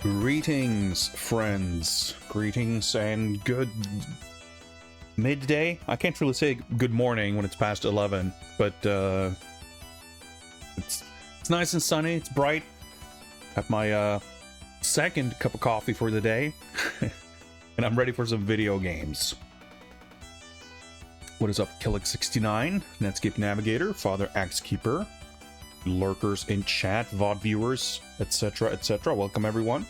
Greetings, friends. Greetings and good midday. I can't really say good morning when it's past 11, but it's nice and sunny. It's bright. Have my second cup of coffee for the day, and I'm ready for some video games. What is up, Killick69, Netscape Navigator, Father Axekeeper, lurkers in chat, VOD viewers, etc., etc. Welcome, everyone.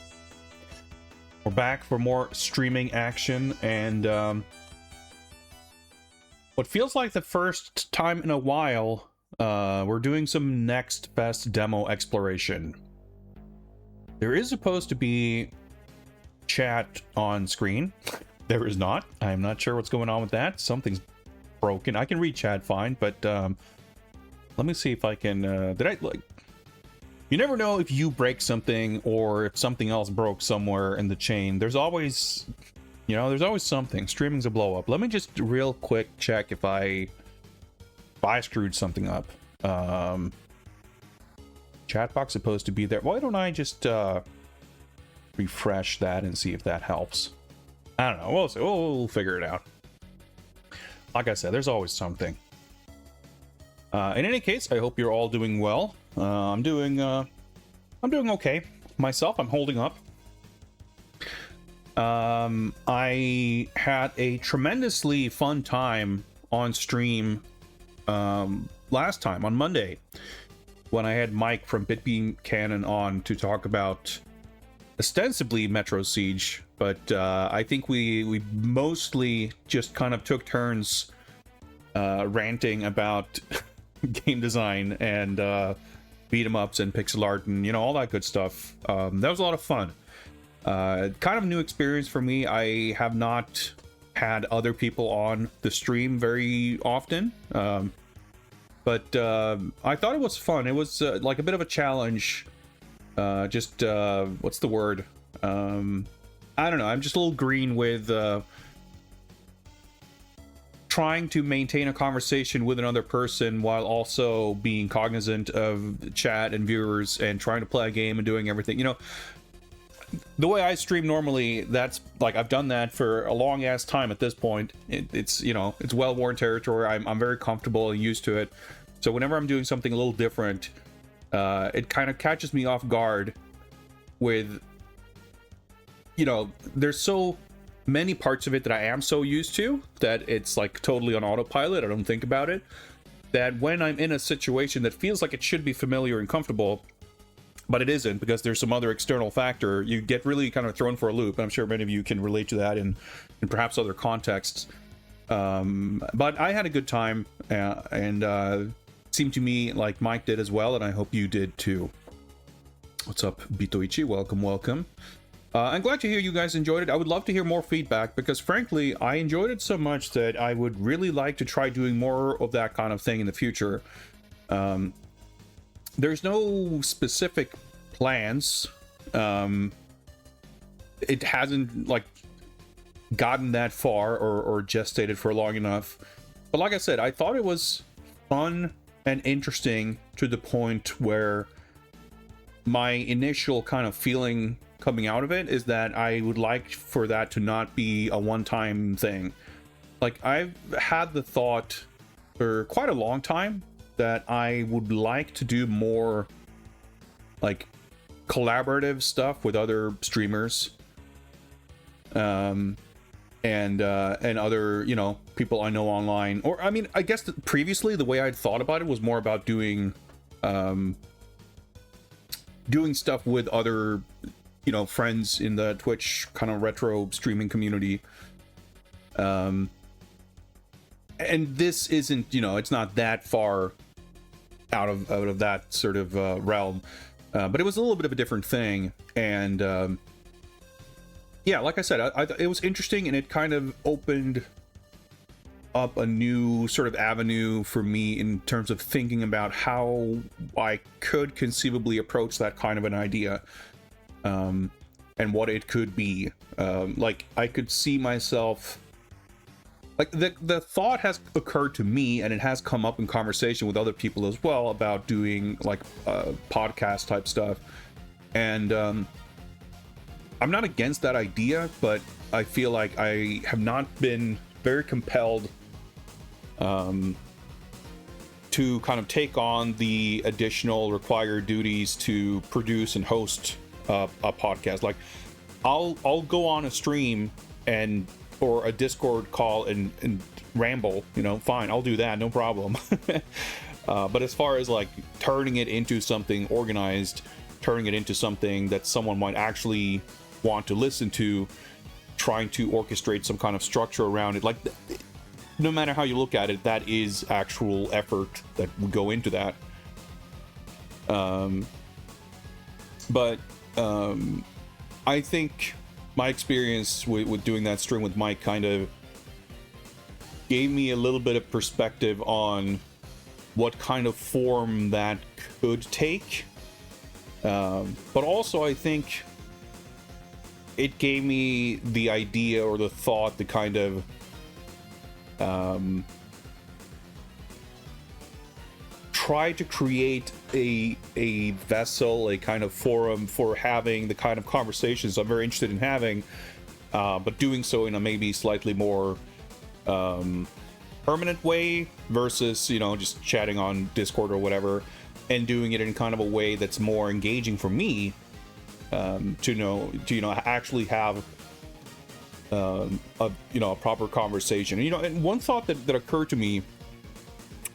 We're back for more streaming action, and what feels like the first time in a while, we're doing some next best demo exploration. There is supposed to be chat on screen. There is not. I'm not sure what's going on with that. Something's broken. I can read chat fine, but let me see if I can you never know if you break something or if something else broke somewhere in the chain. There's always, there's always something. Streaming's a blow up. Let me just real quick check if I screwed something up. Chat box supposed to be there. Why don't I just refresh that and see if that helps? I don't know. We'll figure it out. Like I said, there's always something. In any case, I hope you're all doing well. I'm doing okay myself. I'm holding up. I had a tremendously fun time on stream last time on Monday when I had Mike from Bitbeam Canon on to talk about ostensibly Metro Siege, but I think we mostly just kind of took turns ranting about game design and beat 'em ups and pixel art and all that good stuff. That was a lot of fun. Kind of a new experience for me. I have not had other people on the stream very often, but I thought it was fun. It was like a bit of a challenge. What's the word? I don't know. I'm just a little green with trying to maintain a conversation with another person while also being cognizant of chat and viewers and trying to play a game and doing everything. The way I stream normally, that's like I've done that for a long ass time at this point. It's well-worn territory. I'm very comfortable and used to it. So whenever I'm doing something a little different, it kind of catches me off guard with, there's so many parts of it that I am so used to that it's like totally on autopilot. I don't think about it. That when I'm in a situation that feels like it should be familiar and comfortable, but it isn't because there's some other external factor, you get really kind of thrown for a loop. I'm sure many of you can relate to that in perhaps other contexts. But I had a good time, and seemed to me like Mike did as well, and I hope you did too. What's up, Bitoichi? Welcome. I'm glad to hear you guys enjoyed it. I would love to hear more feedback because, frankly, I enjoyed it so much that I would really like to try doing more of that kind of thing in the future. There's no specific plans. It hasn't gotten that far or gestated for long enough. But like I said, I thought it was fun and interesting to the point where my initial kind of feeling coming out of it is that I would like for that to not be a one-time thing. Like, I've had the thought for quite a long time that I would like to do more like collaborative stuff with other streamers and other people I know online. Or I mean, I guess previously the way I'd thought about it was more about doing stuff with other friends in the Twitch kind of retro streaming community. And this isn't, it's not that far out of that sort of realm. But it was a little bit of a different thing. And yeah, like I said, it was interesting, and it kind of opened up a new sort of avenue for me in terms of thinking about how I could conceivably approach that kind of an idea. And what it could be. Like, I could see myself, like, the thought has occurred to me, and it has come up in conversation with other people as well about doing like podcast type stuff. And I'm not against that idea, but I feel like I have not been very compelled to kind of take on the additional required duties to produce and host a podcast. Like, I'll go on a stream or a Discord call and ramble, fine, I'll do that, no problem. But as far as like turning it into something organized, turning it into something that someone might actually want to listen to, trying to orchestrate some kind of structure around it, like, no matter how you look at it, that is actual effort that would go into that. But I think my experience with doing that stream with Mike kind of gave me a little bit of perspective on what kind of form that could take. But also, I think it gave me the idea or the thought to kind of try to create a vessel, a kind of forum for having the kind of conversations I'm very interested in having, but doing so in a maybe slightly more permanent way versus, just chatting on Discord or whatever, and doing it in kind of a way that's more engaging for me, to actually have a proper conversation. And one thought that occurred to me,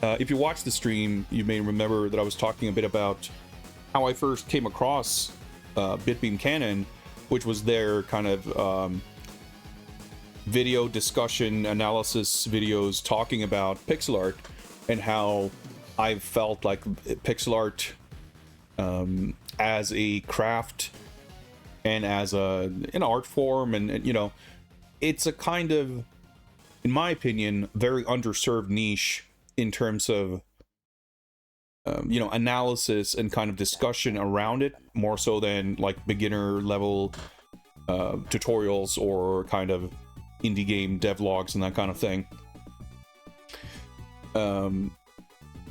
if you watch the stream, you may remember that I was talking a bit about how I first came across Bitbeam Canon, which was their kind of video discussion analysis videos talking about pixel art, and how I felt like pixel art as a craft and as an art form, and it's a kind of, in my opinion, very underserved niche in terms of analysis and kind of discussion around it, more so than like beginner level tutorials or kind of indie game devlogs and that kind of thing.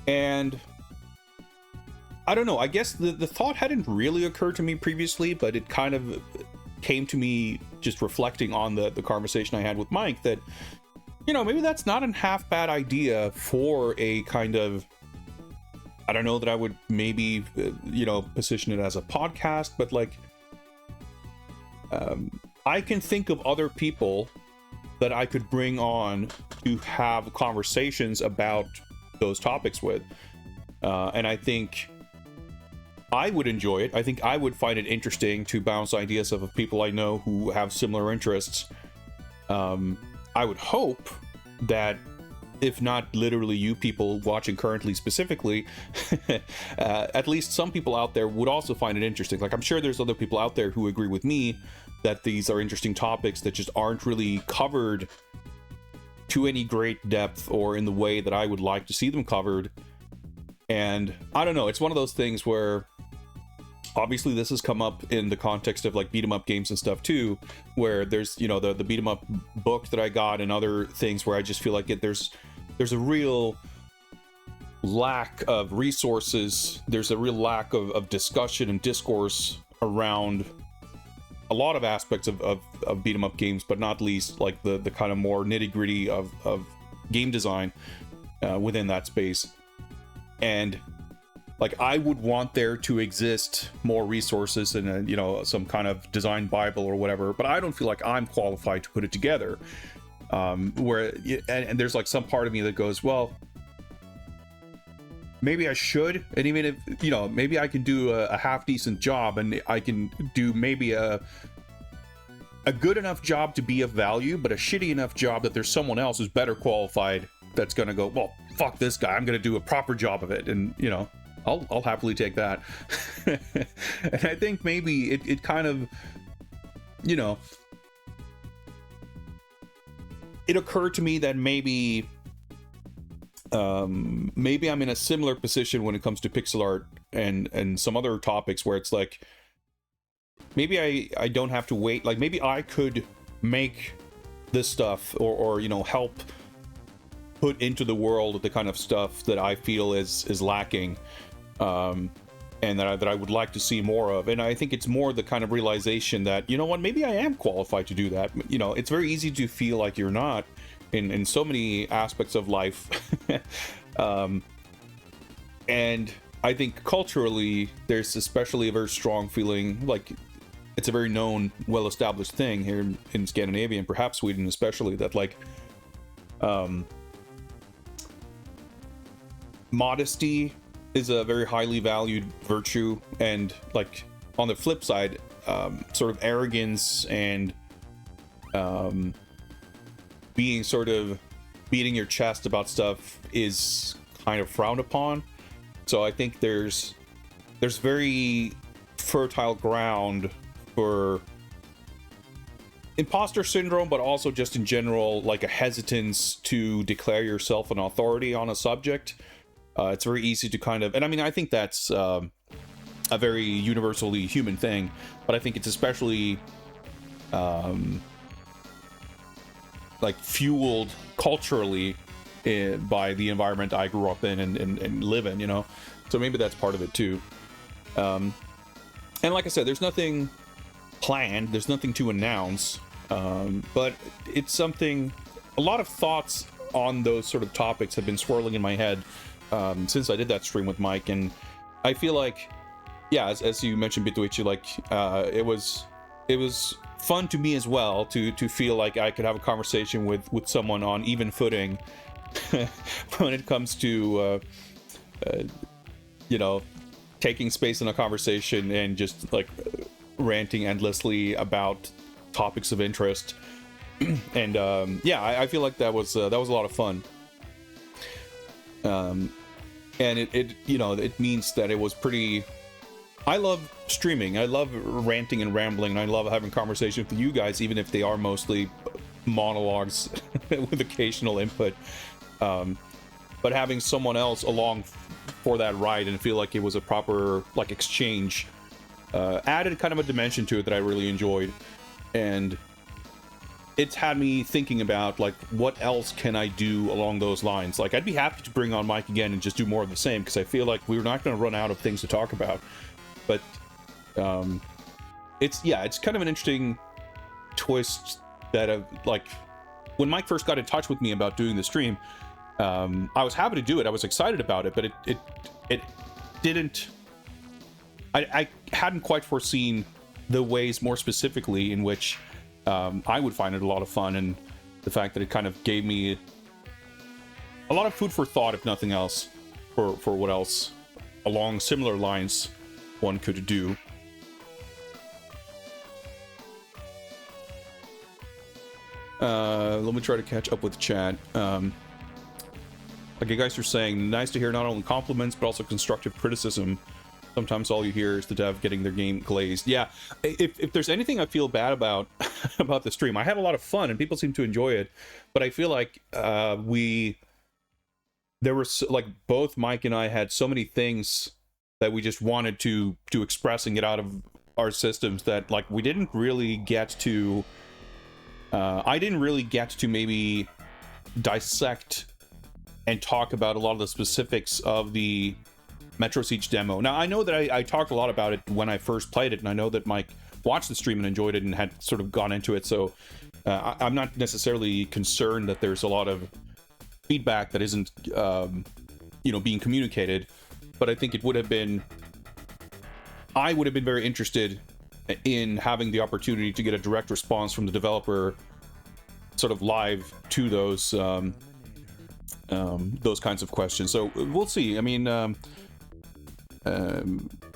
And I don't know, I guess the thought hadn't really occurred to me previously, but it kind of came to me just reflecting on the conversation I had with Mike, that maybe that's not a half bad idea for a kind of, I don't know that I would maybe position it as a podcast, but like I can think of other people that I could bring on to have conversations about those topics with, and I think I would enjoy it. I think I would find it interesting to bounce ideas off of people I know who have similar interests. I would hope that, if not literally you people watching currently specifically, at least some people out there would also find it interesting. Like, I'm sure there's other people out there who agree with me that these are interesting topics that just aren't really covered to any great depth or in the way that I would like to see them covered. And I don't know, it's one of those things where obviously this has come up in the context of like beat 'em up games and stuff too, where there's the beat 'em up book that I got and other things where I just feel like there's a real lack of resources, there's a real lack of discussion and discourse around a lot of aspects of beat 'em up games, but not least like the kind of more nitty-gritty of game design within that space. And like, I would want there to exist more resources and some kind of design bible or whatever, but I don't feel like I'm qualified to put it together. And there's like some part of me that goes, well, maybe I should, and even if maybe I can do a half decent job, and I can do maybe a good enough job to be of value, but a shitty enough job that there's someone else who's better qualified that's gonna go, well, fuck this guy, I'm gonna do a proper job of it, and I'll happily take that. And I think maybe it kind of, it occurred to me that maybe I'm in a similar position when it comes to pixel art and some other topics where it's like, maybe I don't have to wait. Like, maybe I could make this stuff or help put into the world the kind of stuff that I feel is lacking. and that I would like to see more of. And I think it's more the kind of realization that, you know what, maybe I am qualified to do that. You know, it's very easy to feel like you're not in so many aspects of life. And I think culturally, there's especially a very strong feeling, like it's a very known, well-established thing here in Scandinavia, and perhaps Sweden especially, that like modesty is a very highly valued virtue, and like on the flip side, sort of arrogance and being sort of beating your chest about stuff is kind of frowned upon. So I think there's very fertile ground for imposter syndrome, but also just in general, like a hesitance to declare yourself an authority on a subject. It's very easy to kind of, and I mean, I think that's a very universally human thing, but I think it's especially like fueled culturally by the environment I grew up in and live in, you know? So maybe that's part of it too. And like I said, there's nothing planned, there's nothing to announce, but it's something, a lot of thoughts on those sort of topics have been swirling in my head since I did that stream with Mike, and I feel like, yeah, as you mentioned, Bituichi, like it was fun to me as well to feel like I could have a conversation with someone on even footing when it comes to you know, taking space in a conversation and just like ranting endlessly about topics of interest. And yeah, I feel like that was a lot of fun. And it you know, it means that it was pretty. I love streaming. I love ranting and rambling, and I love having conversations with you guys, even if they are mostly monologues with occasional input. But having someone else along for that ride and feel like it was a proper like exchange added kind of a dimension to it that I really enjoyed. And it's had me thinking about like what else can I do along those lines. Like I'd be happy to bring on Mike again and just do more of the same, because I feel like we're not going to run out of things to talk about. But it's kind of an interesting twist that like when Mike first got in touch with me about doing the stream, I was happy to do it. I was excited about it, but it didn't. I hadn't quite foreseen the ways more specifically in which I would find it a lot of fun, and the fact that it kind of gave me a lot of food for thought, if nothing else, for what else along similar lines one could do. Let me try to catch up with chat. Like you guys are saying, nice to hear not only compliments but also constructive criticism. Sometimes all you hear is the dev getting their game glazed. Yeah, if there's anything I feel bad about about the stream, I had a lot of fun and people seem to enjoy it, but I feel like like both Mike and I had so many things that we just wanted to express and get out of our systems that like we didn't really get to. I didn't really get to maybe dissect and talk about a lot of the specifics of the Metro Siege demo. Now, I know that I talked a lot about it when I first played it, and I know that Mike watched the stream and enjoyed it and had sort of gone into it, so I'm not necessarily concerned that there's a lot of feedback that isn't, being communicated, but I think it would have been... I would have been very interested in having the opportunity to get a direct response from the developer sort of live to those kinds of questions. So we'll see. I mean, I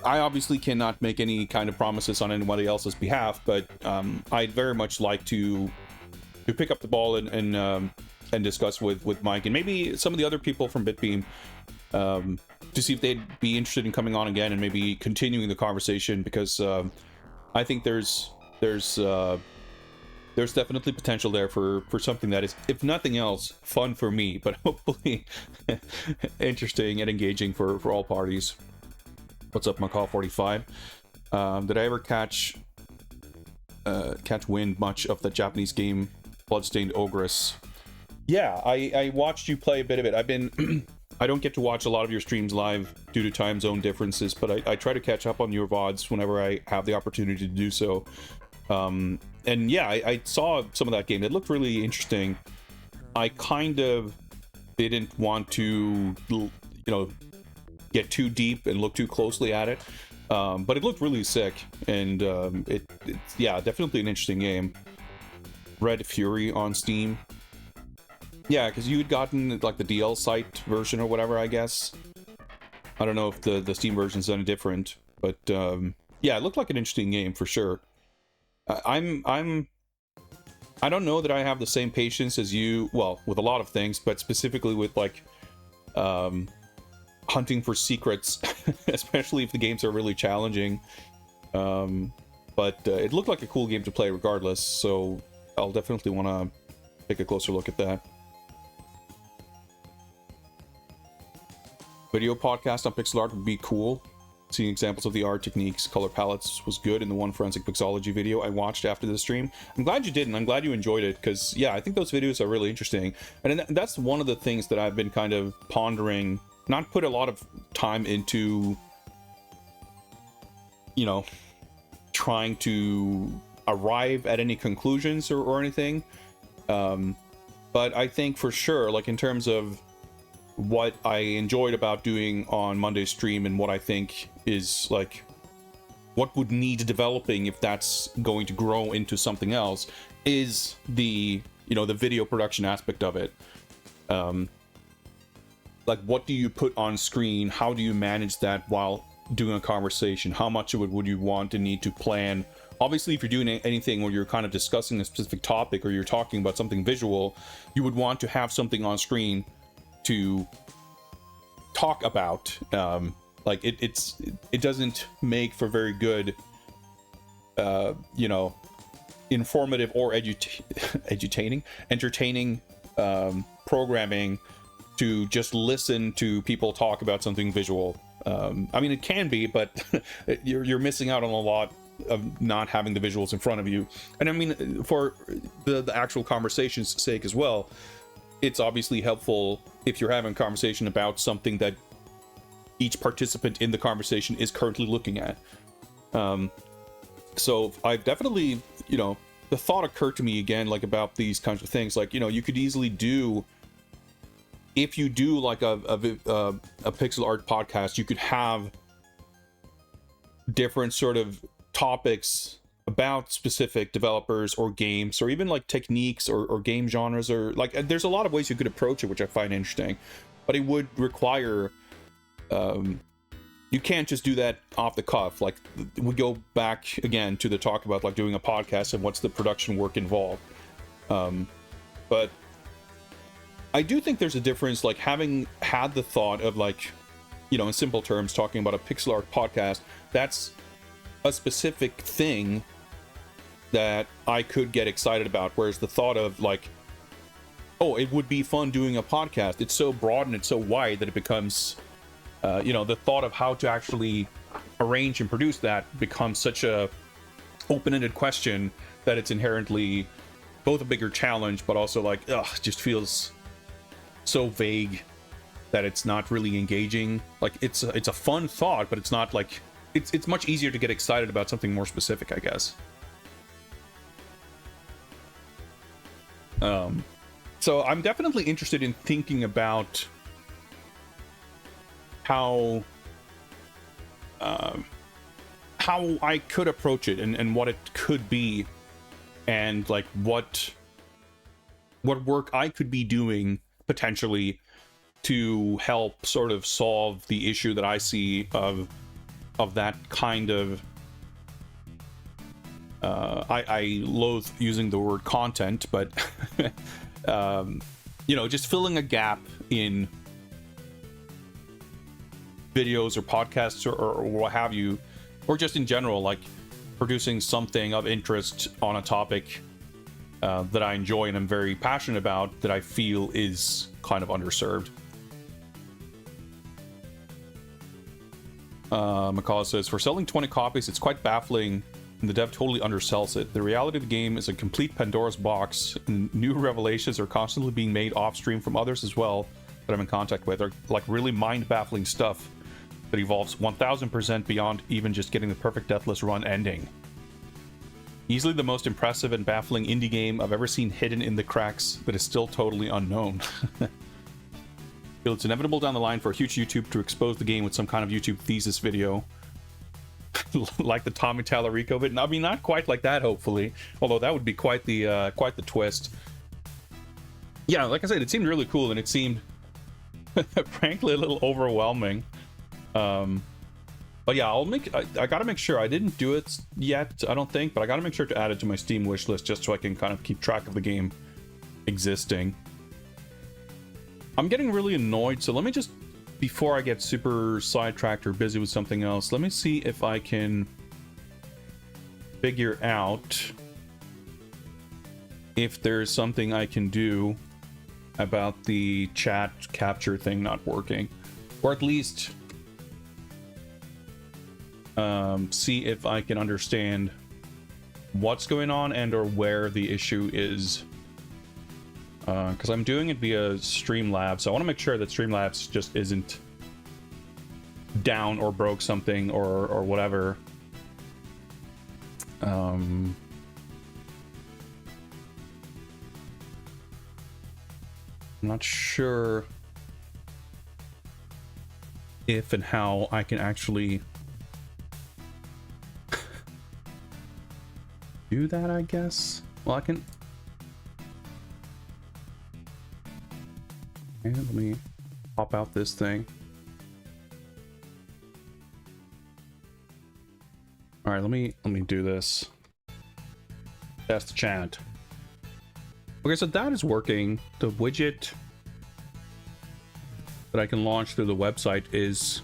obviously cannot make any kind of promises on anybody else's behalf, but I'd very much like to pick up the ball and discuss with Mike and maybe some of the other people from Bitbeam to see if they'd be interested in coming on again and maybe continuing the conversation, because I think there's definitely potential there for something that is, if nothing else, fun for me, but hopefully interesting and engaging for all parties. What's up, Macaw45? Did I ever catch wind much of the Japanese game Bloodstained Ogress? Yeah, I watched you play a bit of it. I don't get to watch a lot of your streams live due to time zone differences, but I try to catch up on your VODs whenever I have the opportunity to do so. And yeah, I saw some of that game. It looked really interesting. I kind of didn't want to, get too deep and look too closely at it. But it looked really sick, and it's yeah, definitely an interesting game. Red Fury on Steam. Yeah, because you had gotten like the DL site version or whatever, I guess. I don't know if the Steam version's any different, but yeah, it looked like an interesting game for sure. I don't know that I have the same patience as you, well, with a lot of things, but specifically with like hunting for secrets, especially if the games are really challenging. But it looked like a cool game to play regardless, so I'll definitely want to take a closer look at that. Video podcast on pixel art would be cool. Seeing examples of the art techniques, color palettes was good in the one forensic pixology video I watched after the stream. I'm glad you did, and I'm glad you enjoyed it, because yeah, I think those videos are really interesting. And that's one of the things that I've been kind of pondering, not put a lot of time into, trying to arrive at any conclusions or anything. But I think for sure, like in terms of what I enjoyed about doing on Monday's stream and what I think is like what would need developing if that's going to grow into something else is the the video production aspect of it. Like, what do you put on screen? How do you manage that while doing a conversation? How much of it would you want and need to plan? Obviously, if you're doing anything where you're kind of discussing a specific topic or you're talking about something visual, you would want to have something on screen to talk about. Like it doesn't make for very good informative or entertaining programming to just listen to people talk about something visual. I mean, it can be, but you're missing out on a lot of not having the visuals in front of you. And I mean, for the actual conversation's sake as well, it's obviously helpful if you're having a conversation about something that each participant in the conversation is currently looking at. So I've definitely, the thought occurred to me again, like about these kinds of things, like, you could easily do, if you do like a pixel art podcast, you could have different sort of topics about specific developers or games, or even like techniques or game genres, or like there's a lot of ways you could approach it, which I find interesting, but it would require you can't just do that off the cuff. Like, we go back again to the talk about like doing a podcast and what's the production work involved. But I do think there's a difference, like having had the thought of like, in simple terms, talking about a pixel art podcast, that's a specific thing that I could get excited about, whereas the thought of like, oh, it would be fun doing a podcast, it's so broad and it's so wide that it becomes the thought of how to actually arrange and produce that becomes such a open-ended question that it's inherently both a bigger challenge, but also like, just feels so vague that it's not really engaging. Like, it's a fun thought, but it's not like, it's much easier to get excited about something more specific, I guess. So I'm definitely interested in thinking about how I could approach it and what it could be, and like what work I could be doing potentially to help sort of solve the issue that I see of that kind of I loathe using the word content, but just filling a gap in videos or podcasts or what have you, or just in general, like producing something of interest on a topic that I enjoy and I'm very passionate about, that I feel is kind of underserved. McCall says, for selling 20 copies, it's quite baffling, and the dev totally undersells it. The reality of the game is a complete Pandora's box, and new revelations are constantly being made off stream from others as well, that that I'm in contact with are like really mind-baffling stuff that evolves 1000% beyond even just getting the perfect deathless run ending. Easily the most impressive and baffling indie game I've ever seen hidden in the cracks that is still totally unknown. Feel it's inevitable down the line for a huge YouTube to expose the game with some kind of YouTube thesis video. Like the Tommy Tallarico bit. I mean, not quite like that, hopefully. Although that would be quite the twist. Yeah, like I said, it seemed really cool, and it seemed, frankly, a little overwhelming. But yeah, I gotta make sure. I didn't do it yet, I don't think, but I gotta make sure to add it to my Steam wishlist just so I can kind of keep track of the game existing. I'm getting really annoyed, so let me just, before I get super sidetracked or busy with something else, let me see if I can figure out if there's something I can do about the chat capture thing not working, or at least see if I can understand what's going on and or where the issue is, because I'm doing it via Streamlabs, so I want to make sure that Streamlabs just isn't down or broke something or whatever. I'm not sure if and how I can actually do that, I guess. Well, I can. Okay, let me pop out this thing. All right, let me do this. Test chat. Okay, so that is working. The widget that I can launch through the website is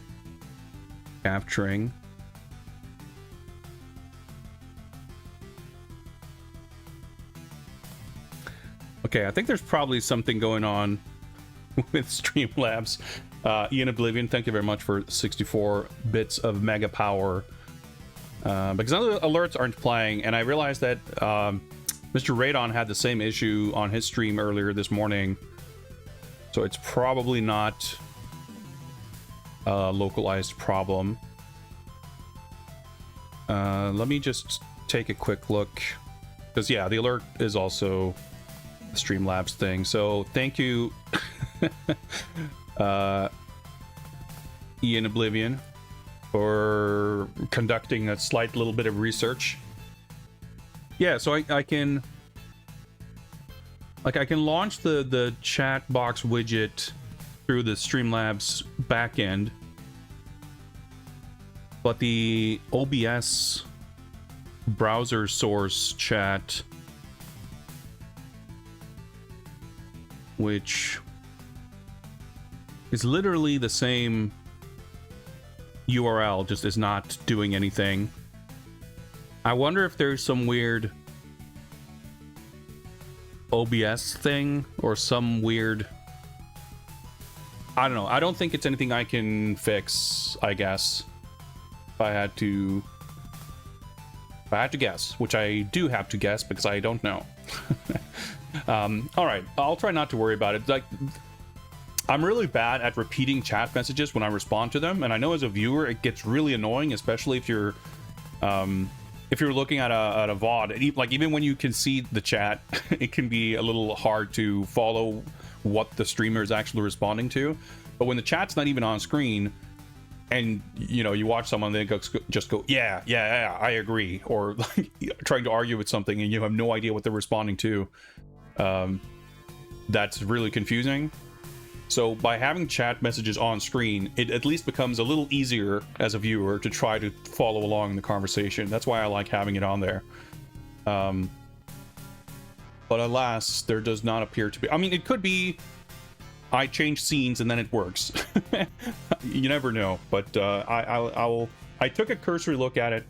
capturing. Okay, I think there's probably something going on with Streamlabs. Ian Oblivion, thank you very much for 64 bits of mega power. Because other alerts aren't playing, and I realized that Mr. Radon had the same issue on his stream earlier this morning. So it's probably not a localized problem. Let me just take a quick look. Because, yeah, the alert is also the Streamlabs thing. So thank you, Ian Oblivion, for conducting a slight little bit of research. Yeah, so I can launch the chat box widget through the Streamlabs backend, but the OBS browser source chat, which is literally the same URL, just is not doing anything. I wonder if there's some weird OBS thing or some weird, I don't know. I don't think it's anything I can fix, I guess. If I had to guess, which I do have to guess because I don't know. All right, I'll try not to worry about it. Like, I'm really bad at repeating chat messages when I respond to them, and I know as a viewer it gets really annoying, especially if you're looking at a VOD. Like, even when you can see the chat, it can be a little hard to follow what the streamer is actually responding to. But when the chat's not even on screen, and you know, you watch someone, they just go, yeah, I agree, or like trying to argue with something, and you have no idea what they're responding to. That's really confusing. So by having chat messages on screen, it at least becomes a little easier as a viewer to try to follow along in the conversation. That's why I like having it on there. But alas, there does not appear to be. I mean, it could be I change scenes and then it works. You never know. But I took a cursory look at it,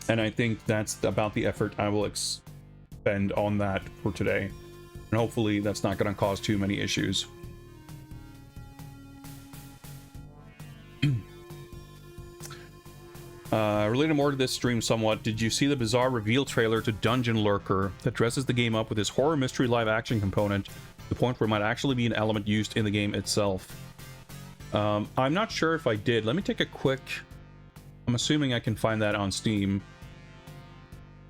and I think that's about the effort I will expend on that for today. And hopefully that's not going to cause too many issues. Related more to this stream somewhat, did you see the bizarre reveal trailer to Dungeon Lurker that dresses the game up with this horror mystery live action component the point where it might actually be an element used in the game itself. I'm not sure if I did. Let me take a quick... I'm assuming I can find that on Steam.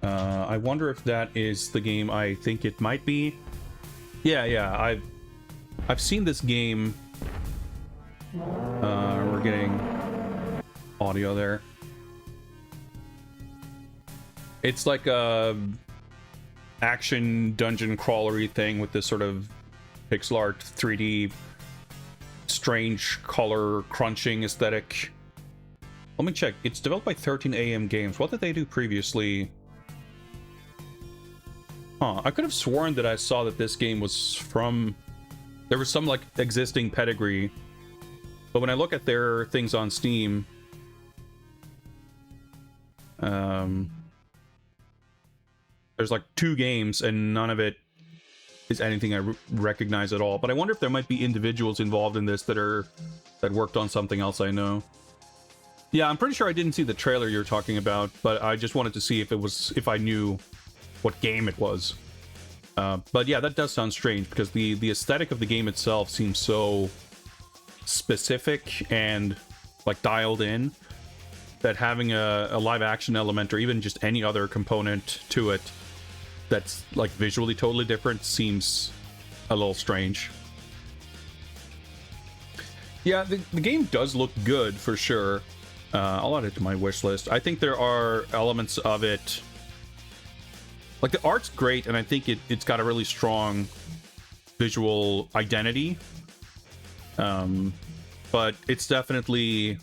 I wonder if that is the game I think it might be. Yeah, I've seen this game. We're getting audio there. It's like a action dungeon crawlery thing with this sort of pixel art 3D strange color crunching aesthetic. Let me check. It's developed by 13 AM Games. What did they do previously? Huh, I could have sworn that I saw that this game was from... There was some, like, existing pedigree. But when I look at their things on Steam... there's, like, 2 games, and none of it is anything I recognize at all. But I wonder if there might be individuals involved in this that worked on something else I know. Yeah, I'm pretty sure I didn't see the trailer you're talking about, but I just wanted to see if I knew what game it was. But yeah, that does sound strange, because the aesthetic of the game itself seems so specific and like dialed in that having a live action element or even just any other component to it that's like visually totally different seems a little strange. Yeah, the game does look good for sure. I'll add it to my wish list. I think there are elements of it. Like, the art's great, and I think it's got a really strong visual identity. But it's definitely...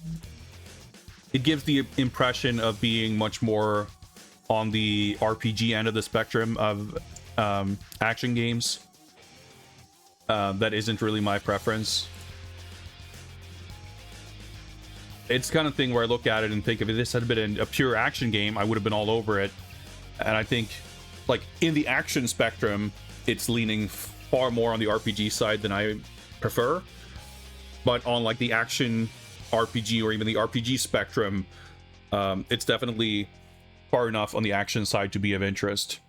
It gives the impression of being much more on the RPG end of the spectrum of action games. That isn't really my preference. It's the kind of thing where I look at it and think if this had been a pure action game, I would have been all over it. And I think, like, in the action spectrum, it's leaning far more on the RPG side than I prefer. But on, like, the action RPG or even the RPG spectrum, it's definitely far enough on the action side to be of interest.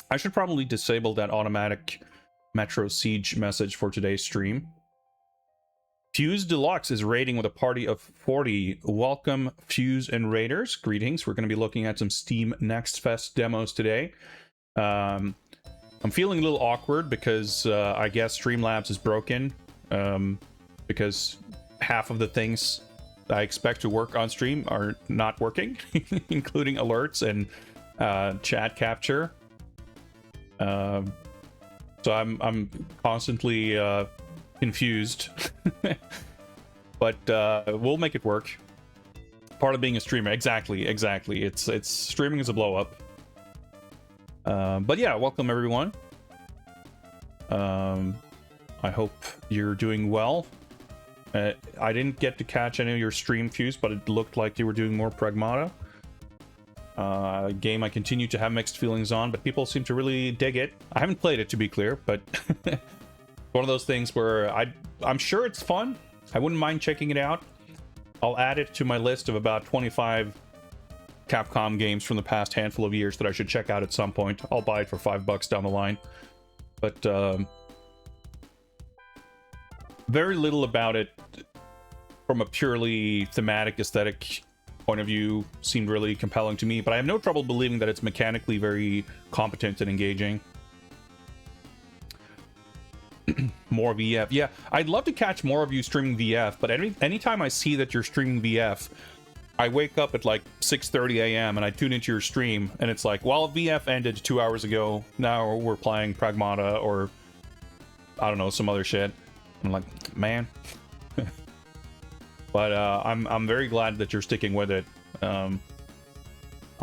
I should probably disable that automatic Metro Siege message for today's stream. Fuse Deluxe is raiding with a party of 40. Welcome, Fuse and Raiders. Greetings. We're going to be looking at some Steam Next Fest demos today. I'm feeling a little awkward because I guess Streamlabs is broken. Because half of the things I expect to work on stream are not working, including alerts and chat capture. So I'm constantly confused. But we'll make it work. Part of being a streamer. Exactly. It's streaming is a blow up. But yeah, welcome everyone. I hope you're doing well. I didn't get to catch any of your stream, Fuse, but it looked like you were doing more Pragmata. A game I continue to have mixed feelings on, but people seem to really dig it. I haven't played it, to be clear, but one of those things where I'm sure it's fun. I wouldn't mind checking it out. I'll add it to my list of about 25 Capcom games from the past handful of years that I should check out at some point. I'll buy it for $5 down the line. But very little about it from a purely thematic, aesthetic point of view seemed really compelling to me, but I have no trouble believing that it's mechanically very competent and engaging. More VF. Yeah, I'd love to catch more of you streaming VF, but anytime I see that you're streaming VF, I wake up at like 6:30 a.m. and I tune into your stream, and it's like, well, VF ended 2 hours ago. Now we're playing Pragmata or I don't know, some other shit. I'm like, man. But I'm very glad that you're sticking with it. I'm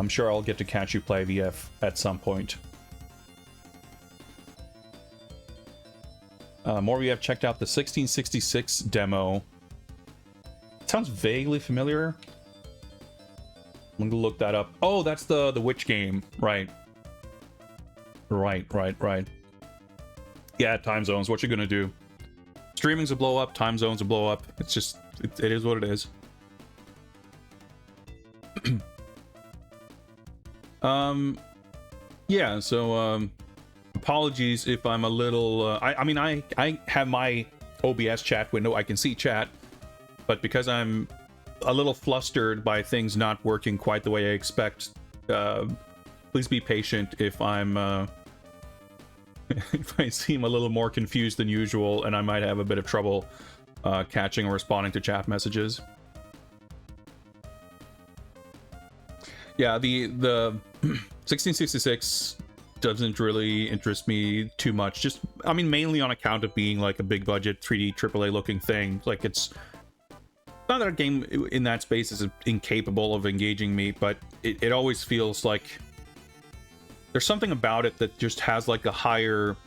sure I'll get to catch you play VF at some point. More VF checked out the 1666 demo. It sounds vaguely familiar. I'm gonna look that up. Oh, that's the witch game, right? Right. Yeah, time zones. What you gonna do? Streaming's a blow up. Time zones a blow up. It's just it is what it is. Yeah. So apologies if I'm a little I mean I have my OBS chat window, I can see chat, but because I'm a little flustered by things not working quite the way I expect, please be patient if I'm if I seem a little more confused than usual, and I might have a bit of trouble catching or responding to chat messages. Yeah, the 1666 doesn't really interest me too much. Just, I mean, mainly on account of being like a big budget 3D AAA looking thing. Like, it's not that a game in that space is incapable of engaging me, but it always feels like there's something about it that just has like a higher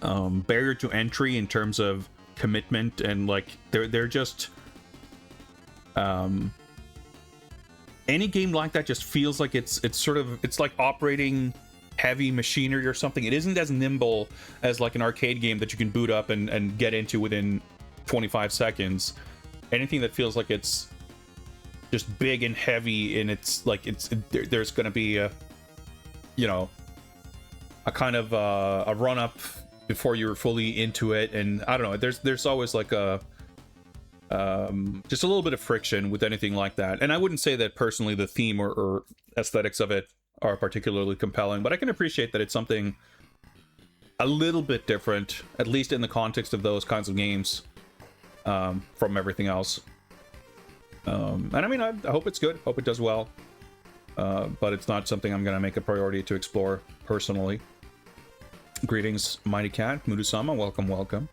barrier to entry in terms of commitment, and like they're just any game like that just feels like it's sort of, it's like operating heavy machinery or something. It isn't as nimble as like an arcade game that you can boot up and get into within 25 seconds. Anything that feels like it's just big and heavy, and it's like there's going to be a, you know, a kind of a run up before you're fully into it, and I don't know, there's always like a just a little bit of friction with anything like that. And I wouldn't say that personally the theme or aesthetics of it are particularly compelling, but I can appreciate that it's something a little bit different, at least in the context of those kinds of games, from everything else. And I mean, I hope it's good, hope it does well, but it's not something I'm gonna make a priority to explore personally. Greetings, Mighty Cat, Mudusama, welcome.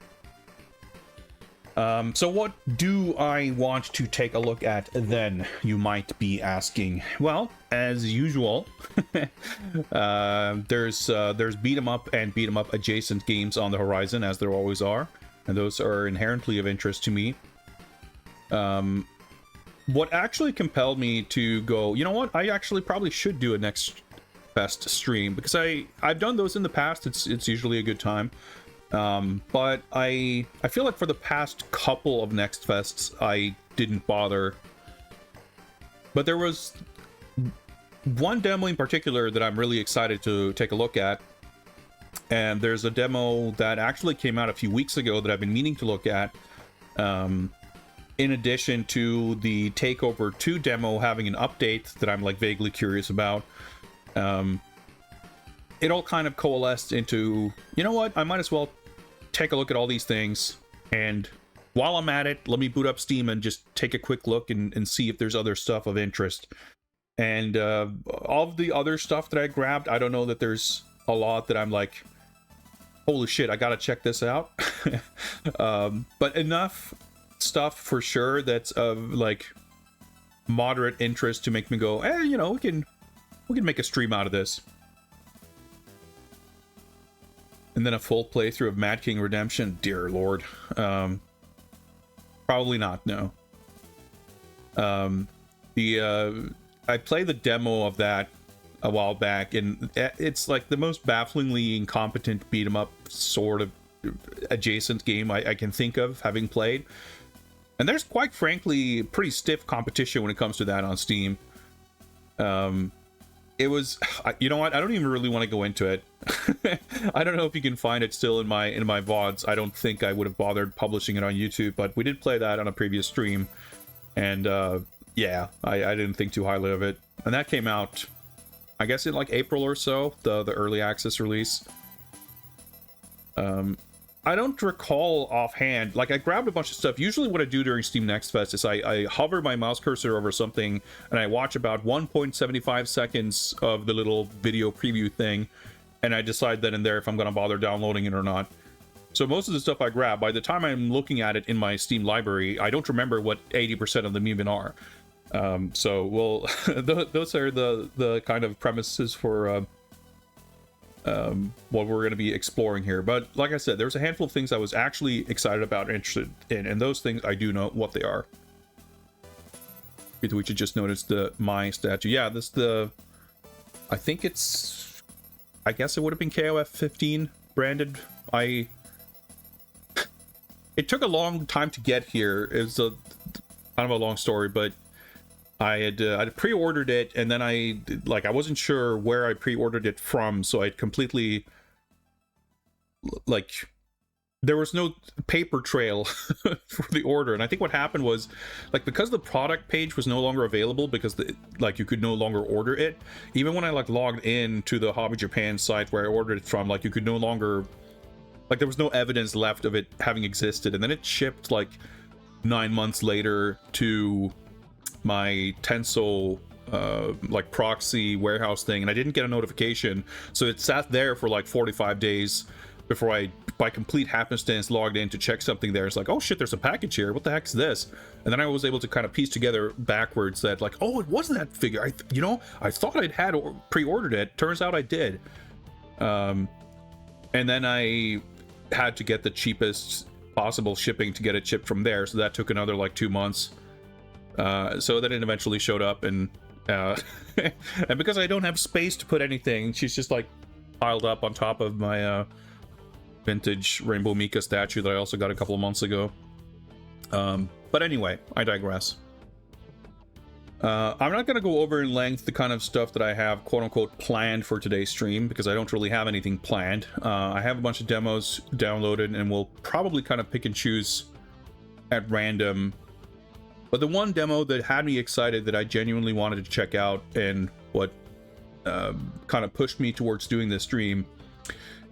So what do I want to take a look at then, you might be asking? Well, as usual, there's beat 'em up and beat 'em up adjacent games on the horizon, as there always are, and those are inherently of interest to me. What actually compelled me to go, you know what, I actually probably should do a Next Fest stream, because I've done those in the past. It's usually a good time. But I feel like for the past couple of Next Fests, I didn't bother. But there was one demo in particular that I'm really excited to take a look at. And there's a demo that actually came out a few weeks ago that I've been meaning to look at. In addition to the Takeover 2 demo having an update that I'm like vaguely curious about. It all kind of coalesced into, you know what, I might as well take a look at all these things, and while I'm at it, let me boot up Steam and just take a quick look and see if there's other stuff of interest. And all of the other stuff that I grabbed, I don't know that there's a lot that I'm like, holy shit, I gotta check this out. But enough stuff for sure that's of like moderate interest to make me go, you know, we can make a stream out of this. And then a full playthrough of Mad King Redemption, dear lord. Probably not, no. I played the demo of that a while back, and it's like the most bafflingly incompetent beat 'em up sort of adjacent game I can think of having played. And there's quite frankly pretty stiff competition when it comes to that on Steam. It was, you know what, I don't even really want to go into it. I don't know if you can find it still in my VODs. I don't think I would have bothered publishing it on YouTube, but we did play that on a previous stream. And yeah, I didn't think too highly of it. And that came out, I guess in like April or so, the early access release. I don't recall offhand, like I grabbed a bunch of stuff. Usually what I do during Steam Next Fest is I hover my mouse cursor over something and I watch about 1.75 seconds of the little video preview thing, and I decide then and there if I'm going to bother downloading it or not. So most of the stuff I grab, by the time I'm looking at it in my Steam library, I don't remember what 80% of them even are. So, well, those are the kind of premises for what we're going to be exploring here. But like I said, there's a handful of things I was actually excited about and interested in, and those things I do know what they are. We should just notice the my statue. Yeah, this I think it's, I guess it would have been KOF 15 branded. It took a long time to get here. It's a kind of a long story, but I had pre-ordered it, and then I wasn't sure where I pre-ordered it from, so I'd completely like there was no paper trail for the order. And I think what happened was, like, because the product page was no longer available, because you could no longer order it, even when I like logged in to the Hobby Japan site where I ordered it from, like, you could no longer, like, there was no evidence left of it having existed. And then it shipped like 9 months later to my Tensol like proxy warehouse thing, and I didn't get a notification, so it sat there for like 45 days before I, by complete happenstance, logged in to check something there. It's like, oh shit, there's a package here, what the heck's this? And then I was able to kind of piece together backwards that, like, oh, it wasn't that figure. I thought I'd had pre-ordered it, turns out I did. And then I had to get the cheapest possible shipping to get it shipped from there, so that took another like 2 months. So then it eventually showed up, and and because I don't have space to put anything, she's just like piled up on top of my vintage Rainbow Mika statue that I also got a couple of months ago. But anyway, I digress. I'm not going to go over in length the kind of stuff that I have quote-unquote planned for today's stream, because I don't really have anything planned. I have a bunch of demos downloaded, and we'll probably kind of pick and choose at random. But the one demo that had me excited, that I genuinely wanted to check out, and what kind of pushed me towards doing this stream,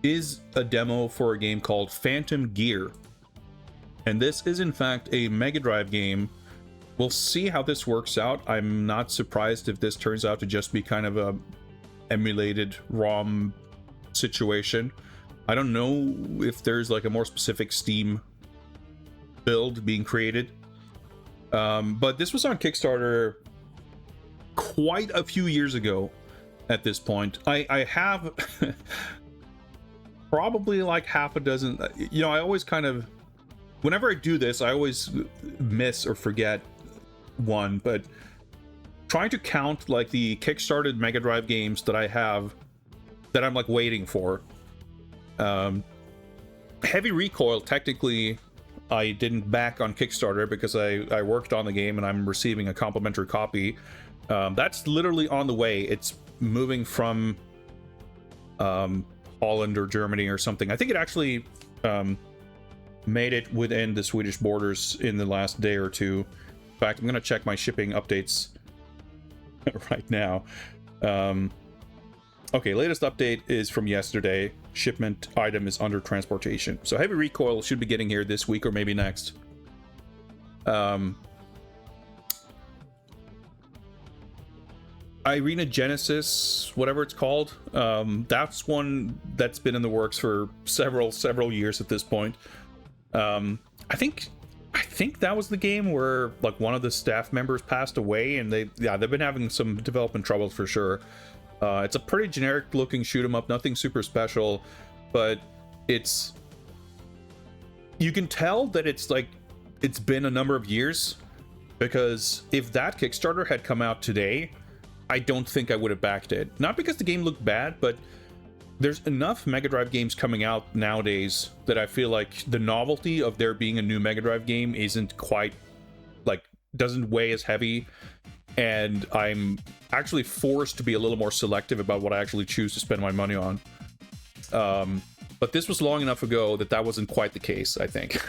is a demo for a game called Phantom Gear. And this is in fact a Mega Drive game. We'll see how this works out. I'm not surprised if this turns out to just be kind of a emulated ROM situation. I don't know if there's like a more specific Steam build being created. But this was on Kickstarter quite a few years ago at this point. I have probably like half a dozen. You know, I always kind of, whenever I do this, I always miss or forget one, but trying to count like the Kickstarted Mega Drive games that I have that I'm like waiting for. Heavy Recoil, technically I didn't back on Kickstarter because I worked on the game and I'm receiving a complimentary copy. That's literally on the way. It's moving from Holland or Germany or something. I think it actually made it within the Swedish borders in the last day or two. In fact, I'm going to check my shipping updates right now. Okay, latest update is from yesterday. Shipment item is under transportation. So Heavy Recoil should be getting here this week or maybe next. Irina Genesis, whatever it's called, that's one that's been in the works for several years at this point. I think that was the game where like one of the staff members passed away, and they've been having some development troubles for sure. It's a pretty generic looking shoot 'em up, nothing super special, but you can tell that it's like it's been a number of years, because if that Kickstarter had come out today, I don't think I would have backed it. Not because the game looked bad, but there's enough Mega Drive games coming out nowadays that I feel like the novelty of there being a new Mega Drive game isn't quite, like, doesn't weigh as heavy, and I'm actually forced to be a little more selective about what I actually choose to spend my money on. But this was long enough ago that wasn't quite the case, I think.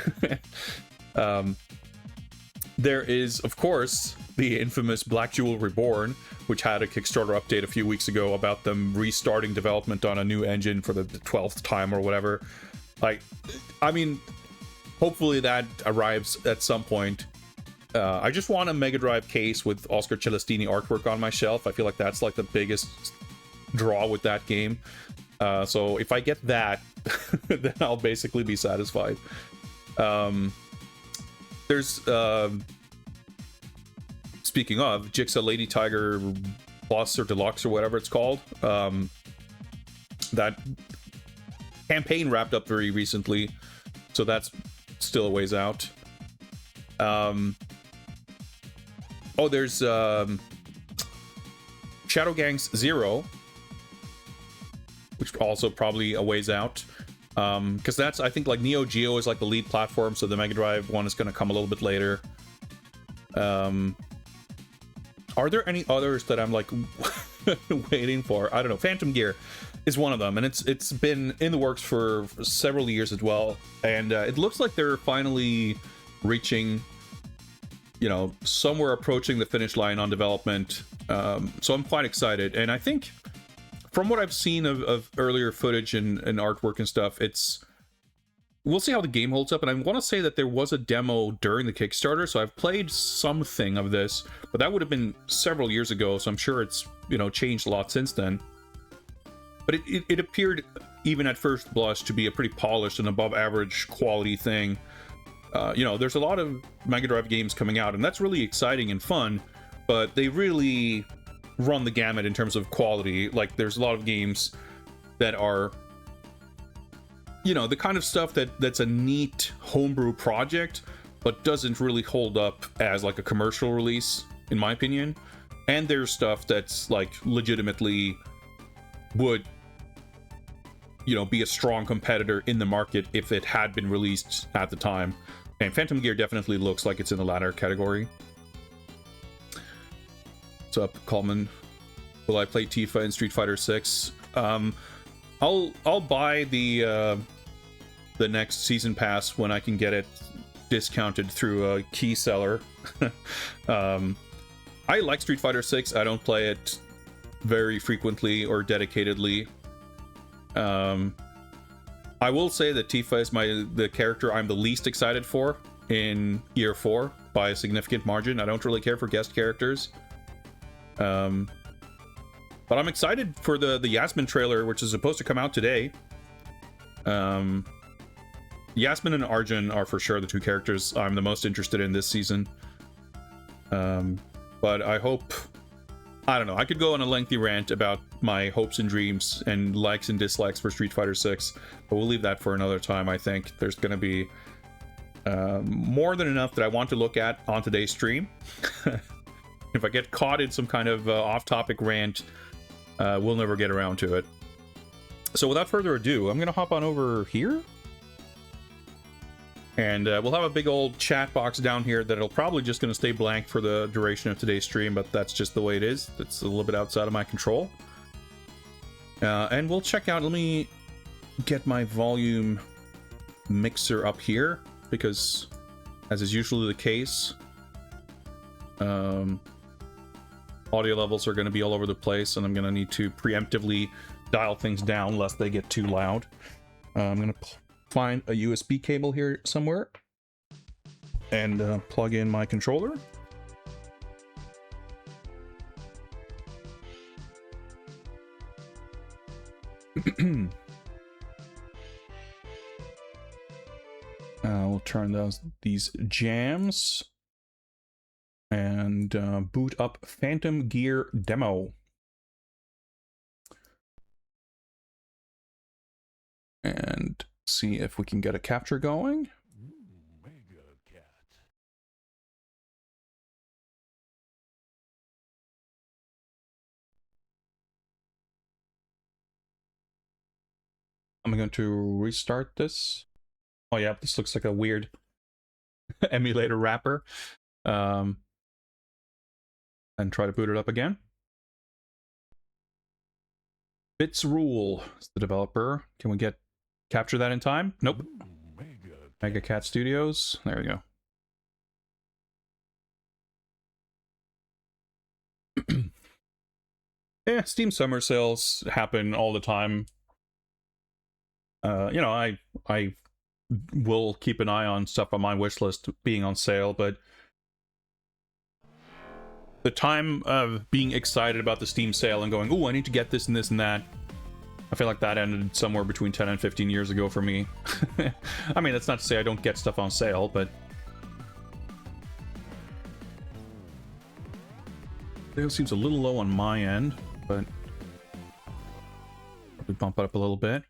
There is, of course, the infamous Black Jewel Reborn, which had a Kickstarter update a few weeks ago about them restarting development on a new engine for the 12th time or whatever. Like, I mean, hopefully that arrives at some point. I just want a Mega Drive case with Oscar Celestini artwork on my shelf. I feel like that's like the biggest draw with that game. So if I get that, then I'll basically be satisfied. There's speaking of Jigsaw Lady Tiger Plus or Deluxe or whatever it's called, that campaign wrapped up very recently, so that's still a ways out. There's Shadow Gangs 0, which also probably a ways out, because that's, I think, like Neo Geo is like the lead platform, so the Mega Drive one is going to come a little bit later. Are there any others that I'm like waiting for? I don't know. Phantom Gear is one of them, and it's been in the works for several years as well, and it looks like they're finally reaching, you know, somewhere approaching the finish line on development. So I'm quite excited, and I think from what I've seen of earlier footage and artwork and stuff, we'll see how the game holds up. And I want to say that there was a demo during the Kickstarter, so I've played something of this, but that would have been several years ago, so I'm sure it's, you know, changed a lot since then. But it appeared, even at first blush, to be a pretty polished and above average quality thing. You know, there's a lot of Mega Drive games coming out, and that's really exciting and fun, but they really run the gamut in terms of quality. Like, there's a lot of games that are, you know, the kind of stuff that's a neat homebrew project, but doesn't really hold up as like a commercial release, in my opinion. And there's stuff that's like legitimately would, you know, be a strong competitor in the market if it had been released at the time. And Phantom Gear definitely looks like it's in the latter category. What's up, Coleman? Will I play Tifa in Street Fighter 6? I'll buy the next season pass when I can get it discounted through a key seller. I like Street Fighter 6. I don't play it very frequently or dedicatedly. I will say that Tifa is the character I'm the least excited for in Year 4 by a significant margin. I don't really care for guest characters. But I'm excited for the Yasmin trailer, which is supposed to come out today. Yasmin and Arjun are for sure the two characters I'm the most interested in this season. But I hope... I don't know, I could go on a lengthy rant about my hopes and dreams and likes and dislikes for Street Fighter 6, but we'll leave that for another time. I think there's going to be more than enough that I want to look at on today's stream. If I get caught in some kind of off-topic rant, we'll never get around to it. So without further ado, I'm going to hop on over here. And we'll have a big old chat box down here that'll probably just going to stay blank for the duration of today's stream, but that's just the way it is. That's a little bit outside of my control. And we'll check out... Let me get my volume mixer up here, because, as is usually the case, audio levels are going to be all over the place, and I'm going to need to preemptively dial things down lest they get too loud. I'm going to find a USB cable here somewhere and plug in my controller. We'll turn these jams and boot up Phantom Gear demo. And see if we can get a capture going. Mega Cat. I'm going to restart this. Oh yeah, this looks like a weird emulator wrapper. And try to boot it up again. Bits Rule is the developer. Can we capture that in time? Nope. Mega Cat Studios. There we go. Yeah, Steam summer sales happen all the time. You know, I will keep an eye on stuff on my wish list being on sale, but the time of being excited about the Steam sale and going, oh, I need to get this and this and that, I feel like that ended somewhere between 10 and 15 years ago for me. I mean, that's not to say I don't get stuff on sale, but it seems a little low on my end, but probably bump it up a little bit.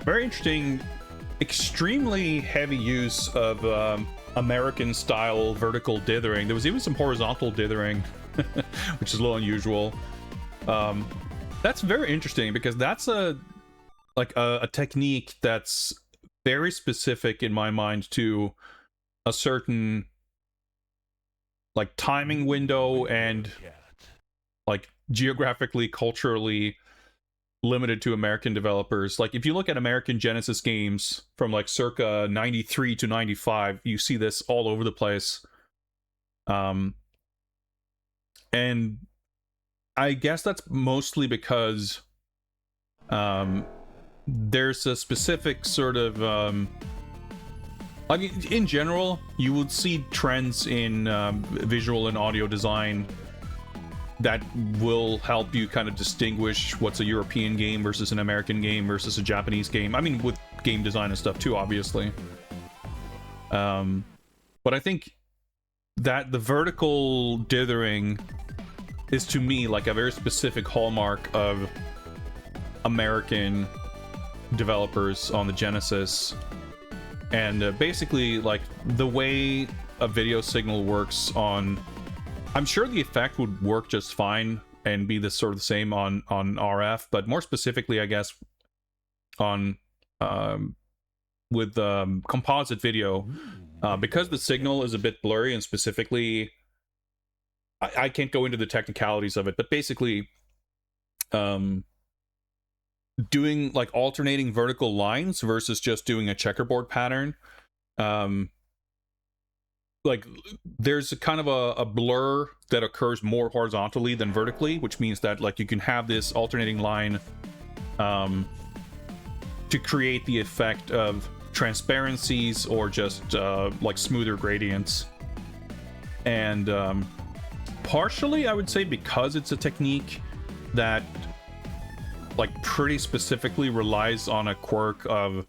Very interesting, extremely heavy use of American-style vertical dithering. There was even some horizontal dithering, which is a little unusual. That's very interesting because that's a technique that's very specific in my mind to a certain like timing window and like geographically, culturally limited to American developers. Like if you look at American Genesis games from like circa 93 to 95, you see this all over the place. And I guess that's mostly because there's a specific sort of I mean, in general, you would see trends in visual and audio design that will help you kind of distinguish what's a European game versus an American game versus a Japanese game. I mean, with game design and stuff too, obviously. But I think that the vertical dithering is, to me, like a very specific hallmark of American developers on the Genesis. And basically, like, the way a video signal works on... I'm sure the effect would work just fine and be the sort of the same on RF, but more specifically, I guess, on with composite video, because the signal is a bit blurry, and specifically, I can't go into the technicalities of it, but basically, doing like alternating vertical lines versus just doing a checkerboard pattern, like there's a kind of a blur that occurs more horizontally than vertically, which means that like you can have this alternating line to create the effect of transparencies or just like smoother gradients. And partially, I would say, because it's a technique that like pretty specifically relies on a quirk of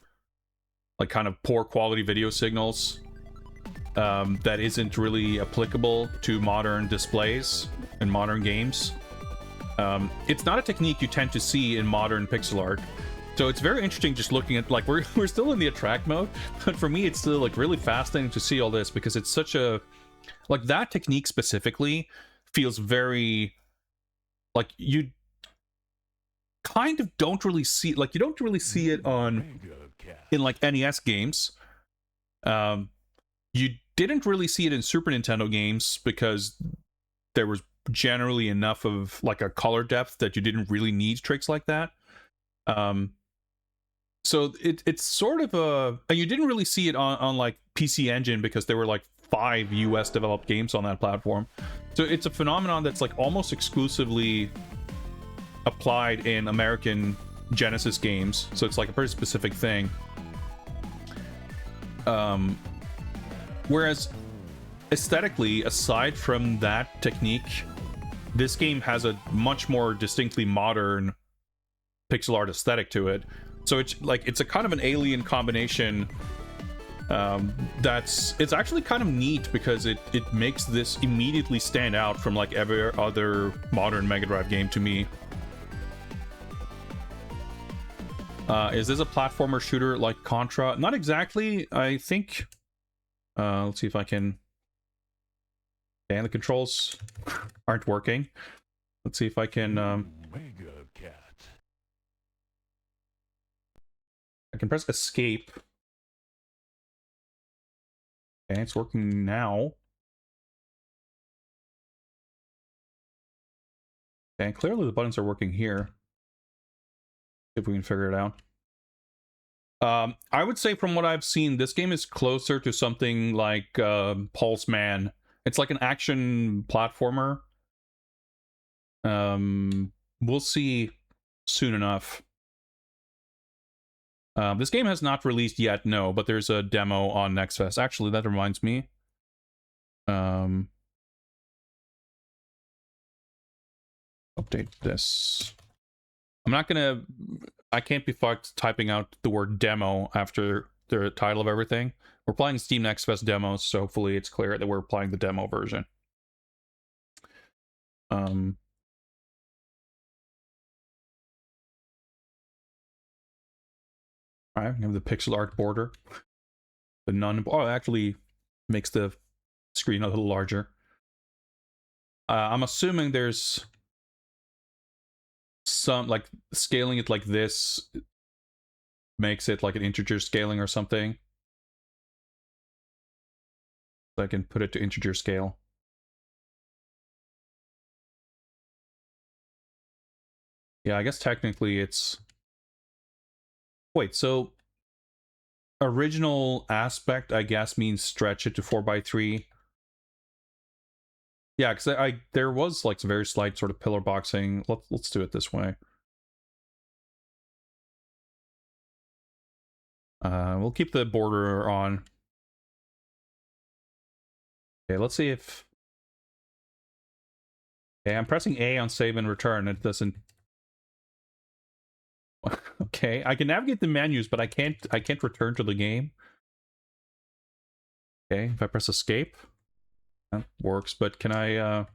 like kind of poor quality video signals that isn't really applicable to modern displays and modern games. It's not a technique you tend to see in modern pixel art. So it's very interesting just looking at, like, we're still in the attract mode, but for me it's still like really fascinating to see all this, because it's such a, like, that technique specifically feels very, like, you kind of don't really see, like, you don't really see it on in like NES games. You didn't really see it in Super Nintendo games because there was generally enough of like a color depth that you didn't really need tricks like that. So it's sort of a, and you didn't really see it on like PC Engine because there were like 5 US developed games on that platform. So it's a phenomenon that's like almost exclusively applied in American Genesis games. So it's like a pretty specific thing. Whereas aesthetically, aside from that technique, this game has a much more distinctly modern pixel art aesthetic to it. So it's like, it's a kind of an alien combination it's actually kind of neat, because it makes this immediately stand out from like every other modern Mega Drive game to me. Is this a platformer shooter like Contra? Not exactly. I think let's see if I can... And the controls aren't working. Let's see if I can I can press escape. Okay, it's working now. Okay, clearly the buttons are working here. See if we can figure it out. I would say from what I've seen, this game is closer to something like Pulse Man. It's like an action platformer. We'll see soon enough. This game has not released yet, no, but there's a demo on Next Fest. Actually, that reminds me. Update this. I'm not gonna... I can't be fucked typing out the word demo after the title of everything. We're playing Steam Next Fest demos, so hopefully it's clear that we're playing the demo version. Alright, we have the pixel art border. The none... Oh, it actually makes the screen a little larger. I'm assuming there's some, like, scaling it like this makes it like an integer scaling or something. So I can put it to integer scale. Yeah, I guess technically it's... Wait, so... Original aspect, I guess, means stretch it to 4x3. Yeah, because there was like some very slight sort of pillar boxing. Let's do it this way. We'll keep the border on. Okay, let's see if... Okay, I'm pressing A on save and return. It doesn't... Okay, I can navigate the menus, but I can't return to the game. Okay, if I press escape, that works, but can I... Yeah,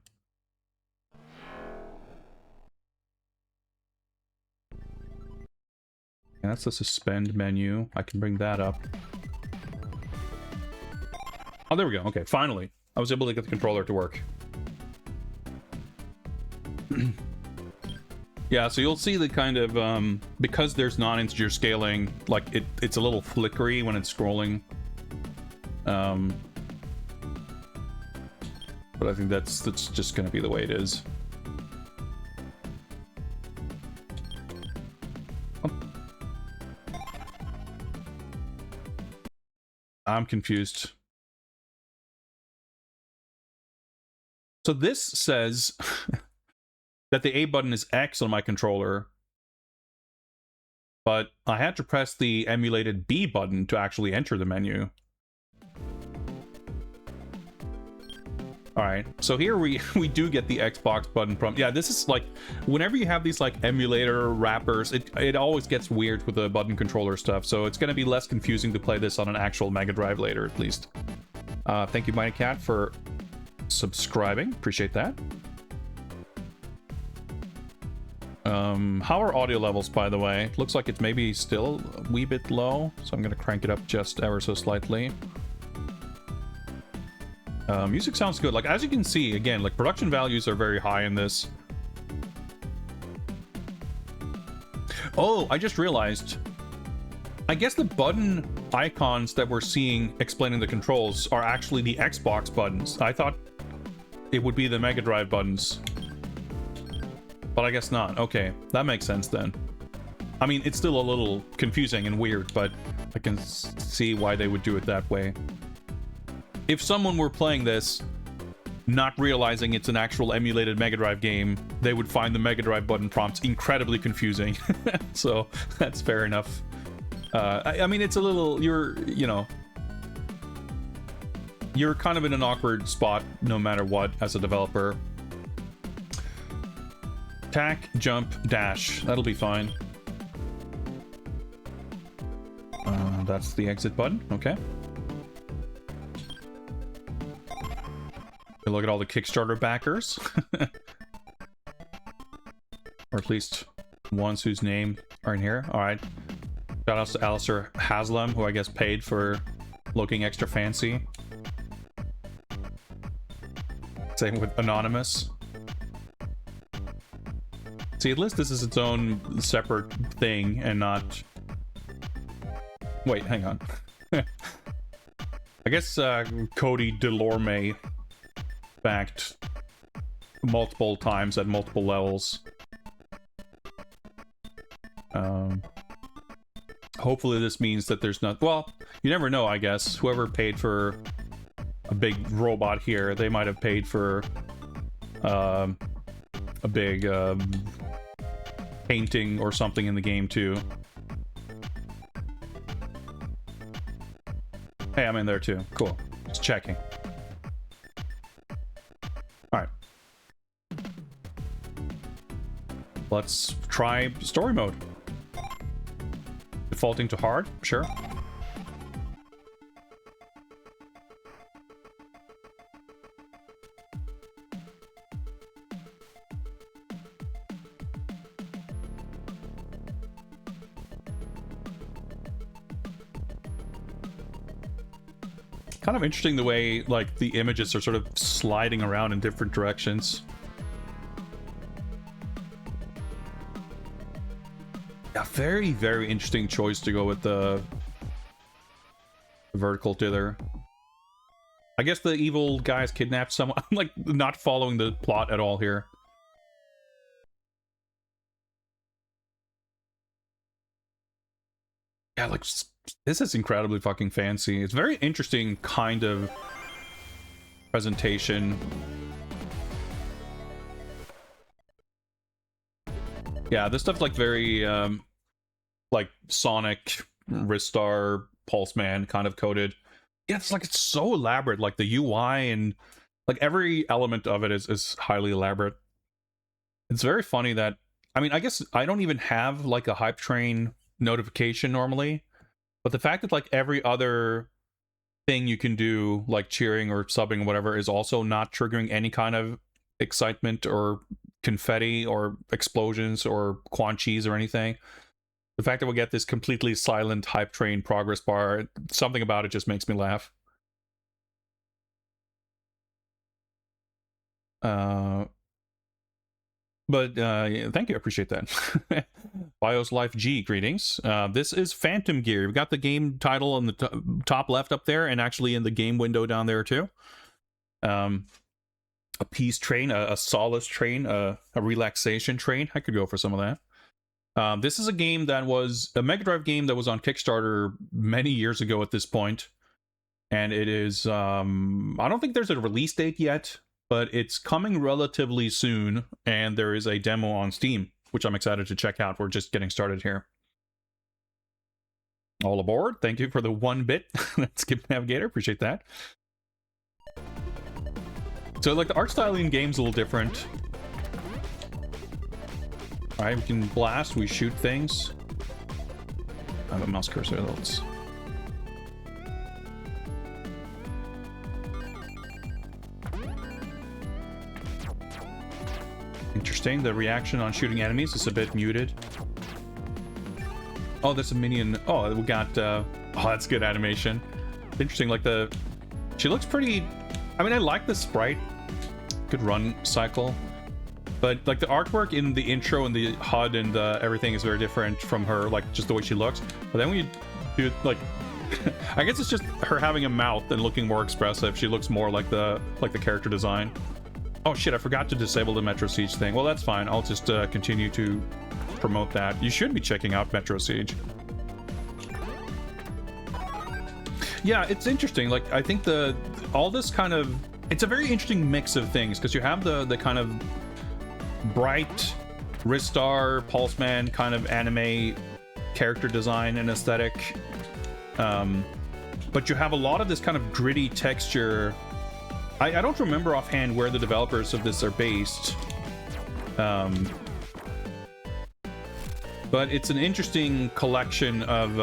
that's the suspend menu. I can bring that up. Oh, there we go. Okay, finally. I was able to get the controller to work. Yeah, so you'll see the kind of, because there's non-integer scaling, like, it's a little flickery when it's scrolling. But I think that's just gonna be the way it is. I'm confused. So this says that the A button is X on my controller, but I had to press the emulated B button to actually enter the menu. Alright, so here we do get the Xbox button prompt. Yeah, this is like, whenever you have these like emulator wrappers, it always gets weird with the button controller stuff, so it's going to be less confusing to play this on an actual Mega Drive later, at least. Thank you, Mighty Cat, for subscribing. Appreciate that. How are audio levels, by the way? Looks like it's maybe still a wee bit low, so I'm going to crank it up just ever so slightly. Music sounds good. Like, as you can see, again, like, production values are very high in this. Oh, I just realized. I guess the button icons that we're seeing explaining the controls are actually the Xbox buttons. I thought it would be the Mega Drive buttons. But I guess not. Okay, that makes sense then. I mean, it's still a little confusing and weird, but I can see why they would do it that way. If someone were playing this, not realizing it's an actual emulated Mega Drive game, they would find the Mega Drive button prompts incredibly confusing. So, that's fair enough. I mean, it's a little... You're kind of in an awkward spot no matter what as a developer. Attack, jump, dash. That'll be fine. That's the exit button. Okay. Look at all the Kickstarter backers. Or at least ones whose name are in here. Alright. Shout outs to Alistair Haslam, who I guess paid for looking extra fancy. Same with Anonymous. See, at least this is its own separate thing and not... Wait, hang on. I guess Cody Delorme backed multiple times at multiple levels. Hopefully this means that there's not... Well, you never know, I guess. Whoever paid for a big robot here, they might have paid for a big painting or something in the game too. Hey, I'm in there too. Cool. Just checking. Alright. Let's try story mode. Defaulting to hard? Sure. Kind of interesting the way, like, the images are sort of sliding around in different directions. A very, very interesting choice to go with the vertical dither. I guess the evil guys kidnapped someone. I'm, like, not following the plot at all here. Yeah, like this is incredibly fucking fancy. It's very interesting kind of presentation. Yeah, this stuff's like very like Sonic, Ristar, Pulse Man kind of coded. Yeah, it's like it's so elaborate. Like the UI and like every element of it is highly elaborate. It's very funny that, I mean, I guess I don't even have like a hype train notification normally, but the fact that like every other thing you can do, like cheering or subbing or whatever, is also not triggering any kind of excitement or confetti or explosions or quanchis or anything. The fact that we get this completely silent hype train progress bar, something about it just makes me laugh. But yeah, thank you, I appreciate that. Bios Life G, greetings. This is Phantom Gear. We've got the game title on the top left up there, and actually in the game window down there too. A peace train, a solace train, a relaxation train. I could go for some of that. This is a game that was a Mega Drive game that was on Kickstarter many years ago at this point. And it is, I don't think there's a release date yet, but it's coming relatively soon. And there is a demo on Steam, which I'm excited to check out. We're just getting started here. All aboard. Thank you for the 1-bit. Skip Navigator. Appreciate that. So, like, the art style in game's a little different. Alright, we can blast, we shoot things. I have a mouse cursor, let's... Interesting, the reaction on shooting enemies is a bit muted. Oh, there's a minion. Oh, we got, oh, that's good animation. Interesting, like the... She looks pretty... I mean, I like the sprite. Good run cycle. But like the artwork in the intro and the HUD and everything is very different from her, like just the way she looks. But then when you do like, I guess it's just her having a mouth and looking more expressive. She looks more like the character design. Oh shit! I forgot to disable the Metro Siege thing. Well, that's fine. I'll just continue to promote that. You should be checking out Metro Siege. Yeah, it's interesting. Like I think all this kind of, it's a very interesting mix of things because you have the kind of bright Ristar, Pulseman kind of anime character design and aesthetic, but you have a lot of this kind of gritty texture. I don't remember offhand where the developers of this are based, but it's an interesting collection of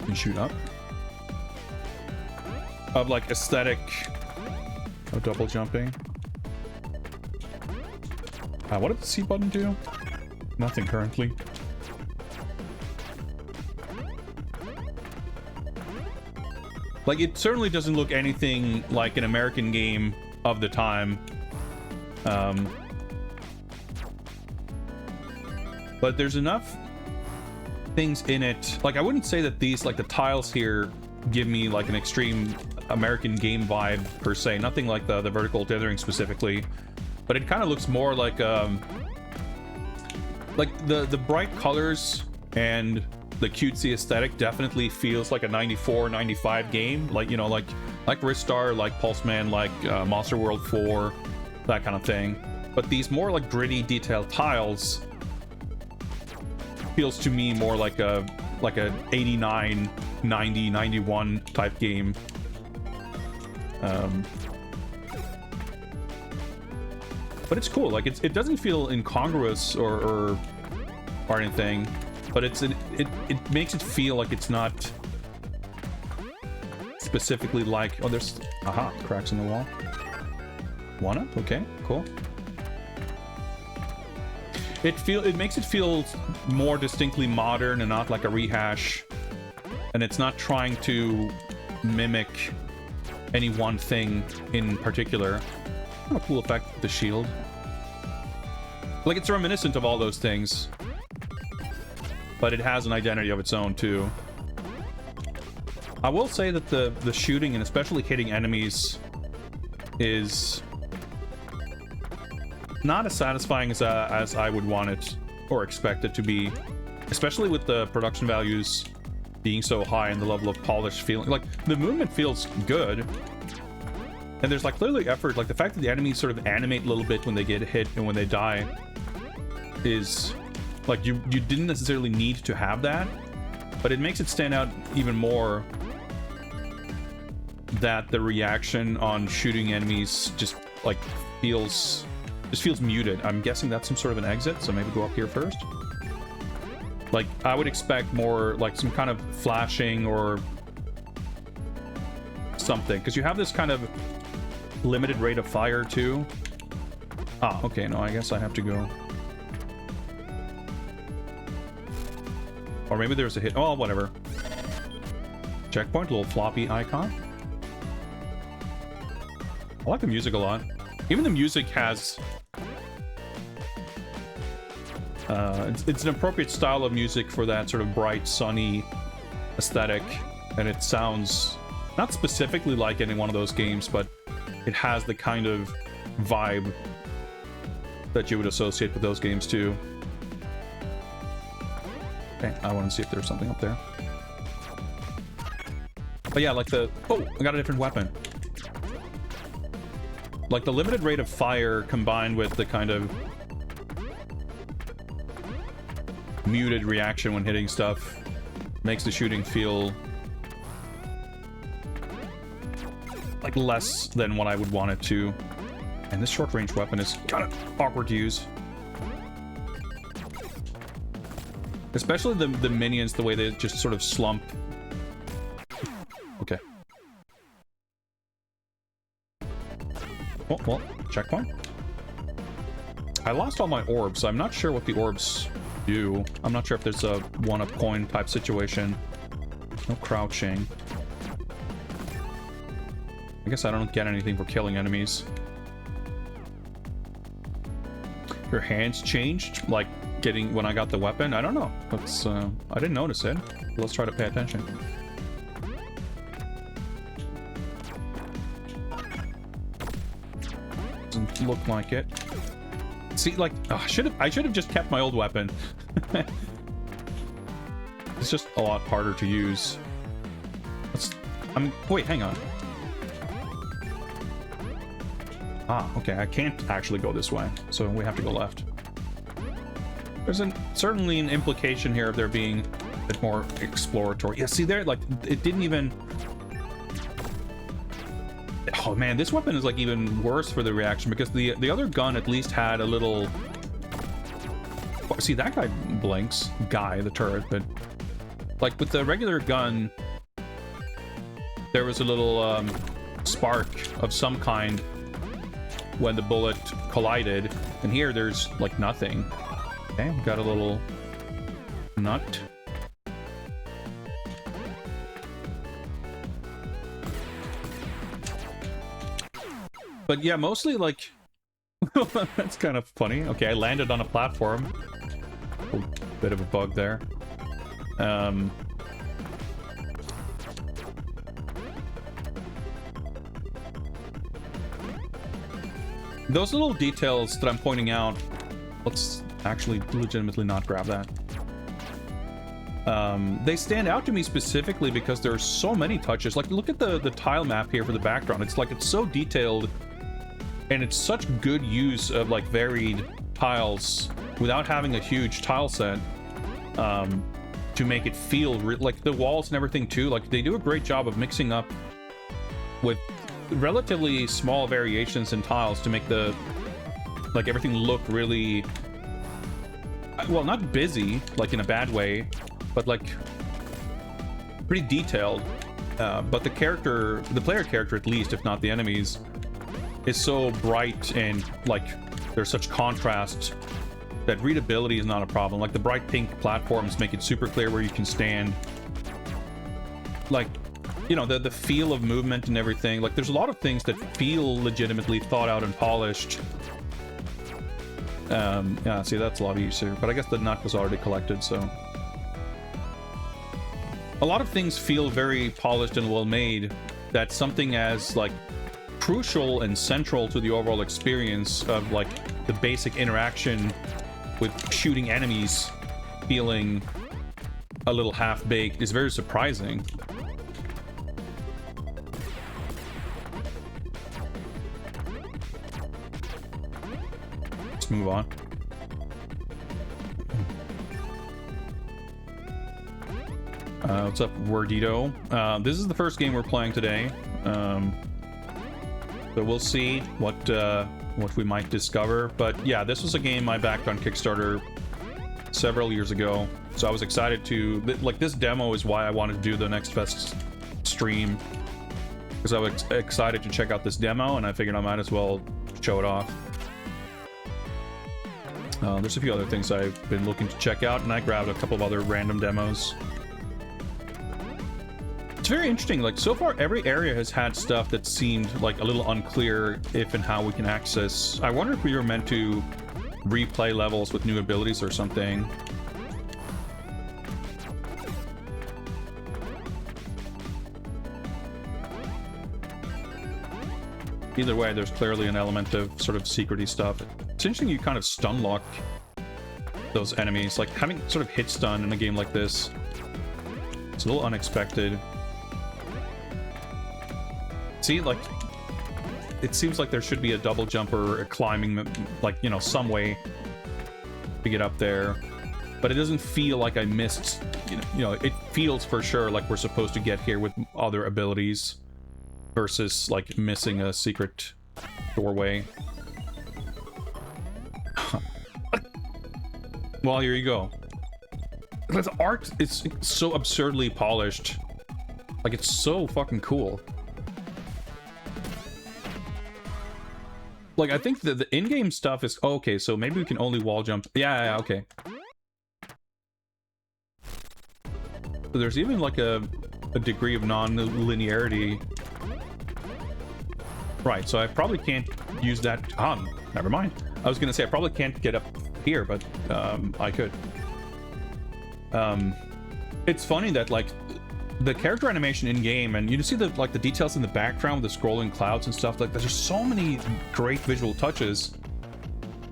you shoot up of like aesthetic of double jumping. What did the C button do? Nothing currently. Like, it certainly doesn't look anything like an American game of the time. But there's enough things in it. Like, I wouldn't say that these, like the tiles here, give me like an extreme American game vibe per se. Nothing like the vertical tethering specifically. But it kind of looks more like the bright colors and the cutesy aesthetic definitely feels like a 94, 95 game. Like, you know, like Ristar, like Pulseman, like Monster World 4, that kind of thing. But these more like gritty, detailed tiles feels to me more like a 89, 90, 91 type game. But it's cool. Like it doesn't feel incongruous or anything, but it makes it feel like it's not specifically like, oh, there's cracks in the wall. One up, okay, cool. It makes it feel more distinctly modern and not like a rehash, and it's not trying to mimic any one thing in particular. What a cool effect with the shield. Like, it's reminiscent of all those things, but it has an identity of its own too. I will say that the shooting and especially hitting enemies is not as satisfying as I would want it or expect it to be. especially with the production values being so high and the level of polish feeling. Like, the movement feels good. And there's like clearly effort. Like the fact that the enemies sort of animate a little bit when they get hit and when they die is like, you didn't necessarily need to have that, but it makes it stand out even more that the reaction on shooting enemies just like feels muted. I'm guessing that's some sort of an exit, so maybe go up here first. Like, I would expect more like some kind of flashing or something, because you have this kind of limited rate of fire too. Ah, okay, no, I guess I have to go. Or maybe there's a hit. Oh, whatever. Checkpoint, little floppy icon. I like the music a lot. Even the music has... it's an appropriate style of music for that sort of bright, sunny aesthetic. And it sounds not specifically like any one of those games, but it has the kind of vibe that you would associate with those games too. Okay, I want to see if there's something up there. But yeah, like the... Oh, I got a different weapon. Like the limited rate of fire combined with the kind of muted reaction when hitting stuff makes the shooting feel like less than what I would want it to. And this short-range weapon is kind of awkward to use. Especially the minions, the way they just sort of slump. Okay. Oh, well, checkpoint. I lost all my orbs, so I'm not sure what the orbs do. I'm not sure if there's a one-up coin type situation. No crouching. I guess I don't get anything for killing enemies. Your hands changed, like getting when I got the weapon. I don't know. That's I didn't notice it. Let's try to pay attention. Doesn't look like it. See, like, oh, I should have just kept my old weapon. It's just a lot harder to use. Wait, hang on. Ah, okay, I can't actually go this way, so we have to go left. There's certainly an implication here of there being a bit more exploratory. Yeah, see there, like, it didn't even... Oh man, this weapon is like even worse for the reaction, because the other gun at least had a little... Oh, see, that guy blinks. The turret, but... Like, with the regular gun, there was a little spark of some kind when the bullet collided, and here there's like nothing. Okay, got a little nut. But yeah, mostly like that's kind of funny. Okay, I landed on a platform. A bit of a bug there. Those little details that I'm pointing out, let's actually legitimately not grab that. They stand out to me specifically because there are so many touches. Like, look at the tile map here for the background. It's like, it's so detailed, and it's such good use of like varied tiles without having a huge tile set to make it feel like the walls and everything too. Like, they do a great job of mixing up with relatively small variations in tiles to make like everything look really, well, not busy like in a bad way, but like pretty detailed. But the player character at least, if not the enemies, is so bright, and like there's such contrast that readability is not a problem. Like the bright pink platforms make it super clear where you can stand. Like, you know, the feel of movement and everything. Like, there's a lot of things that feel legitimately thought out and polished. Yeah, see, that's a lot easier. But I guess the nut was already collected, so... A lot of things feel very polished and well made. That something as, like, crucial and central to the overall experience of, like, the basic interaction with shooting enemies feeling a little half-baked is very surprising. Let's move on. What's up, Wordito? This is the first game we're playing today, so we'll see what we might discover. But yeah, this was a game I backed on Kickstarter several years ago, so I was excited to like. This demo is why I wanted to do the Next Fest stream, because I was excited to check out this demo, and I figured I might as well show it off. There's a few other things I've been looking to check out, and I grabbed a couple of other random demos. It's very interesting. Like, so far, every area has had stuff that seemed like a little unclear if and how we can access. I wonder if we were meant to replay levels with new abilities or something. Either way, there's clearly an element of sort of secrety stuff. It's interesting you kind of stun lock those enemies. Like, having sort of hit stun in a game like this, it's a little unexpected. See, like, it seems like there should be a double jump or a climbing, like, you know, some way to get up there. But it doesn't feel like I missed, you know, it feels for sure like we're supposed to get here with other abilities versus, like, missing a secret doorway. Well, here you go. The art is so absurdly polished. Like, it's so fucking cool. Like, I think the in-game stuff is... Oh, okay, so maybe we can only wall jump. Yeah, okay. So there's even, like, a degree of non-linearity. Right, so I probably can't use that... never mind. I was gonna say, I probably can't get up here, but I could. It's funny that, like, the character animation in game, and you see the like the details in the background with the scrolling clouds and stuff. Like, there's just so many great visual touches,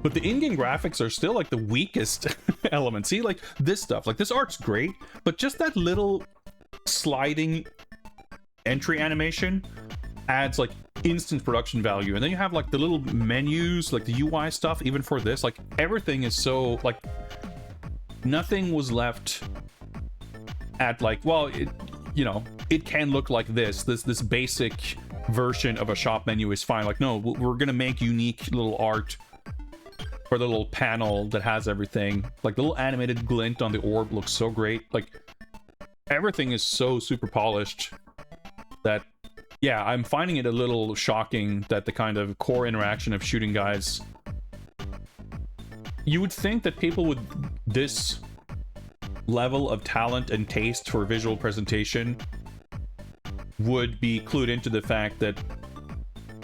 but the in-game graphics are still like the weakest element. See, like this stuff, like this art's great, but just that little sliding entry animation adds like instant production value. And then you have like the little menus, like the UI stuff. Even for this, like everything is so like nothing was left at like, well, you know, it can look like this basic version of a shop menu is fine. Like, no, we're gonna make unique little art for the little panel that has everything. Like the little animated glint on the orb looks so great. Like everything is so super polished that, yeah, I'm finding it a little shocking that the kind of core interaction of shooting guys, you would think that people with this level of talent and taste for visual presentation would be clued into the fact that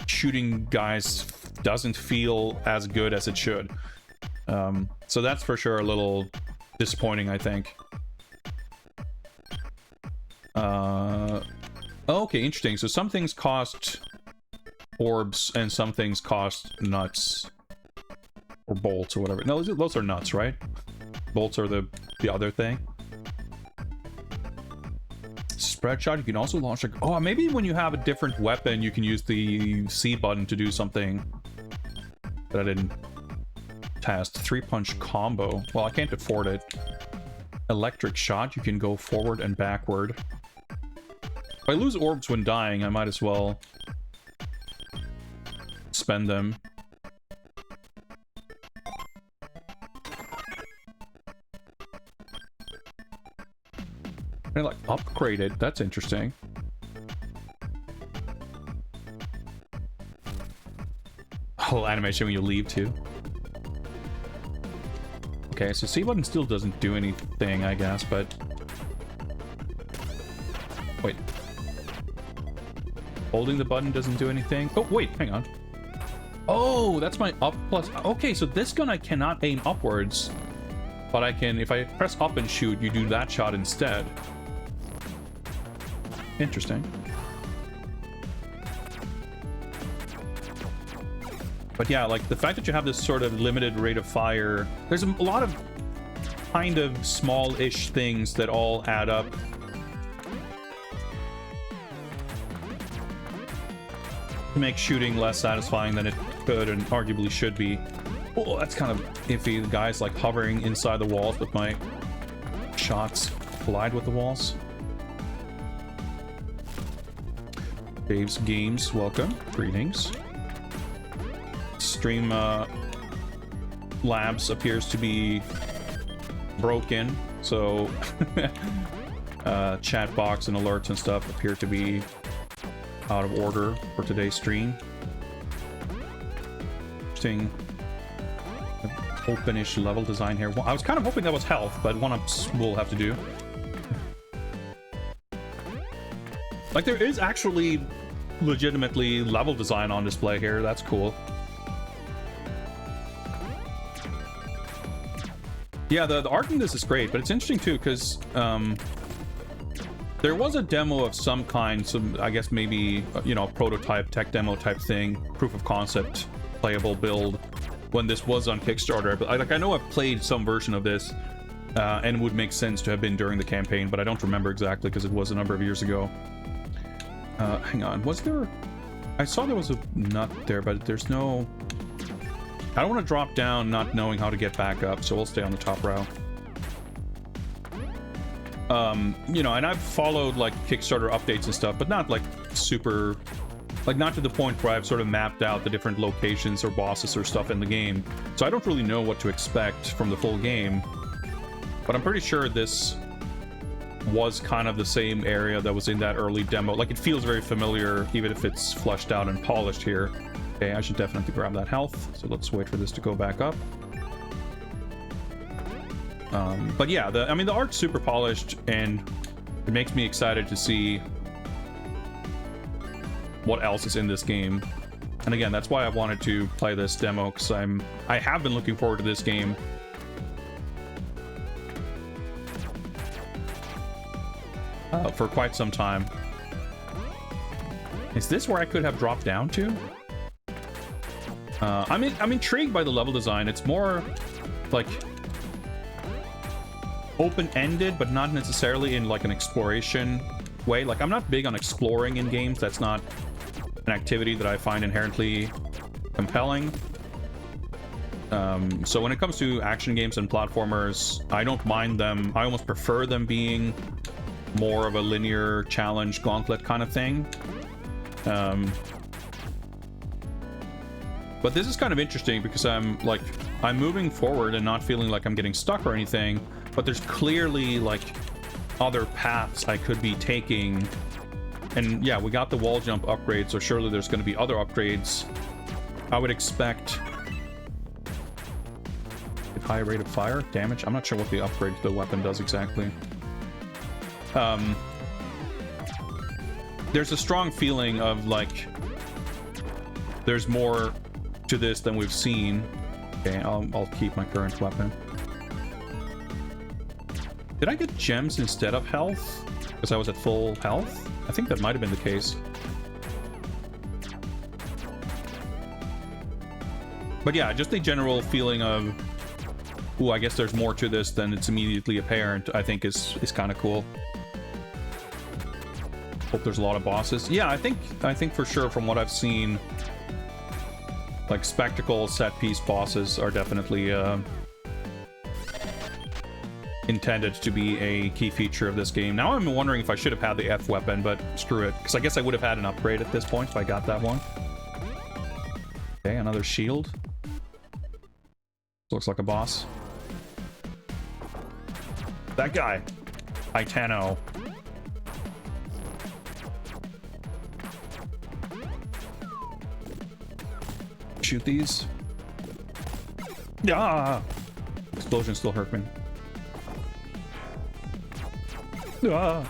shooting guys doesn't feel as good as it should. So that's for sure a little disappointing, I think. Okay, interesting. So some things cost orbs and some things cost nuts or bolts or whatever. No, those are nuts, right? Bolts are the other thing. Spread shot, you can also launch like, oh, maybe when you have a different weapon you can use the C button to do something that I didn't test. 3-punch combo, well, I can't afford it. Electric shot, you can go forward and backward. If I lose orbs when dying, I might as well spend them. And like upgraded, that's interesting. Whole animation when you leave too. Okay, so C button still doesn't do anything, I guess, but wait. Holding the button doesn't do anything. Oh, wait, hang on. Oh, that's my up plus. Okay, so this gun I cannot aim upwards, but I can, if I press up and shoot, you do that shot instead. Interesting. But yeah, like the fact that you have this sort of limited rate of fire, there's a lot of kind of small-ish things that all add up. To make shooting less satisfying than it could and arguably should be. Oh, that's kind of iffy. The guy's like hovering inside the walls, but my shots collide with the walls. Dave's Games, welcome. Greetings. Stream Labs appears to be broken, so chat box and alerts and stuff appear to be out of order for today's stream. Interesting. Open-ish level design here. Well, I was kind of hoping that was health, but one-ups we'll have to do. Like, there is actually legitimately level design on display here. That's cool. Yeah, the art in this is great, but it's interesting too because there was a demo of some kind, some, I guess maybe, you know, prototype, tech demo type thing, proof of concept, playable build, when this was on Kickstarter. But I know I've played some version of this, and it would make sense to have been during the campaign, but I don't remember exactly because it was a number of years ago. Hang on, was there... I saw there was a nut there, but there's no... I don't want to drop down not knowing how to get back up, so we'll stay on the top row. You know, and I've followed like Kickstarter updates and stuff, but not like super, like not to the point where I've sort of mapped out the different locations or bosses or stuff in the game. So I don't really know what to expect from the full game, but I'm pretty sure this was kind of the same area that was in that early demo. Like, it feels very familiar, even if it's fleshed out and polished here. Okay, I should definitely grab that health, so let's wait for this to go back up. But yeah, I mean, the art's super polished, and it makes me excited to see what else is in this game. And again, that's why I wanted to play this demo, because I have been looking forward to this game. For quite some time. Is this where I could have dropped down to? I'm intrigued by the level design. It's more like open-ended, but not necessarily in like an exploration way. Like, I'm not big on exploring in games. That's not an activity that I find inherently compelling. So when it comes to action games and platformers, I don't mind them. I almost prefer them being more of a linear challenge gauntlet kind of thing. But this is kind of interesting because I'm moving forward and not feeling like I'm getting stuck or anything, but there's clearly like other paths I could be taking. And yeah, we got the wall jump upgrade, so surely there's going to be other upgrades. I would expect high rate of fire damage. I'm not sure what the upgrade to the weapon does exactly. There's a strong feeling of like there's more to this than we've seen. Okay, I'll keep my current weapon. Did I get gems instead of health because I was at full health? I think that might have been the case. But yeah, just a general feeling of, ooh, I guess there's more to this than it's immediately apparent, I think is kind of cool. Hope there's a lot of bosses. Yeah, I think for sure from what I've seen, like spectacle set piece bosses are definitely intended to be a key feature of this game. Now I'm wondering if I should have had the F weapon, but screw it, because I guess I would have had an upgrade at this point if I got that one. Okay, another shield. Looks like a boss. That guy, Titano. Shoot these. Ah! Explosion still hurt me. Ah!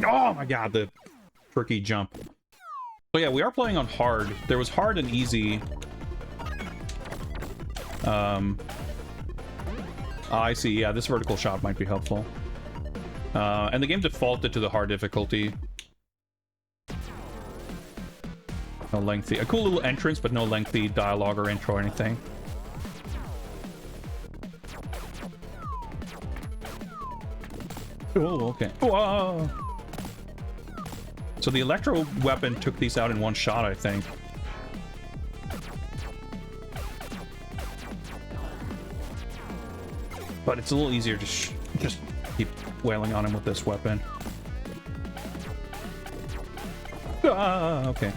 Oh my god, the tricky jump. So yeah, we are playing on hard. There was hard and easy. I see. Yeah, this vertical shot might be helpful. And the game defaulted to the hard difficulty. No lengthy. A cool little entrance, but no lengthy dialogue or intro or anything. Oh, okay. Whoa. So the electro weapon took these out in one shot, I think. But it's a little easier to just keep wailing on him with this weapon. Ah, okay.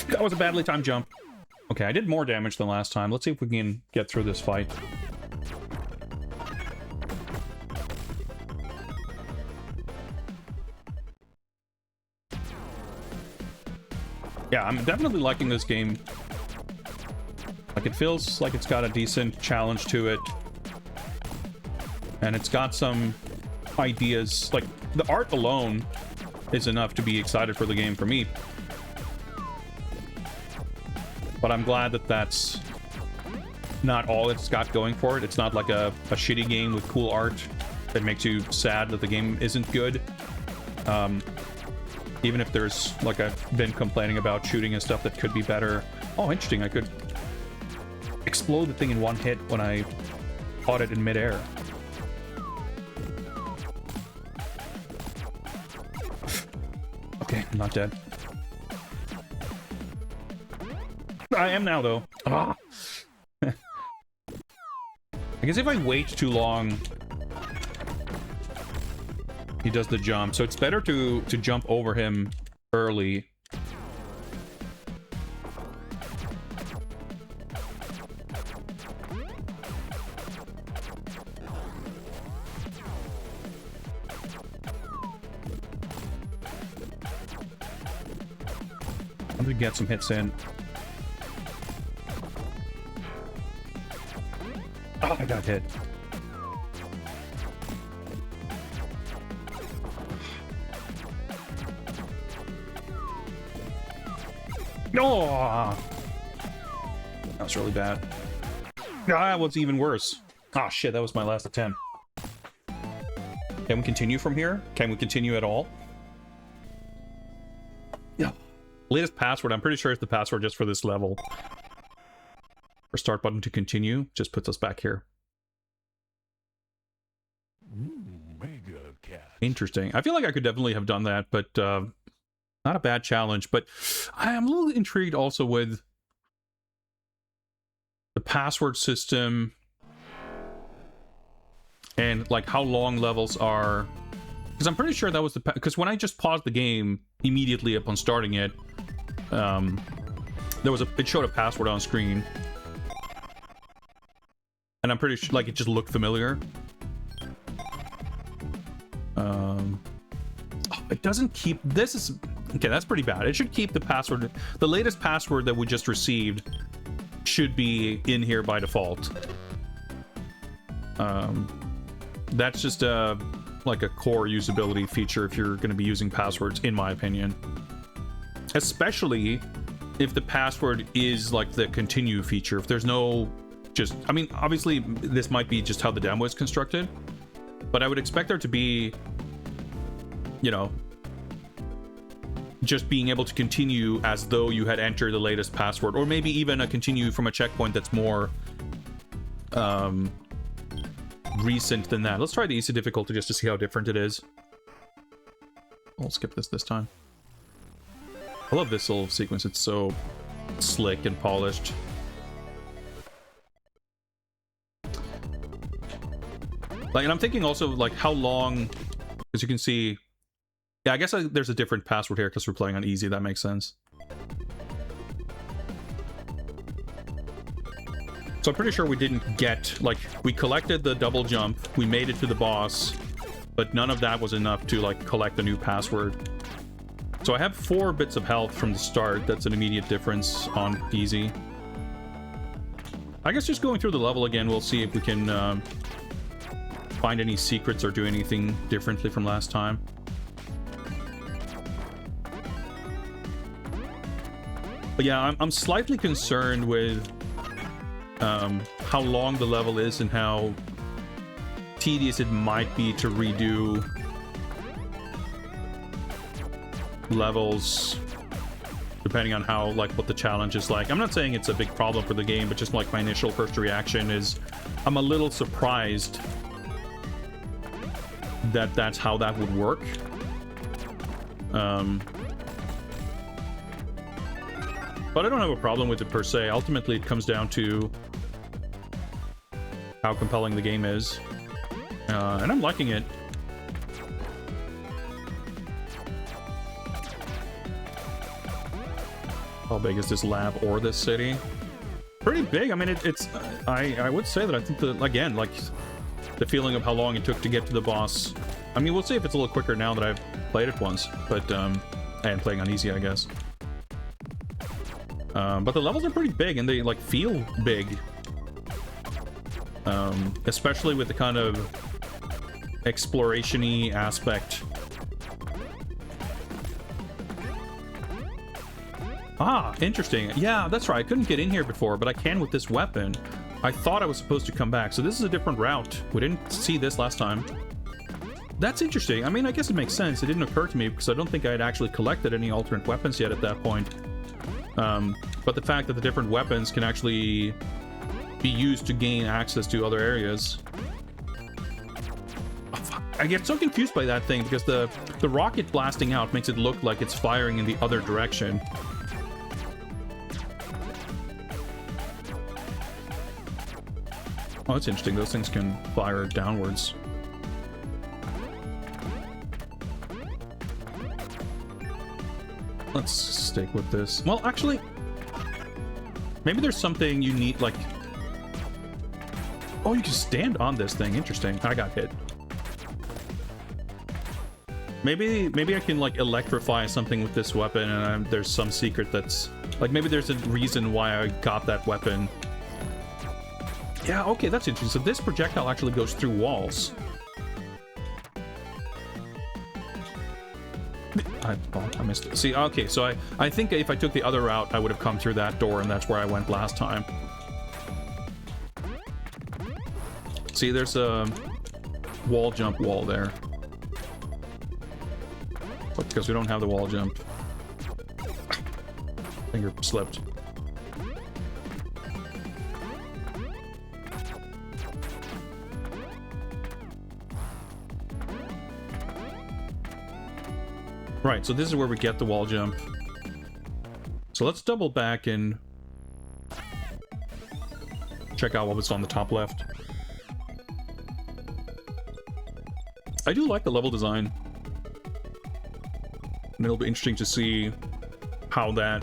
That was a badly timed jump. Okay, I did more damage than last time. Let's see if we can get through this fight. Yeah, I'm definitely liking this game. Like, it feels like it's got a decent challenge to it. And it's got some ideas. Like, the art alone is enough to be excited for the game for me. But I'm glad that that's not all it's got going for it. It's not like a shitty game with cool art that makes you sad that the game isn't good. Even if there's, like, I've been complaining about shooting and stuff that could be better. Oh, interesting. I could explode the thing in one hit when I caught it in midair. Okay, I'm not dead. I am now, though. Ah. I guess if I wait too long, he does the jump. So it's better to jump over him early. I'm gonna get some hits in. Oh, I got hit. No, that was really bad. Ah, what's even worse? Ah, shit, that was my last attempt. Can we continue from here? Can we continue at all? Yeah. Latest password. I'm pretty sure it's the password just for this level. Or start button to continue. Just puts us back here. Mega cat. Interesting. I feel like I could definitely have done that, but not a bad challenge. But I am a little intrigued also with the password system and like how long levels are. Because I'm pretty sure that was the... Because when I just paused the game immediately upon starting it, there was a... It showed a password on screen. And I'm pretty sure, like, it just looked familiar. It doesn't keep... This is... Okay, that's pretty bad. It should keep the password... The latest password that we just received should be in here by default. That's just a... like a core usability feature if you're going to be using passwords, in my opinion. Especially if the password is like the continue feature. If there's no just... I mean, obviously, this might be just how the demo is constructed, but I would expect there to be, you know, just being able to continue as though you had entered the latest password, or maybe even a continue from a checkpoint that's more recent than that. Let's try the easy difficulty just to see how different it is. I'll skip this time. I love this little sequence. It's so slick and polished. Like, and I'm thinking also, like, how long, as you can see, yeah, I guess there's a different password here because we're playing on easy. That makes sense. So I'm pretty sure we didn't get, like, we collected the double jump, we made it to the boss, but none of that was enough to, like, collect a new password. So I have 4 bits of health from the start. That's an immediate difference on easy. I guess just going through the level again, we'll see if we can find any secrets or do anything differently from last time. But yeah, I'm slightly concerned with how long the level is and how tedious it might be to redo levels depending on how, like, what the challenge is like. I'm not saying it's a big problem for the game, but just like my initial first reaction is I'm a little surprised that that's how that would work. But I don't have a problem with it per se. Ultimately, it comes down to how compelling the game is. And I'm liking it. How big is this lab or this city? Pretty big. I mean, it's... I would say that I think that, again, like, the feeling of how long it took to get to the boss... I mean, we'll see if it's a little quicker now that I've played it once. But, and playing on easy, I guess. But the levels are pretty big, and they, like, feel big. Especially with the kind of exploration-y aspect. Ah, interesting. Yeah, that's right. I couldn't get in here before, but I can with this weapon. I thought I was supposed to come back, so this is a different route. We didn't see this last time. That's interesting. I mean, I guess it makes sense. It didn't occur to me because I don't think I had actually collected any alternate weapons yet at that point. But the fact that the different weapons can actually be used to gain access to other areas. Oh, fuck. I get so confused by that thing because the rocket blasting out makes it look like it's firing in the other direction. Oh, that's interesting. Those things can fire downwards. Let's stick with this. Well, actually, maybe there's something you need, like... Oh, you can stand on this thing. Interesting. I got hit. Maybe I can, like, electrify something with this weapon, and there's some secret that's... Like, maybe there's a reason why I got that weapon. Yeah, okay, that's interesting. So this projectile actually goes through walls. I missed it. See, okay, so I think if I took the other route, I would have come through that door, and that's where I went last time. See, there's a wall jump wall there. But because we don't have the wall jump. Finger slipped. Right, so this is where we get the wall jump. So let's double back and check out what was on the top left. I do like the level design. And it'll be interesting to see how that...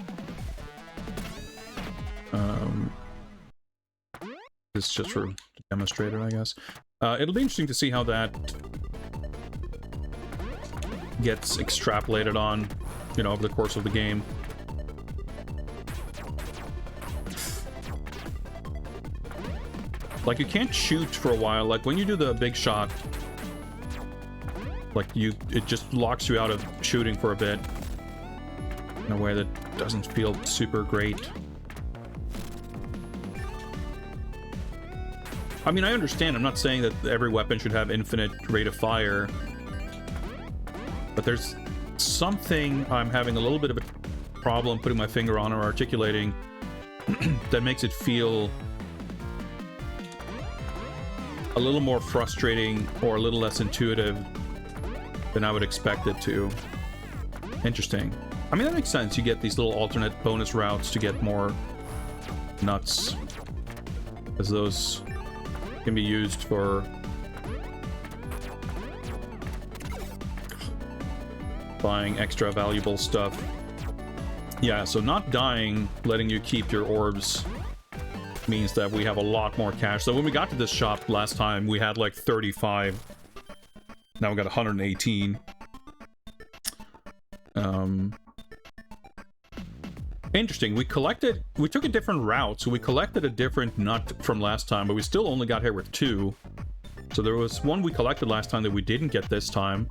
this is just for the demonstrator, I guess. It'll be interesting to see how that gets extrapolated on, you know, over the course of the game. Like, you can't shoot for a while. Like, when you do the big shot, like, it just locks you out of shooting for a bit in a way that doesn't feel super great. I mean, I understand. I'm not saying that every weapon should have infinite rate of fire. But there's something I'm having a little bit of a problem putting my finger on or articulating that makes it feel a little more frustrating or a little less intuitive than I would expect it to. Interesting. I mean, that makes sense. You get these little alternate bonus routes to get more nuts, as those can be used for buying extra valuable stuff. Yeah, so not dying, letting you keep your orbs means that we have a lot more cash. So when we got to this shop last time, we had like 35. Now we got 118. Interesting. We took a different route, so we collected a different nut from last time, but we still only got here with 2. So there was one we collected last time that we didn't get this time.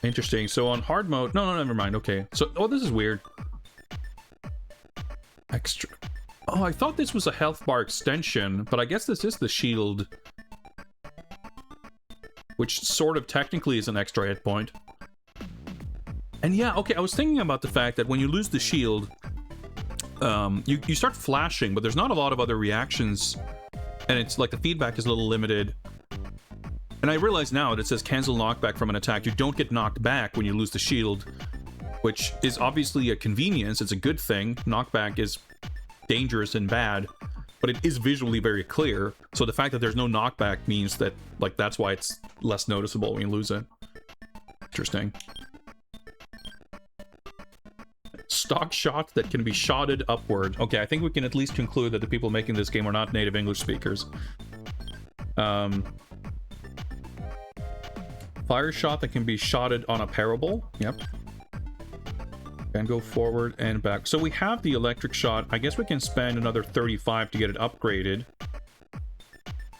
Interesting. So on hard mode... No, never mind. Okay. So... Oh, this is weird. Extra... Oh, I thought this was a health bar extension, but I guess this is the shield. which sort of technically is an extra hit point. And yeah, okay, I was thinking about the fact that when you lose the shield, you start flashing, but there's not a lot of other reactions, and it's like the feedback is a little limited. And I realize now that it says cancel knockback from an attack. You don't get knocked back when you lose the shield, which is obviously a convenience. It's a good thing. Knockback is dangerous and bad, but it is visually very clear. So the fact that there's no knockback means that, like, that's why it's less noticeable when you lose it. Interesting. Stock shot that can be shotted upward. Okay, I think we can at least conclude that the people making this game are not native English speakers. Fire shot that can be shotted on a parable. Yep. And go forward and back. So we have the electric shot. I guess we can spend another 35 to get it upgraded.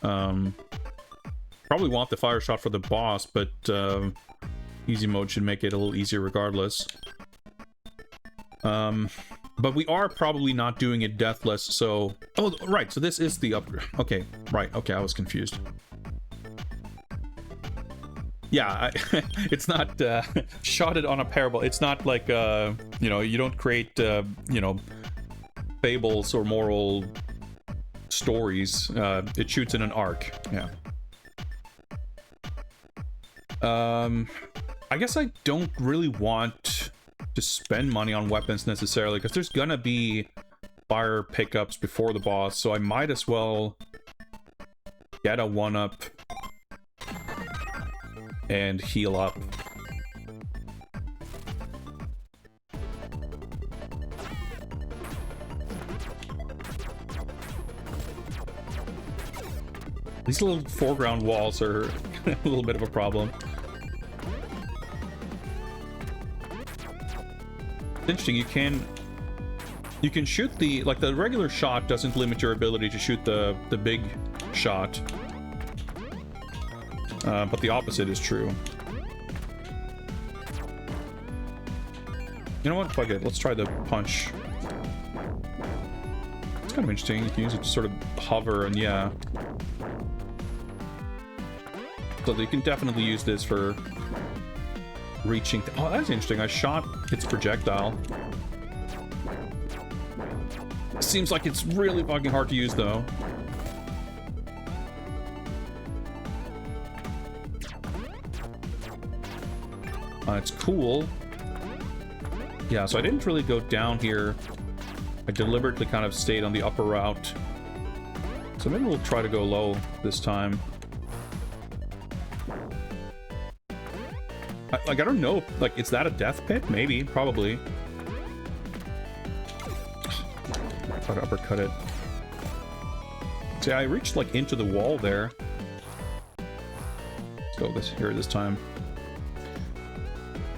Probably want the fire shot for the boss, but easy mode should make it a little easier regardless. But we are probably not doing it deathless, so... Oh, right, so this is the upgrade. Okay, right, okay, I was confused. Yeah, it's not shotted on a parable. It's not like, you know, you don't create, you know, fables or moral stories. It shoots in an arc, yeah. I guess I don't really want to spend money on weapons necessarily, because there's gonna be fire pickups before the boss, so I might as well get a 1-up and heal up. These little foreground walls are a little bit of a problem. Interesting, you can shoot the, like, the regular shot doesn't limit your ability to shoot the big shot. But the opposite is true. You know what? Fuck it. Let's try the punch. It's kind of interesting. You can use it to sort of hover, and yeah. So you can definitely use this for reaching. Oh, that's interesting. I shot its projectile. Seems like it's really fucking hard to use, though. It's cool. Yeah, so I didn't really go down here. I deliberately kind of stayed on the upper route. So maybe we'll try to go low this time. I don't know. Like, is that a death pit? Maybe. Probably. Try to uppercut it. See, I reached, like, into the wall there. Let's go this time.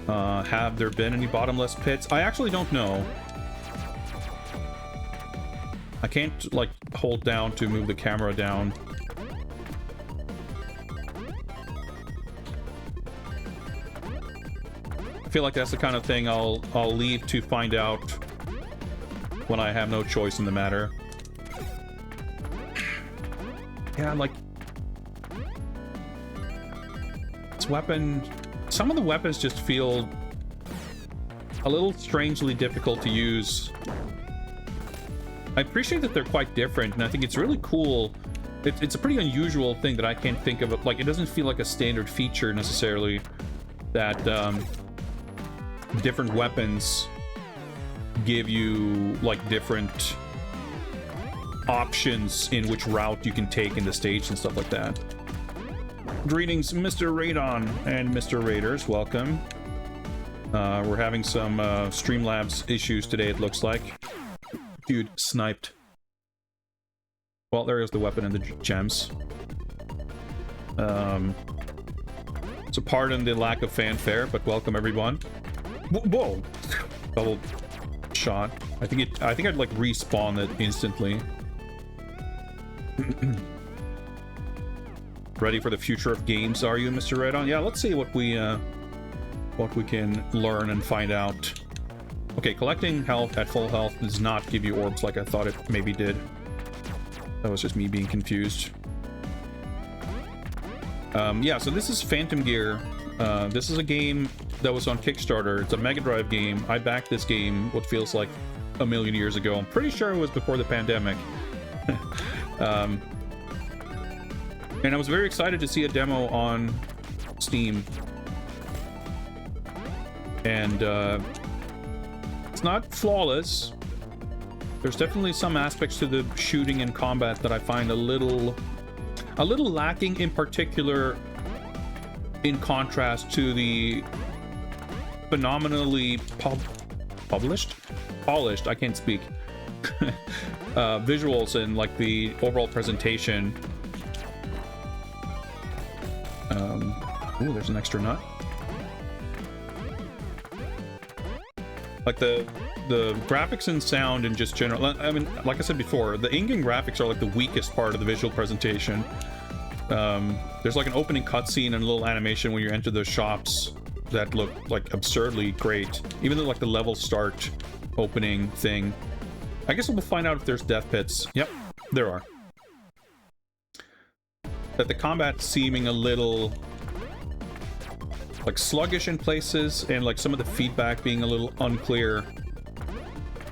Have there been any bottomless pits? I actually don't know. I can't, like, hold down to move the camera down. I feel like that's the kind of thing I'll leave to find out when I have no choice in the matter. Yeah, like... This weapon... Some of the weapons just feel a little strangely difficult to use. I appreciate that they're quite different, and I think it's really cool. It's a pretty unusual thing that I can't think of it. Like, it doesn't feel like a standard feature necessarily that different weapons give you, like, different options in which route you can take in the stage and stuff like that. Greetings, Mr. Radon and Mr. Raiders. Welcome. We're having some Streamlabs issues today, it looks like. Dude, sniped. Well, there goes the weapon and the gems. So pardon the lack of fanfare, but welcome everyone. Whoa! Double shot. I think I'd like respawn it instantly. Ready for the future of games, are you, Mr. Redon? Yeah, let's see what we can learn and find out. Okay, collecting health at full health does not give you orbs like I thought it maybe did. That was just me being confused. Yeah, so this is Phantom Gear. This is a game that was on Kickstarter. It's a Mega Drive game. I backed this game what feels like a million years ago. I'm pretty sure it was before the pandemic. And I was very excited to see a demo on Steam. And it's not flawless. There's definitely some aspects to the shooting and combat that I find a little lacking, in particular in contrast to the phenomenally polished, I can't speak, visuals and like the overall presentation. Ooh, there's an extra nut. Like the graphics and sound and just general, I mean, like I said before, the in-game graphics are like the weakest part of the visual presentation. There's like an opening cutscene and a little animation when you enter those shops that look like absurdly great. Even though like the level start opening thing. I guess we'll find out if there's death pits. Yep, there are. That the combat seeming a little like sluggish in places, and like some of the feedback being a little unclear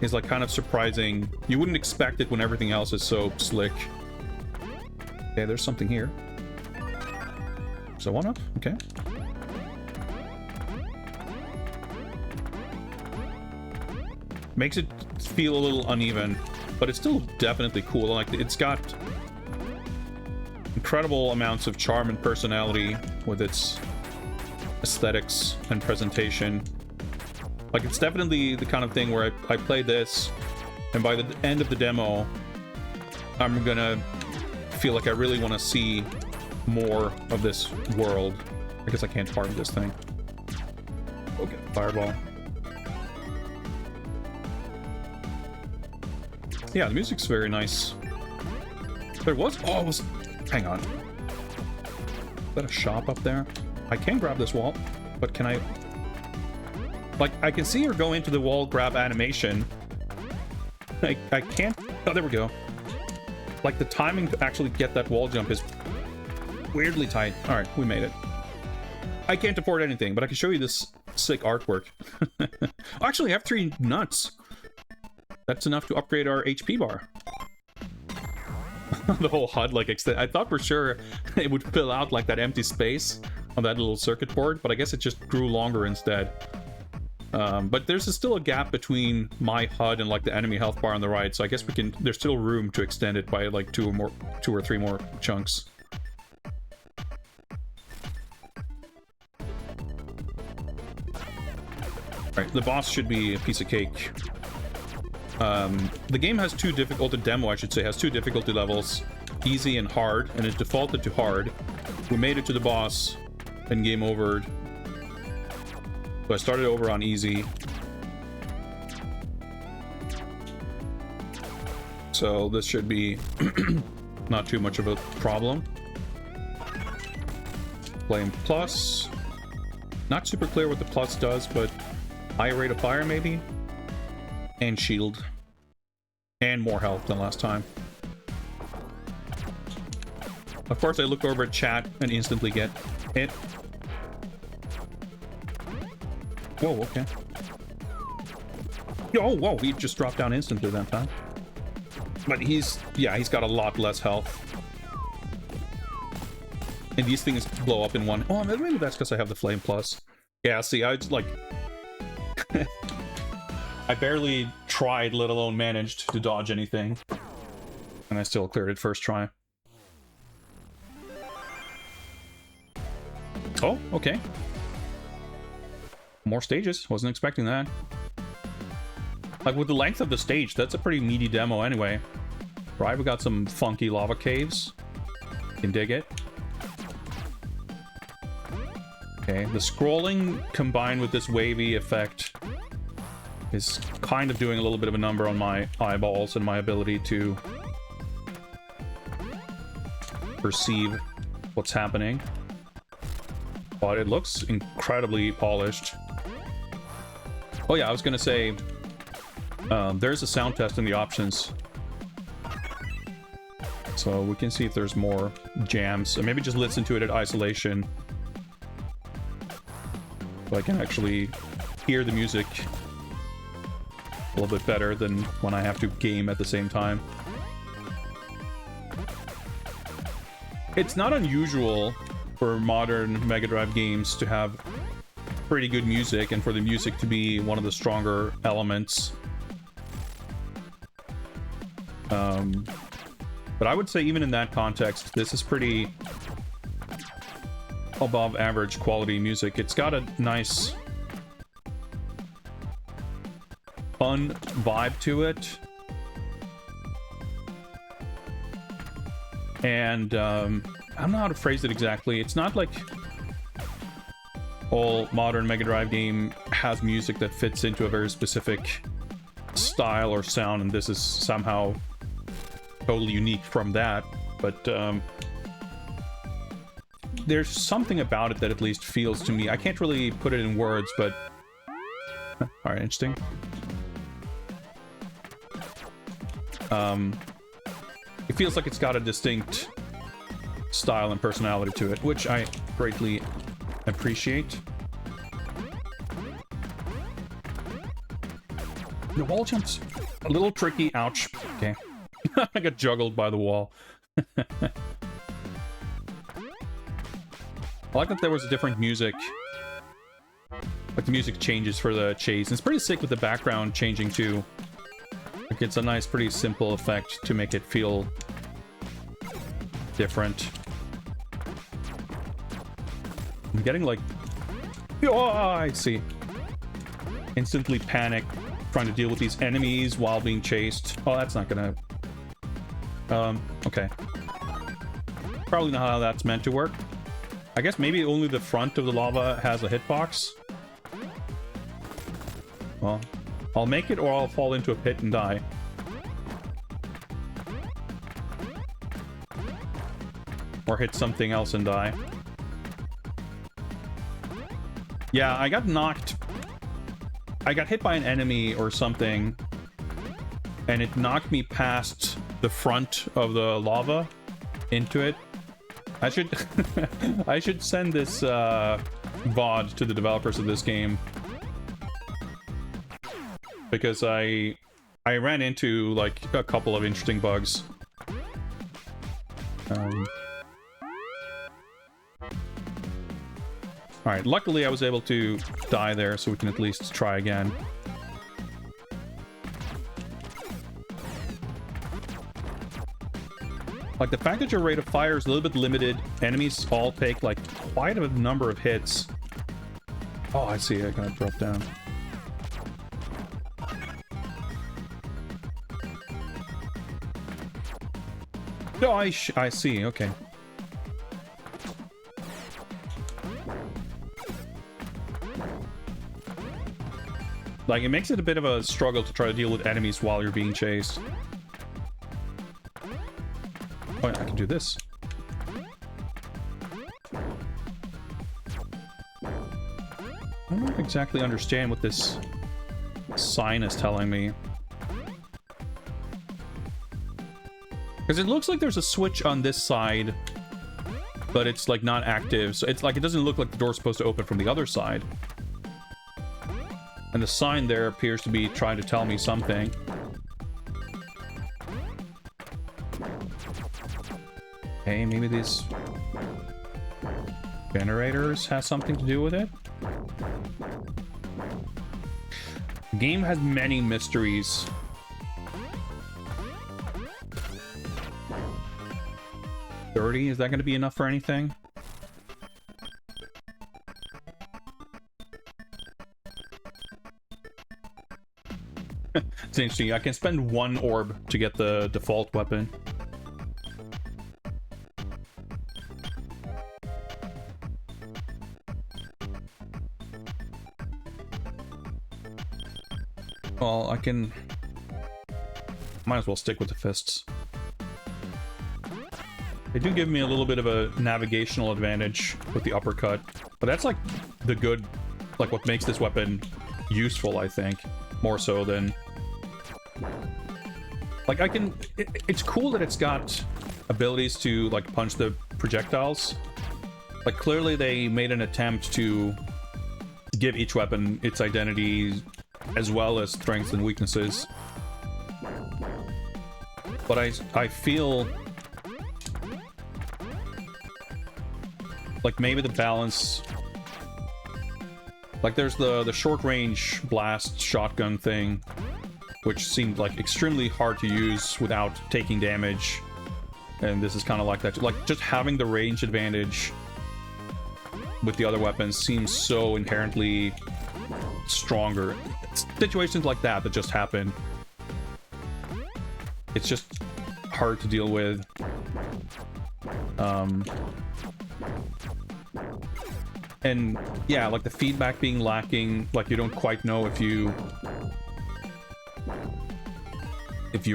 is like kind of surprising. You wouldn't expect it when everything else is so slick. Okay, there's something here. So one up, okay. Makes it feel a little uneven, but it's still definitely cool. Like, it's got incredible amounts of charm and personality with its aesthetics and presentation. Like, it's definitely the kind of thing where I play this, and by the end of the demo, I'm gonna feel like I really want to see more of this world. I guess I can't farm this thing. Okay, fireball. Yeah, the music's very nice. There was... Oh, it was... Hang on. Is that a shop up there? I can grab this wall, but can I... Like, I can see her go into the wall grab animation. I can't... Oh, there we go. Like, the timing to actually get that wall jump is weirdly tight. Alright, we made it. I can't afford anything, but I can show you this sick artwork. Actually, I have 3 nuts. That's enough to upgrade our HP bar. The whole HUD, like, extend. I thought for sure it would fill out, like, that empty space on that little circuit board, but I guess it just grew longer instead. But there's still a gap between my HUD and, like, the enemy health bar on the right, so I guess we can... There's still room to extend it by, like, 2 or 3 more chunks. Alright, the boss should be a piece of cake. The game has 2 difficult... The demo, I should say, has 2 difficulty levels. Easy and hard, and it's defaulted to hard. We made it to the boss, and game overed. So I started over on easy. So this should be not too much of a problem. Flame plus. Not super clear what the plus does, but higher rate of fire maybe? And shield. And more health than last time. Of course, I look over at chat and instantly get hit. Whoa, okay. Oh, whoa, he just dropped down instantly that time. But he's got a lot less health. And these things blow up in one. Oh, maybe that's because I have the flame plus. Yeah, see, I like... I barely tried, let alone managed to dodge anything. And I still cleared it first try. Oh, okay. More stages. Wasn't expecting that. Like, with the length of the stage, that's a pretty meaty demo anyway. Right, we got some funky lava caves. Can dig it. Okay, the scrolling combined with this wavy effect is kind of doing a little bit of a number on my eyeballs and my ability to perceive what's happening. But it looks incredibly polished. Oh yeah, I was gonna say, there's a sound test in the options. So we can see if there's more jams. So maybe just listen to it at isolation. So I can actually hear the music a little bit better than when I have to game at the same time. It's not unusual for modern Mega Drive games to have pretty good music and for the music to be one of the stronger elements. But I would say even in that context, this is pretty above average quality music. It's got a nice, fun vibe to it. And I don't know how to phrase it exactly. It's not like all modern Mega Drive game has music that fits into a very specific style or sound, and this is somehow totally unique from that. But there's something about it that at least feels to me. I can't really put it in words, but all right, interesting. It feels like it's got a distinct style and personality to it, which I greatly appreciate. The wall jump's a little tricky. Ouch. Okay. I got juggled by the wall. I like that there was a different music. Like the music changes for the chase. And it's pretty sick with the background changing too. Like it's a nice, pretty simple effect to make it feel different. I'm getting like... Oh, I see. Instantly panic trying to deal with these enemies while being chased. Oh, that's not gonna... okay. Probably not how that's meant to work. I guess maybe only the front of the lava has a hitbox. Well, I'll make it or I'll fall into a pit and die. Or hit something else and die. Yeah, I got knocked... I got hit by an enemy or something, and it knocked me past the front of the lava into it. I should I should send this VOD to the developers of this game, because I ran into like a couple of interesting bugs. Alright, luckily I was able to die there, so we can at least try again. Like, the fact that your rate of fire is a little bit limited, enemies all take, like, quite a number of hits. Oh, I see, I kind of dropped down. Oh, I see, okay. Like, it makes it a bit of a struggle to try to deal with enemies while you're being chased. Oh, I can do this. I don't exactly understand what this sign is telling me. Because it looks like there's a switch on this side, but it's like not active. So it's like, it doesn't look like the door's supposed to open from the other side. And the sign there appears to be trying to tell me something. Okay, maybe these generators has something to do with it. The game has many mysteries. $30, is that going to be enough for anything? It's interesting. I can spend 1 orb to get the default weapon. Well, I can... Might as well stick with the fists. They do give me a little bit of a navigational advantage with the uppercut. But that's like the good... Like what makes this weapon useful, I think. More so than... Like, I can... It's cool that it's got abilities to like punch the projectiles. Like clearly they made an attempt to give each weapon its identity as well as strengths and weaknesses. But I feel like maybe the balance, like there's the short range blast shotgun thing, which seemed like extremely hard to use without taking damage, and this is kind of like that. Like just having the range advantage with the other weapons seems so inherently stronger. Situations like that just happen. It's just hard to deal with. And yeah, like the feedback being lacking, like you don't quite know if you're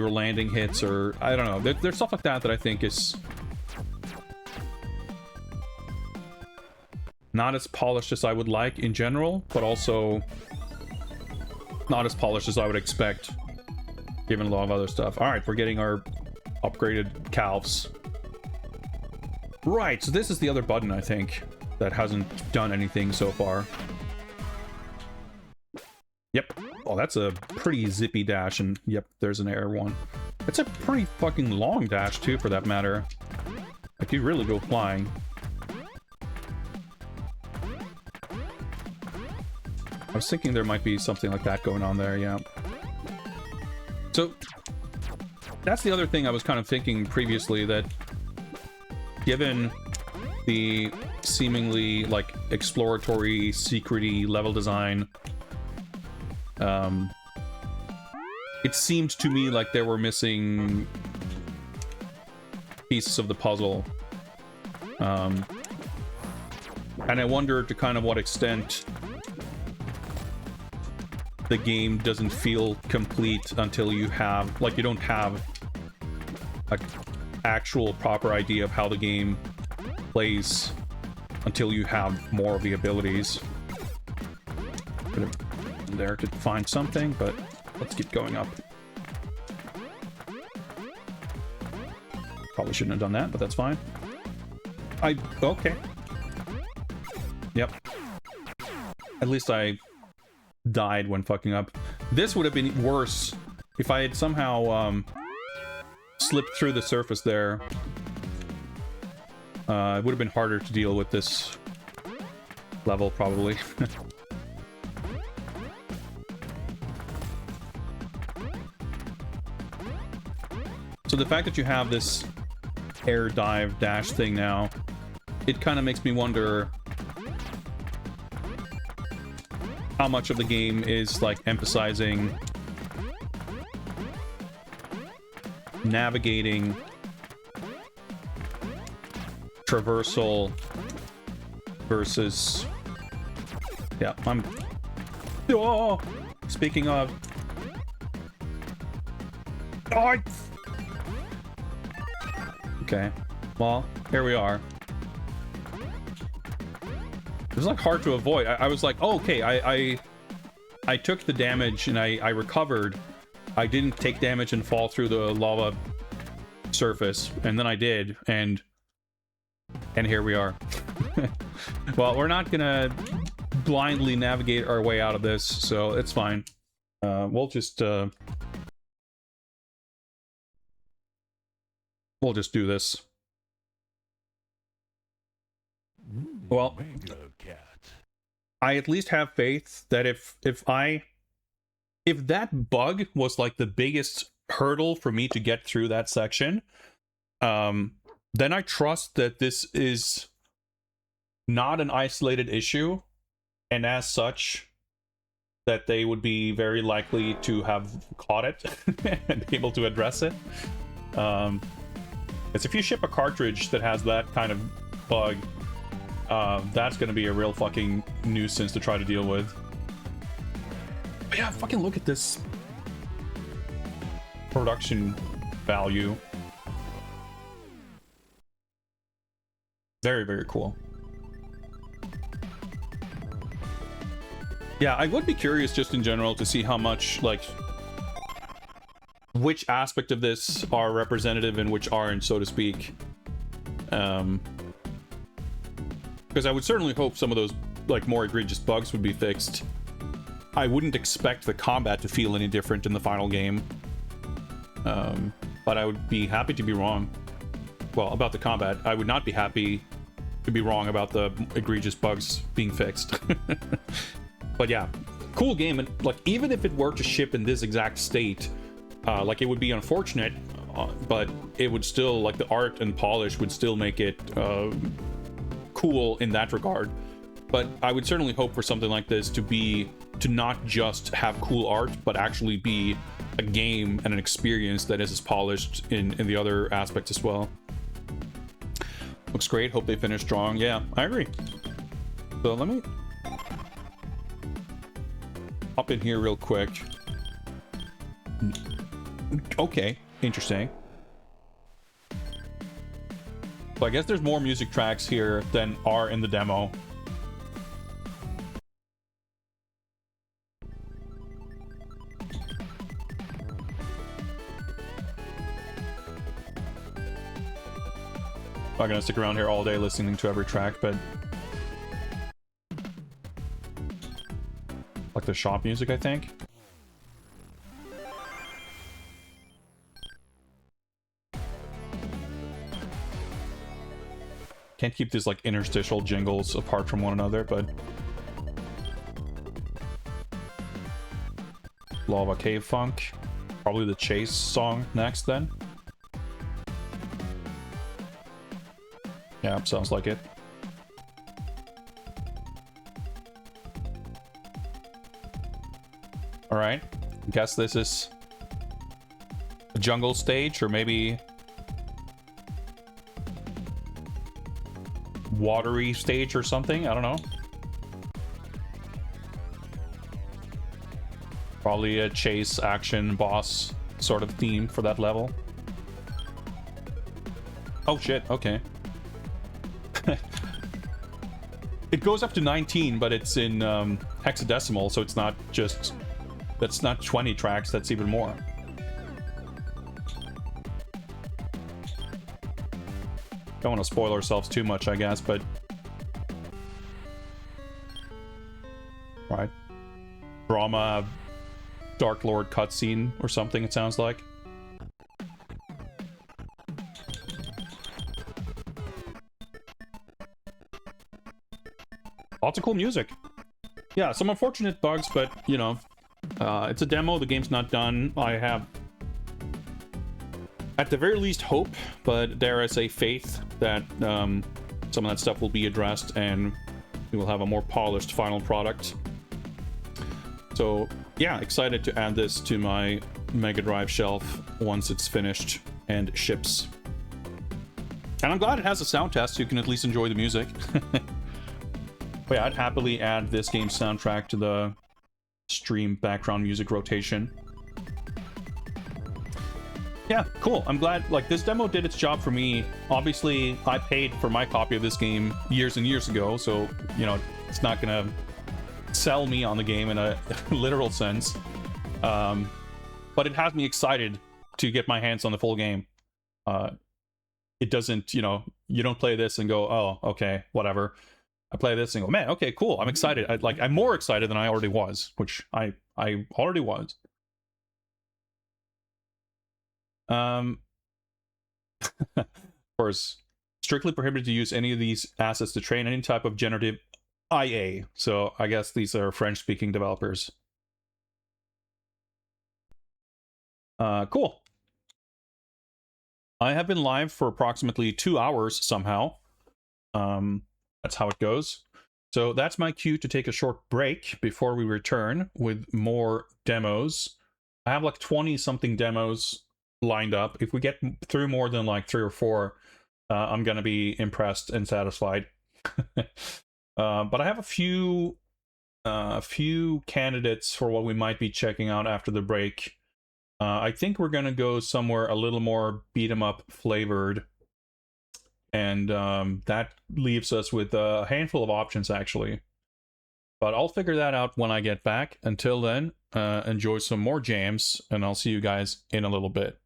landing hits, or I don't know. There's stuff like that that I think is not as polished as I would like in general, but also not as polished as I would expect given a lot of other stuff. All right, we're getting our upgraded calves. Right, so this is the other button, I think, that hasn't done anything so far. Yep. Oh, that's a pretty zippy dash, and yep, there's an air one. It's a pretty fucking long dash, too, for that matter. Like, you really go flying. I was thinking there might be something like that going on there, yeah. So, that's the other thing I was kind of thinking previously, that given the seemingly, like, exploratory, secret-y level design, it seemed to me like there were missing pieces of the puzzle. And I wonder to kind of what extent the game doesn't feel complete until you have, like, you don't have an actual proper idea of how the game plays until you have more of the abilities. Could have been there to find something, but let's keep going up. Probably shouldn't have done that, but that's fine. Okay. Yep. At least I died when fucking up. This would have been worse if I had somehow slipped through the surface there. It would have been harder to deal with this level, probably. So the fact that you have this air dive dash thing now, it kind of makes me wonder how much of the game is like emphasizing navigating, traversal versus, yeah, oh, speaking of, oh, okay, well, here we are. It was like hard to avoid. I was like, oh, okay, I took the damage and I recovered. I didn't take damage and fall through the lava surface, and then I did, and here we are. Well, we're not gonna blindly navigate our way out of this, so it's fine. We'll just do this. Well, I at least have faith that if that bug was like the biggest hurdle for me to get through that section, then I trust that this is not an isolated issue, and as such, that they would be very likely to have caught it and be able to address it. Because if you ship a cartridge that has that kind of bug, that's going to be a real fucking nuisance to try to deal with. But yeah, fucking look at this production value. Very, very cool. Yeah, I would be curious just in general to see how much, like which aspect of this are representative and which aren't, so to speak. Because I would certainly hope some of those like more egregious bugs would be fixed. I wouldn't expect the combat to feel any different in the final game. But I would be happy to be wrong. Well, about the combat, I would not be happy to be wrong about the egregious bugs being fixed. But yeah, cool game. And like, even if it were to ship in this exact state, like, it would be unfortunate, but it would still, like, the art and polish would still make it cool in that regard. But I would certainly hope for something like this to not just have cool art, but actually be a game and an experience that is as polished in the other aspects as well. Looks great. Hope they finish strong. Yeah, I agree. So let me hop in here real quick. Okay, interesting. So I guess there's more music tracks here than are in the demo. I'm not gonna stick around here all day listening to every track, but like the shop music, I think. Can't keep these like interstitial jingles apart from one another, but Lava Cave Funk. Probably the Chase song next then. Yeah, sounds like it. Alright. Guess this is a jungle stage, or maybe watery stage or something. I don't know. Probably a chase action boss sort of theme for that level. Oh shit, okay. It goes up to 19, but it's in hexadecimal, so it's not just... That's not 20 tracks, that's even more. Don't want to spoil ourselves too much, I guess, but... Right. Drama... Dark Lord cutscene or something, it sounds like. Lots of cool music. Yeah, some unfortunate bugs, but, you know, it's a demo, the game's not done. I have, at the very least, hope, but dare I say faith, that some of that stuff will be addressed and we will have a more polished final product. So, yeah, excited to add this to my Mega Drive shelf once it's finished and ships. And I'm glad it has a sound test so you can at least enjoy the music. But yeah, I'd happily add this game's soundtrack to the stream background music rotation. Yeah, cool. I'm glad, like, this demo did its job for me. Obviously, I paid for my copy of this game years and years ago, so, you know, it's not gonna sell me on the game in a literal sense. But it has me excited to get my hands on the full game. It doesn't, you know, you don't play this and go, oh, okay, whatever. I play this and go, man, okay, cool. I'm excited. I'm more excited than I already was, which I already was. Of course, strictly prohibited to use any of these assets to train any type of generative IA. So I guess these are French-speaking developers. Cool. I have been live for approximately 2 hours somehow. That's how it goes. So that's my cue to take a short break before we return with more demos. I have like 20-something demos lined up. If we get through more than like 3 or 4, I'm gonna be impressed and satisfied. But I have a few candidates for what we might be checking out after the break. I think we're gonna go somewhere a little more beat 'em up flavored. And that leaves us with a handful of options, actually. But I'll figure that out when I get back. Until then, enjoy some more jams, and I'll see you guys in a little bit.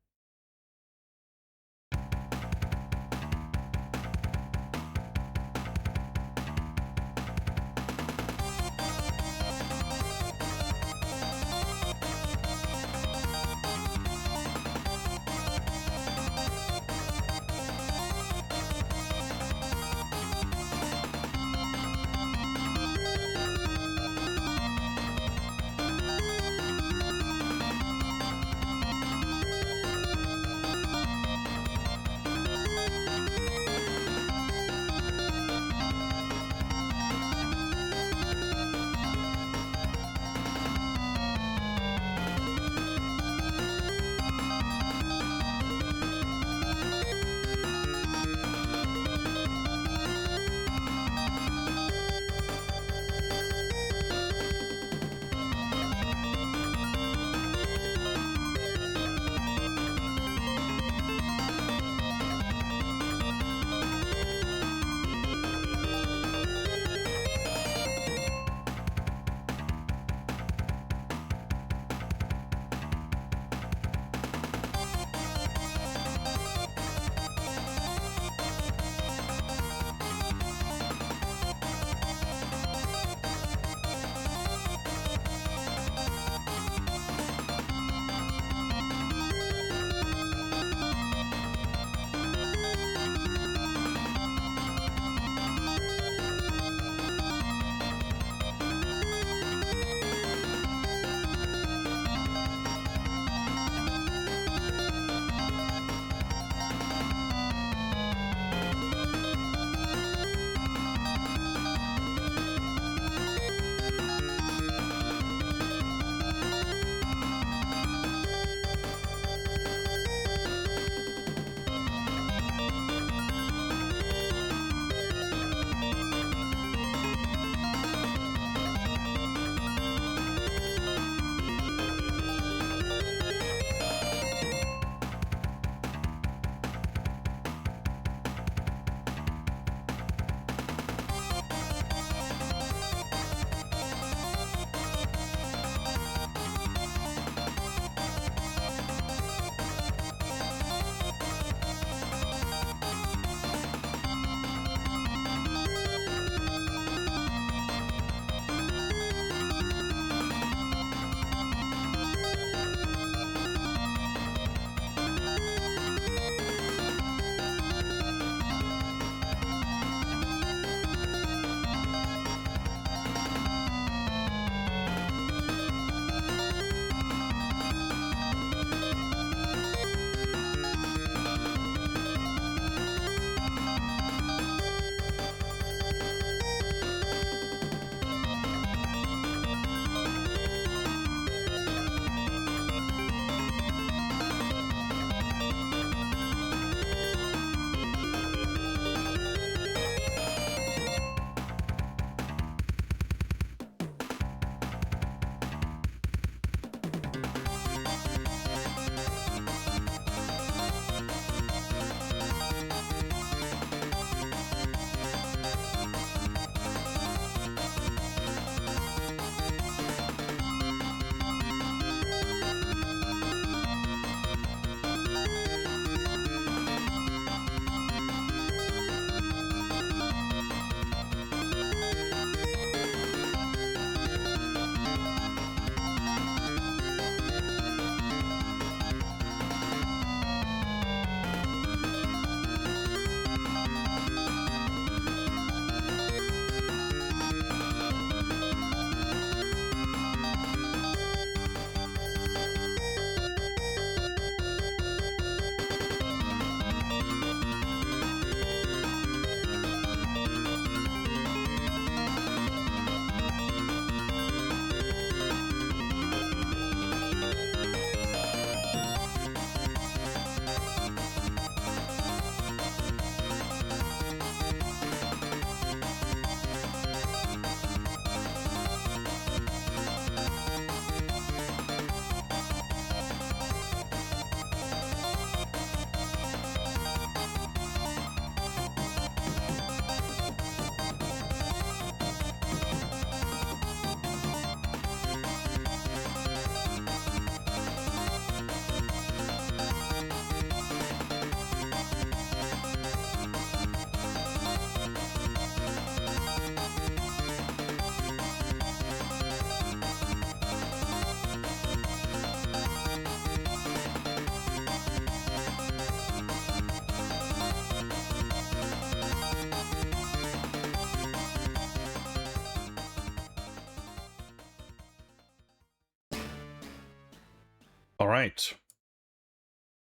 right.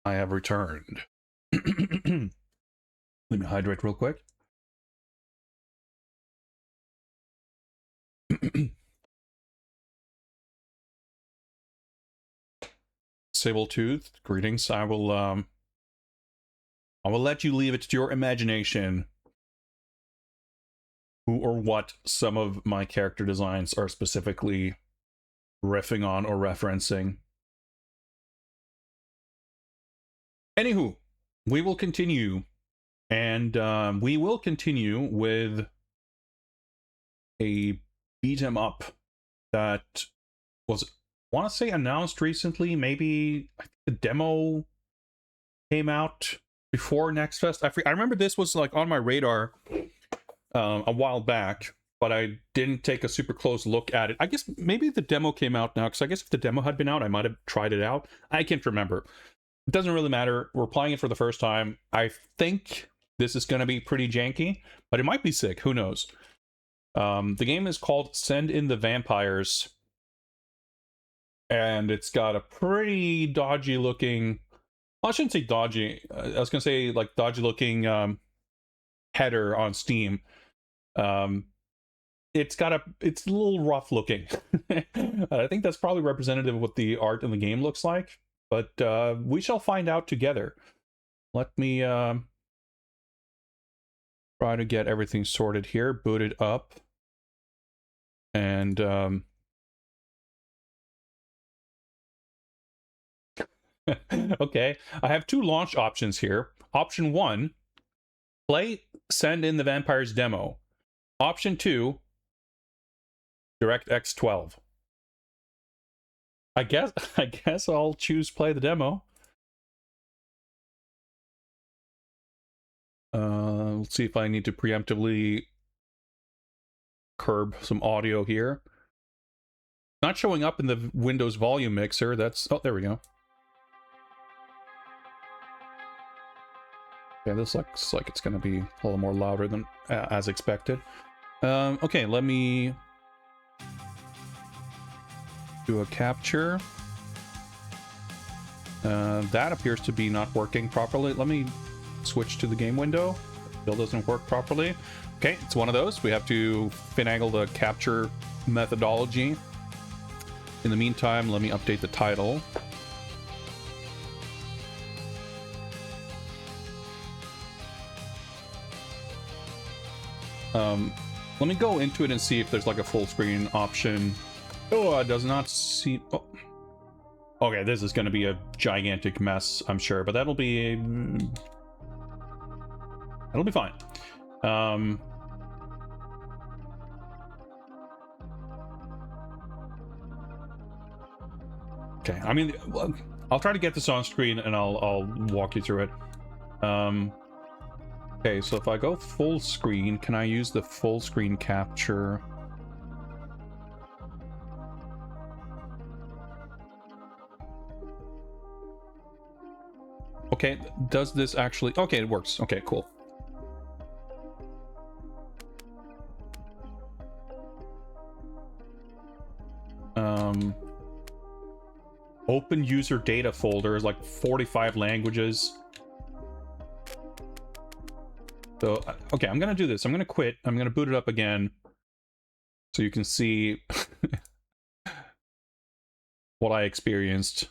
I have returned. Let me hydrate real quick. Sabletooth, greetings. I will let you leave it to your imagination who or what some of my character designs are specifically riffing on or referencing. Anywho, we will continue, and we will continue with a beat 'em up that was, I want to say, announced recently. Maybe I think the demo came out before Next Fest. I remember this was like on my radar a while back, but I didn't take a super close look at it. I guess maybe the demo came out now, because I guess if the demo had been out, I might have tried it out. I can't remember. It doesn't really matter. We're playing it for the first time. I think this is going to be pretty janky, but it might be sick. Who knows? The game is called Send in the Vampires, and it's got a pretty dodgy looking, well, I shouldn't say dodgy, I was gonna say like dodgy looking header on Steam. It's a little rough looking. I think that's probably representative of what the art in the game looks like, but we shall find out together. Let me try to get everything sorted here, booted up, and okay, I have two launch options here. Option 1, play Send in the Vampires demo. Option 2, DirectX 12. I guess I'll choose play the demo. Let's see if I need to preemptively curb some audio here. Not showing up in the Windows volume mixer. That's, oh, there we go. Yeah, this looks like it's going to be a little more louder than as expected. Okay, let me do a capture. That appears to be not working properly. Let me switch to the game window. Still doesn't work properly. Okay, it's one of those. We have to finagle the capture methodology. In the meantime, let me update the title. Let me go into it and see if there's like a full screen option. Oh, it does not see. Oh. Okay, this is going to be a gigantic mess, I'm sure, but that'll be fine. Okay, I mean, I'll try to get this on screen and I'll walk you through it. Okay, so if I go full screen, can I use the full screen capture? Okay, does this actually... Okay, it works. Okay, cool. Open user data folder is like 45 languages. So, okay, I'm gonna do this. I'm gonna quit. I'm gonna boot it up again so you can see what I experienced.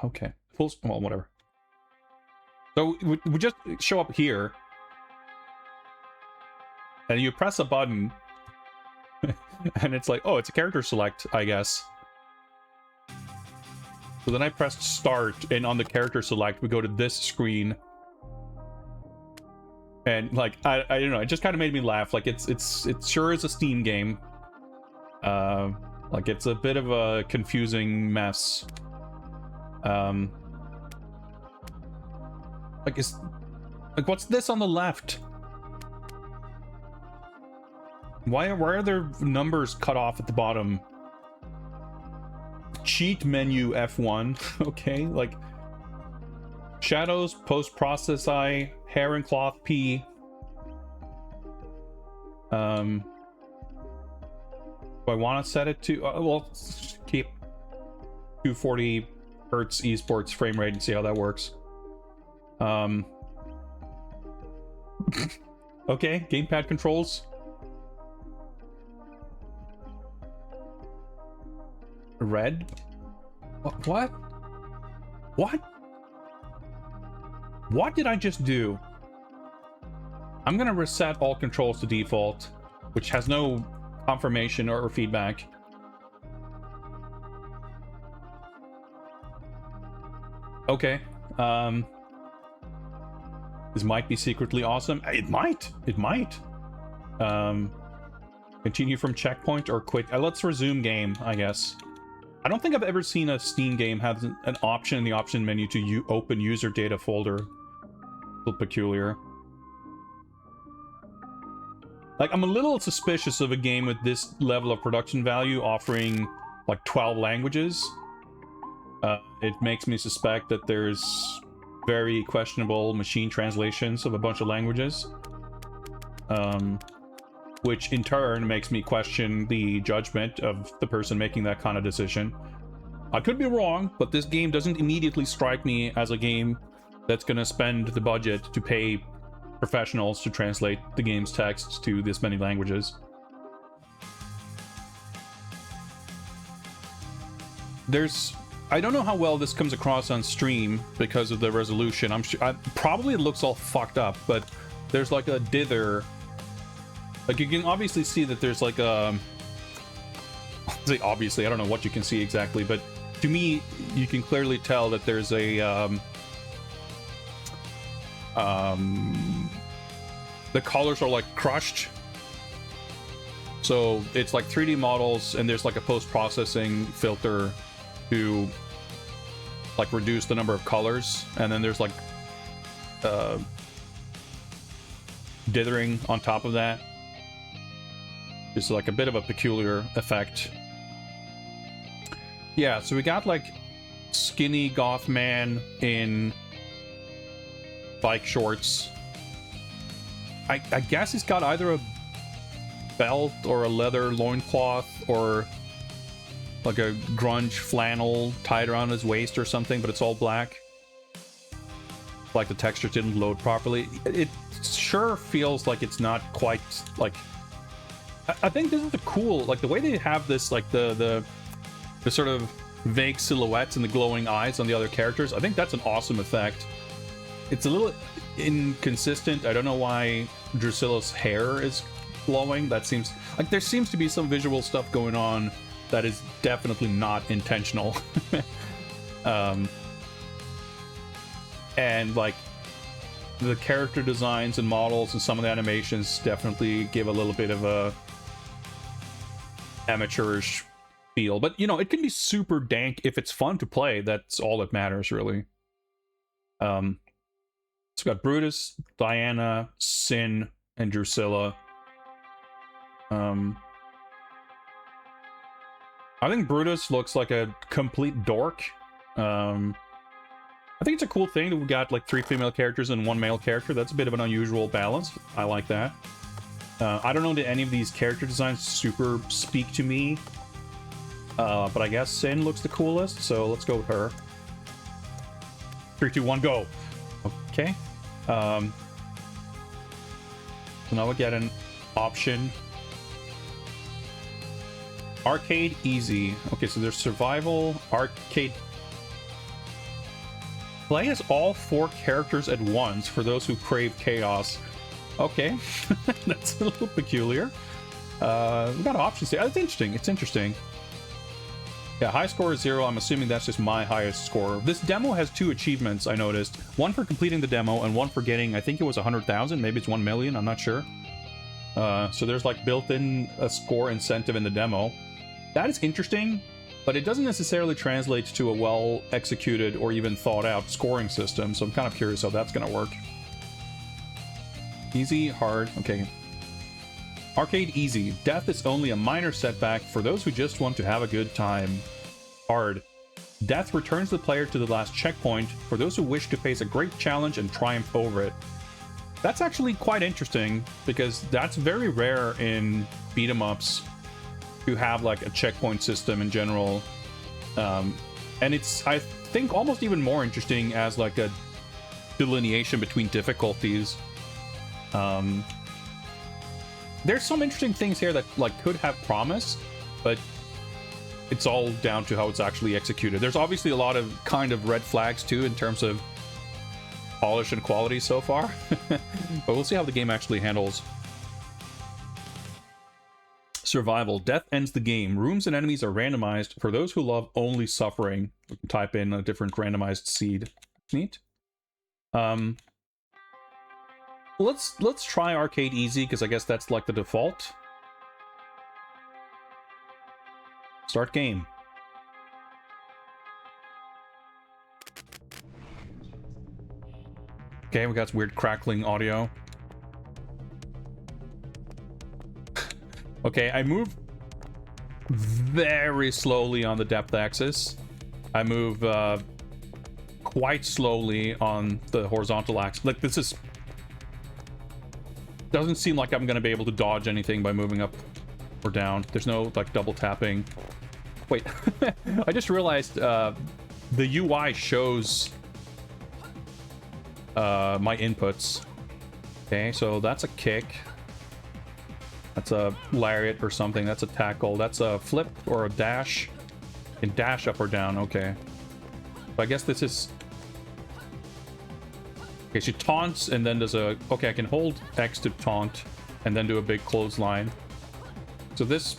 Okay, well, whatever. So we just show up here, and you press a button, and it's like, oh, it's a character select, I guess. So then I pressed start, and on the character select, we go to this screen. And like, I don't know, it just kind of made me laugh. Like, it sure is a Steam game. Like, it's a bit of a confusing mess. Like, what's this on the left? Why are there numbers cut off at the bottom? Cheat menu F1. Okay, like shadows, post-process I, hair and cloth P. Do I want to set it to... well, keep... 240 hertz esports frame rate and see how that works. Okay, gamepad controls. Red? What? What? What did I just do? I'm gonna reset all controls to default, which has no confirmation or feedback. Okay. This might be secretly awesome. It might. It might. Continue from checkpoint or quit. Let's resume game, I guess. I don't think I've ever seen a Steam game have an option in the option menu to open user data folder. A little peculiar. Like, I'm a little suspicious of a game with this level of production value offering like 12 languages. It makes me suspect that there's very questionable machine translations of a bunch of languages. Which in turn makes me question the judgment of the person making that kind of decision. I could be wrong, but this game doesn't immediately strike me as a game that's going to spend the budget to pay professionals to translate the game's text to this many languages. I don't know how well this comes across on stream because of the resolution. I'm sure probably it looks all fucked up, but there's like a dither. Like, you can obviously see that there's like a... Obviously, I don't know what you can see exactly, but to me, you can clearly tell that there's a... the colors are like crushed. So it's like 3D models, and there's like a post-processing filter to like reduce the number of colors, and then there's like dithering on top of that. It's like a bit of a peculiar effect. Yeah, so we got like skinny goth man in bike shorts. I guess he's got either a belt or a leather loincloth or like a grunge flannel tied around his waist or something, but it's all black. Like the texture didn't load properly. It sure feels like it's not quite like... I think this is the cool, like the way they have this, like the sort of vague silhouettes and the glowing eyes on the other characters. I think that's an awesome effect. It's a little inconsistent. I don't know why Drusilla's hair is glowing. That seems like there seems to be some visual stuff going on that is definitely not intentional. And like the character designs and models and some of the animations definitely give a little bit of a amateurish feel, but you know, it can be super dank if it's fun to play. That's all that matters, really. So we got Brutus, Diana, Sin, and Drusilla. I think Brutus looks like a complete dork. I think it's a cool thing that we got like 3 female characters and 1 male character. That's a bit of an unusual balance. I like that. I don't know that any of these character designs super speak to me. But I guess Sin looks the coolest, so let's go with her. 3, 2, 1, go! Okay. So now we get an option. Arcade easy. Okay, so there's survival, arcade. Play as all 4 characters at once for those who crave chaos. Okay, that's a little peculiar. We got options here. It's interesting. It's interesting. Yeah, high score is 0. I'm assuming that's just my highest score. This demo has 2 achievements, I noticed. One for completing the demo and one for getting, I think it was 100,000. Maybe it's 1 million. I'm not sure. So there's like built-in a score incentive in the demo. That is interesting, but it doesn't necessarily translate to a well-executed or even thought-out scoring system. So I'm kind of curious how that's going to work. Easy, hard, okay. Arcade easy. Death is only a minor setback for those who just want to have a good time. Hard. Death returns the player to the last checkpoint for those who wish to face a great challenge and triumph over it. That's actually quite interesting, because that's very rare in beat-em-ups to have like a checkpoint system in general. And it's, I think, almost even more interesting as like a delineation between difficulties. There's some interesting things here that like could have promise, but it's all down to how it's actually executed. There's obviously a lot of kind of red flags too in terms of polish and quality so far, but we'll see how the game actually handles. Survival. Death ends the game. Rooms and enemies are randomized. For those who love only suffering, type in a different randomized seed. Neat. Let's try arcade easy, because I guess that's like the default. Start game. Okay, we got some weird crackling audio. Okay, I move very slowly on the depth axis. I move quite slowly on the horizontal axis. Like, this is... doesn't seem like I'm going to be able to dodge anything by moving up or down. There's no, like, double tapping. Wait, I just realized the UI shows my inputs. Okay, so that's a kick. That's a lariat or something. That's a tackle. That's a flip or a dash. And dash up or down. Okay. So I guess this is... okay, she taunts and then does a... okay, I can hold X to taunt and then do a big clothesline. So this...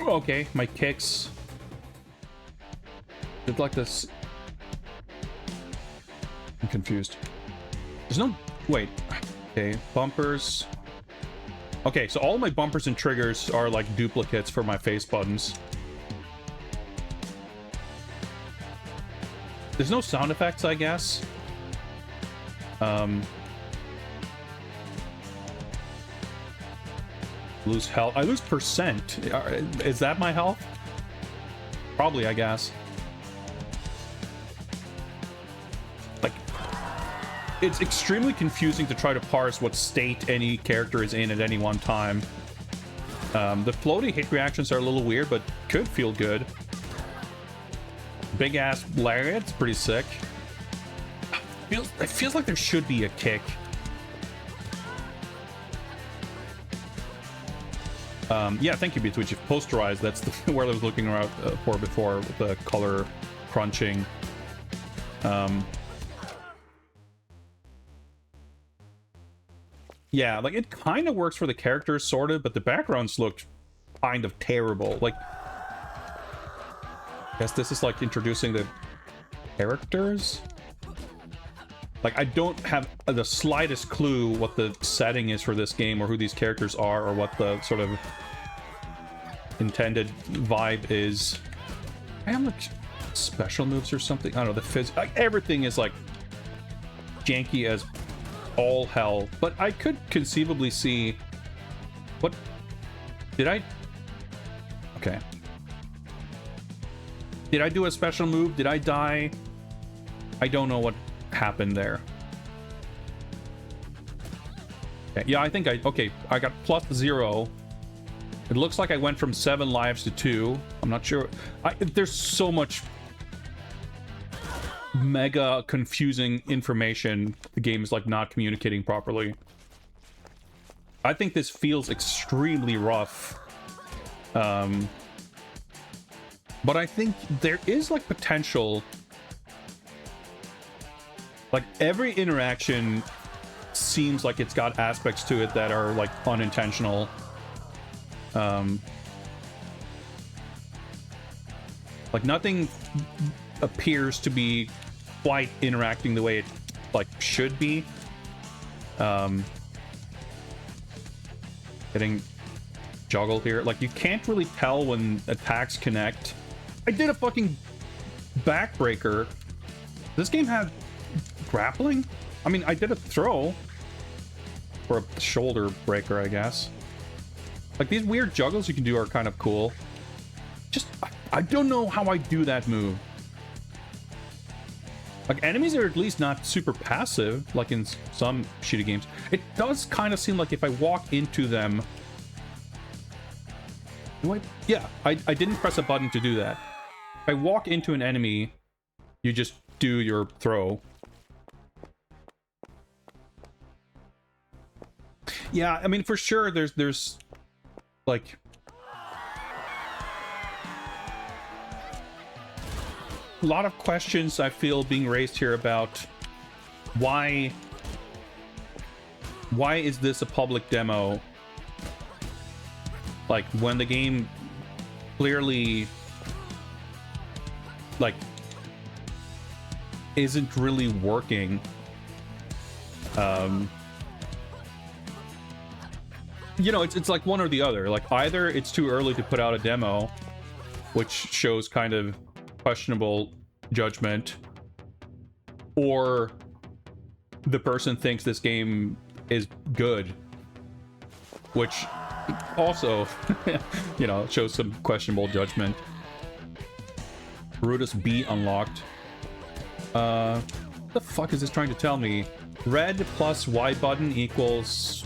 okay, my kicks... it's like this... I'm confused. There's no... wait. Okay, bumpers... okay, so all my bumpers and triggers are like duplicates for my face buttons. There's no sound effects, I guess. Lose health. I lose percent. Is that my health? Probably, I guess. Like, it's extremely confusing to try to parse what state any character is in at any one time. The floaty hit reactions are a little weird, but could feel good. Big ass lariat's pretty sick. It feels like there should be a kick. Yeah, thank you, Beatwitch. You've posterized. That's the where I was looking around for before, with the color crunching. Yeah, like, it kind of works for the characters, sort of, but the backgrounds look kind of terrible. Like, I guess this is like introducing the characters? Like, I don't have the slightest clue what the setting is for this game, or who these characters are, or what the sort of intended vibe is. I have like special moves or something. I don't know, the like, everything is like janky as all hell, but I could conceivably see... what did I... okay, did I do a special move? Did I die? I don't know what happened there. Okay, yeah, I think okay, I got +0. It looks like I went from 7 lives to 2. I'm not sure. There's so much mega confusing information. The game is like not communicating properly. I think this feels extremely rough. But I think there is like potential. Like, every interaction seems like it's got aspects to it that are like unintentional. Like, nothing appears to be quite interacting the way it like should be. Getting juggled here. Like, you can't really tell when attacks connect. I did a fucking backbreaker. This game had grappling? I mean, I did a throw. Or a shoulder breaker, I guess. Like, these weird juggles you can do are kind of cool. Just, I don't know how I do that move. Like, enemies are at least not super passive, like in some shitty games. It does kind of seem like if I walk into them... do I? Yeah, I didn't press a button to do that. I walk into an enemy, you just do your throw. Yeah, I mean, for sure, there's like a lot of questions I feel being raised here about why is this a public demo? Like, when the game clearly, like, isn't really working. You know, it's like one or the other. Like, either it's too early to put out a demo, which shows kind of questionable judgment, or the person thinks this game is good, which also, you know, shows some questionable judgment. Brutus B unlocked. What the fuck is this trying to tell me? Red plus Y button equals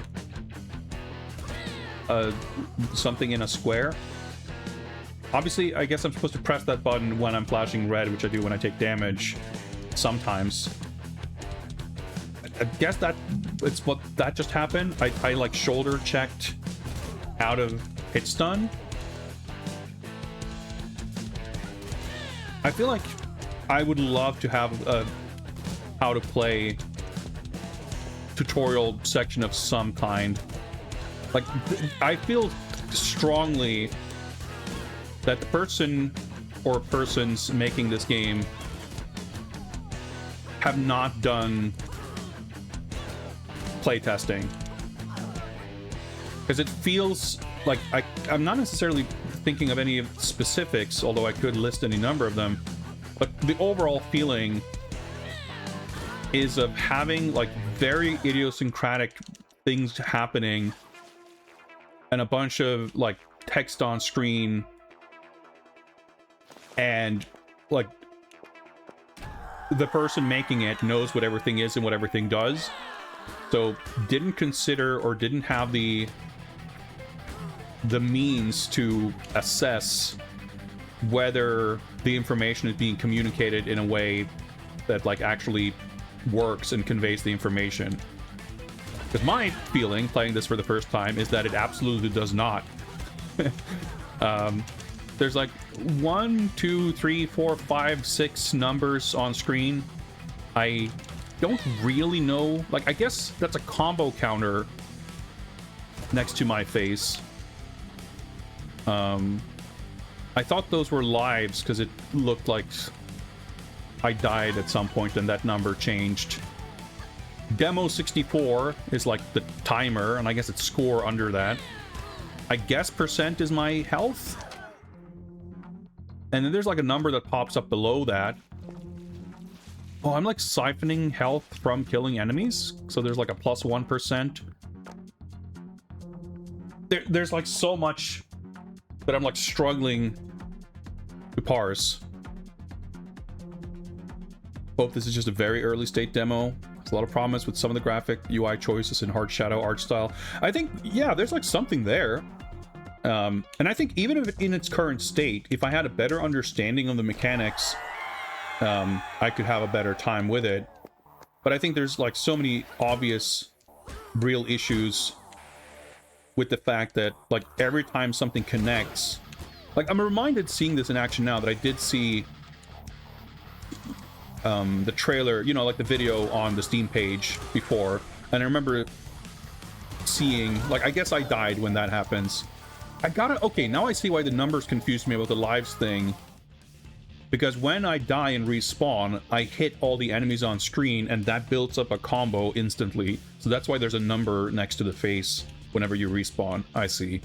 something in a square. Obviously, I guess I'm supposed to press that button when I'm flashing red, which I do when I take damage sometimes. I guess that it's what that just happened. I like shoulder checked out of hit stun. I feel like I would love to have a how to play tutorial section of some kind. Like, I feel strongly that the person or persons making this game have not done playtesting, because it feels like I'm not necessarily thinking of any specifics, although I could list any number of them, but the overall feeling is of having like very idiosyncratic things happening and a bunch of like text on screen, and like the person making it knows what everything is and what everything does, so didn't consider or didn't have the means to assess whether the information is being communicated in a way that like actually works and conveys the information. Because my feeling playing this for the first time is that it absolutely does not. There's like 1, 2, 3, 4, 5, 6 numbers on screen. I don't really know. Like, I guess that's a combo counter next to my face. I thought those were lives because it looked like I died at some point and that number changed. Demo 64 is like the timer, and I guess it's score under that. I guess percent is my health. And then there's like a number that pops up below that. Oh, I'm like siphoning health from killing enemies. So there's like a plus 1%. There's like so much that I'm like struggling to parse. Hope this is just a very early state demo. There's a lot of promise with some of the graphic UI choices and hard shadow art style. I think, yeah, there's like something there. And I think even if in its current state, if I had a better understanding of the mechanics, I could have a better time with it. But I think there's like so many obvious real issues with the fact that like every time something connects, like I'm reminded seeing this in action now that I did see the trailer, you know, like the video on the Steam page before, and I remember seeing, like, I guess I died when that happens. Okay, now I see why the numbers confused me about the lives thing, because when I die and respawn, I hit all the enemies on screen and that builds up a combo instantly, so that's why there's a number next to the face whenever you respawn. I see.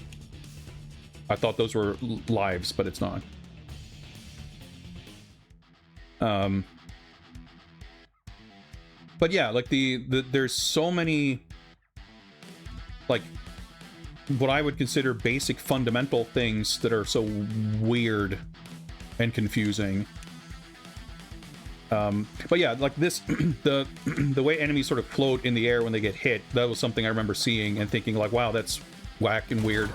I thought those were lives, but it's not. But yeah, like there's so many, like, what I would consider basic fundamental things that are so weird and confusing. But yeah, like this, the way enemies sort of float in the air when they get hit, that was something I remember seeing and thinking like, wow, that's whack and weird.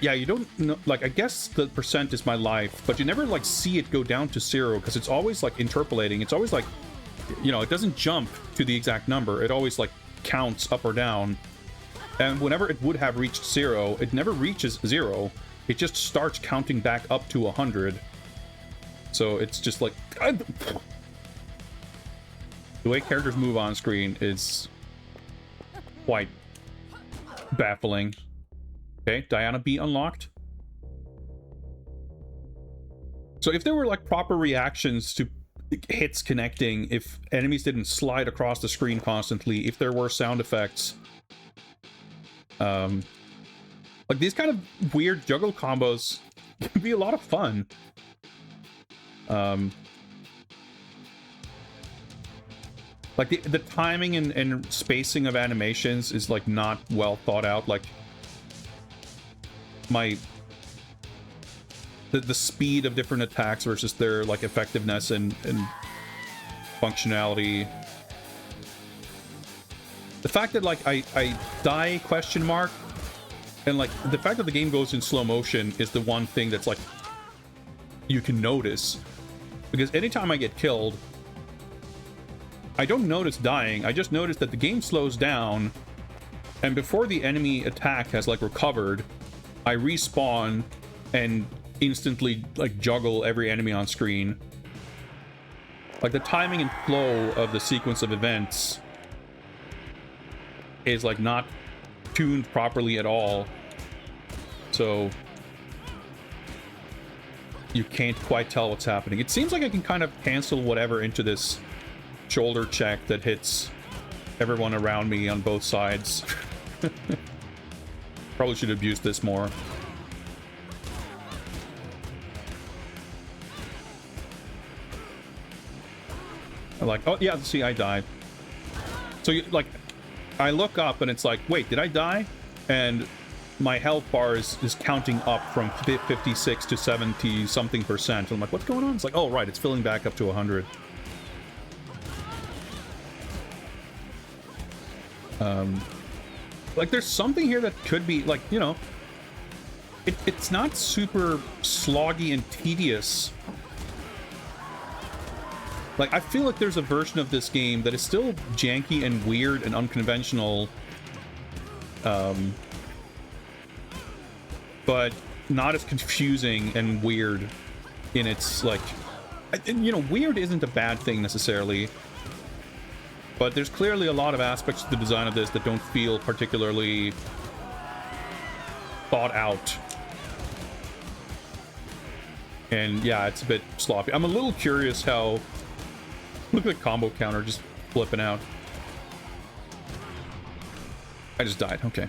yeah, you don't know, like, I guess the percent is my life, but you never like see it go down to 0 because it's always like interpolating. It's always like, you know, it doesn't jump to the exact number. It always like counts up or down. And whenever it would have reached 0, it never reaches 0. It just starts counting back up to 100. So it's just like... The way characters move on screen is quite baffling. Okay, Diana B unlocked. So if there were like proper reactions to hits connecting, if enemies didn't slide across the screen constantly, if there were sound effects, like these kind of weird juggle combos can be a lot of fun. Like the timing and spacing of animations is like not well thought out. Like the speed of different attacks versus their like effectiveness and functionality. The fact that like I die question mark, and like the fact that the game goes in slow motion is the one thing that's like you can notice, because anytime I get killed, I don't notice dying. I just notice that the game slows down, and before the enemy attack has like recovered, I respawn and instantly like juggle every enemy on screen. Like the timing and flow of the sequence of events is like not tuned properly at all, so you can't quite tell what's happening. It seems like I can kind of cancel whatever into this shoulder check that hits everyone around me on both sides. Probably should have used this more. Like, oh yeah, see, I died. So you like, I look up and it's like, wait, did I die? And my health bar is counting up from 56 to 70 something percent. I'm like, what's going on? It's like, oh right, it's filling back up to 100. Like there's something here that could be like, you know, it's not super sloggy and tedious. Like, I feel like there's a version of this game that is still janky and weird and unconventional, but not as confusing and weird in its, like... You know, weird isn't a bad thing necessarily, but there's clearly a lot of aspects to the design of this that don't feel particularly thought out. And yeah, it's a bit sloppy. I'm a little curious how... Look at the combo counter just flipping out. I just died. Okay.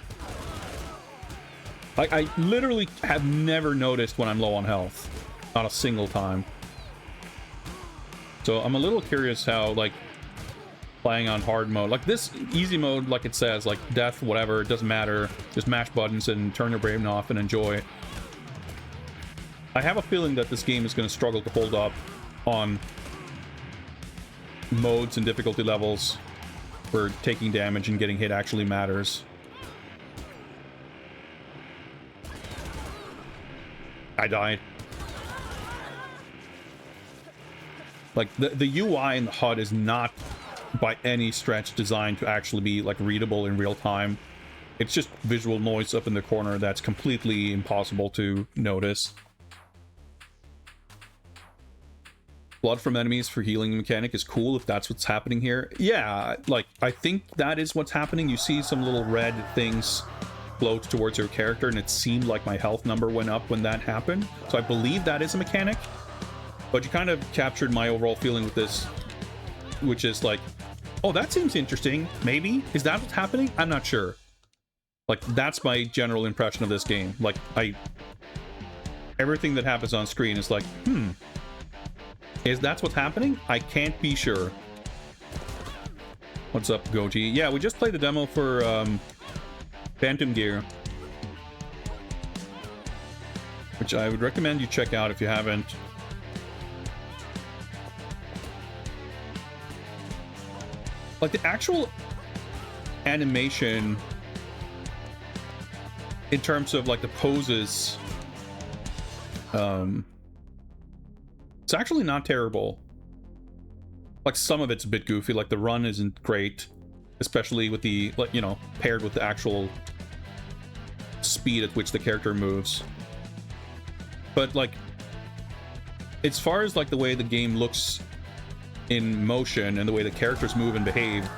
I literally have never noticed when I'm low on health. Not a single time. So I'm a little curious how, like, playing on hard mode. Like, this easy mode, like it says, like, death, whatever, it doesn't matter. Just mash buttons and turn your brain off and enjoy. I have a feeling that this game is going to struggle to hold up on modes and difficulty levels where taking damage and getting hit actually matters. I died. Like, the UI in the HUD is not by any stretch designed to actually be like readable in real time. It's just visual noise up in the corner that's completely impossible to notice. Blood from enemies for healing mechanic is cool if that's what's happening here. Yeah, like, I think that is what's happening. You see some little red things float towards your character, and it seemed like my health number went up when that happened. So I believe that is a mechanic. But you kind of captured my overall feeling with this, which is like, oh, that seems interesting. Maybe? Is that what's happening? I'm not sure. Like, that's my general impression of this game. Like, everything that happens on screen is like, is that what's happening? I can't be sure. What's up, Goji? Yeah, we just played the demo for Phantom Gear, which I would recommend you check out if you haven't. Like, the actual animation in terms of like the poses, it's actually not terrible. Like some of it's a bit goofy, like the run isn't great, especially with the, you know, paired with the actual speed at which the character moves. But like, as far as like the way the game looks in motion and the way the characters move and behave,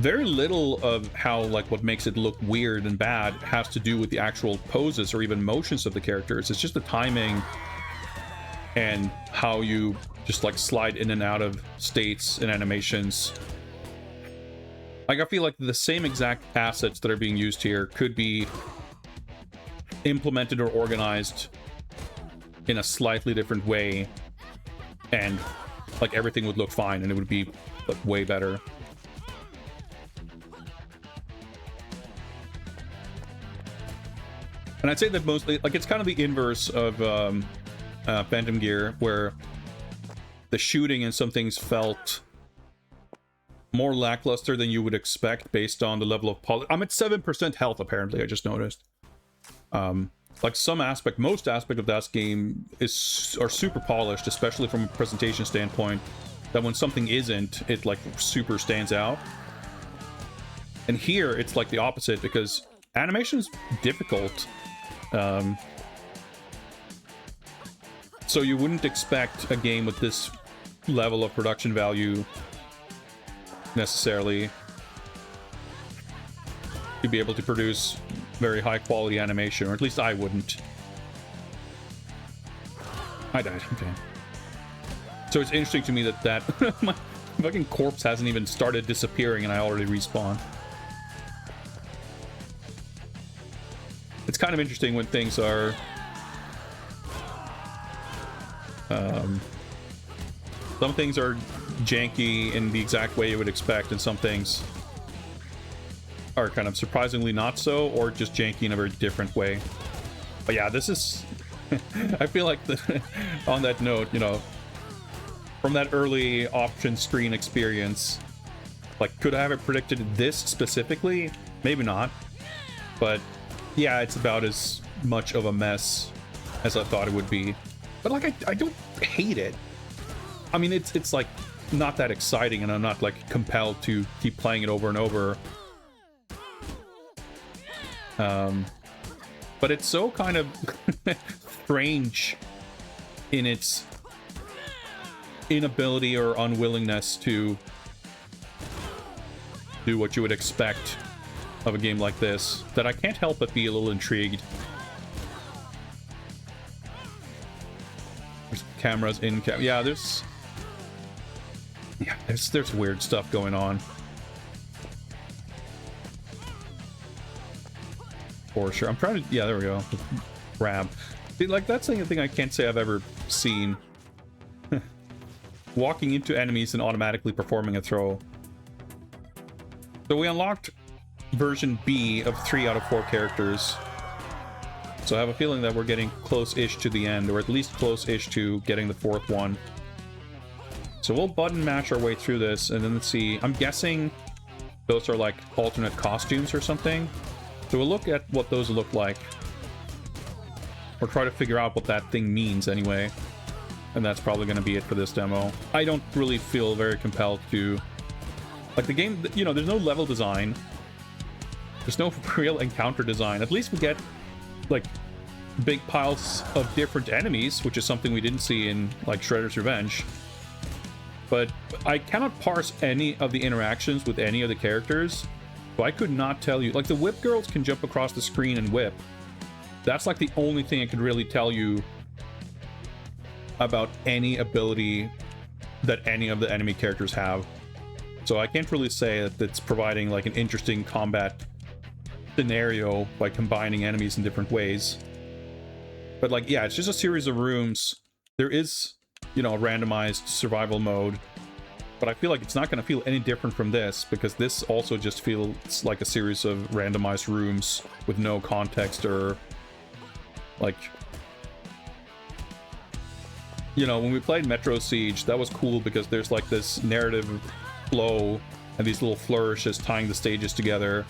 very little of how like what makes it look weird and bad has to do with the actual poses or even motions of the characters. It's just the timing and how you just like slide in and out of states and animations. Like I feel like the same exact assets that are being used here could be implemented or organized in a slightly different way, and like everything would look fine and it would be like way better. And I'd say that mostly, like, it's kind of the inverse of Phantom Gear, where the shooting and some things felt more lackluster than you would expect based on the level of I'm at 7% health, apparently, I just noticed. Like, most aspect of that game are super polished, especially from a presentation standpoint, that when something isn't, it, like, super stands out. And here, it's, like, the opposite, because animation's difficult. So you wouldn't expect a game with this level of production value necessarily to be able to produce very high quality animation, or at least I wouldn't. I died, okay. So it's interesting to me that my fucking corpse hasn't even started disappearing and I already respawn. It's kind of interesting when things are some things are janky in the exact way you would expect, and some things are kind of surprisingly not so, or just janky in a very different way. But yeah, this is I feel like on that note, you know, from that early option screen experience, like, could I have predicted this specifically? Maybe not, but yeah, it's about as much of a mess as I thought it would be. But like, I don't hate it. I mean, it's like not that exciting, and I'm not like compelled to keep playing it over and over. But it's so kind of strange in its inability or unwillingness to do what you would expect of a game like this, that I can't help but be a little intrigued. There's cameras in yeah, there's weird stuff going on for sure. I'm trying to, yeah, there we go. Grab. See, like, that's the thing I can't say I've ever seen. Walking into enemies and automatically performing a throw. So we unlocked version B of 3 out of 4 characters. So I have a feeling that we're getting close-ish to the end, or at least close-ish to getting the 4th one. So we'll button mash our way through this, and then let's see. I'm guessing those are like alternate costumes or something. So we'll look at what those look like, or try to figure out what that thing means anyway. And that's probably going to be it for this demo. I don't really feel very compelled to... Like, the game, you know, there's no level design. There's no real encounter design. At least we get, like, big piles of different enemies, which is something we didn't see in, like, Shredder's Revenge. But I cannot parse any of the interactions with any of the characters, so I could not tell you. Like, the whip girls can jump across the screen and whip. That's, like, the only thing I could really tell you about any ability that any of the enemy characters have. So I can't really say that it's providing, like, an interesting combat scenario by combining enemies in different ways. But, like, yeah, it's just a series of rooms. There is, you know, a randomized survival mode, but I feel like it's not going to feel any different from this, because this also just feels like a series of randomized rooms with no context, or, like, you know, when we played Metro Siege, that was cool because there's, like, this narrative flow and these little flourishes tying the stages together.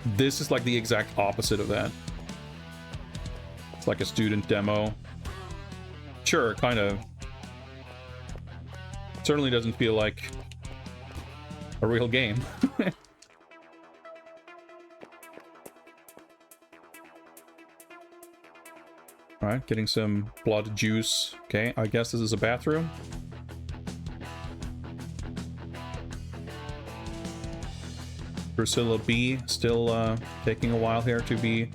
This is like the exact opposite of that. It's like a student demo. Sure, kind of. Certainly doesn't feel like a real game. Alright, getting some blood juice. Okay, I guess this is a bathroom. Drusilla B still taking a while here to be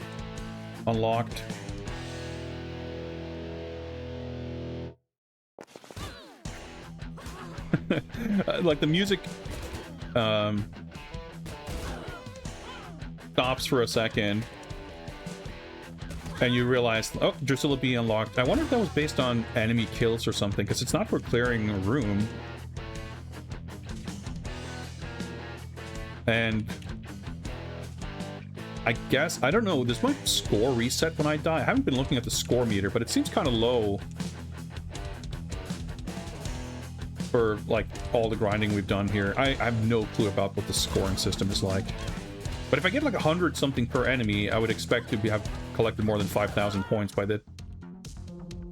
unlocked. Like the music stops for a second and you realize, oh, Drusilla B unlocked. I wonder if that was based on enemy kills or something, because it's not for clearing a room. And I guess, I don't know, does my score reset when I die? I haven't been looking at the score meter, but it seems kind of low for like all the grinding we've done here. I have no clue about what the scoring system is like. But if I get like 100 something per enemy, I would expect to have collected more than 5,000 points by the...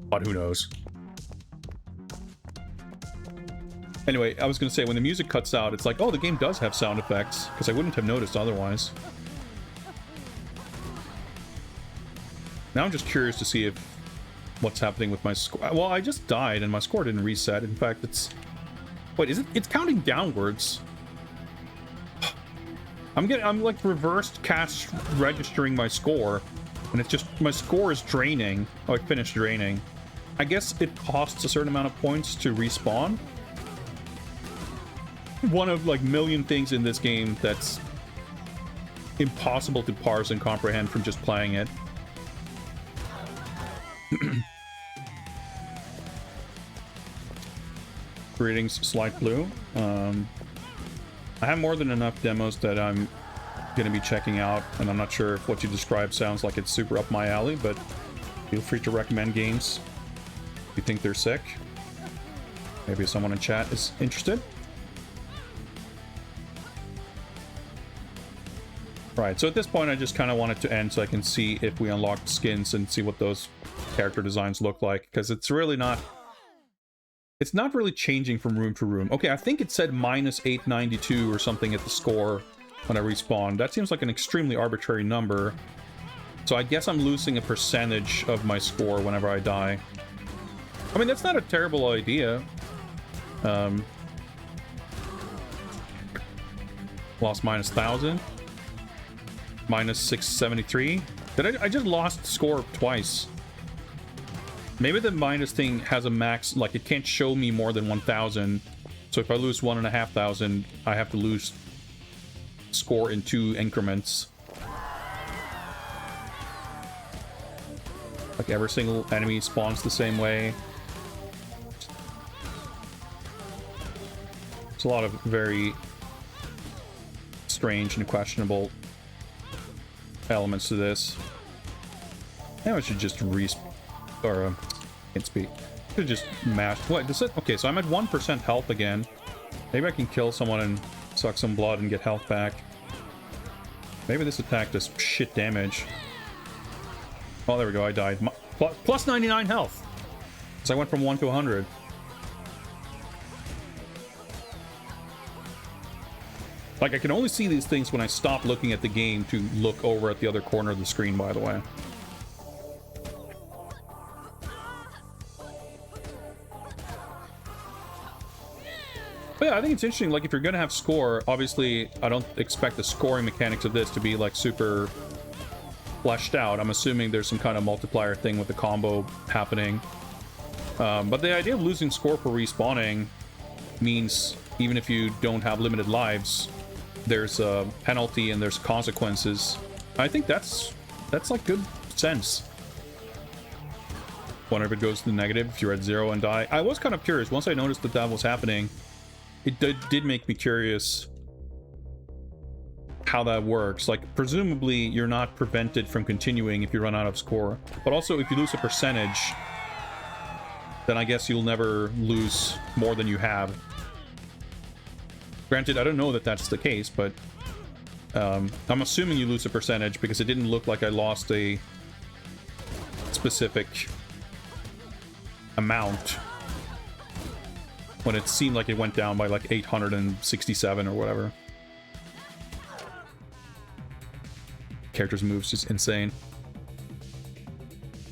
But who knows? Anyway, I was going to say, when the music cuts out, it's like, oh, the game does have sound effects, because I wouldn't have noticed otherwise. Now I'm just curious to see if what's happening with my score. Well, I just died, and my score didn't reset. In fact, it's... Wait, is it? It's counting downwards. I'm like reversed cash registering my score, and it's just my score is draining. Oh, it finished draining. I guess it costs a certain amount of points to respawn. One of like million things in this game that's impossible to parse and comprehend from just playing it. Greetings, Slight Blue. I have more than enough demos that I'm going to be checking out, and I'm not sure if what you described sounds like it's super up my alley, but feel free to recommend games if you think they're sick. Maybe someone in chat is interested. Right, so at this point I just kind of want it to end so I can see if we unlocked skins and see what those character designs look like, because it's really not... It's not really changing from room to room. Okay, I think it said minus 892 or something at the score when I respawned. That seems like an extremely arbitrary number. So I guess I'm losing a percentage of my score whenever I die. I mean, that's not a terrible idea. Lost minus 1,000. Minus 673. I just lost score twice. Maybe the minus thing has a max, like it can't show me more than 1,000. So if I lose 1,500, I have to lose score in 2 increments. Like every single enemy spawns the same way. There's a lot of very strange and questionable elements to this. Now I should just or can't speak. Should just mash. What does it? Okay, so I'm at 1% health again. Maybe I can kill someone and suck some blood and get health back. Maybe this attack does shit damage. Oh, there we go. I died. Plus 99 health. So I went from 1 to 100. Like, I can only see these things when I stop looking at the game to look over at the other corner of the screen, by the way. But yeah, I think it's interesting, like, if you're gonna have score, obviously, I don't expect the scoring mechanics of this to be, like, super fleshed out. I'm assuming there's some kind of multiplier thing with the combo happening. But the idea of losing score for respawning means even if you don't have limited lives, there's a penalty and there's consequences. I think that's like good sense. Wonder if it goes to the negative if you're at 0 and die. I was kind of curious. Once I noticed that that was happening, it did make me curious how that works. Like, presumably you're not prevented from continuing if you run out of score. But also, if you lose a percentage, then I guess you'll never lose more than you have. Granted, I don't know that that's the case, but I'm assuming you lose a percentage because it didn't look like I lost a specific amount when it seemed like it went down by like 867 or whatever. Characters' moves just insane.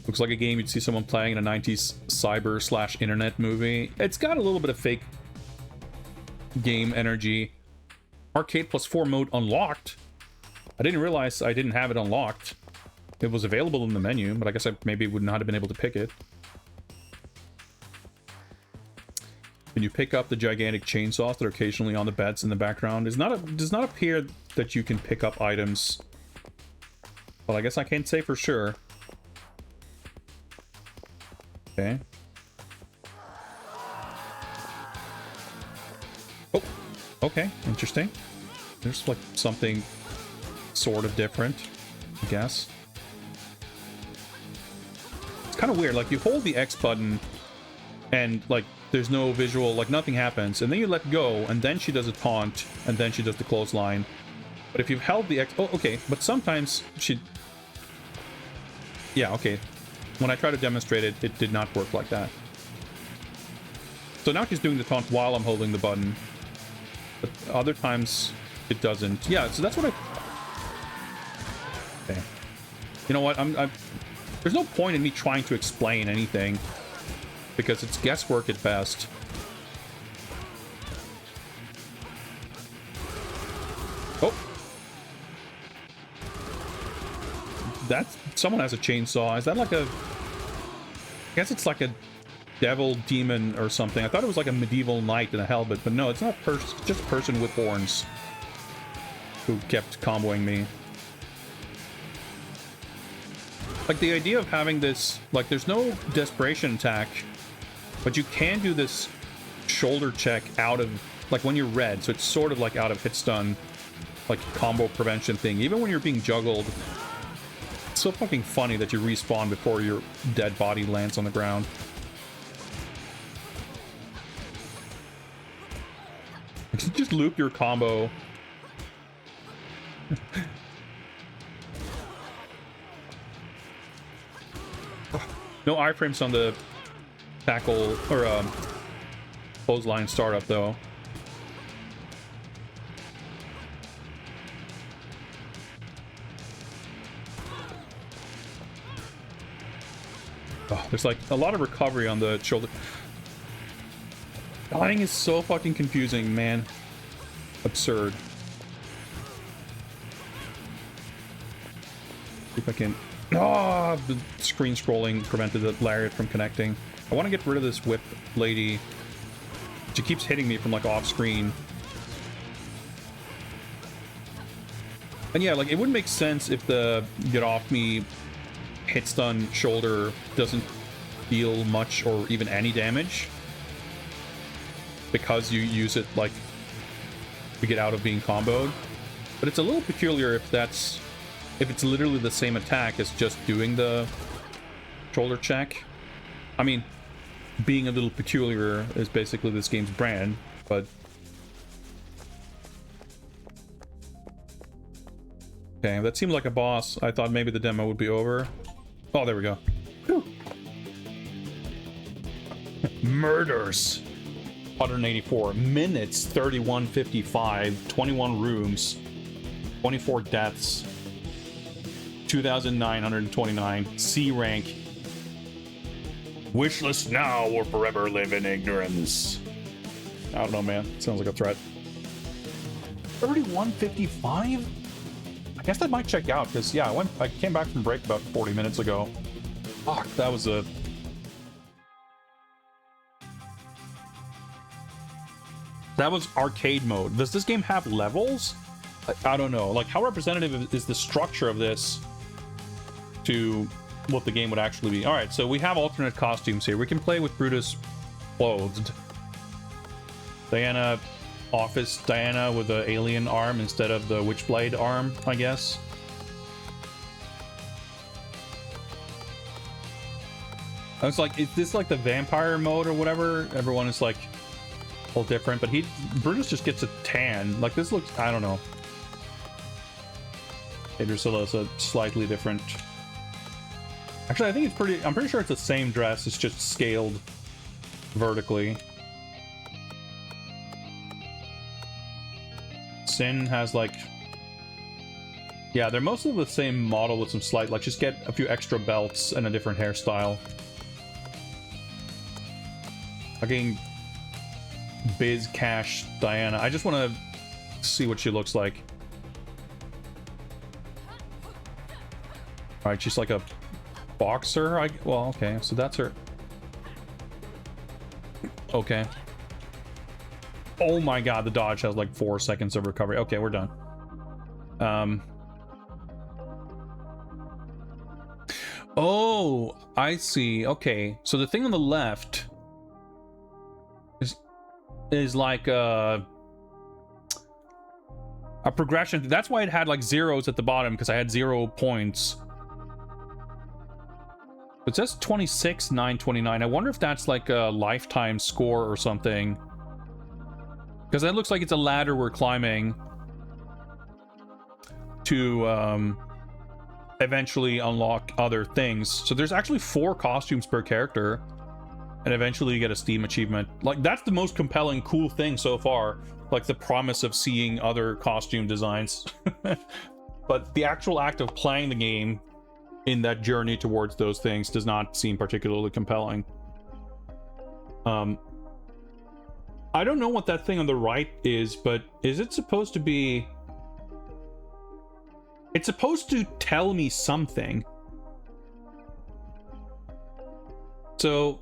Looks like a game you'd see someone playing in a 90s cyber/internet movie. It's got a little bit of fake game energy. Arcade +4 mode unlocked. I didn't realize I didn't have it unlocked. It was available in the menu, but I guess I maybe would not have been able to pick it. Can you pick up the gigantic chainsaws that are occasionally on the beds in the background? Does not appear that you can pick up items. Well, I guess I can't say for sure. Okay. Oh, okay, interesting. There's like something sort of different, I guess. It's kind of weird, like you hold the X button and like there's no visual, like nothing happens, and then you let go and then she does a taunt and then she does the clothesline. But if you've held the X, oh, okay, but sometimes she, yeah, okay. When I try to demonstrate it, it did not work like that. So now she's doing the taunt while I'm holding the button. But other times, it doesn't. Yeah, so that's what I... Okay. You know what? There's no point in me trying to explain anything. Because it's guesswork at best. Oh! That's... Someone has a chainsaw. Is that like a... I guess it's like a devil demon or something. I thought it was like a medieval knight in a helmet, but no, it's not just a person with horns who kept comboing me. Like the idea of having this, like there's no desperation attack, but you can do this shoulder check out of, like when you're red, so it's sort of like out of hit stun, like combo prevention thing. Even when you're being juggled, it's so fucking funny that you respawn before your dead body lands on the ground. Just loop your combo. No iframes on the tackle or clothesline startup though. Oh, there's like a lot of recovery on the shoulder. Dying is so fucking confusing, man. Absurd. See if I can... Ah, the screen scrolling prevented the lariat from connecting. I want to get rid of this whip lady. She keeps hitting me from like off screen. And yeah, like it wouldn't make sense if the get off me hit stun shoulder doesn't deal much or even any damage, because you use it like to get out of being comboed. But it's a little peculiar if it's literally the same attack as just doing the shoulder check. I mean, being a little peculiar is basically this game's brand, but okay, that seemed like a boss. I thought maybe the demo would be over. Oh, there we go. Whew. Murders. 184 minutes, 31:55, 21 rooms, 24 deaths, 2,929 C rank. Wishless now or forever live in ignorance. I don't know, man. Sounds like a threat. 31:55? I guess that might check out because yeah, I came back from break about 40 minutes ago. Fuck, that was a... That was arcade mode. Does this game have levels? I don't know. Like, how representative is the structure of this to what the game would actually be? Alright, so we have alternate costumes here. We can play with Brutus clothed. Diana, Office Diana with the alien arm instead of the Witchblade arm, I guess. I was like, is this like the vampire mode or whatever? Everyone is like all different, but Brutus just gets a tan. Like, this looks, I don't know. Idrisilla is a slightly different... Actually, I think it's pretty... I'm pretty sure it's the same dress, it's just scaled vertically. Sin has like... Yeah, they're mostly the same model with some slight... Like, just get a few extra belts and a different hairstyle. Fucking Biz Cash Diana. I just want to see what she looks like. Alright, she's like a boxer. Well, okay, so that's her. Okay. Oh my god, the dodge has like 4 seconds of recovery. Okay, we're done. Oh, I see. Okay, so the thing on the left is like a progression. That's why it had like zeros at the bottom, because I had 0 points. It says 26,929. I wonder if that's like a lifetime score or something, because that looks like it's a ladder we're climbing to eventually unlock other things. So there's actually 4 costumes per character, and eventually you get a Steam achievement. Like, that's the most compelling, cool thing so far. Like, the promise of seeing other costume designs. But the actual act of playing the game in that journey towards those things does not seem particularly compelling. I don't know what that thing on the right is, but is it supposed to be... It's supposed to tell me something. So,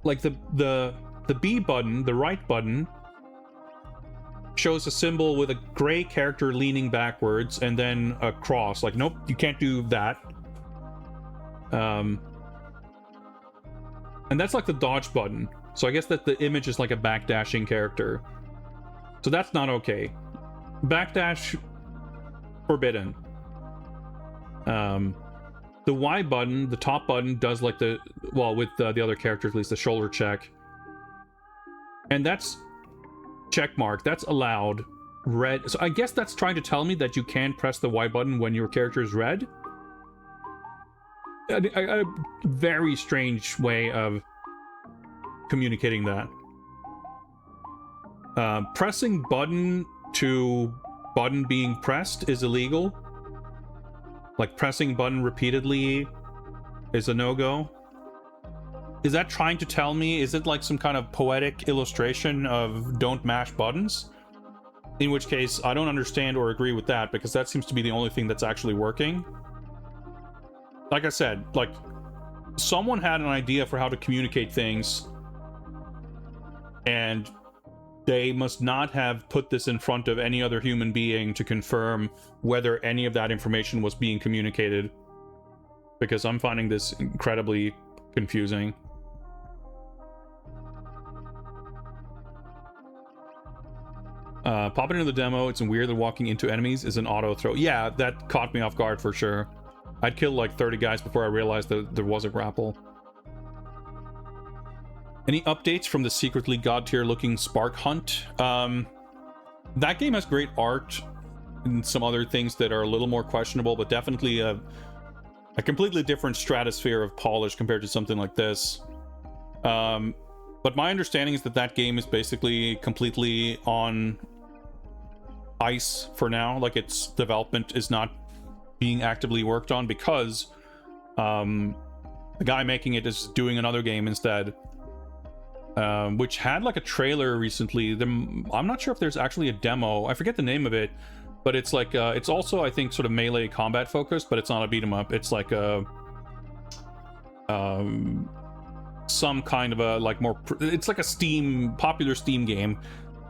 like the B button, the right button, shows a symbol with a gray character leaning backwards and then a cross. Like, nope, you can't do that. And that's like the dodge button. So I guess that the image is like a backdashing character. So that's not okay. Backdash forbidden. The Y button, the top button, does like the... Well, with the other characters, at least the shoulder check. And that's check mark. That's allowed. Red. So I guess that's trying to tell me that you can press the Y button when your character is red. A very strange way of communicating that. Pressing button to button being pressed is illegal. Like, pressing button repeatedly is a no-go. Is that trying to tell me? Is it like some kind of poetic illustration of don't mash buttons? In which case, I don't understand or agree with that, because that seems to be the only thing that's actually working. Like I said, like, someone had an idea for how to communicate things, and they must not have put this in front of any other human being to confirm whether any of that information was being communicated, because I'm finding this incredibly confusing. Popping into the demo, it's weird that walking into enemies is an auto throw. Yeah, that caught me off guard for sure. I'd killed like 30 guys before I realized that there was a grapple. Any updates from the secretly god tier looking Spark Hunt? That game has great art and some other things that are a little more questionable, but definitely a completely different stratosphere of polish compared to something like this. But my understanding is that that game is basically completely on ice for now. Like, its development is not being actively worked on because the guy making it is doing another game instead. Which had like a trailer recently. I'm not sure if there's actually a demo. I forget the name of it, but it's like it's also, I think, sort of melee combat focused, but it's not a beat 'em up. It's like a some kind of a like more. It's like a popular Steam game,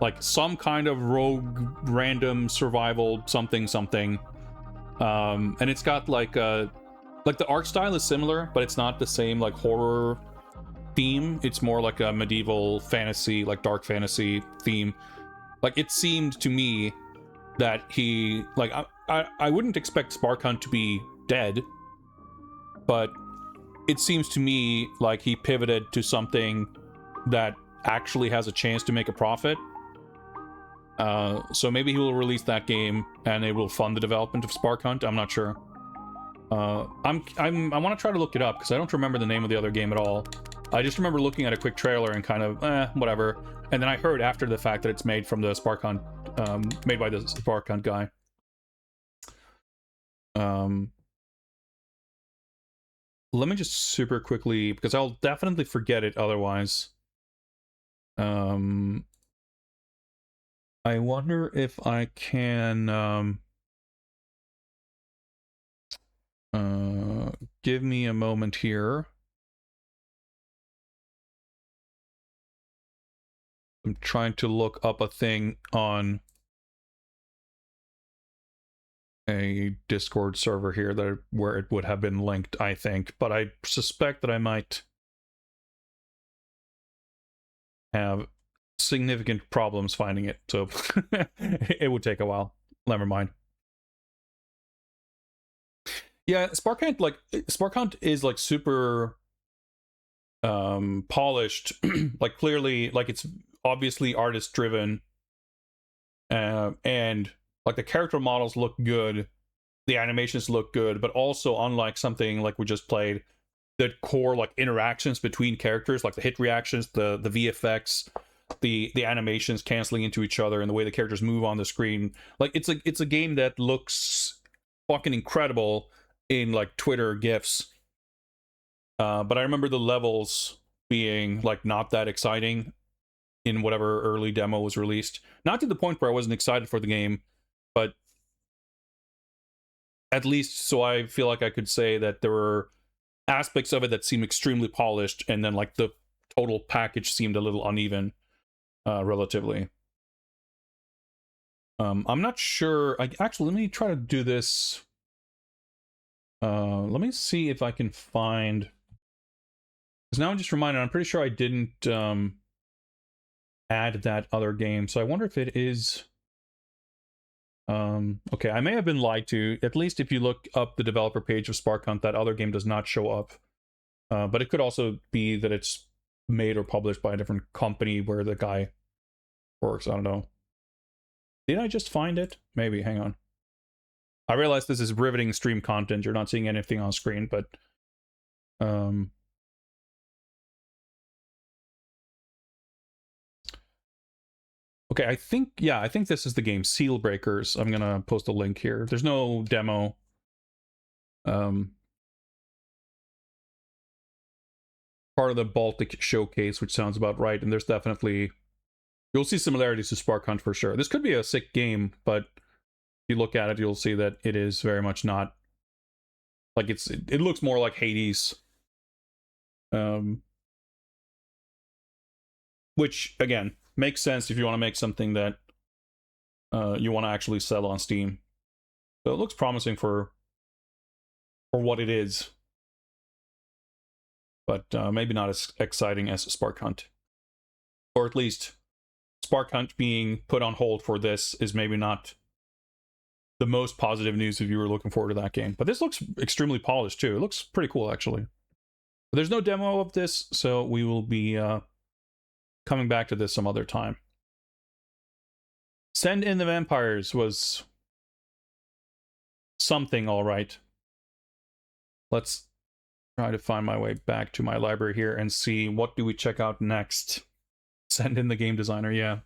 like some kind of rogue random survival something. And it's got like the art style is similar, but it's not the same like horror theme. It's more like a medieval fantasy, like dark fantasy theme. Like, it seemed to me that he, like, I wouldn't expect Spark Hunt to be dead, but it seems to me like he pivoted to something that actually has a chance to make a profit. So maybe he will release that game and it will fund the development of Spark Hunt. I'm not sure. I want to try to look it up because I don't remember the name of the other game at all. I just remember looking at a quick trailer and kind of whatever. And then I heard after the fact that it's made from the Spark Hunt, made by the Spark Hunt guy. Let me just super quickly, because I'll definitely forget it otherwise. I wonder if I can give me a moment here. I'm trying to look up a thing on a Discord server here that where it would have been linked, I think, but I suspect that I might have significant problems finding it, so it would take a while. Never mind. Yeah, Spark Hunt is like super polished, like clearly, like it's obviously artist driven, and like the character models look good, the animations look good, but also unlike something like we just played, the core like interactions between characters, like the hit reactions, the VFX, the animations canceling into each other, and the way the characters move on the screen, like it's a game that looks fucking incredible in like Twitter gifs. But I remember the levels being like not that exciting in whatever early demo was released. Not to the point where I wasn't excited for the game, but at least so I feel like I could say that there were aspects of it that seemed extremely polished, and then like the total package seemed a little uneven, relatively. I'm not sure. Actually, let me try to do this. Let me see if I can find. Because now I'm just reminded. I'm pretty sure I didn't add that other game, so I wonder if it is. Okay, I may have been lied to. At least if you look up the developer page of Spark Hunt, that other game does not show up. But it could also be that it's made or published by a different company where the guy works. I don't know. Did I just find it? Maybe. Hang on. I realize this is riveting stream content. You're not seeing anything on screen, but okay, I think this is the game Seal Breakers. I'm gonna post a link here. There's no demo. Part of the Baltic showcase, which sounds about right, and there's definitely you'll see similarities to Spark Hunt for sure. This could be a sick game, but if you look at it, you'll see that it is very much not. Like it looks more like Hades. Which again makes sense if you want to make something that you want to actually sell on Steam. So it looks promising for what it is, but maybe not as exciting as Spark Hunt, or at least Spark Hunt being put on hold for this is maybe not the most positive news if you were looking forward to that game. But this looks extremely polished too. It looks pretty cool actually. But there's no demo of this, so we will be coming back to this some other time. Send in the Vampires was something, all right. Let's try to find my way back to my library here and see what do we check out next. Send in the game designer, yeah.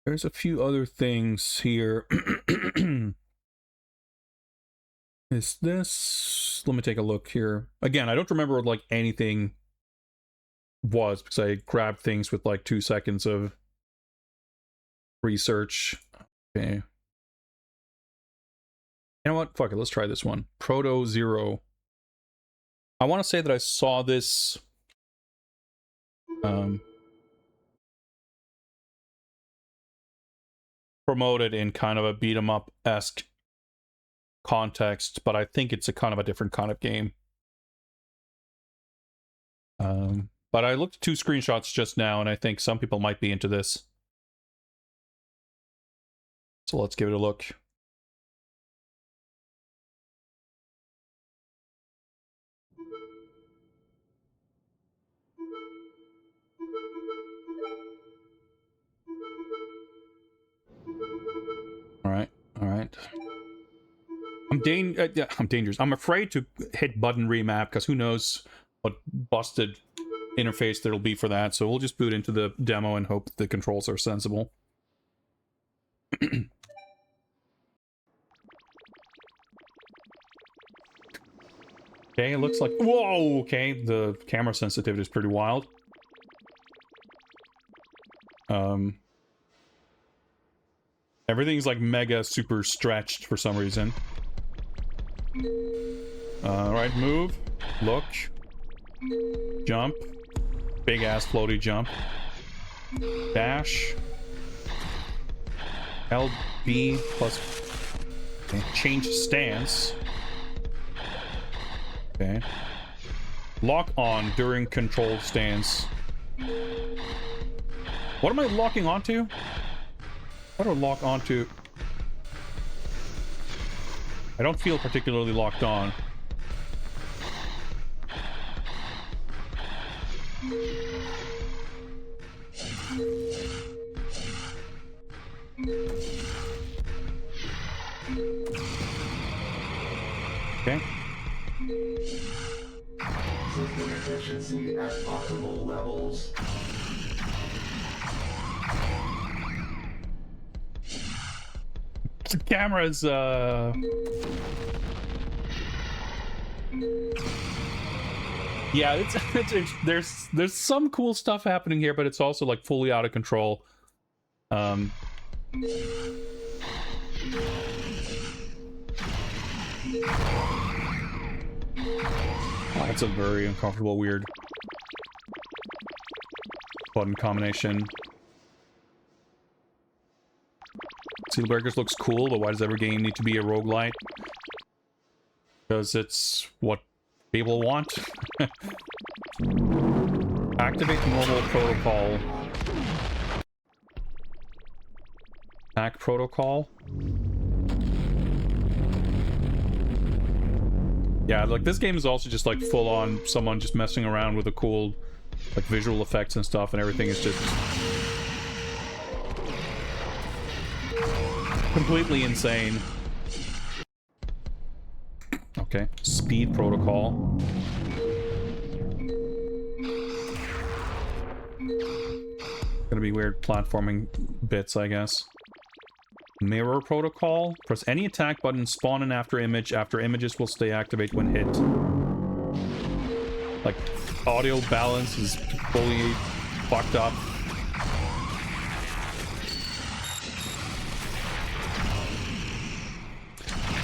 There's a few other things here. Is this? Let me take a look here. Again, I don't remember what like anything was because I grabbed things with like 2 seconds of research. Okay. You know what? Fuck it. Let's try this one. Proto Zero. I want to say that I saw this promoted in kind of a beat 'em up-esque context, but I think it's a kind of a different kind of game. But I looked at 2 screenshots just now, and I think some people might be into this. So let's give it a look. All right. I'm dangerous. I'm afraid to hit button remap because who knows what busted interface there'll be for that. So we'll just boot into the demo and hope the controls are sensible. Okay, it looks like... Whoa! Okay, the camera sensitivity is pretty wild. Everything's like mega super stretched for some reason. Alright, move. Look. Jump. Big ass floaty jump. Dash. LB plus... Okay. Change stance. Okay. Lock on during controlled stance. What am I locking onto? How do I lock onto? I don't feel particularly locked on. Okay. System efficiency at optimal levels. The camera's yeah, there's some cool stuff happening here, but it's also like fully out of control. Oh, that's a very uncomfortable, weird button combination. Sealburgers looks cool, but why does every game need to be a roguelite? Because it's what people want. Activate normal protocol. Attack protocol. Yeah, like this game is also just like full on someone just messing around with the cool like visual effects and stuff, and everything is just completely insane. Okay, speed protocol. Gonna be weird platforming bits, I guess. Mirror protocol. Press any attack button, spawn an after image. After images will stay activate when hit. Like, audio balance is fully fucked up.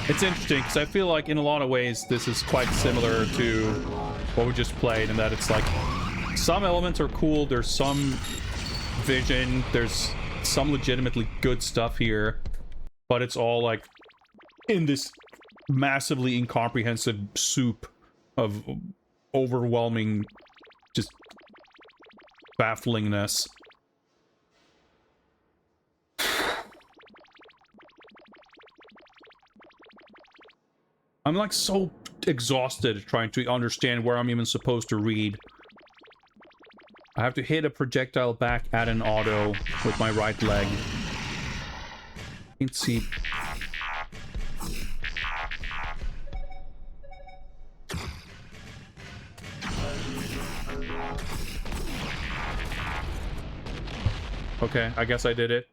It's interesting because I feel like in a lot of ways this is quite similar to what we just played, in that it's like some elements are cool, there's some vision, there's some legitimately good stuff here, but it's all like in this massively incomprehensive soup of overwhelming just bafflingness. I'm like so exhausted trying to understand where I'm even supposed to read. I have to hit a projectile back at an auto with my right leg. Can't see. Okay, I guess I did it.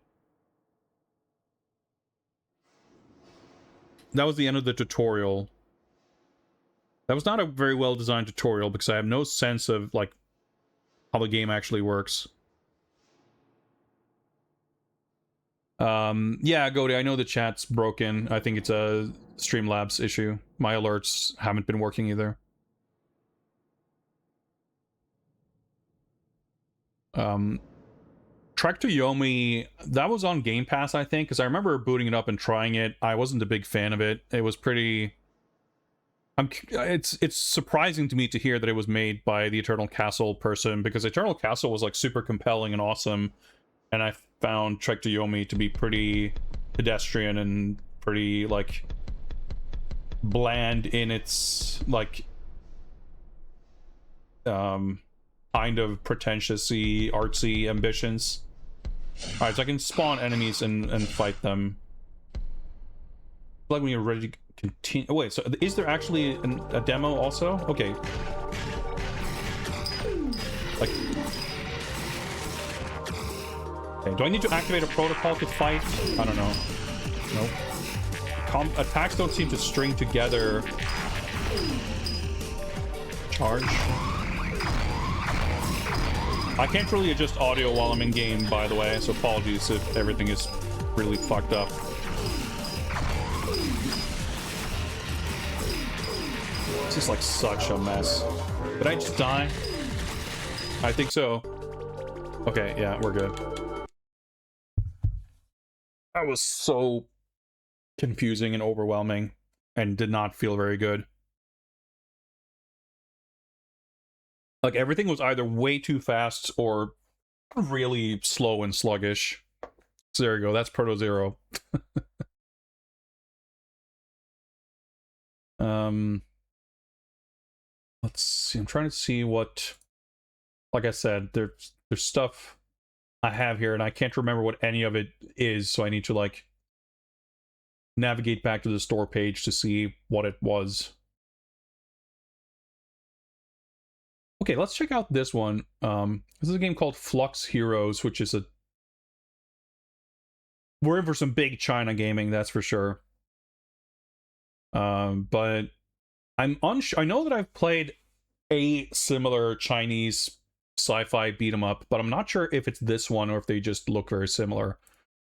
That was the end of the tutorial. That was not a very well designed tutorial because I have no sense of like how the game actually works. Yeah, Goaty, I know the chat's broken. I think it's a Streamlabs issue. My alerts haven't been working either. Trek to Yomi, that was on Game Pass, I think, because I remember booting it up and trying it. I wasn't a big fan of it. It was pretty... It's surprising to me to hear that it was made by the Eternal Castle person, because Eternal Castle was like super compelling and awesome, and I found Trek to Yomi to be pretty pedestrian and pretty like bland in its like kind of pretentiously artsy ambitions. All right, so I can spawn enemies and fight them. Like when you're ready to continue. Oh, wait, so is there actually a demo also? Okay. Like, okay, do I need to activate a protocol to fight? I don't know. Nope. Attacks don't seem to string together. Charge. I can't really adjust audio while I'm in game, by the way, so apologies if everything is really fucked up. This is like such a mess. Did I just die? I think so. Okay, yeah, we're good. That was so confusing and overwhelming and did not feel very good. Like everything was either way too fast or really slow and sluggish. So there you go, that's Proto Zero. Let's see, I'm trying to see what, like I said, there's stuff I have here and I can't remember what any of it is, so I need to like navigate back to the store page to see what it was. Okay, let's check out this one. This is a game called Flux Heroes, which is we're in for some big China gaming, that's for sure. But I'm unsure. I know that I've played a similar Chinese sci-fi beat 'em up, but I'm not sure if it's this one or if they just look very similar.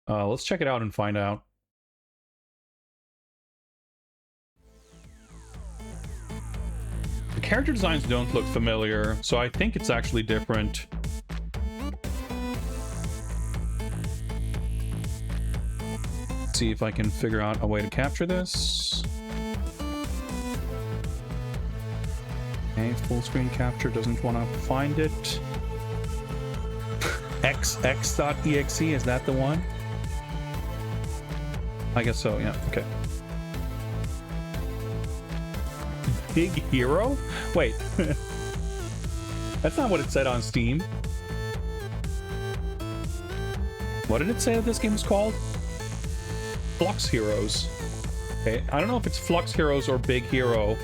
Let's check it out and find out. The character designs don't look familiar, so I think it's actually different. Let's see if I can figure out a way to capture this. Okay, full screen capture doesn't want to find it. xx.exe, is that the one? I guess so, yeah, okay. Big Hero? Wait. That's not what it said on Steam. What did it say that this game is called? Flux Heroes. Okay, I don't know if it's Flux Heroes or Big Hero.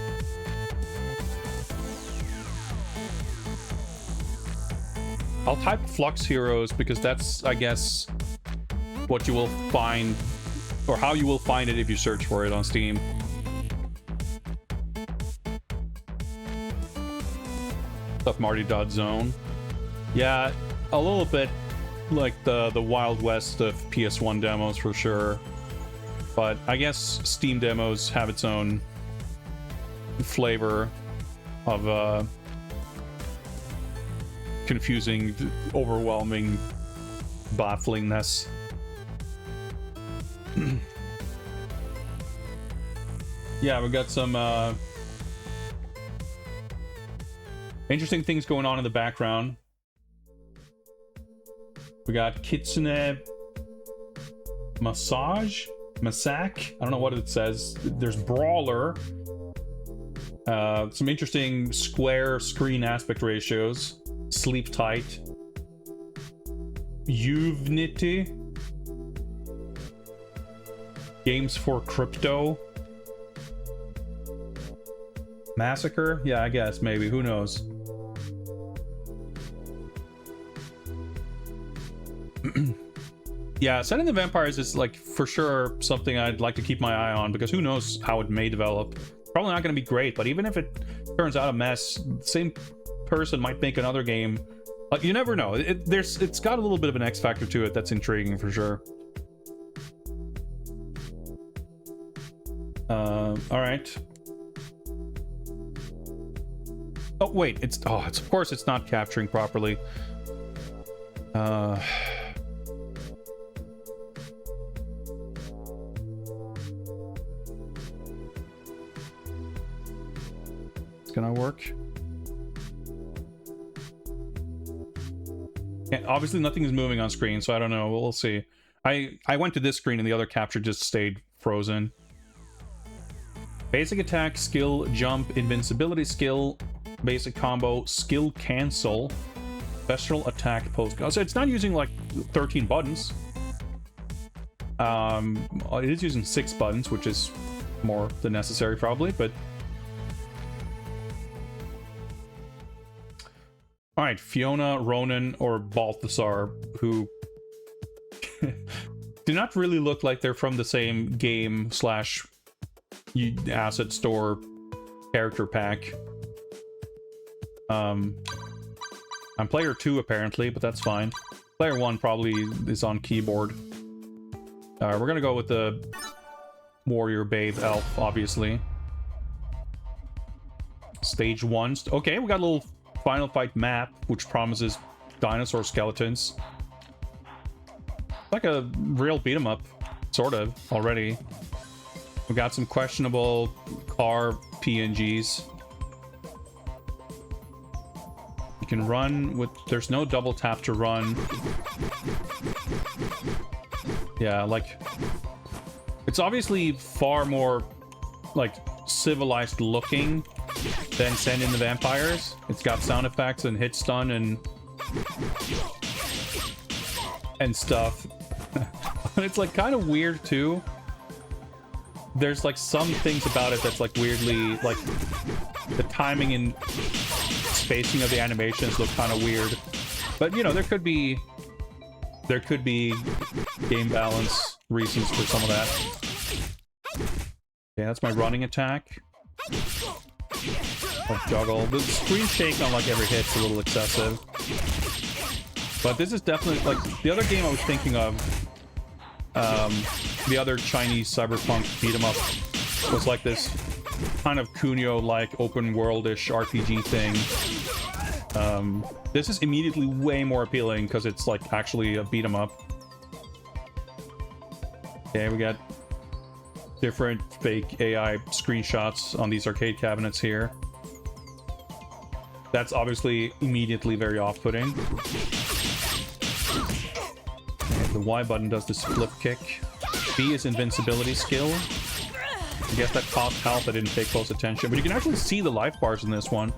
I'll type Flux Heroes because that's, I guess, what you will find, or how you will find it if you search for it on Steam. Stuff Marty.zone. Yeah, a little bit like the Wild West of PS1 demos for sure. But I guess Steam demos have its own flavor of confusing, overwhelming bafflingness. Yeah, we got some interesting things going on in the background. We got Kitsune Massage? Masak? I don't know what it says. There's Brawler. Some interesting square screen aspect ratios. Sleep Tight. Unity. Games for Crypto. Massacre? Yeah, I guess, maybe. Who knows? Yeah, Setting the Vampires is like for sure something I'd like to keep my eye on because who knows how it may develop. Probably not going to be great, but even if it turns out a mess, the same person might make another game. You never know. It's got a little bit of an X factor to it that's intriguing for sure. All right. Oh wait, it's of course it's not capturing properly. It's gonna work. Yeah, obviously nothing is moving on screen, so I don't know. We'll see. I went to this screen and the other capture just stayed frozen. Basic attack, skill, jump, invincibility skill, basic combo, skill cancel, special attack, post. So it's not using like 13 buttons. It is using 6 buttons, which is more than necessary probably, but all right, Fiona, Ronan, or Balthasar, who do not really look like they're from the same game slash asset store character pack. I'm player 2 apparently, but that's fine. Player 1 probably is on keyboard. We're gonna go with the warrior bathe elf, obviously. Stage 1. Okay, we got a little final fight map, which promises dinosaur skeletons. Like a real beat 'em up, sort of, already. We got some questionable car PNGs. You can run with... There's no double tap to run. Yeah, like... It's obviously far more, like, civilized looking than Send in the Vampires. It's got sound effects and hit stun and stuff. But it's like kind of weird too. There's like some things about it that's like weirdly, like the timing and spacing of the animations look kind of weird. But you know, there could be game balance reasons for some of that. Okay, that's my running attack. Juggle. The screen shake on like every hit's a little excessive. But this is definitely like the other game I was thinking of. The other Chinese cyberpunk beat 'em up was like this kind of Kunio-like open world-ish RPG thing. This is immediately way more appealing because it's like actually a beat 'em up. Okay, we got different fake AI screenshots on these arcade cabinets here. That's obviously immediately very off-putting. The Y button does this flip kick. B is invincibility skill. I guess that cost health. I didn't pay close attention, but you can actually see the life bars in this one.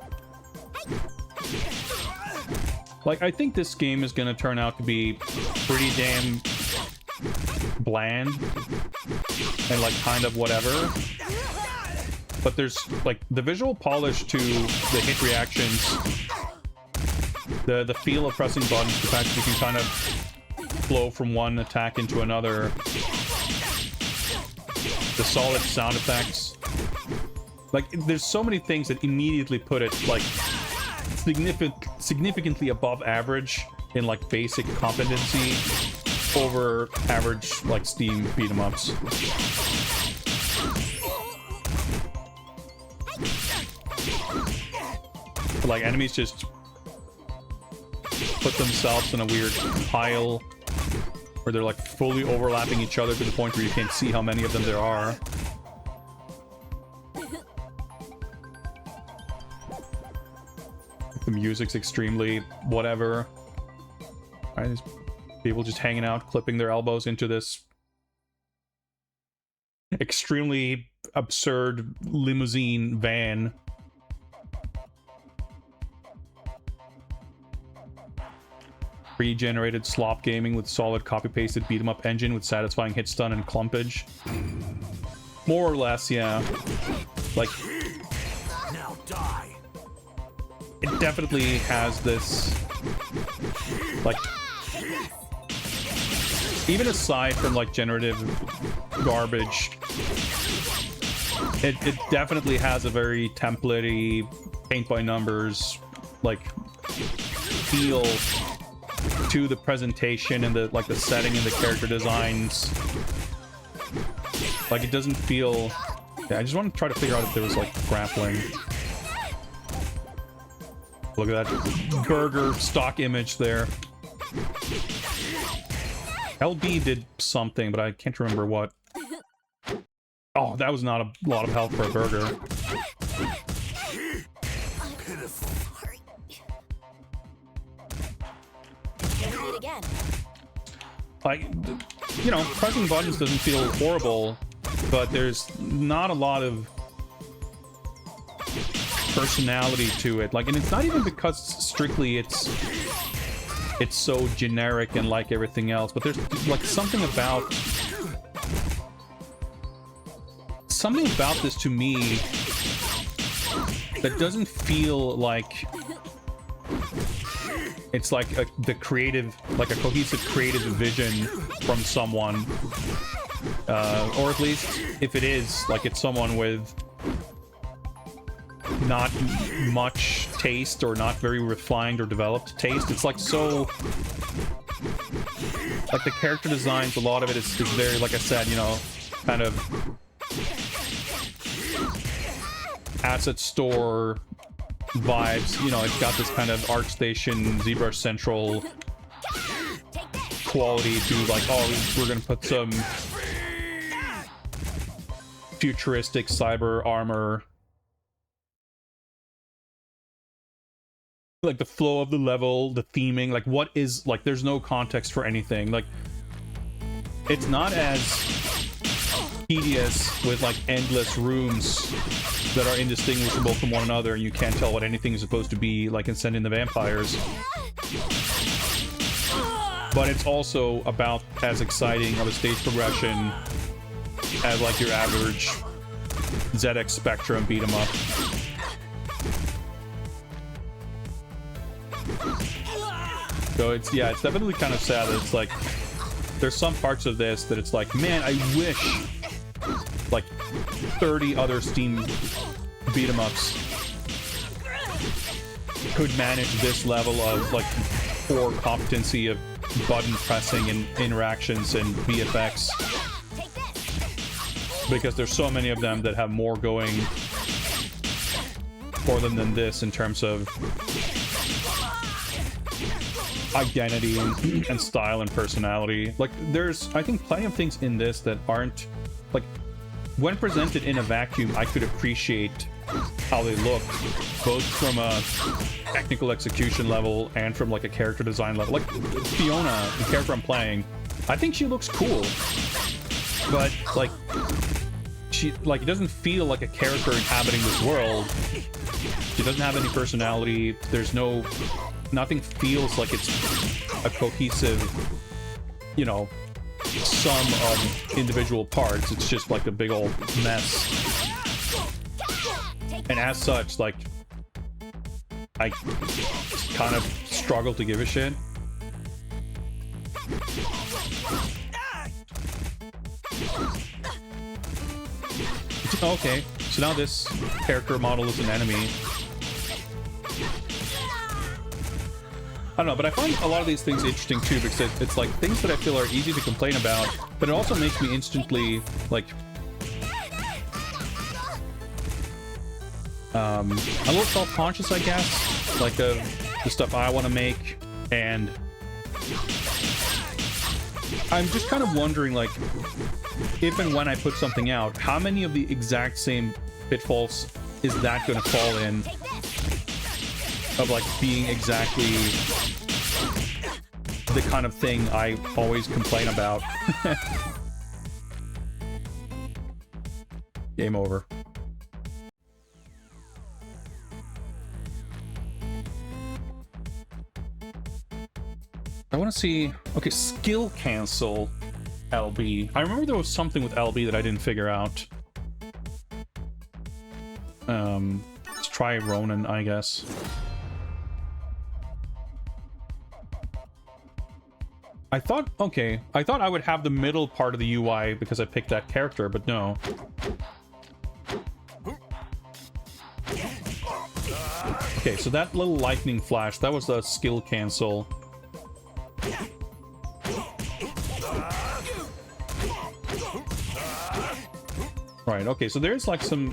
Like, I think this game is going to turn out to be pretty damn bland and like kind of whatever. But there's like the visual polish to the hit reactions, the feel of pressing buttons, the fact that you can kind of flow from one attack into another, the solid sound effects. Like, there's so many things that immediately put it like significantly above average in like basic competency over average like Steam beat 'em ups. But, like, enemies just put themselves in a weird pile where they're like fully overlapping each other to the point where you can't see how many of them there are. The music's extremely whatever. Alright, there's people just hanging out, clipping their elbows into this extremely absurd limousine van. Pre-generated slop gaming with solid copy-pasted beat-em-up engine with satisfying hit stun and clumpage. More or less, yeah. Like, Now die. it definitely has this, like, even aside from like generative garbage, it definitely has a very template-y, paint by numbers like feel to the presentation and the like the setting and the character designs. Like, it doesn't feel... Yeah, I just want to try to figure out if there was like grappling. Look at that burger stock image there. LB did something, but I can't remember what. Oh, that was not a lot of health for a burger. Do it again. Like, you know, pressing buttons doesn't feel horrible, but there's not a lot of personality to it. Like, and it's not even because strictly it's so generic and like everything else, but there's like something about this to me that doesn't feel like it's like the creative, like a cohesive creative vision from someone, or at least if it is, like it's someone with not much taste or not very refined or developed taste. It's like so, like the character designs, a lot of it is very, like I said, you know, kind of asset store vibes. You know, it's got this kind of ArtStation, ZBrush Central quality to, like, oh, we're gonna put some futuristic cyber armor. Like the flow of the level, the theming, like what is, like there's no context for anything. Like it's not as tedious with like endless rooms that are indistinguishable from one another and you can't tell what anything is supposed to be, like in Send in the Vampires. But it's also about as exciting of a stage progression as like your average ZX Spectrum beat 'em up. So it's, yeah, it's definitely kind of sad that it's like there's some parts of this that it's like, man, I wish like 30 other Steam beat 'em ups could manage this level of like core competency of button pressing and interactions and VFX, because there's so many of them that have more going for them than this in terms of identity and style and personality. Like there's, I think, plenty of things in this that aren't, like, when presented in a vacuum, I could appreciate how they look, both from a technical execution level and from like a character design level. Like Fiona, the character I'm playing, I think she looks cool, but like she, like, it doesn't feel like a character inhabiting this world. She doesn't have any personality. There's no, nothing feels like it's a cohesive, you know, sum of individual parts. It's just like a big old mess. And as such, like, I kind of struggle to give a shit. Okay, so now this character model is an enemy. I don't know, but I find a lot of these things interesting too, because it's like things that I feel are easy to complain about, but it also makes me instantly like a little self-conscious, I guess, like of the stuff I want to make, and I'm just kind of wondering, like, if and when I put something out, how many of the exact same pitfalls is that going to fall in, of like being exactly the kind of thing I always complain about. Game over. I want to see... Okay, skill cancel LB. I remember there was something with LB that I didn't figure out. Let's try Ronin, I guess. I thought, okay, I thought I would have the middle part of the UI because I picked that character, but no. Okay, so that little lightning flash, that was the skill cancel. Right, okay, so there's like some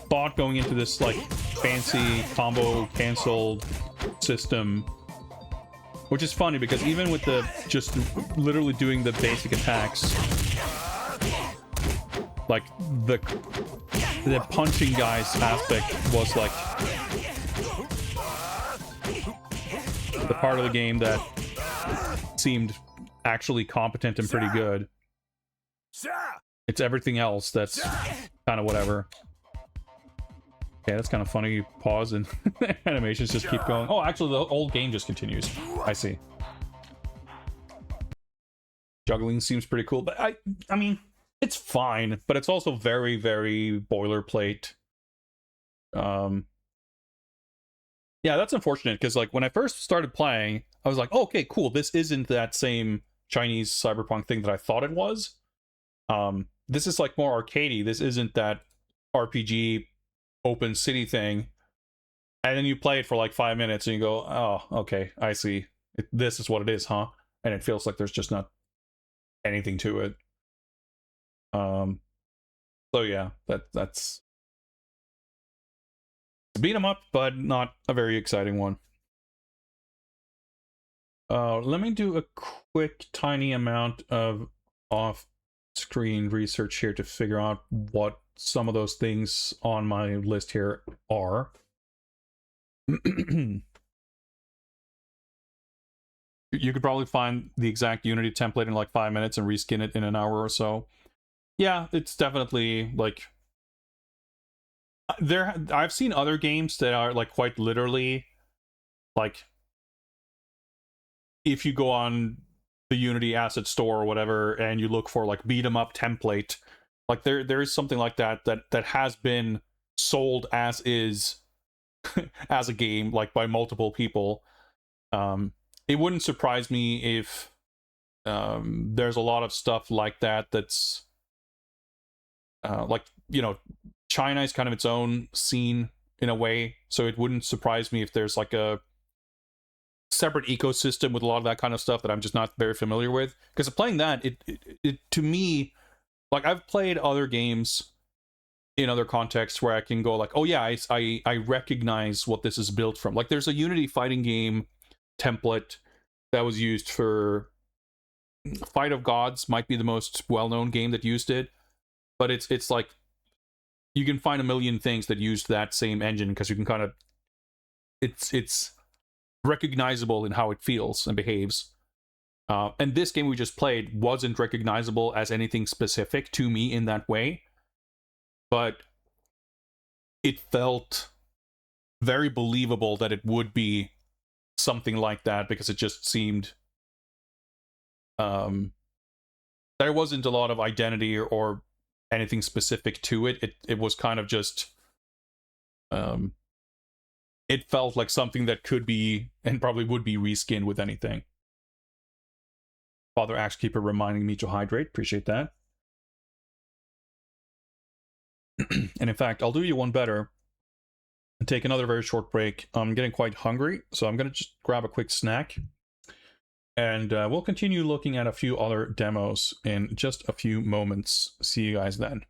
thought going into this like fancy combo canceled system, which is funny because even with the just literally doing the basic attacks, like the punching guys aspect was like the part of the game that seemed actually competent and pretty good. It's everything else that's kind of whatever. Okay, that's kind of funny. Pause and animations just keep going. Oh, actually, the old game just continues. I see. Juggling seems pretty cool, but I mean, it's fine, but it's also very, very boilerplate. Yeah, that's unfortunate because like when I first started playing, I was like, oh, okay, cool. This isn't that same Chinese cyberpunk thing that I thought it was. This is like more arcadey. This isn't that RPG open city thing. And then you play it for like 5 minutes and you go, oh, okay, I see. This is what it is, huh? And it feels like there's just not anything to it. So yeah, that's beat 'em up, but not a very exciting one. Let me do a quick tiny amount of off-screen research here to figure out what some of those things on my list here are. You could probably find the exact Unity template in like 5 minutes and reskin it in an hour or so. Yeah, it's definitely like I've seen other games that are like quite literally like if you go on the Unity asset store or whatever and you look for like beat 'em up template, like there is something like that has been sold as is as a game like by multiple people. It wouldn't surprise me if there's a lot of stuff like that's like, you know, China is kind of its own scene in a way, so it wouldn't surprise me if there's like a separate ecosystem with a lot of that kind of stuff that I'm just not very familiar with. Because playing that, it to me, like I've played other games in other contexts where I can go like, oh yeah, I recognize what this is built from. Like there's a Unity fighting game template that was used for Fight of Gods, might be the most well-known game that used it, but it's like you can find a million things that used that same engine because you can kind of it's recognizable in how it feels and behaves. And this game we just played wasn't recognizable as anything specific to me in that way, but it felt very believable that it would be something like that because it just seemed there wasn't a lot of identity or anything specific to it. It was kind of just it felt like something that could be and probably would be reskinned with anything. Father Axekeeper reminding me to hydrate. Appreciate that. And in fact, I'll do you one better and take another very short break. I'm getting quite hungry, so I'm going to just grab a quick snack. And we'll continue looking at a few other demos in just a few moments. See you guys then.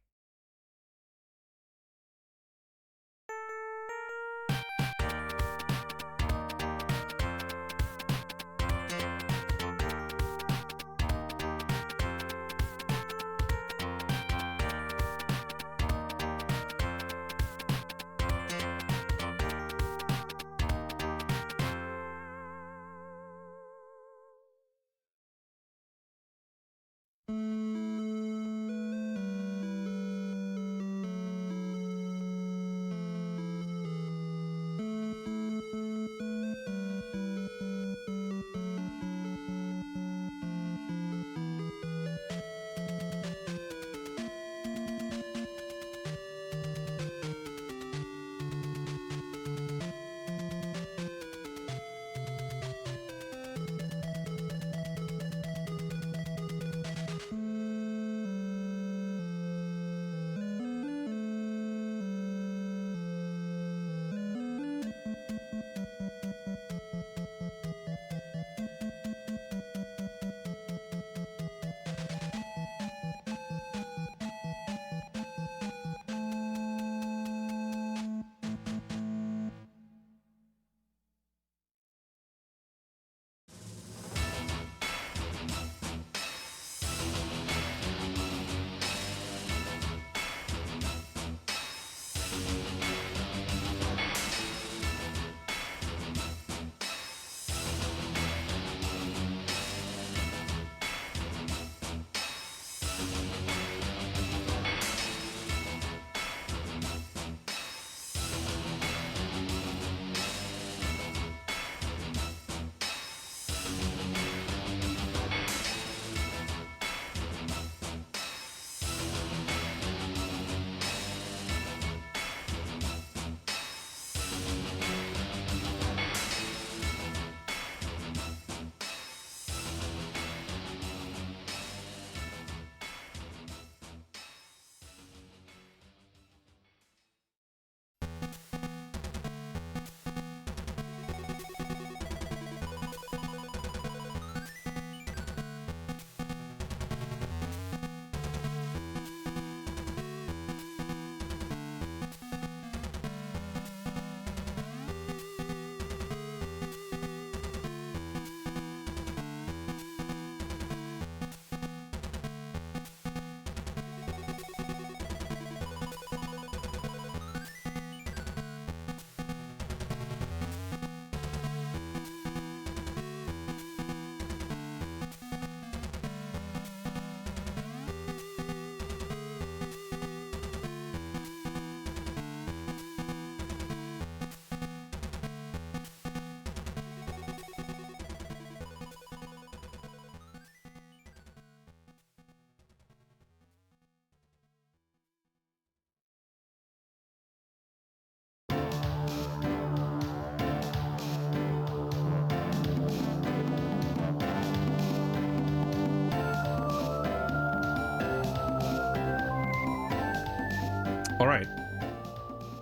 All right,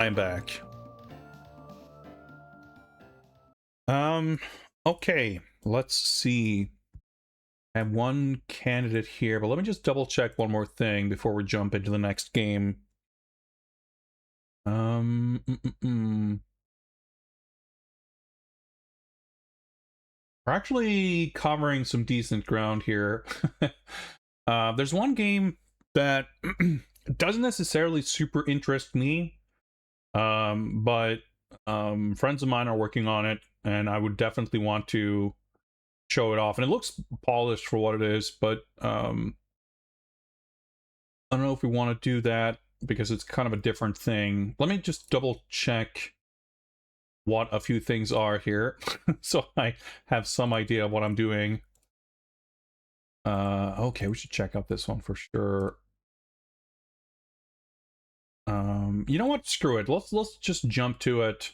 I'm back. Okay, let's see. I have one candidate here, but let me just double check one more thing before we jump into the next game. We're actually covering some decent ground here. There's one game that doesn't necessarily super interest me, but friends of mine are working on it, and I would definitely want to show it off. And it looks polished for what it is, but I don't know if we want to do that because it's kind of a different thing. Let me just double check what a few things are here so I have some idea of what I'm doing. Okay, we should check out this one for sure. You know what? Screw it. Let's just jump to it,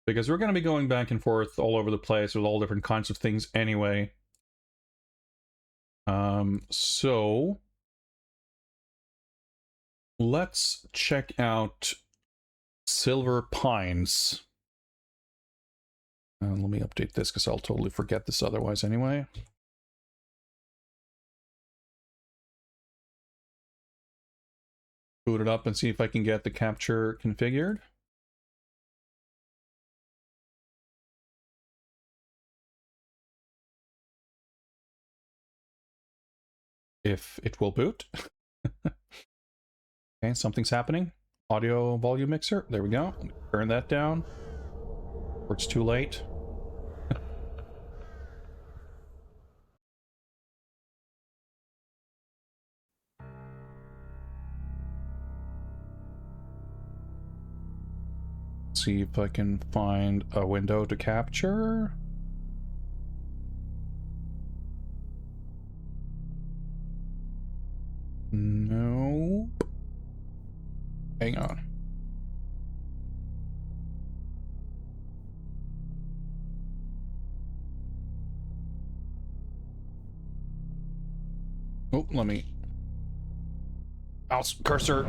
because we're going to be going back and forth all over the place with all different kinds of things anyway. So let's check out Silver Pines. Let me update this because I'll totally forget this otherwise anyway. Boot it up and see if I can get the capture configured. If it will boot. Okay, something's happening. Audio volume mixer. There we go. Turn that down. Or it's too late. See if I can find a window to capture. Nope. Hang on. Oh, let me... Mouse cursor.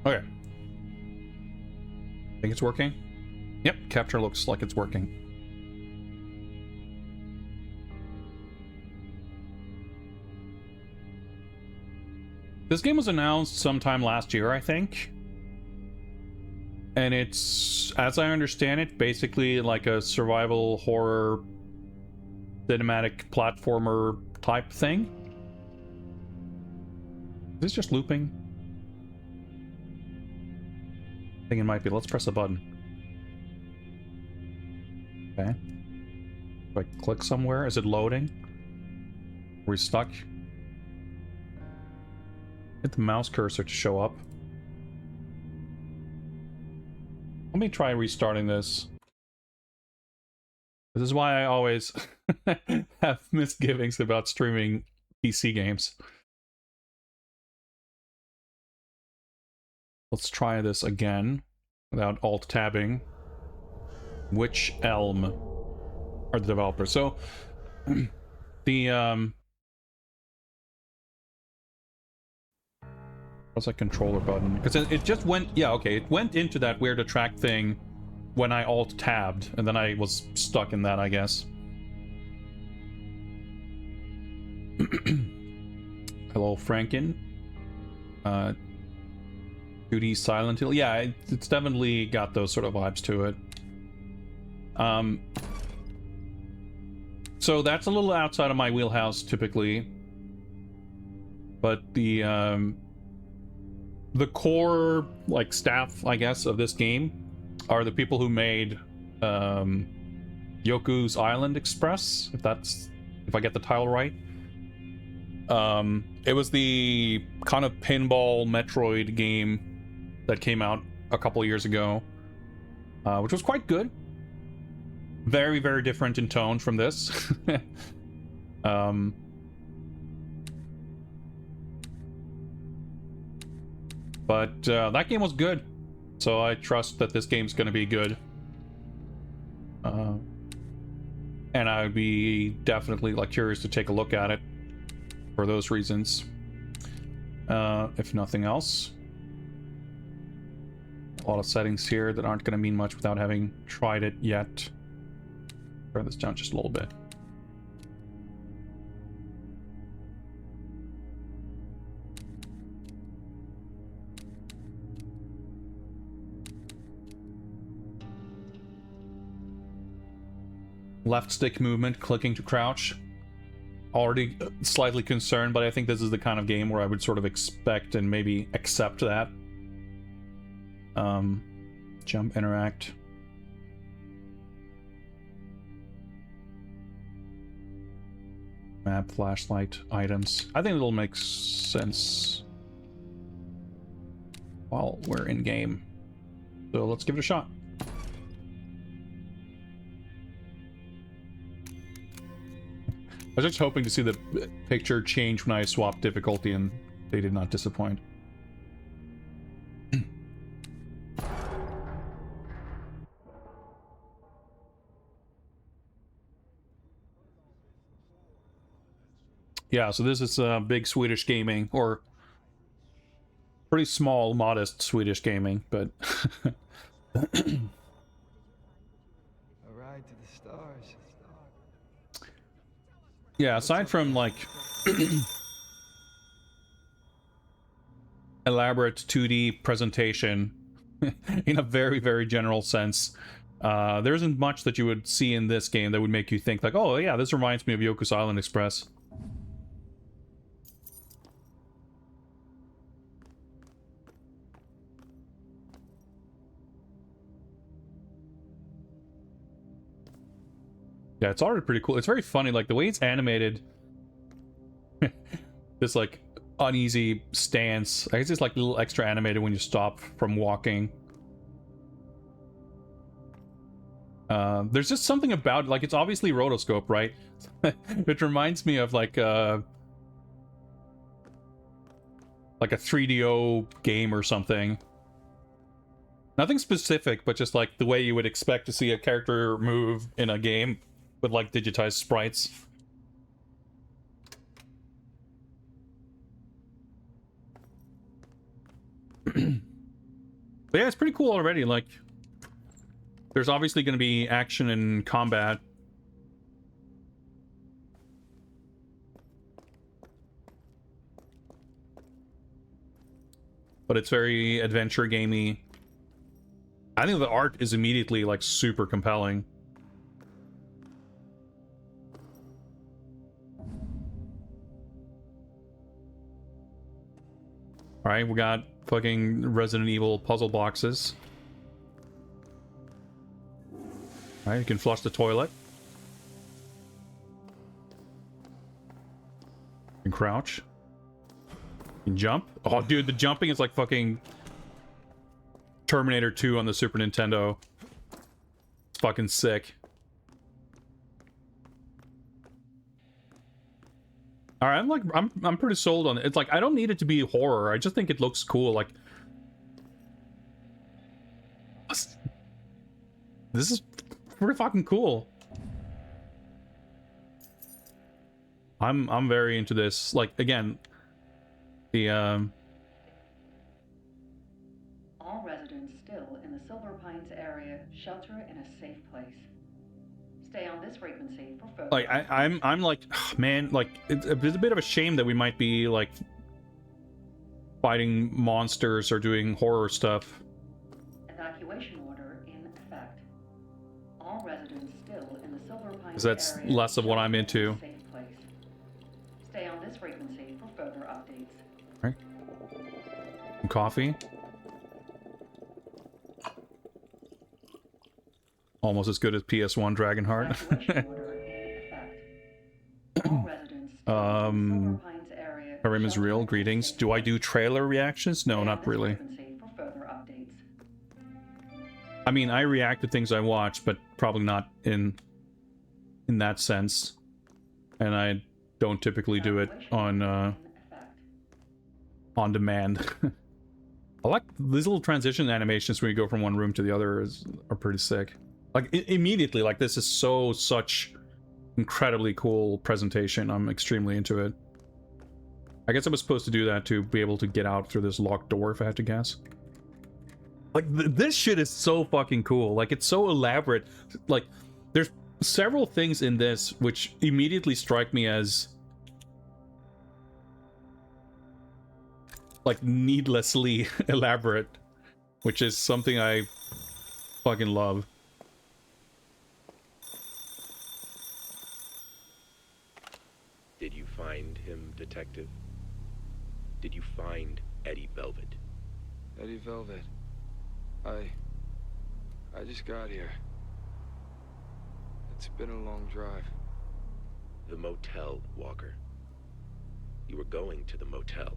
Okay. Think it's working? Yep, capture looks like it's working. This game was announced sometime last year, I think. And it's, as I understand it, basically like a survival horror cinematic platformer type thing. Is this just looping? I think it might be. Let's press a button. Okay. Do I click somewhere? Is it loading? Are we stuck? Get the mouse cursor to show up. Let me try restarting this. This is why I always have misgivings about streaming PC games. Let's try this again without alt-tabbing. Which Elm are the developers? So the what's that controller button? Because it just went, yeah, okay, it went into that weird attract thing when I alt-tabbed, and then I was stuck in that, I guess. Hello, Franken. 2D Silent Hill. Yeah, it's definitely got those sort of vibes to it. So that's a little outside of my wheelhouse, typically. But the core, like, staff, I guess, of this game are the people who made Yoku's Island Express, if I get the title right. It was the kind of pinball Metroid game that came out a couple years ago, which was quite good. Very, very different in tone from this. But that game was good, so I trust that this game's going to be good. And I would be definitely, like, curious to take a look at it. for those reasons. If nothing else. A lot of settings here that aren't going to mean much without having tried it yet. Turn this down just a little bit. Left stick movement, clicking to crouch. Already slightly concerned, but I think this is the kind of game where I would sort of expect and maybe accept that. Jump, interact. Map, flashlight, items. I think it'll make sense while we're in game. So let's give it a shot. I was just hoping to see the picture change when I swapped difficulty, and they did not disappoint. Yeah, so this is big Swedish gaming, or pretty small, modest Swedish gaming, but... A ride to the stars. Yeah, aside from, like, elaborate 2D presentation, in a very, very general sense, there isn't much that you would see in this game that would make you think, like, oh, yeah, this reminds me of Yoku's Island Express. Yeah, it's already pretty cool. It's very funny, like, the way it's animated. This, like, uneasy stance. I guess it's, like, a little extra animated when you stop from walking. There's just something about it. Like, it's obviously rotoscope, right? It reminds me of, like a 3DO game or something. Nothing specific, but just, like, the way you would expect to see a character move in a game. With, like, digitized sprites. But yeah, it's pretty cool already. Like, there's obviously going to be action and combat. But it's very adventure gamey. I think the art is immediately, like, super compelling. Alright, we got fucking Resident Evil puzzle boxes. Alright, you can flush the toilet. You can crouch. You can jump. Oh, dude, the jumping is like fucking Terminator 2 on the Super Nintendo. It's fucking sick. All right, I'm pretty sold on it. It's like, I don't need it to be horror. I just think it looks cool. Like, this is pretty fucking cool. I'm very into this. Like, again, the All residents still in the Silver Pines area shelter in a safe place. Stay on this frequency for further. like I'm like, man, like it's a bit of a shame that we might be like fighting monsters or doing horror stuff. Evacuation order in effect. All residents still in the Silver Pines Because that's area less of what I'm shelter in into. a safe place. Stay on this frequency for further updates. Right. Coffee. Almost as good as PS1 Dragonheart. Evacuation order in effect. All residents still in the Silver Pines area Karim is shelter real. in a Greetings. safe Do I place. do trailer reactions? No, Stay on not this really. frequency for further updates. I mean, I react to things I watch, but probably not in that sense. And I don't typically do it on demand. I like these little transition animations when you go from one room to the other are pretty sick. Like immediately, like this is such incredibly cool presentation. I'm extremely into it. I guess I was supposed to do that to be able to get out through this locked door, if I had to guess. Like, this shit is so fucking cool. Like, it's so elaborate. Like, there's several things in this which immediately strike me as like needlessly elaborate, which is something I fucking love. Did you find him, Detective? Did you find Eddie Velvet? Eddie Velvet. I just got here. It's been a long drive. The motel, Walker. You were going to the motel.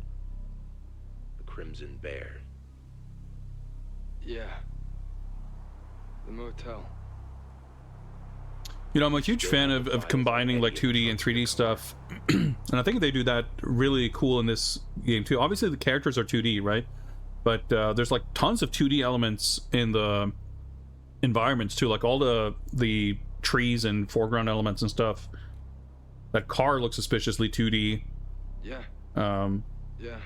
The Crimson Bear. Yeah. The motel. You know, I'm a huge fan of combining like 2D and 3D stuff. And I think they do that really cool in this game too. Obviously the characters are 2D, right? But there's like tons of 2D elements in the environments too, like all the trees and foreground elements and stuff. That car looks suspiciously 2D. Yeah. Yeah.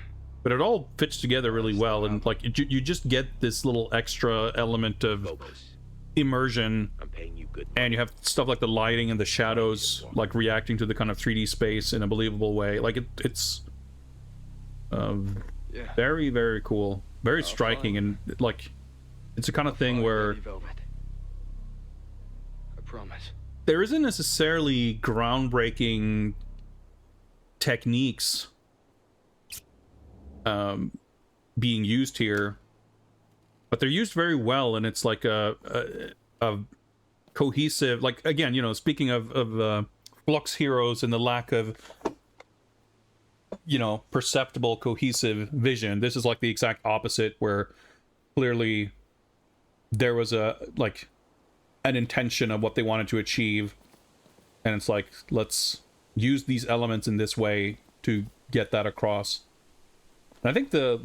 But it all fits together really well, and like you just get this little extra element of Phobos. immersion, I'm paying you good and you have stuff like the lighting and the shadows like reacting to the kind of 3D space in a believable way. Like it's Yeah. very, very cool, very striking, and like it's the kind of thing where Eddie Velvet. I promise. there isn't necessarily groundbreaking techniques being used here, but they're used very well, and it's like a cohesive, like, again, you know, speaking of Flux Heroes and the lack of, you know, perceptible cohesive vision, this is like the exact opposite, where clearly there was an intention of what they wanted to achieve, and it's like, let's use these elements in this way to get that across. And I think the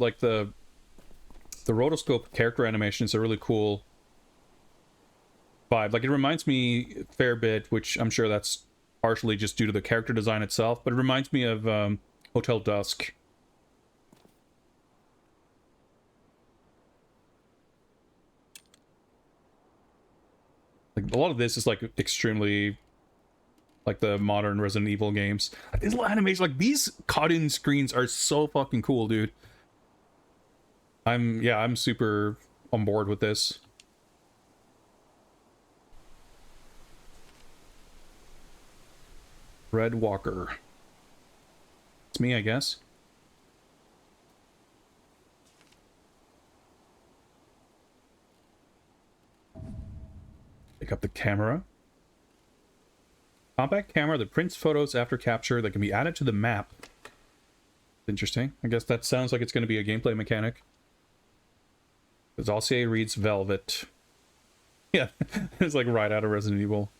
rotoscope character animation is a really cool vibe. Like, it reminds me a fair bit, which I'm sure that's partially just due to the character design itself, but it reminds me of Hotel Dusk. Like, a lot of this is like extremely like the modern Resident Evil games. These little animations, like these cut-in screens are so fucking cool, dude. I'm super on board with this. Red Walker. It's me, I guess. Pick up the camera. Compact camera that prints photos after capture that can be added to the map. Interesting. I guess that sounds like it's going to be a gameplay mechanic. The dossier reads Velvet. Yeah, it's like right out of Resident Evil.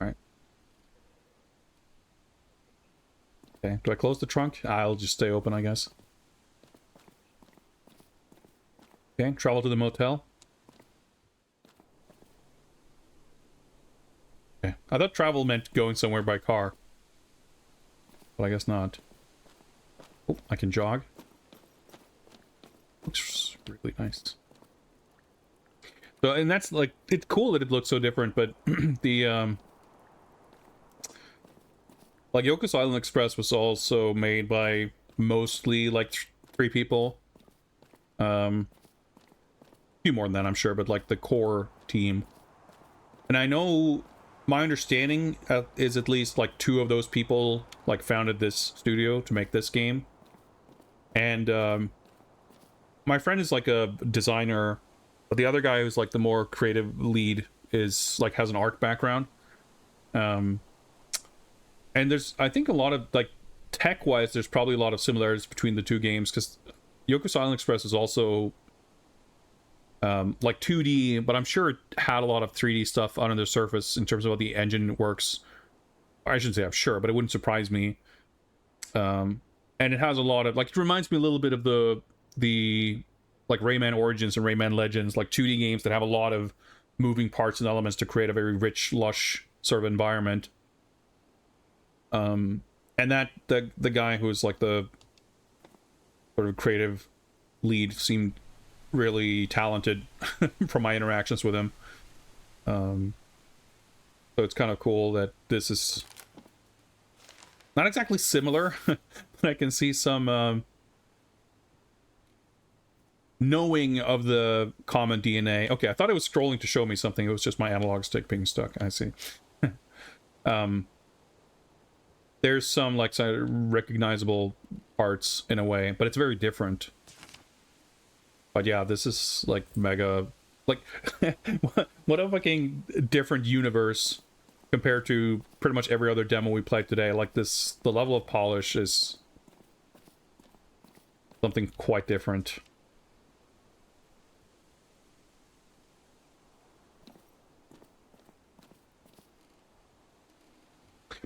Alright. Okay, do I close the trunk? I'll just stay open, I guess. Okay, travel to the motel. Okay, I thought travel meant going somewhere by car, but I guess not. Oh, I can jog. Looks really nice. So, and that's like, it's cool that it looks so different, but the like Yoko's Island Express was also made by mostly like 3 people. Few more than that, I'm sure, but like the core team. And I know, my understanding is at least like 2 of those people like founded this studio to make this game. And my friend is like a designer, but the other guy who's like the more creative lead is like has an art background. And there's, I think, a lot of like tech wise, there's probably a lot of similarities between the 2 games, because Yoko's Island Express is also like 2D, but I'm sure it had a lot of 3D stuff under the surface in terms of how the engine works. I shouldn't say I'm sure, but it wouldn't surprise me. And it has a lot of, like, it reminds me a little bit of the like Rayman Origins and Rayman Legends, like 2D games that have a lot of moving parts and elements to create a very rich, lush sort of environment. And that the guy who's like the sort of creative lead seemed really talented from my interactions with him. So it's kind of cool that this is not exactly similar, but I can see some knowing of the common DNA. Okay, I thought it was scrolling to show me something. It was just my analog stick being stuck. I see. There's some like recognizable parts in a way, but it's very different. But yeah, this is like mega, like what a fucking different universe compared to pretty much every other demo we played today. Like this, the level of polish is something quite different.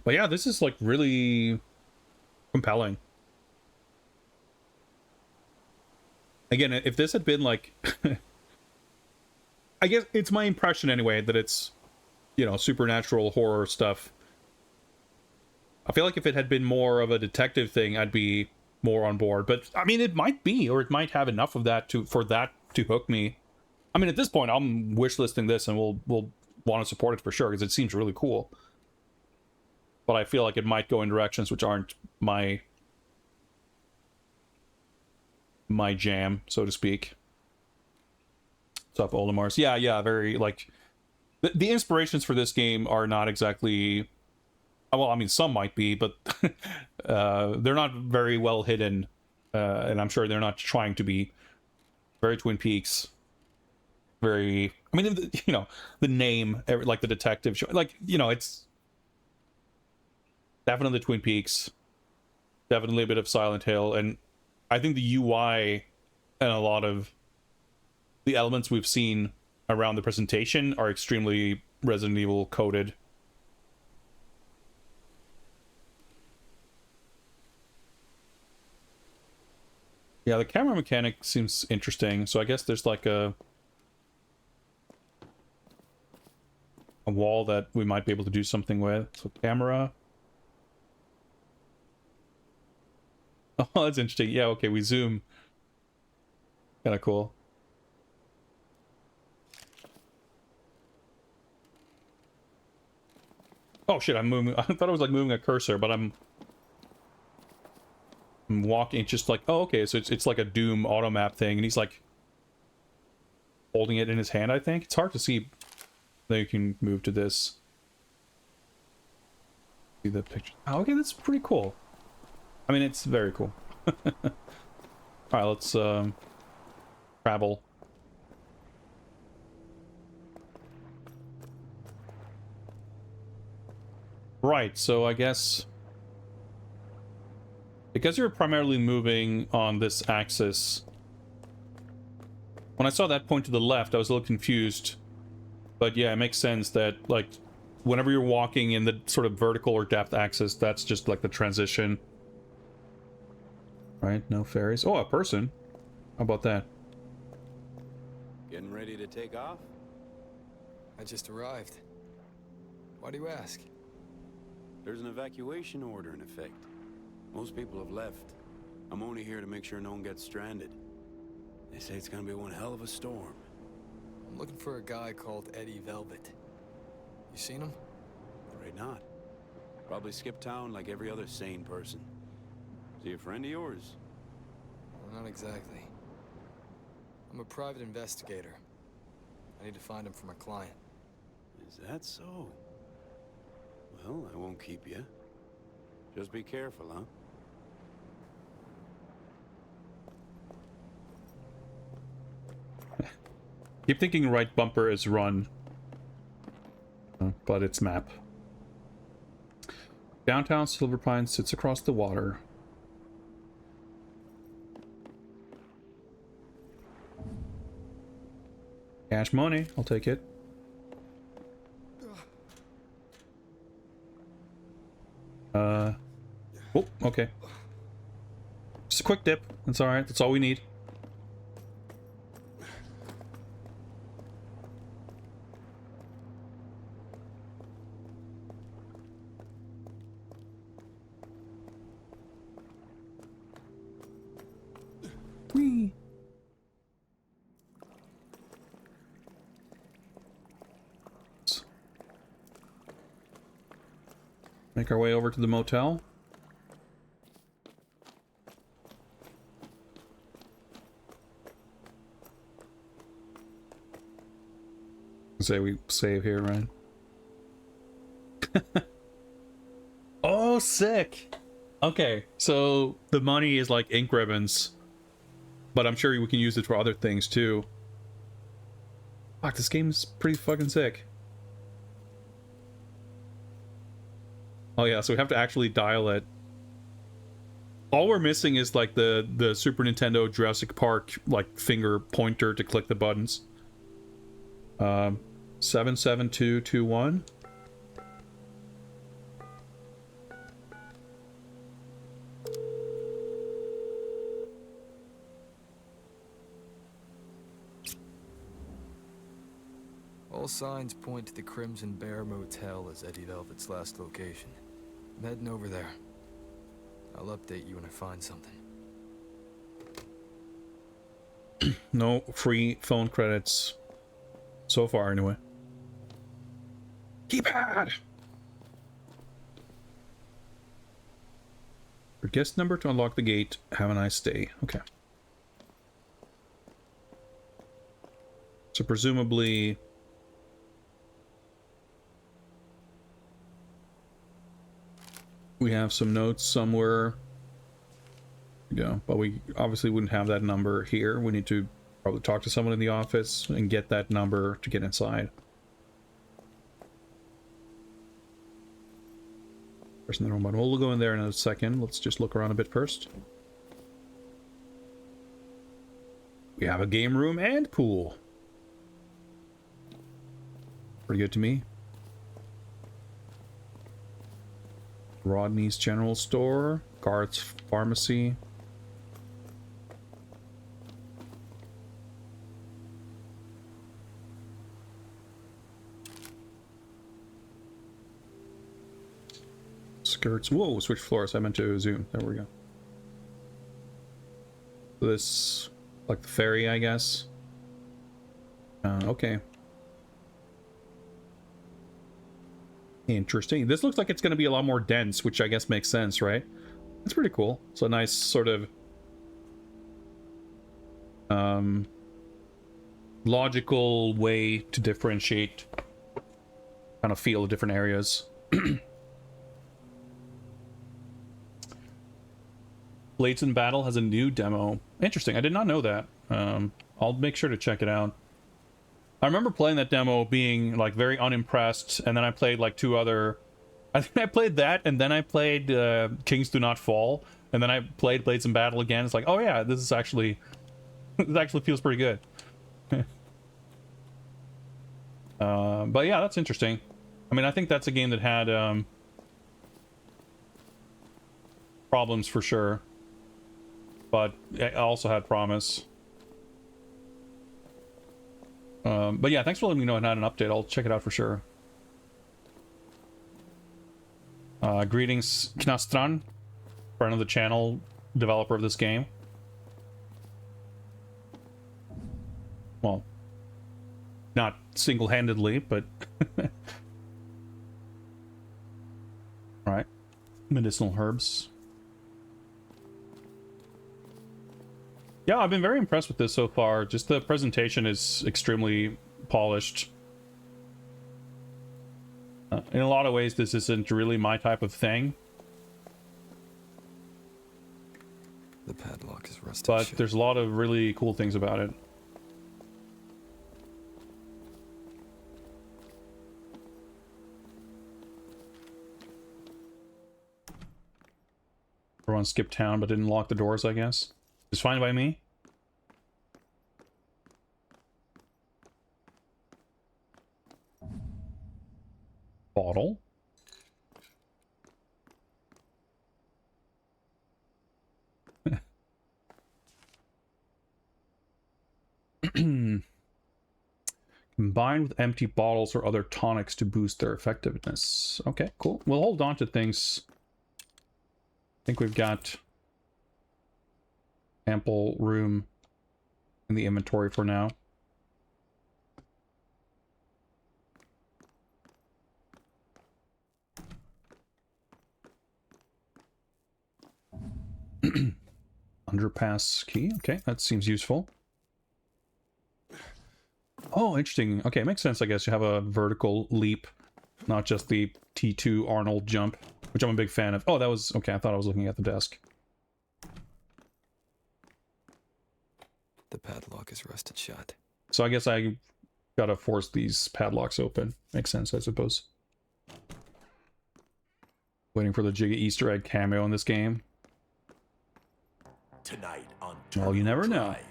But yeah, this is like really compelling. Again, if this had been like I guess it's my impression anyway that it's, you know, supernatural horror stuff. I feel like if it had been more of a detective thing, I'd be more on board. But I mean, it might be, or it might have enough of that to hook me. I mean, at this point, I'm wishlisting this, and we'll want to support it for sure because it seems really cool. But I feel like it might go in directions which aren't my jam, so to speak. What's up, Oldemars? Yeah, very, like... The inspirations for this game are not exactly... Well, I mean, some might be, but they're not very well hidden. And I'm sure they're not trying to be. Very Twin Peaks. Very... I mean, you know, the name, like the detective show. Like, you know, it's... Definitely Twin Peaks. Definitely a bit of Silent Hill. And I think the UI and a lot of the elements we've seen around the presentation are extremely Resident Evil coded. Yeah, the camera mechanic seems interesting. So I guess there's like a wall that we might be able to do something with. So camera. Oh, that's interesting. Yeah, okay, we zoom. Kind of cool. Oh shit, I'm moving. I thought I was like moving a cursor, but I'm walking. It's just like, oh, okay, so it's like a Doom auto map thing, and he's like holding it in his hand, I think. It's hard to see. Then you can move to this. See the picture. Oh, okay, that's pretty cool. I mean, it's very cool. Alright, let's travel. Right, so I guess because you're primarily moving on this axis, when I saw that point to the left, I was a little confused. But yeah, it makes sense that, like, whenever you're walking in the sort of vertical or depth axis, that's just like the transition. Right, no fairies. Oh, a person. How about that? Getting ready to take off? I just arrived. Why do you ask? There's an evacuation order in effect. Most people have left. I'm only here to make sure no one gets stranded. They say it's gonna be one hell of a storm. I'm looking for a guy called Eddie Velvet. You seen him? Afraid not. Probably skipped town like every other sane person. Is he a friend of yours? Well, not exactly. I'm a private investigator. I need to find him for my client. Is that so? Well, I won't keep you. Just be careful, huh? Keep thinking right bumper is run. But it's map. Downtown Silver Pine sits across the water. Cash money, I'll take it. Oh, okay. Just a quick dip. That's alright. That's all we need. Make our way over to the motel. Say we save here, right? Oh, sick. Okay, so the money is like ink ribbons, but I'm sure we can use it for other things too. Fuck, this game is pretty fucking sick. Oh yeah, so we have to actually dial it. All we're missing is like the Super Nintendo Jurassic Park like finger pointer to click the buttons. 77221. All signs point to the Crimson Bear Motel as Eddie Velvet's last location. I'm heading over there. I'll update you when I find something. No free phone credits. So far, anyway. Keypad! Your guest number to unlock the gate. Have a nice day. Okay. So presumably... we have some notes somewhere. Yeah, but we obviously wouldn't have that number here. We need to probably talk to someone in the office and get that number to get inside. There's another one. We'll go in there in a second. Let's just look around a bit first. We have a game room and pool. Pretty good to me. Rodney's General Store, Garth's Pharmacy. Skirts. Whoa, switch floors. I meant to zoom. There we go. This, like the ferry, I guess. Okay. Interesting. This looks like it's going to be a lot more dense, which I guess makes sense, right? That's pretty cool. It's a nice sort of logical way to differentiate kind of feel of different areas. Blades in Battle has a new demo. Interesting. I did not know that. I'll make sure to check it out. I remember playing that demo being like very unimpressed, and then I played like two other... I think I played that, and then I played Kings Do Not Fall, and then I played Blades in Battle again. It's like, oh yeah, this is actually... it actually feels pretty good. But yeah, that's interesting. I mean, I think that's a game that had problems for sure, but it also had promise. But yeah, thanks for letting me know it had an update. I'll check it out for sure. Greetings, Knastran, friend of the channel, developer of this game. Well, not single-handedly, but... Alright. Medicinal herbs. Yeah, I've been very impressed with this so far. Just the presentation is extremely polished. In a lot of ways, this isn't really my type of thing. The padlock is rusted. But there's a lot of really cool things about it. Everyone skipped town but didn't lock the doors, I guess. It's fine by me. Bottle. Combined with empty bottles or other tonics to boost their effectiveness. Okay, cool. We'll hold on to things. I think we've got ample room in the inventory for now. Underpass key. Okay, that seems useful. Oh, interesting. Okay, makes sense, I guess. You have a vertical leap, not just the T2 Arnold jump, which I'm a big fan of. Oh, that was... Okay, I thought I was looking at the desk. The padlock is rusted shut. So I guess I gotta force these padlocks open. Makes sense, I suppose. Waiting for the Jiggy Easter egg cameo in this game. Tonight on Well, you never know. Drive,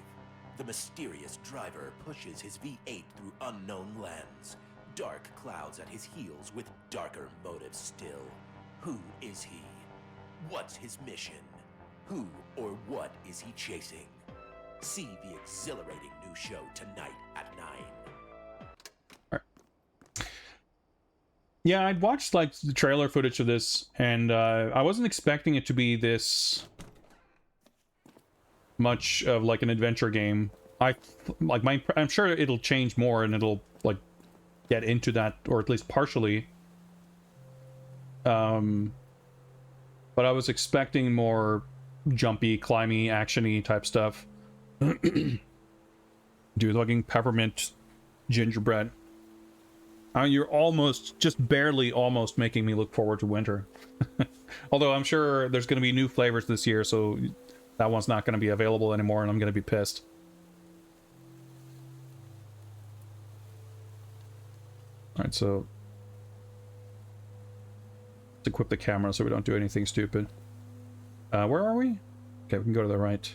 the mysterious driver pushes his V8 through unknown lands. Dark clouds at his heels with darker motives still. Who is he? What's his mission? Who or what is he chasing? See the exhilarating new show tonight at 9. Yeah, I'd watched like the trailer footage of this, and I wasn't expecting it to be this much of like an adventure game. I'm sure it'll change more and it'll like get into that, or at least partially. But I was expecting more jumpy, climby, actiony type stuff. Dude, fucking peppermint gingerbread. You're almost, just barely almost making me look forward to winter. Although I'm sure there's going to be new flavors this year, so that one's not going to be available anymore, and I'm going to be pissed. Alright, so... let's equip the camera so we don't do anything stupid. Where are we? Okay, we can go to the right.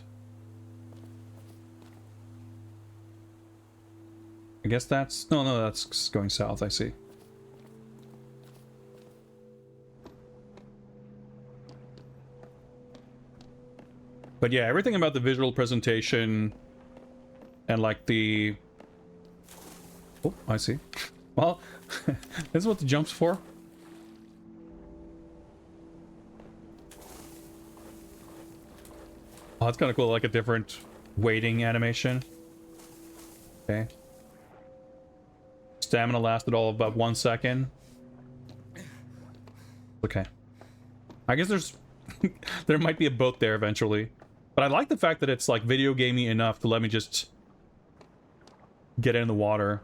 I guess that's... No, that's going south, I see. But yeah, everything about the visual presentation and like the... Oh, I see. Well, this is what the jump's for. Oh, that's kind of cool, like a different waiting animation. Okay. Stamina lasted all of about 1 second. Okay. I guess there's... there might be a boat there eventually. But I like the fact that it's like video gamey enough to let me just get in the water.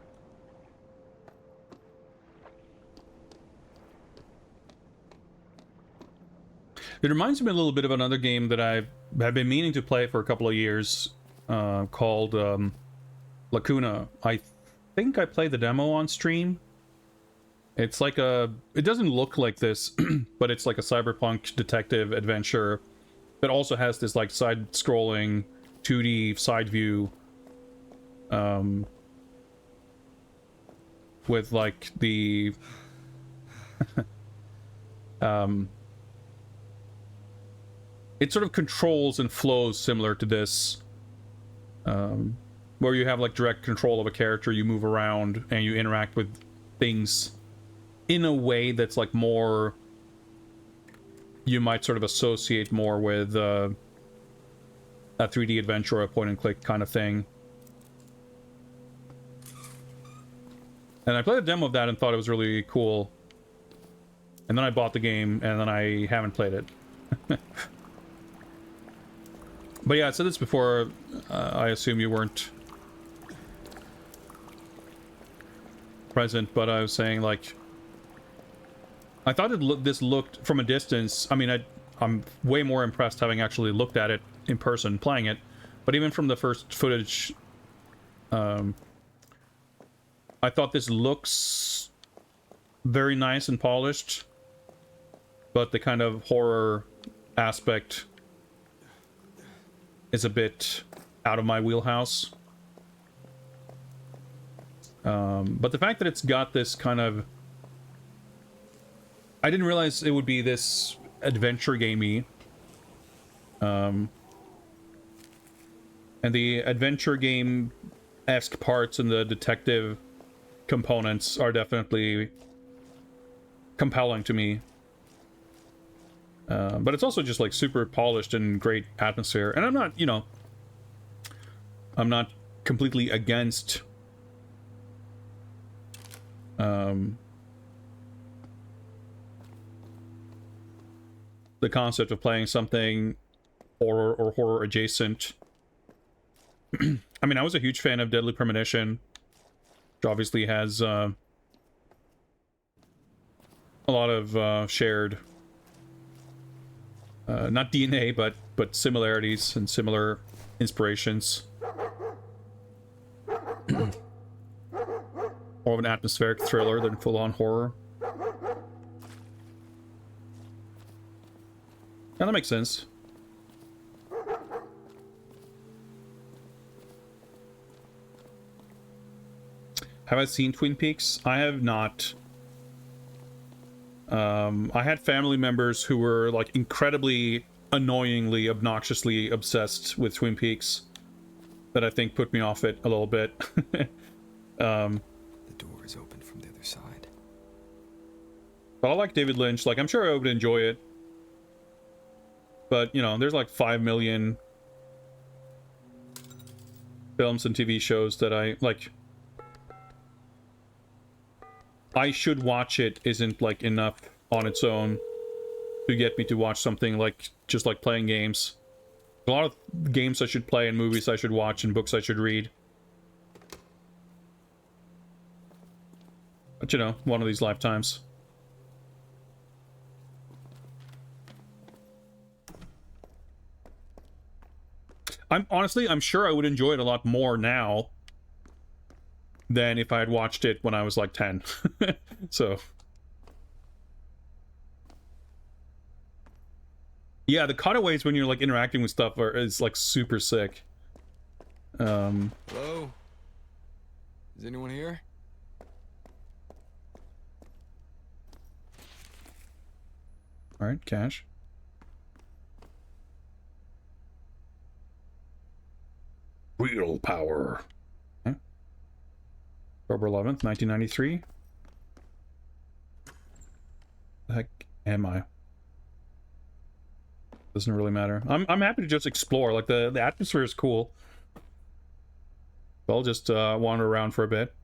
It reminds me a little bit of another game that I've been meaning to play for a couple of years, called Lacuna. I think I played the demo on stream. It's like a... it doesn't look like this, but it's like a cyberpunk detective adventure that also has this like side-scrolling 2D side view, with like the it sort of controls and flows similar to this, where you have like direct control of a character, you move around and you interact with things in a way that's like more... you might sort of associate more with a 3D adventure or a point-and-click kind of thing. And I played a demo of that and thought it was really cool. And then I bought the game, and then I haven't played it. But yeah, I said this before, I assume you weren't present, but I was saying, like... I thought this looked, from a distance... I mean, I'm way more impressed having actually looked at it in person, playing it. But even from the first footage... I thought this looks very nice and polished. But the kind of horror aspect is a bit out of my wheelhouse. But the fact that it's got this kind of... I didn't realize it would be this adventure gamey. And the adventure game-esque parts and the detective components are definitely compelling to me. But it's also just like super polished and great atmosphere. And I'm not, you know, I'm not completely against the concept of playing something horror or horror adjacent. I mean, I was a huge fan of Deadly Premonition, which obviously has a lot of shared, not DNA, but similarities and similar inspirations. More of an atmospheric thriller than full-on horror. Yeah, that makes sense. Have I seen Twin Peaks? I have not. I had family members who were like incredibly, annoyingly, obnoxiously obsessed with Twin Peaks that I think put me off it a little bit. The door is open from the other side. But I like David Lynch. Like, I'm sure I would enjoy it. But, you know, there's like 5 million films and TV shows that I like. I should watch it isn't like enough on its own to get me to watch something like just like playing games. A lot of games I should play and movies I should watch and books I should read. But you know, one of these lifetimes. I'm sure I would enjoy it a lot more now than if I had watched it when I was like 10. So yeah, the cutaways when you're like interacting with stuff is like super sick. Hello? Is anyone here? All right, cash. Real power. Okay. October 11th, 1993. The heck am I? Doesn't really matter. I'm happy to just explore. Like the atmosphere is cool. I'll just wander around for a bit.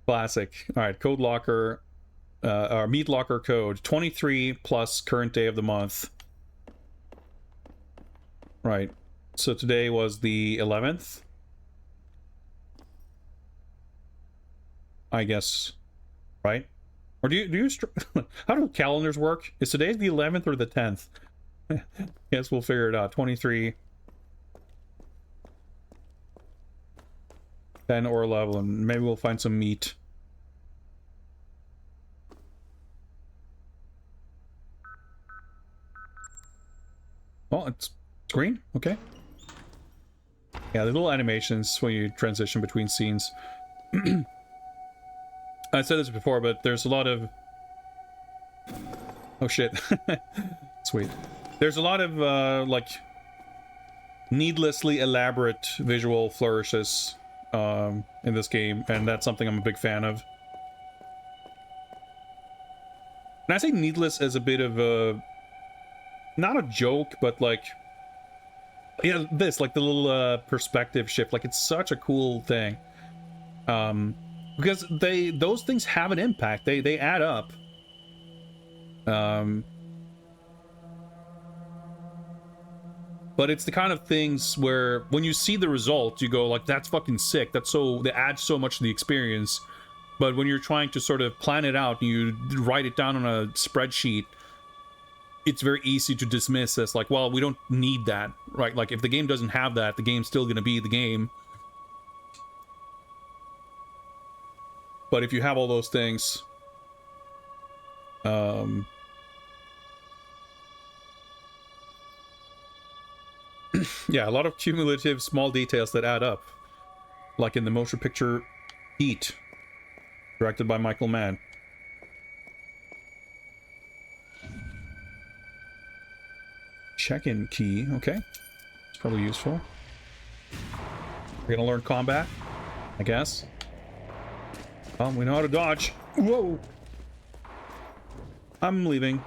Classic. All right, code locker, or meat locker code 23 plus current day of the month. Right. So today was the 11th. I guess. Right? Or do you how do calendars work? Is today the 11th or the 10th? Guess we'll figure it out. 23, 10 or 11. Maybe we'll find some meat. Oh, it's green? Okay. Yeah, the little animations when you transition between scenes. I said this before, but there's a lot of... Oh shit. Sweet. There's a lot of, like, needlessly elaborate visual flourishes in this game, and that's something I'm a big fan of. And I say needless as a bit of a... Not a joke, but like... Yeah, this, like the little perspective shift, like it's such a cool thing. Because those things have an impact. They add up. But it's the kind of things where when you see the result, you go like, that's fucking sick. They add so much to the experience. But when you're trying to sort of plan it out and you write it down on a spreadsheet, it's very easy to dismiss as like, well, we don't need that, right? Like if the game doesn't have that, the game's still gonna be the game. But if you have all those things, yeah, a lot of cumulative small details that add up. Like in the motion picture Heat, directed by Michael Mann. Check-in key, okay. It's probably useful. We're gonna learn combat, I guess. Well, we know how to dodge. Whoa! I'm leaving.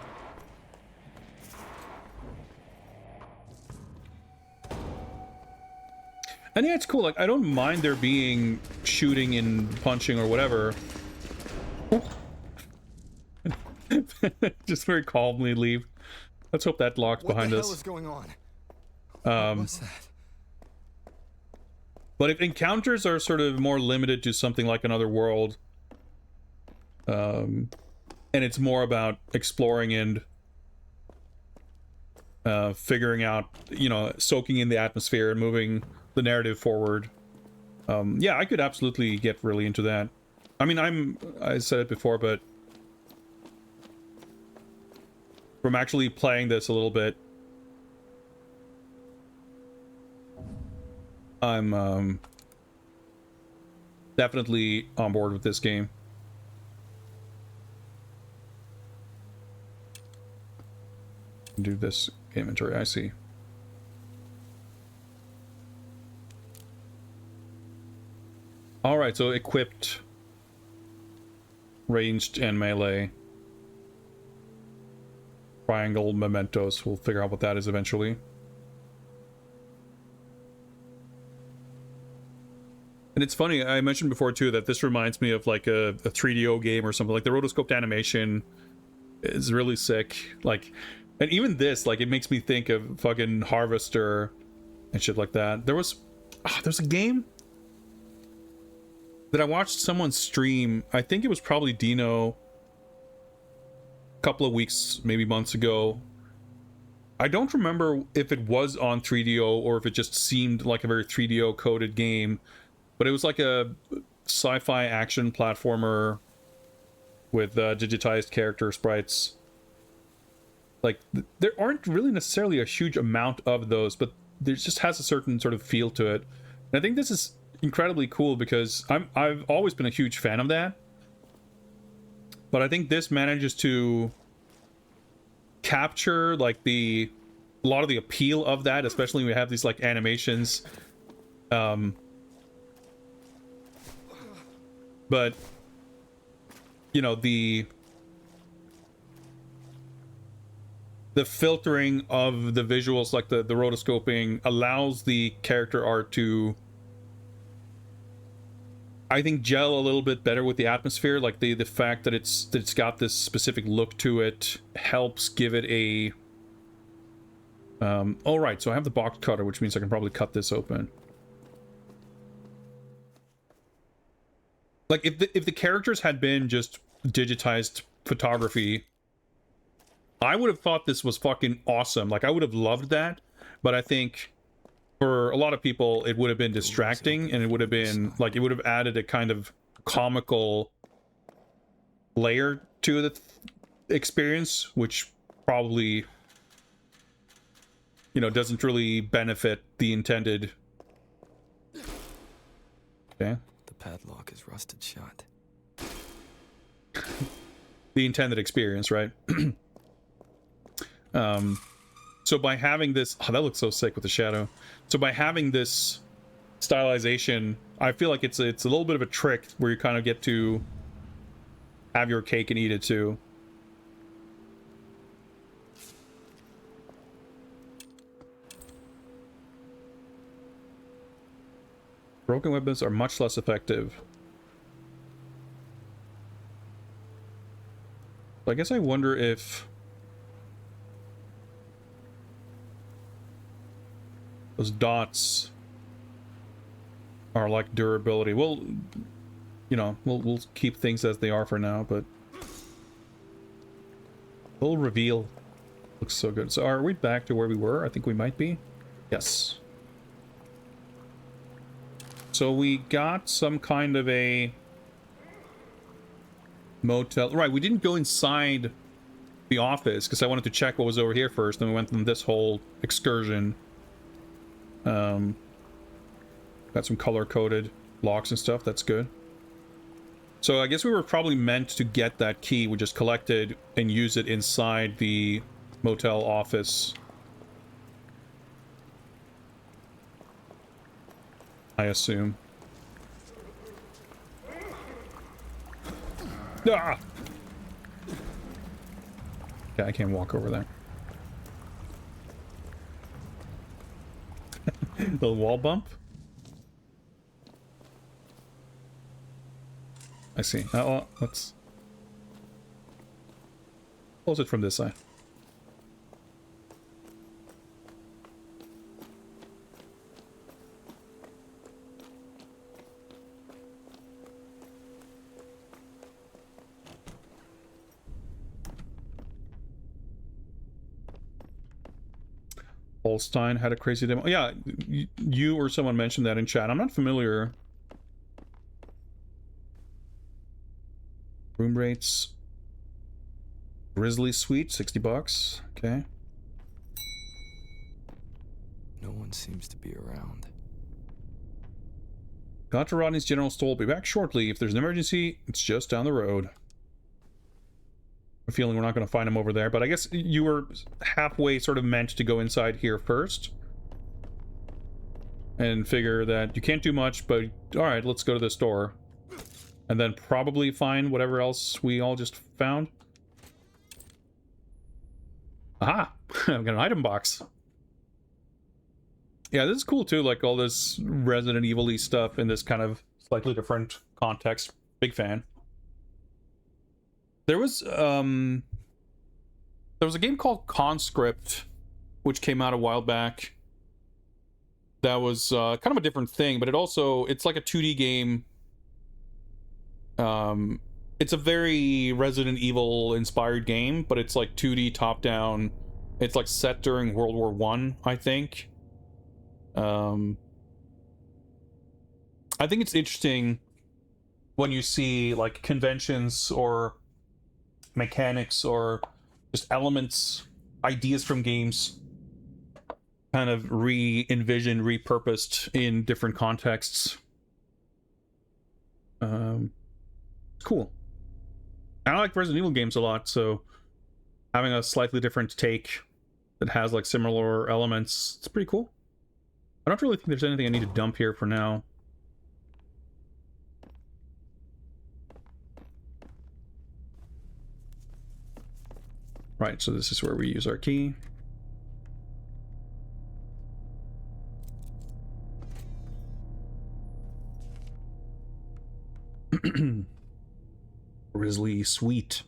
And yeah, it's cool. Like, I don't mind there being shooting and punching or whatever. Just very calmly leave. Let's hope that locks behind What the hell us. is going on? Um, What's that? but if encounters are sort of more limited to something like another world, and it's more about exploring and figuring out, you know, soaking in the atmosphere and moving the narrative forward. Yeah, I could absolutely get really into that. I mean, I said it before, but from actually playing this a little bit, I'm definitely on board with this game. Do this inventory, I see. Alright, so equipped, ranged, and melee. Triangle mementos. We'll figure out what that is eventually. And it's funny, I mentioned before too that this reminds me of like a 3DO game or something. Like the rotoscoped animation is really sick. Like, and even this, like, it makes me think of fucking Harvester and shit like that. There's a game that I watched someone stream. I think it was probably Dino a couple of weeks, maybe months ago. I don't remember if it was on 3DO or if it just seemed like a very 3DO coded game, but it was like a sci-fi action platformer with digitized character sprites. Like, there aren't really necessarily a huge amount of those, but there just has a certain sort of feel to it. And I think this is incredibly cool because I've always been a huge fan of that. But I think this manages to capture like a lot of the appeal of that, especially when we have these like animations. But you know, the filtering of the visuals, like the rotoscoping, allows the character art to, I think, gel a little bit better with the atmosphere. Like the fact that it's got this specific look to it helps give it a all right, so I have the box cutter, which means I can probably cut this open. Like if the characters had been just digitized photography, I would have thought this was fucking awesome. Like, I would have loved that, but I think for a lot of people it would have been distracting, and it would have been like, it would have added a kind of comical layer to the experience, which probably, you know, doesn't really benefit the intended. Okay. The padlock is rusted shut. The intended experience, right? So by having this, oh, that looks so sick with the shadow. So by having this stylization, I feel like it's a little bit of a trick where you kind of get to have your cake and eat it too. Broken weapons are much less effective. I guess I wonder if those dots are like durability. Well, you know, we'll keep things as they are for now, but full reveal looks so good. So are we back to where we were? I think we might be. Yes. So we got some kind of a motel. Right, we didn't go inside the office because I wanted to check what was over here first. Then we went on this whole excursion. Got some color-coded locks and stuff. That's good. So I guess we were probably meant to get that key. We just collected and use it inside the motel office. I assume. Ah! Okay, I can't walk over there. The wall bump? I see. Oh, let's... Close it from this side. Holstein had a crazy demo. Yeah, you or someone mentioned that in chat. I'm not familiar. Room rates. Grizzly Suite, $60. Okay. No one seems to be around. Got to Rodney's General Store. Will be back shortly. If there's an emergency, it's just down the road. I'm feeling we're not going to find him over there, but I guess you were halfway sort of meant to go inside here first. And figure that you can't do much, but alright, let's go to the store. And then probably find whatever else we all just found. Aha! I've got an item box. Yeah, this is cool too, like all this Resident Evil-y stuff in this kind of slightly different context. Big fan. There was a game called Conscript, which came out a while back. That was kind of a different thing, but it's like a 2D game. It's a very Resident Evil inspired game, but it's like 2D top down. It's like set during World War I think. I think it's interesting when you see like conventions or mechanics or just elements, ideas from games kind of re-envisioned, repurposed in different contexts. Cool. I like Resident Evil games a lot, so having a slightly different take that has like similar elements, it's pretty cool. I don't really think there's anything I need to dump here for now. Right, so this is where we use our key. Grizzly Suite.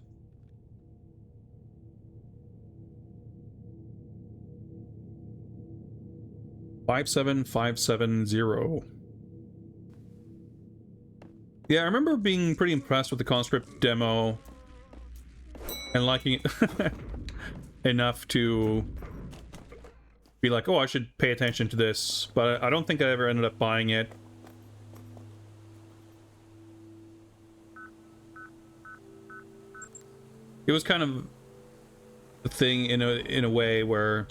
$57570. Yeah, I remember being pretty impressed with the Conscript demo and liking it enough to be like, oh, I should pay attention to this, but I don't think I ever ended up buying it. It was kind of a thing in a way where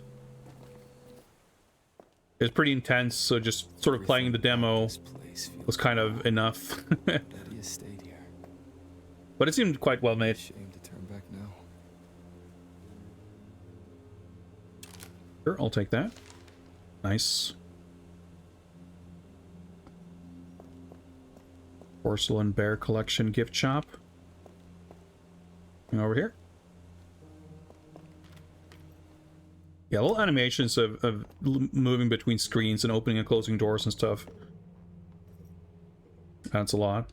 it was pretty intense, so just sort of playing the demo was kind of enough. But it seemed quite well made. Shame to turn back now. Sure, I'll take that. Nice. Porcelain Bear Collection gift shop. And over here. Yeah, little animations of moving between screens and opening and closing doors and stuff. That's a lot.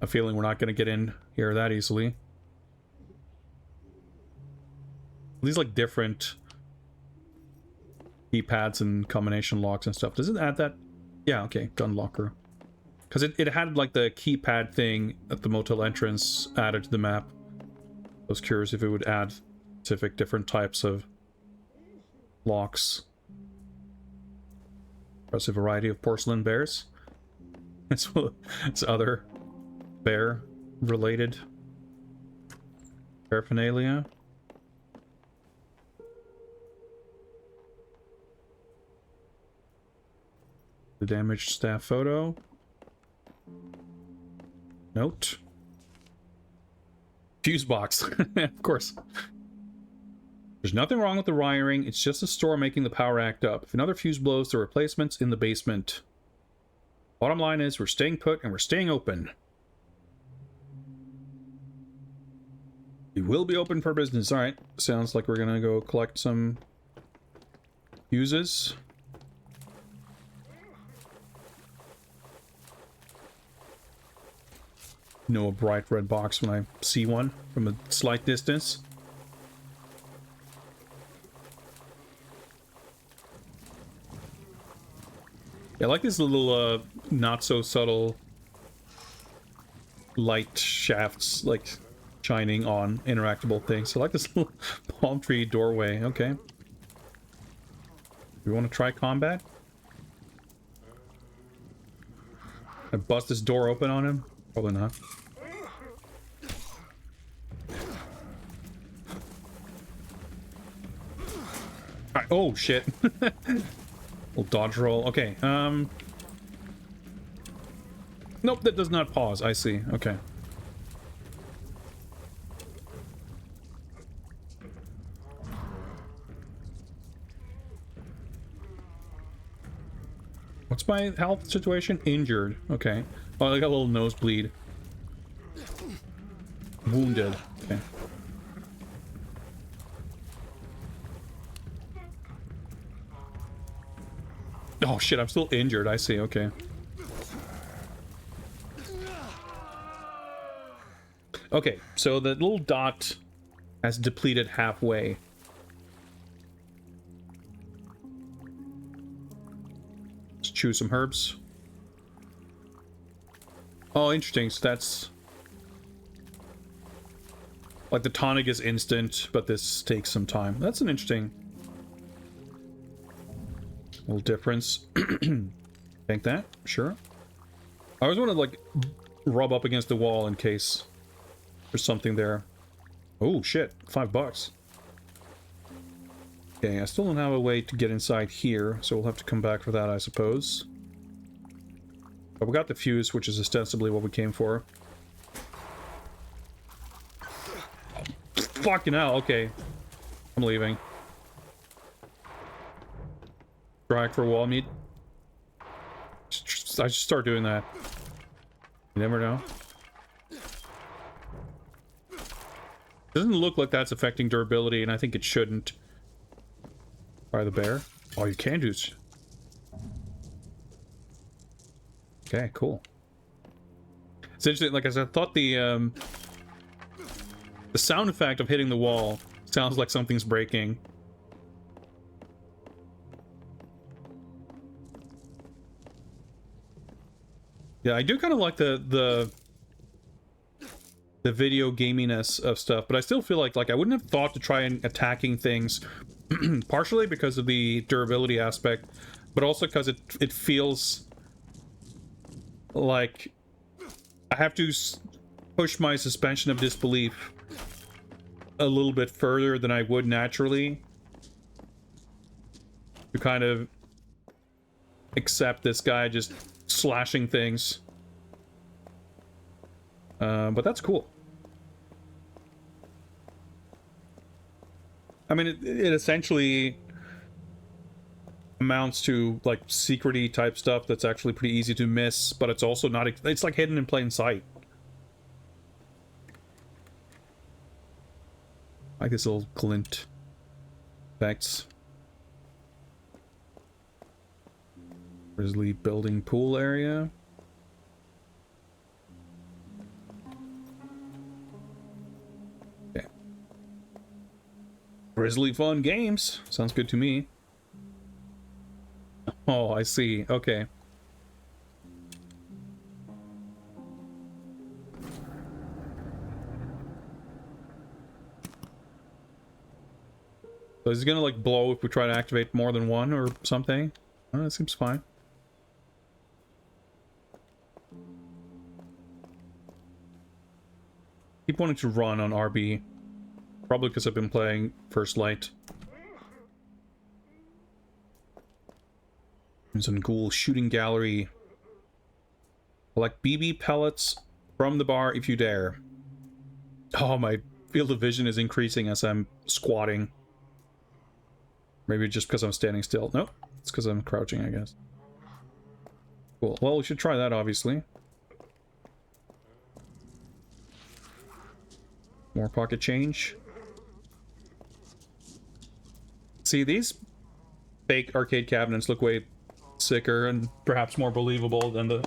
A feeling we're not going to get in here that easily. These like different keypads and combination locks and stuff. Does it add that? Yeah, okay, gun locker. Because it had like the keypad thing at the motel entrance added to the map. I was curious if it would add specific different types of locks. Impressive variety of porcelain bears. It's other bear related paraphernalia. The damaged staff photo. Note. Fuse box. Of course. There's nothing wrong with the wiring. It's just the store making the power act up. If another fuse blows, the replacement's in the basement. Bottom line is we're staying put and we're staying open. We will be open for business. All right. Sounds like we're gonna go collect some fuses. know a bright red box when I see one from a slight distance. Yeah, I like this little not so subtle light shafts like shining on interactable things. I like this little palm tree doorway. Okay. We want to try combat? I bust this door open on him? Probably not. Alright, oh shit. Little dodge roll. Okay, nope, that does not pause. I see. Okay. What's my health situation? Injured. Okay. Oh, I got a little nosebleed. Wounded. Okay. Oh shit, I'm still injured. I see. Okay. Okay, so the little dot has depleted halfway. Let's chew some herbs. Oh, interesting. So that's... like the tonic is instant, but this takes some time. That's an interesting little difference. Take that, sure. I always want to like rub up against the wall in case there's something there. Oh shit, $5. Okay, I still don't have a way to get inside here, so we'll have to come back for that, I suppose. But we got the fuse, which is ostensibly what we came for. Fucking hell, okay. I'm leaving. Drag for wall meat. I should start doing that. You never know. Doesn't look like that's affecting durability, and I think it shouldn't. Try the bear. Oh, you can do. Okay, cool. It's interesting. Like I said, I thought the sound effect of hitting the wall sounds like something's breaking. Yeah, I do kind of like the video gaminess of stuff, but I still feel like I wouldn't have thought to try and attacking things, partially because of the durability aspect, but also because it feels like I have to push my suspension of disbelief a little bit further than I would naturally to kind of accept this guy just slashing things. But that's cool. I mean, it essentially amounts to like secret-y type stuff that's actually pretty easy to miss, but it's also not, it's like hidden in plain sight. I like this little glint effects. Grizzly building pool area. Okay. Grizzly fun games. Sounds good to me. Oh, I see. Okay. So is it gonna like blow if we try to activate more than one or something? Oh, that seems fine. Keep wanting to run on RB. Probably because I've been playing First Light. Some cool shooting gallery. Collect BB pellets from the bar if you dare. Oh, my field of vision is increasing as I'm squatting. Maybe just because I'm standing still. Nope, it's because I'm crouching, I guess. Cool. Well, we should try that, obviously. More pocket change. See, these fake arcade cabinets look way sicker and perhaps more believable than the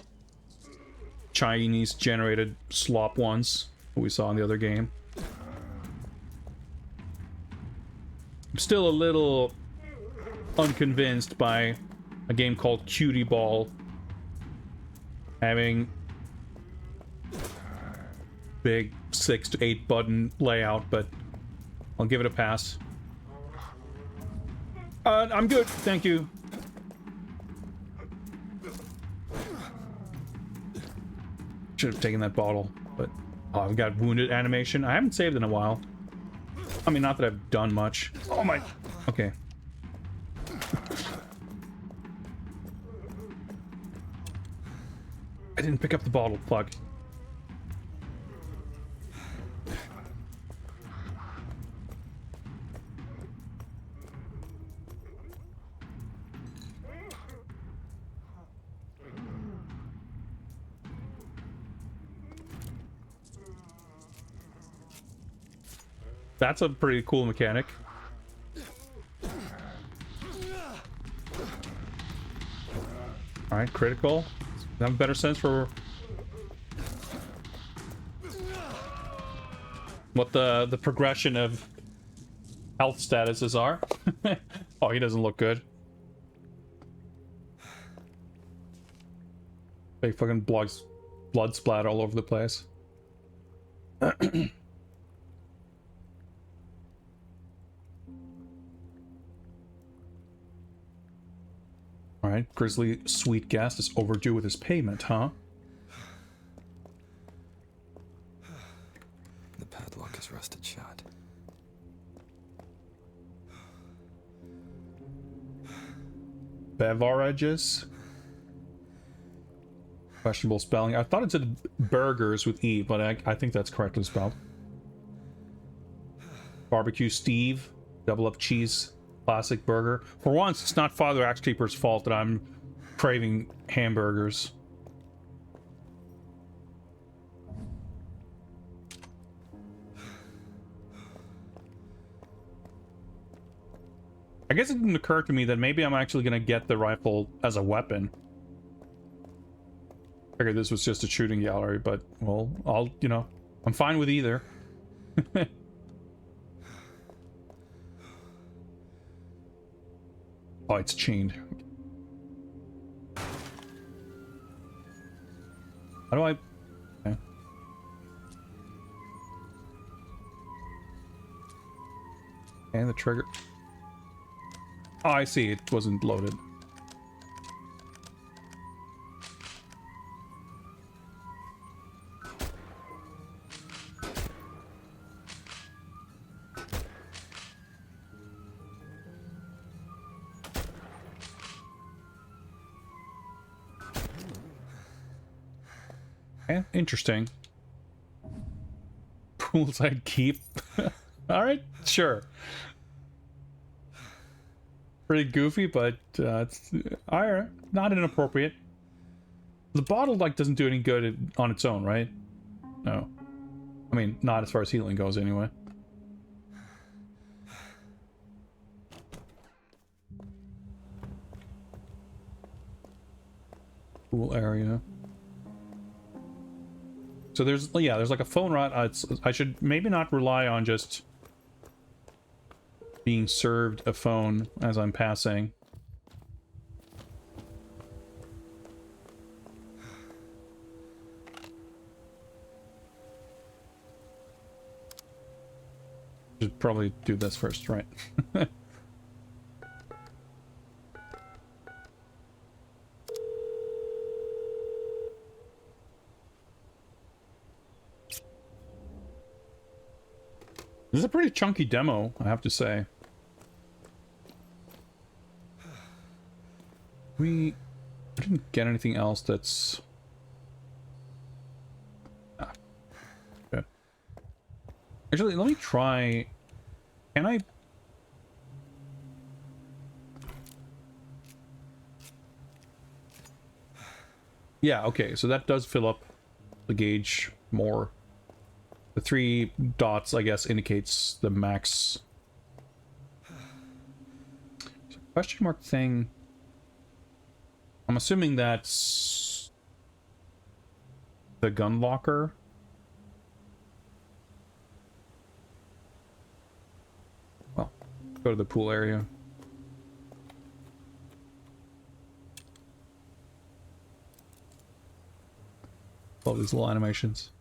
Chinese generated slop ones that we saw in the other game. I'm still a little unconvinced by a game called Cutie Ball having big 6 to 8 button layout, but I'll give it a pass. I'm good, thank you. Should have taken that bottle, but oh, I've got wounded animation. I haven't saved in a while. I mean, not that I've done much. Oh my... Okay. I didn't pick up the bottle, fuck. That's a pretty cool mechanic. Alright, critical. I have a better sense for what the progression of health statuses are. Oh, he doesn't look good. Big fucking blood splat all over the place. Alright, Grizzly Sweet Guest is overdue with his payment, huh? The padlock is rusted shut. Beverages? Questionable spelling. I thought it said burgers with E, but I think that's correctly spelled. Barbecue Steve. Double up cheese. Classic burger. For once, it's not Father Axe Keeper's fault that I'm craving hamburgers. I guess it didn't occur to me that maybe I'm actually going to get the rifle as a weapon. I figured this was just a shooting gallery, but, well, I'm fine with either. Oh, it's chained. How do I... Okay. And the trigger... Oh, I see. It wasn't loaded. Yeah, interesting. Poolside keep. Alright, sure. Pretty goofy, but it's alright, not inappropriate. The bottle like doesn't do any good on its own, right? No. I mean, not as far as healing goes anyway. Pool area. So there's like a phone route. I should maybe not rely on just being served a phone as I'm passing. Should probably do this first, right? This is a pretty chunky demo, I have to say. We didn't get anything else that's... Ah, good. Actually, let me try... Can I... Yeah, okay, so that does fill up the gauge more. The 3 dots, I guess, indicates the max. So question mark thing. I'm assuming that's... The gun locker. Well, go to the pool area. All these little animations.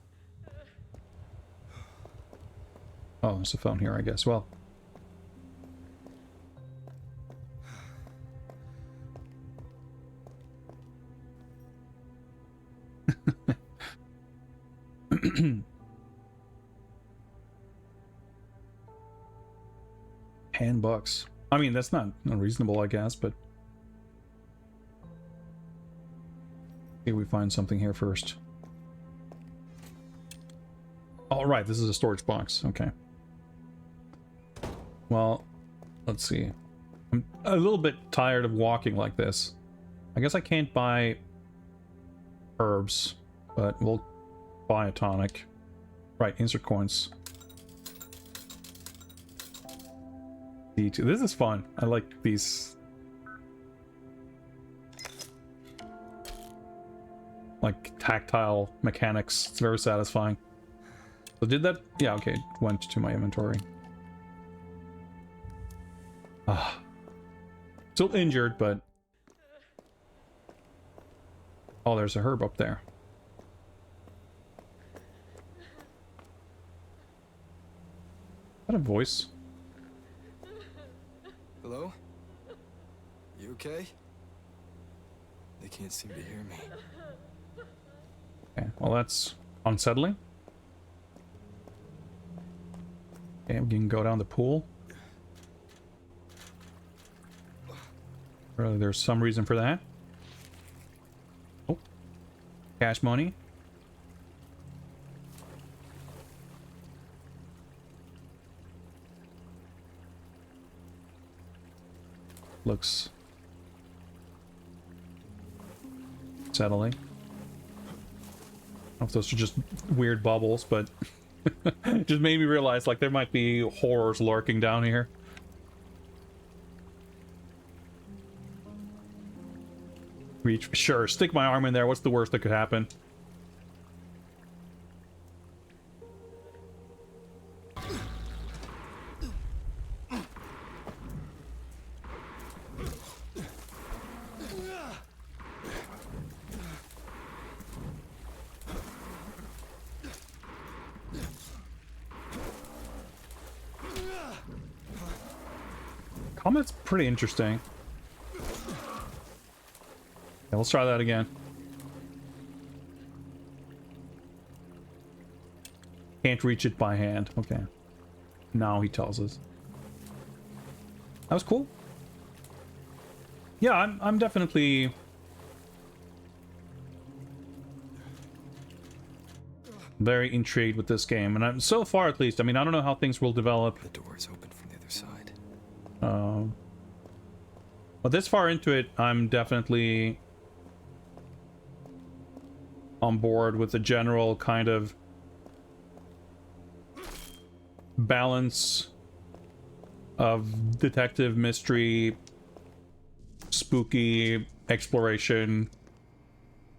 Oh, there's a phone here, I guess. Well. $10. I mean, that's not unreasonable, I guess, but maybe we find something here first. All right, this is a storage box. Okay. Well, let's see. I'm a little bit tired of walking like this. I guess I can't buy herbs, but we'll buy a tonic. Right, insert coins. D2. This is fun. I like these. Like tactile mechanics. It's very satisfying. So did that? Yeah, okay. Went to my inventory. Ah. Still injured, but... Oh, there's a herb up there. Is that a voice? Hello? You okay? They can't seem to hear me. Okay, well that's unsettling. Okay, we can go down the pool. Really, there's some reason for that. Oh. Cash money. Looks settling. I don't know if those are just weird bubbles, but just made me realize like there might be horrors lurking down here. Reach, sure, stick my arm in there. What's the worst that could happen? Combat's pretty interesting. Yeah, let's try that again. Can't reach it by hand. Okay. Now he tells us. That was cool. Yeah, I'm definitely very intrigued with this game, and I'm so far at least. I mean, I don't know how things will develop. The door is open from the other side. But this far into it, I'm definitely on board with the general kind of balance of detective mystery, spooky exploration,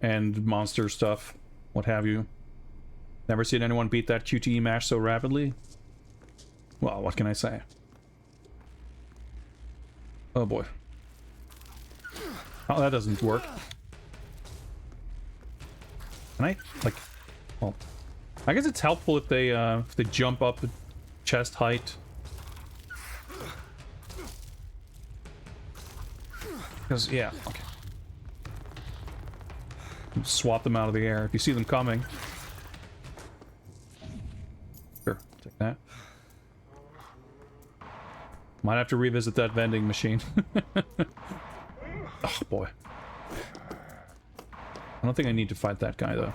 and monster stuff, what have you. Never seen anyone beat that QTE match so rapidly. Well, what can I say? Oh boy. Oh, that doesn't work. Can I, like... Well... I guess it's helpful if they jump up chest height. Because, yeah, okay. Swat them out of the air if you see them coming. Sure, take that. Might have to revisit that vending machine. Oh, boy. I don't think I need to fight that guy, though.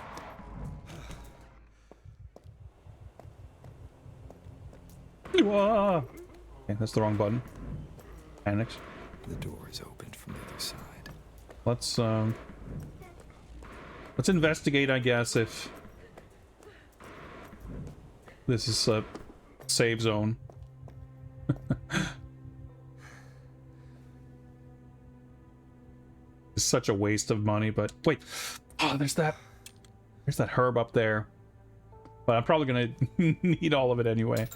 Okay, that's the wrong button. Panics. The door is opened from the other side. Let's investigate, I guess, if this is a save zone. It's such a waste of money, but wait. Oh, there's that There's that herb up there. But I'm probably gonna need all of it anyway.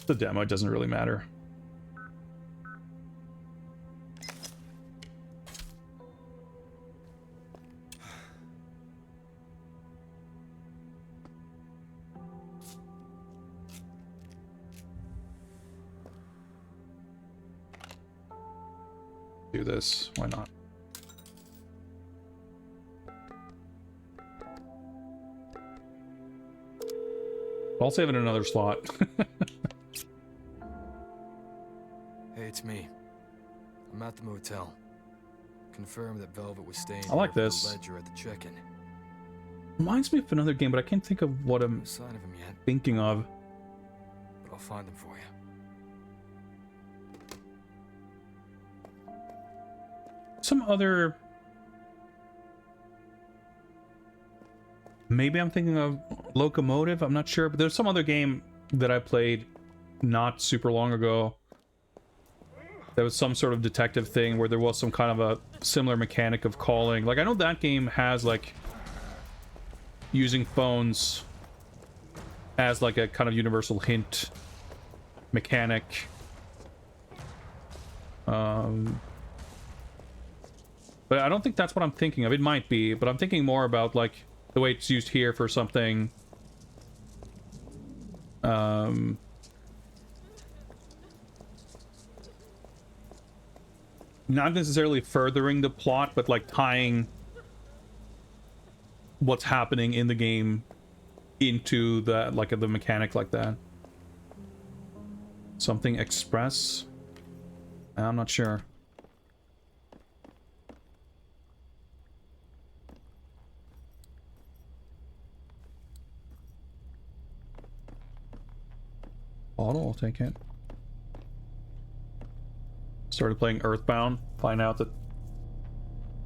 The demo, it doesn't really matter. Do this, why not? I'll save it in another slot. Hey, it's me. I'm at the motel. Confirm that Velvet was staying I like here for this. the ledger at the check-in. Reminds me of another game, but I can't think of what I'm No sign of him yet, thinking of. but I'll find him for you. Some other... Maybe I'm thinking of Locomotive, I'm not sure, but there's some other game that I played not super long ago. There was some sort of detective thing where there was some kind of a similar mechanic of calling. Like, I know that game has, like, using phones as, like, a kind of universal hint mechanic. But I don't think that's what I'm thinking of. It might be, but I'm thinking more about, like, the way it's used here for something... not necessarily furthering the plot, but, like, tying what's happening in the game into the, like, the mechanic like that. Something Express? I'm not sure. Bottle, I'll take it. Started playing Earthbound, find out that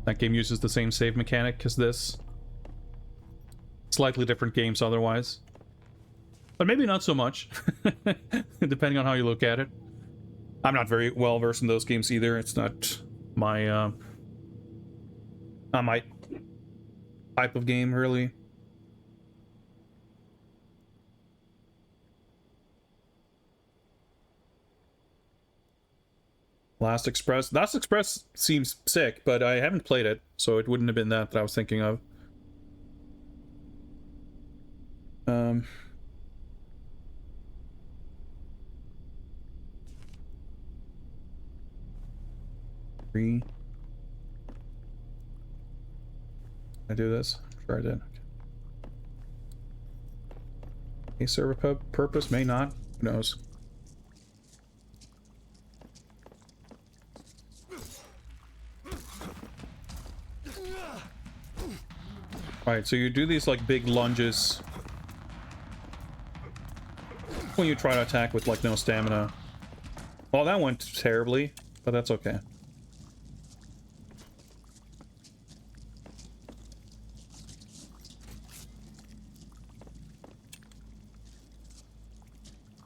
that game uses the same save mechanic as this. Slightly different games otherwise. But maybe not so much, depending on how you look at it. I'm not very well versed in those games either. It's not my my type of game, really. Last Express seems sick, but I haven't played it, so it wouldn't have been that I was thinking of. Did I do this? Sure I did. May serve a purpose, may not. Who knows? Alright, so you do these, like, big lunges when you try to attack with, like, no stamina. Well, that went terribly, but that's okay.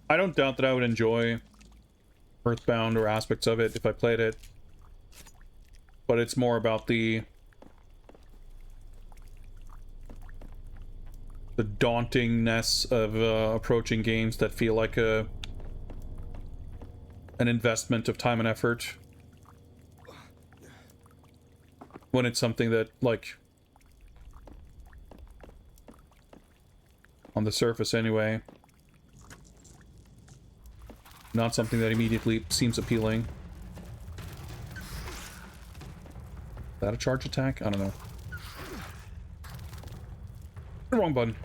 I don't doubt that I would enjoy Earthbound or aspects of it if I played it. But it's more about the dauntingness of approaching games that feel like an investment of time and effort. When it's something that, like, on the surface anyway, not something that immediately seems appealing. Is that a charge attack? I don't know. The wrong button.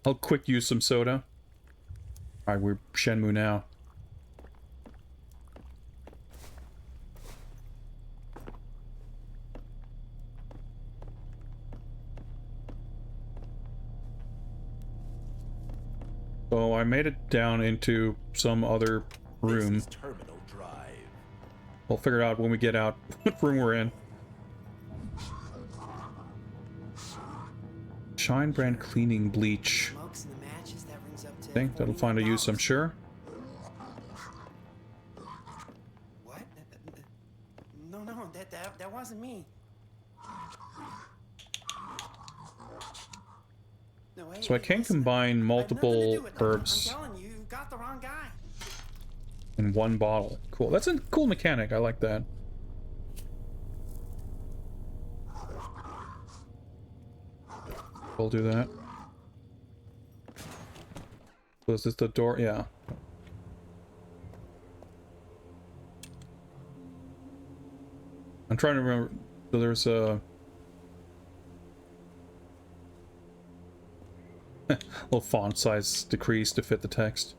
I'll quick use some soda. Alright, we're Shenmue now. So I made it down into some other room. This is Terminal Drive. We'll figure out when we get out what room we're in. Shine brand cleaning bleach. Smokes and the matches, that rings up to Think that'll find a use, I'm sure. No, hey, So I can listen, combine I have nothing to multiple do with that. herbs I'm telling you, you got the wrong guy. in one bottle. Cool. That's a cool mechanic. I like that. We'll do that. So is this the door? Yeah. I'm trying to remember. So there's a little font size decrease to fit the text.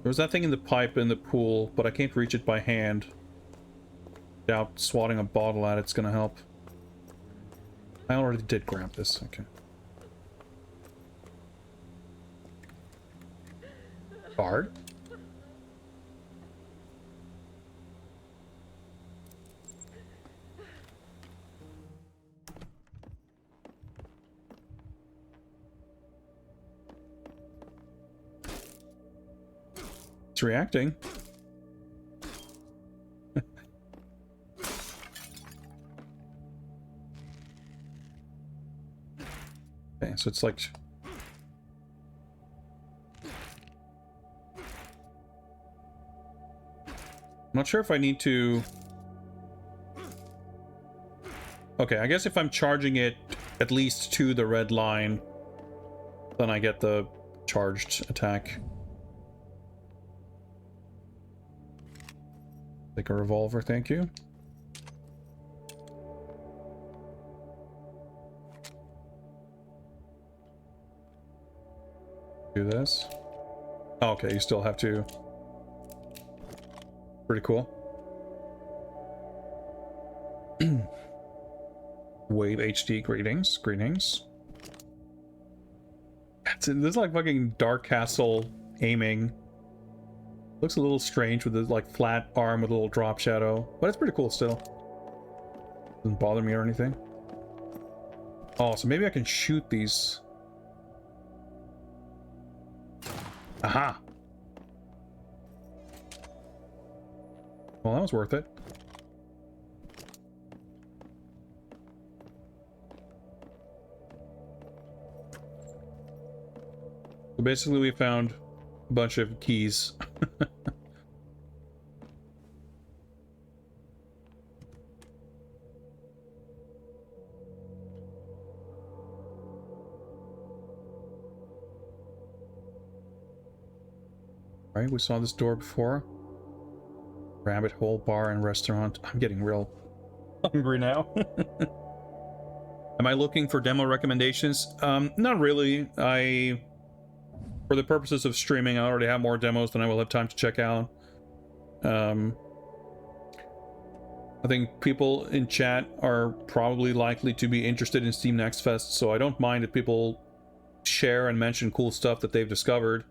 There was that thing in the pipe in the pool, but I can't reach it by hand. Doubt swatting a bottle at it's gonna help. I already did grab this. Okay. Card. It's reacting. Okay, so it's like... I'm not sure if I need to... Okay, I guess if I'm charging it at least to the red line, then I get the charged attack. Take a revolver, thank you. Do this. Oh, okay, you still have to. Pretty cool. Wave HD greetings. Greetings. This is like fucking Dark Castle aiming. Looks a little strange with the like flat arm with a little drop shadow, but it's pretty cool still. Doesn't bother me or anything. Oh, so maybe I can shoot these. Aha! Well, that was worth it. So basically we found a bunch of keys. Right, we saw this door before. Rabbit hole bar and restaurant. I'm getting real hungry now. Am I looking for demo recommendations? Not really. For the purposes of streaming, I already have more demos than I will have time to check out. I think people in chat are probably likely to be interested in Steam Next Fest, so I don't mind if people share and mention cool stuff that they've discovered.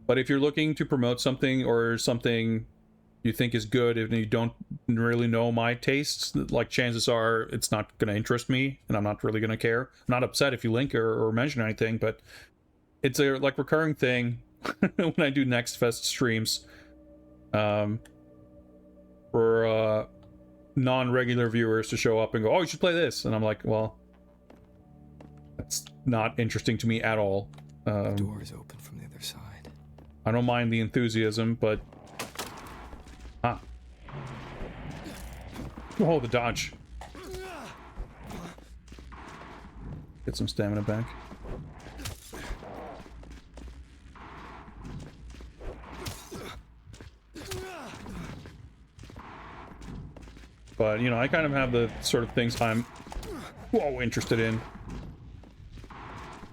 But if you're looking to promote something or something you think is good and you don't really know my tastes, like chances are it's not going to interest me and I'm not really going to care. I'm not upset if you link or mention anything, but it's a like recurring thing when I do Next Fest streams for non-regular viewers to show up and go, oh, you should play this, and I'm like, well, that's not interesting to me at all. The door is open from the other side. I don't mind the enthusiasm, but... Ah. Oh, the dodge. Get some stamina back. But, you know, I kind of have the sort of things I'm, whoa, interested in.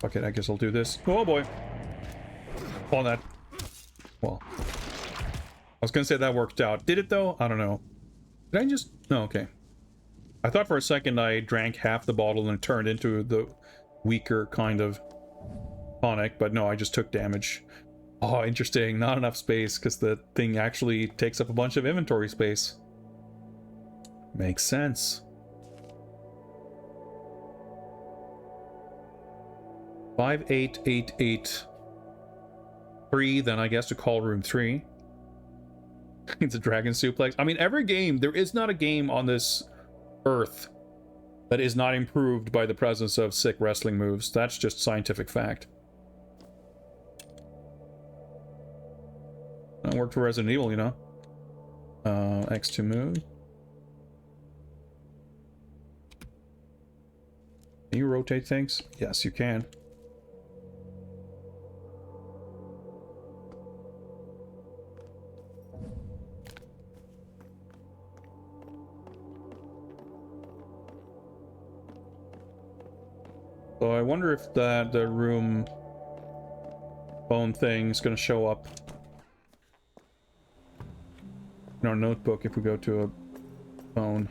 Okay, I guess I'll do this. Oh boy. On that. Well, I was gonna say that worked out. Did it though? I don't know. Did I just... No, okay. I thought for a second I drank half the bottle and it turned into the weaker kind of tonic, but no, I just took damage. Oh, interesting. Not enough space because the thing actually takes up a bunch of inventory space. Makes sense. 5888. 3, then I guess to call room 3. It's a dragon suplex. I mean, every game, there is not a game on this earth that is not improved by the presence of sick wrestling moves. That's just scientific fact. That worked for Resident Evil, you know. X2 move. Can you rotate things? Yes, you can. So I wonder if the room phone thing is going to show up in our notebook if we go to a phone.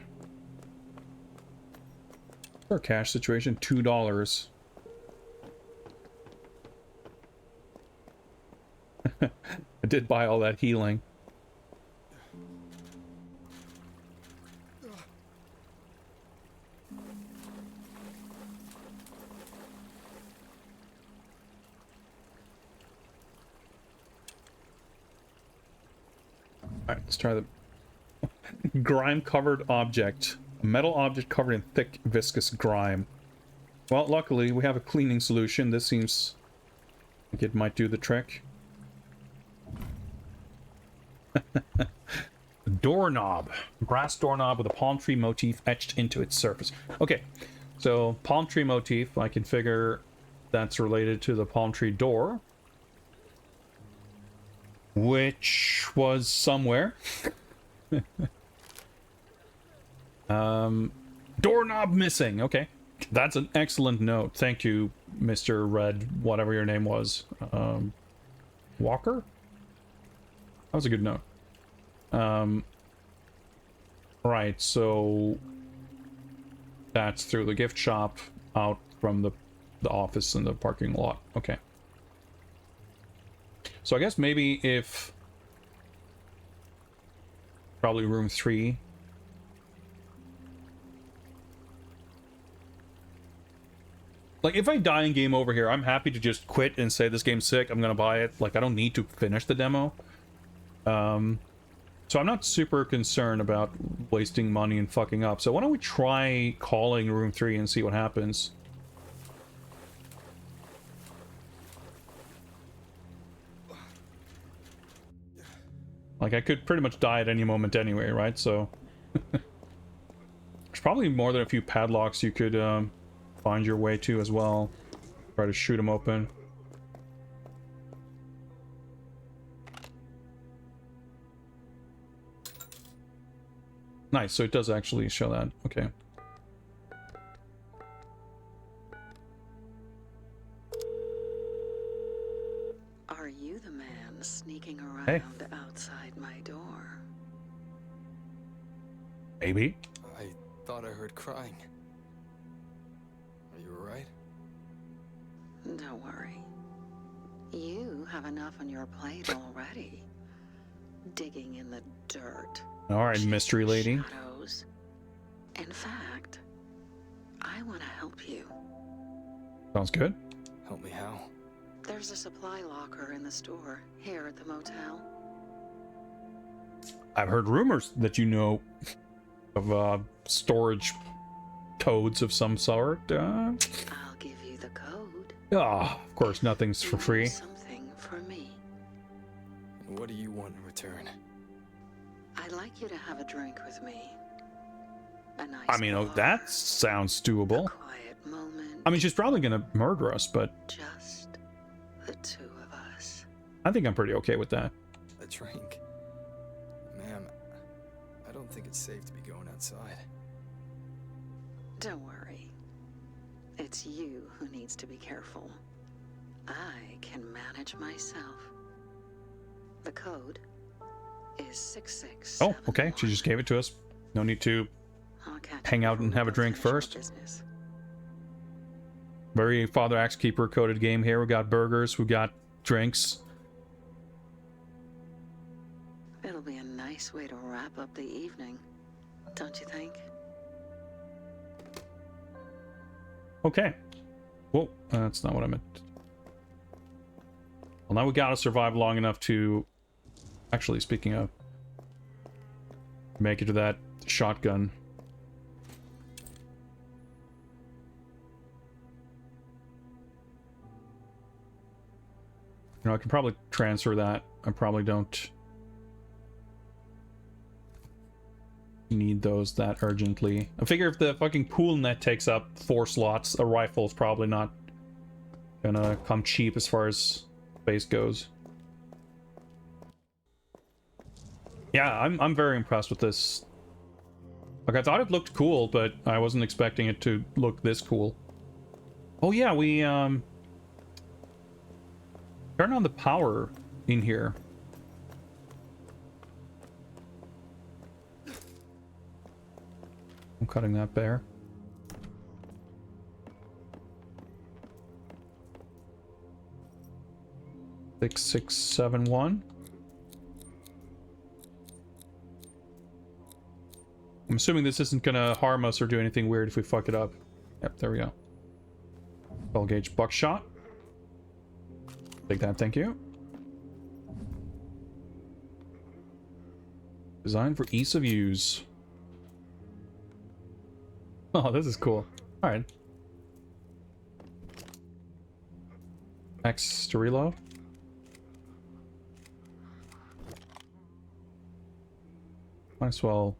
Our cash situation, $2. I did buy all that healing. Alright, let's try the grime-covered object. A metal object covered in thick, viscous grime. Well, luckily, we have a cleaning solution. This seems like it might do the trick. Doorknob. Brass doorknob with a palm tree motif etched into its surface. Okay, so palm tree motif, I can figure that's related to the palm tree door. Which was somewhere. Doorknob missing. Okay, that's an excellent note. Thank you, Mr. Red, whatever your name was. Walker? That was a good note. Right, so that's through the gift shop out from the office in the parking lot. Okay. So I guess maybe if... Probably room 3. Like, if I die in game over here, I'm happy to just quit and say this game's sick, I'm gonna buy it. Like, I don't need to finish the demo. So I'm not super concerned about wasting money and fucking up. So why don't we try calling room 3 and see what happens. Like, I could pretty much die at any moment anyway, right? So... There's probably more than a few padlocks you could find your way to as well. Try to shoot them open. Nice, so it does actually show that. Okay. Are you the man sneaking around outside my door? Maybe. I thought I heard crying. Are you alright? Don't worry. You have enough on your plate already. Digging in the dirt. Alright, mystery lady. Shadows. In fact, I want to help you. Sounds good. Help me how? There's a supply locker in the store here at the motel. I've heard rumors that you know of storage codes of some sort. I'll give you the code. Of course, nothing's for free. Something for me. What do you want in return? I'd like you to have a drink with me. A nice I mean, oh, bar, that sounds doable. a quiet moment. I mean, she's probably gonna murder us, but Just the two of us. I think I'm pretty okay with that. A drink? Ma'am, I don't think it's safe to be going outside. Don't worry. It's you who needs to be careful. I can manage myself. The code is 66. Oh, okay. She just gave it to us. No need to hang out and have a drink first. Very Father Axe Keeper coded game here. We got burgers, we got drinks. It'll be a nice way to wrap up the evening, don't you think? Okay. Whoa, that's not what I meant. Well, now we gotta survive long enough to... Actually, speaking of... make it to that shotgun. You know, I can probably transfer that. I probably don't need those that urgently. I figure if the fucking pool net takes up 4 slots, a rifle is probably not gonna come cheap as far as space goes. Yeah, I'm very impressed with this. Like, I thought it looked cool, but I wasn't expecting it to look this cool. Oh yeah, we turn on the power in here. I'm cutting that there. Six, 6, 7, 1. I'm assuming this isn't gonna harm us or do anything weird if we fuck it up. Yep, there we go. 12 gauge buckshot. Take that, thank you. Designed for ease of use. Oh, this is cool. Alright. X to reload. Might as well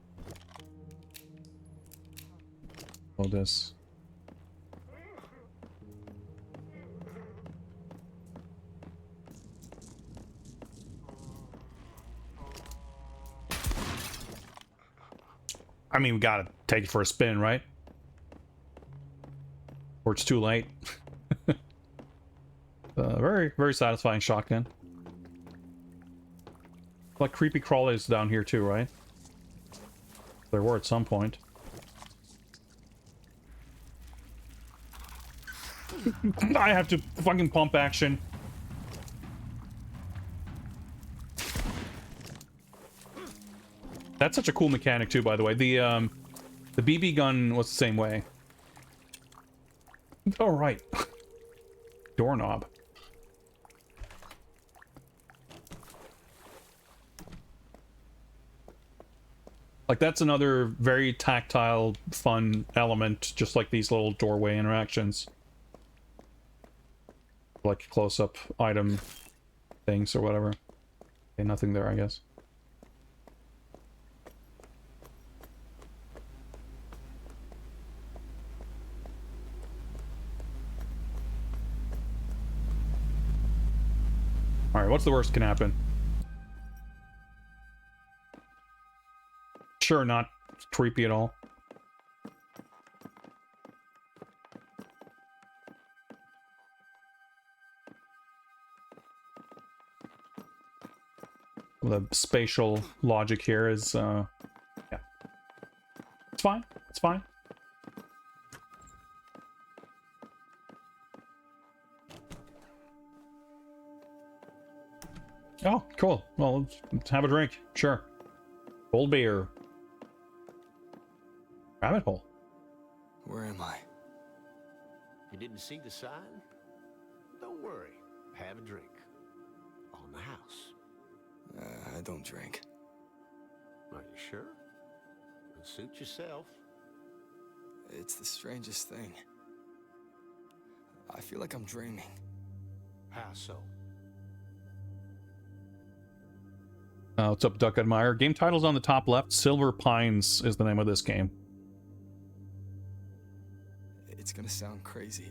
load this. I mean, we gotta take it for a spin, right? Or it's too late. Very, very satisfying shotgun. Like creepy crawlies down here too, right? There were at some point. I have to fucking pump action. That's such a cool mechanic too, by the way. The BB gun was the same way. Oh, right. Doorknob. Like, that's another very tactile, fun element, just like these little doorway interactions. Like close-up item things or whatever. Okay, nothing there, I guess. Alright, what's the worst can happen? Sure, not creepy at all. The spatial logic here is, yeah. It's fine. It's fine. Oh, cool. Well, let's have a drink. Sure. Cold beer. Rabbit hole. Where am I? You didn't see the sign? Don't worry. Have a drink. On the house. I don't drink. Are you sure? Well, suit yourself. It's the strangest thing. I feel like I'm dreaming. How so? What's up, Duck Admire? Game title's on the top left. Silver Pines is the name of this game. It's gonna sound crazy.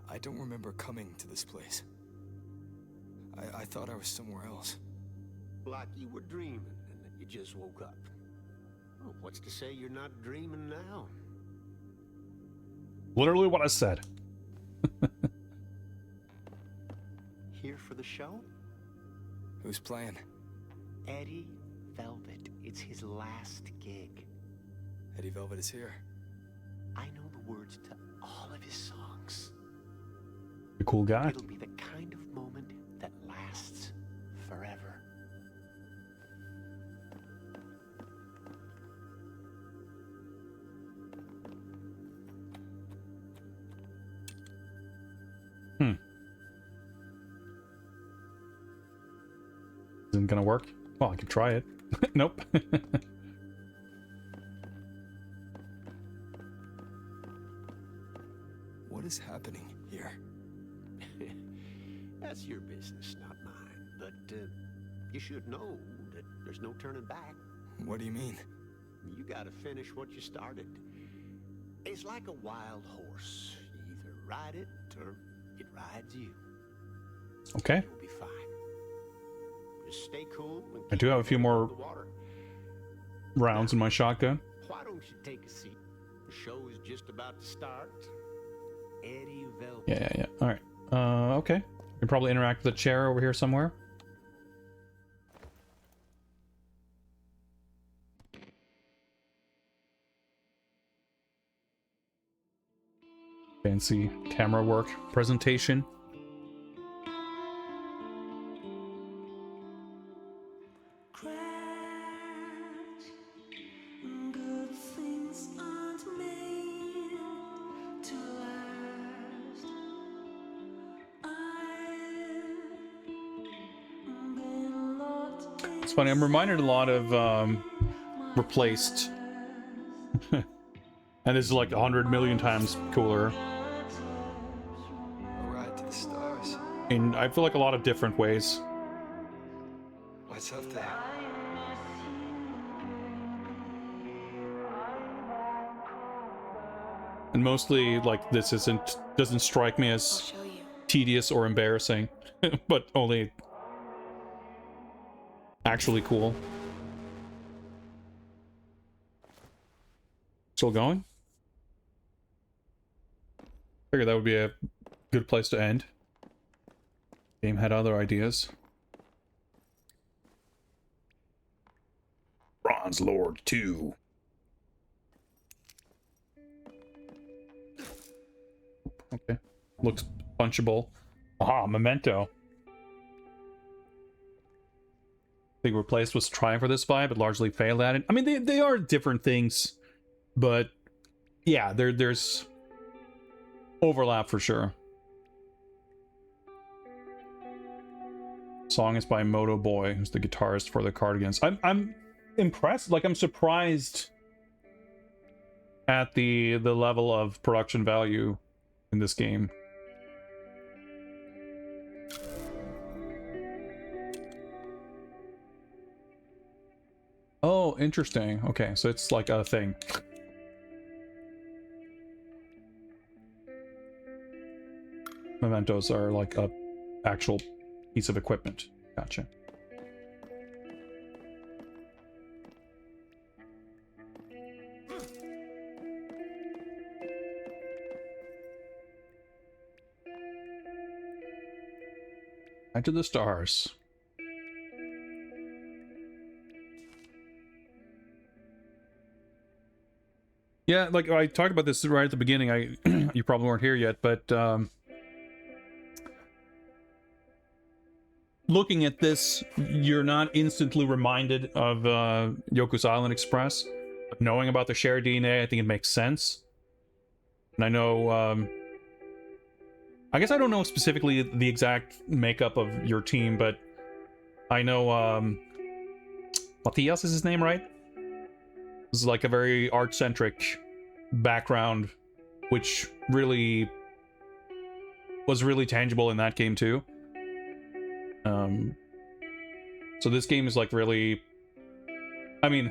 I don't remember coming to this place. I thought I was somewhere else. Like you were dreaming and that you just woke up. Well, what's to say you're not dreaming now? Literally what I said. Here for the show? Who's playing? Eddie Velvet. It's his last gig. Eddie Velvet is here. I know the words to all of his songs. A cool guy. It'll be the kind of moment that lasts forever. Isn't gonna work? Well, I can try it. Nope. What is happening here? That's your business, not mine. But you should know that there's no turning back. What do you mean? You gotta finish what you started. It's like a wild horse. You either ride it or it rides you. Okay. You'll be fine. Just stay cool. And I do have a few more the water. rounds in my shotgun. Why don't you take a seat? The show is just about to start. Eddie Velvet. Yeah. All right. Okay. You can probably interact with the chair over here somewhere. Fancy camera work presentation. It's funny, I'm reminded a lot of Replaced. And this is like 100 million times cooler. A ride to the stars. In, I feel like, a lot of different ways. What's up there? And mostly, like, this doesn't strike me as tedious or embarrassing, but only actually cool. Still going? Figured that would be a good place to end. Game had other ideas. Bronze Lord 2. Okay. Looks punchable. Aha, Memento. I think Replaced was trying for this vibe, but largely failed at it. I mean, they are different things, but yeah, there's overlap for sure. Song is by Moto Boy, who's the guitarist for the Cardigans. I'm impressed. Like, I'm surprised at the level of production value in this game. Oh, interesting. Okay, so it's like a thing. Mementos are like a actual piece of equipment. Gotcha. Back to the stars. Yeah, like I talked about this right at the beginning. You probably weren't here yet, but looking at this, you're not instantly reminded of Yoku's Island Express. But knowing about the shared DNA, I think it makes sense. And I know, I guess I don't know specifically the exact makeup of your team, but I know, Matias is his name, right? This is like a very art-centric background, which really was really tangible in that game too. So this game is like really, I mean,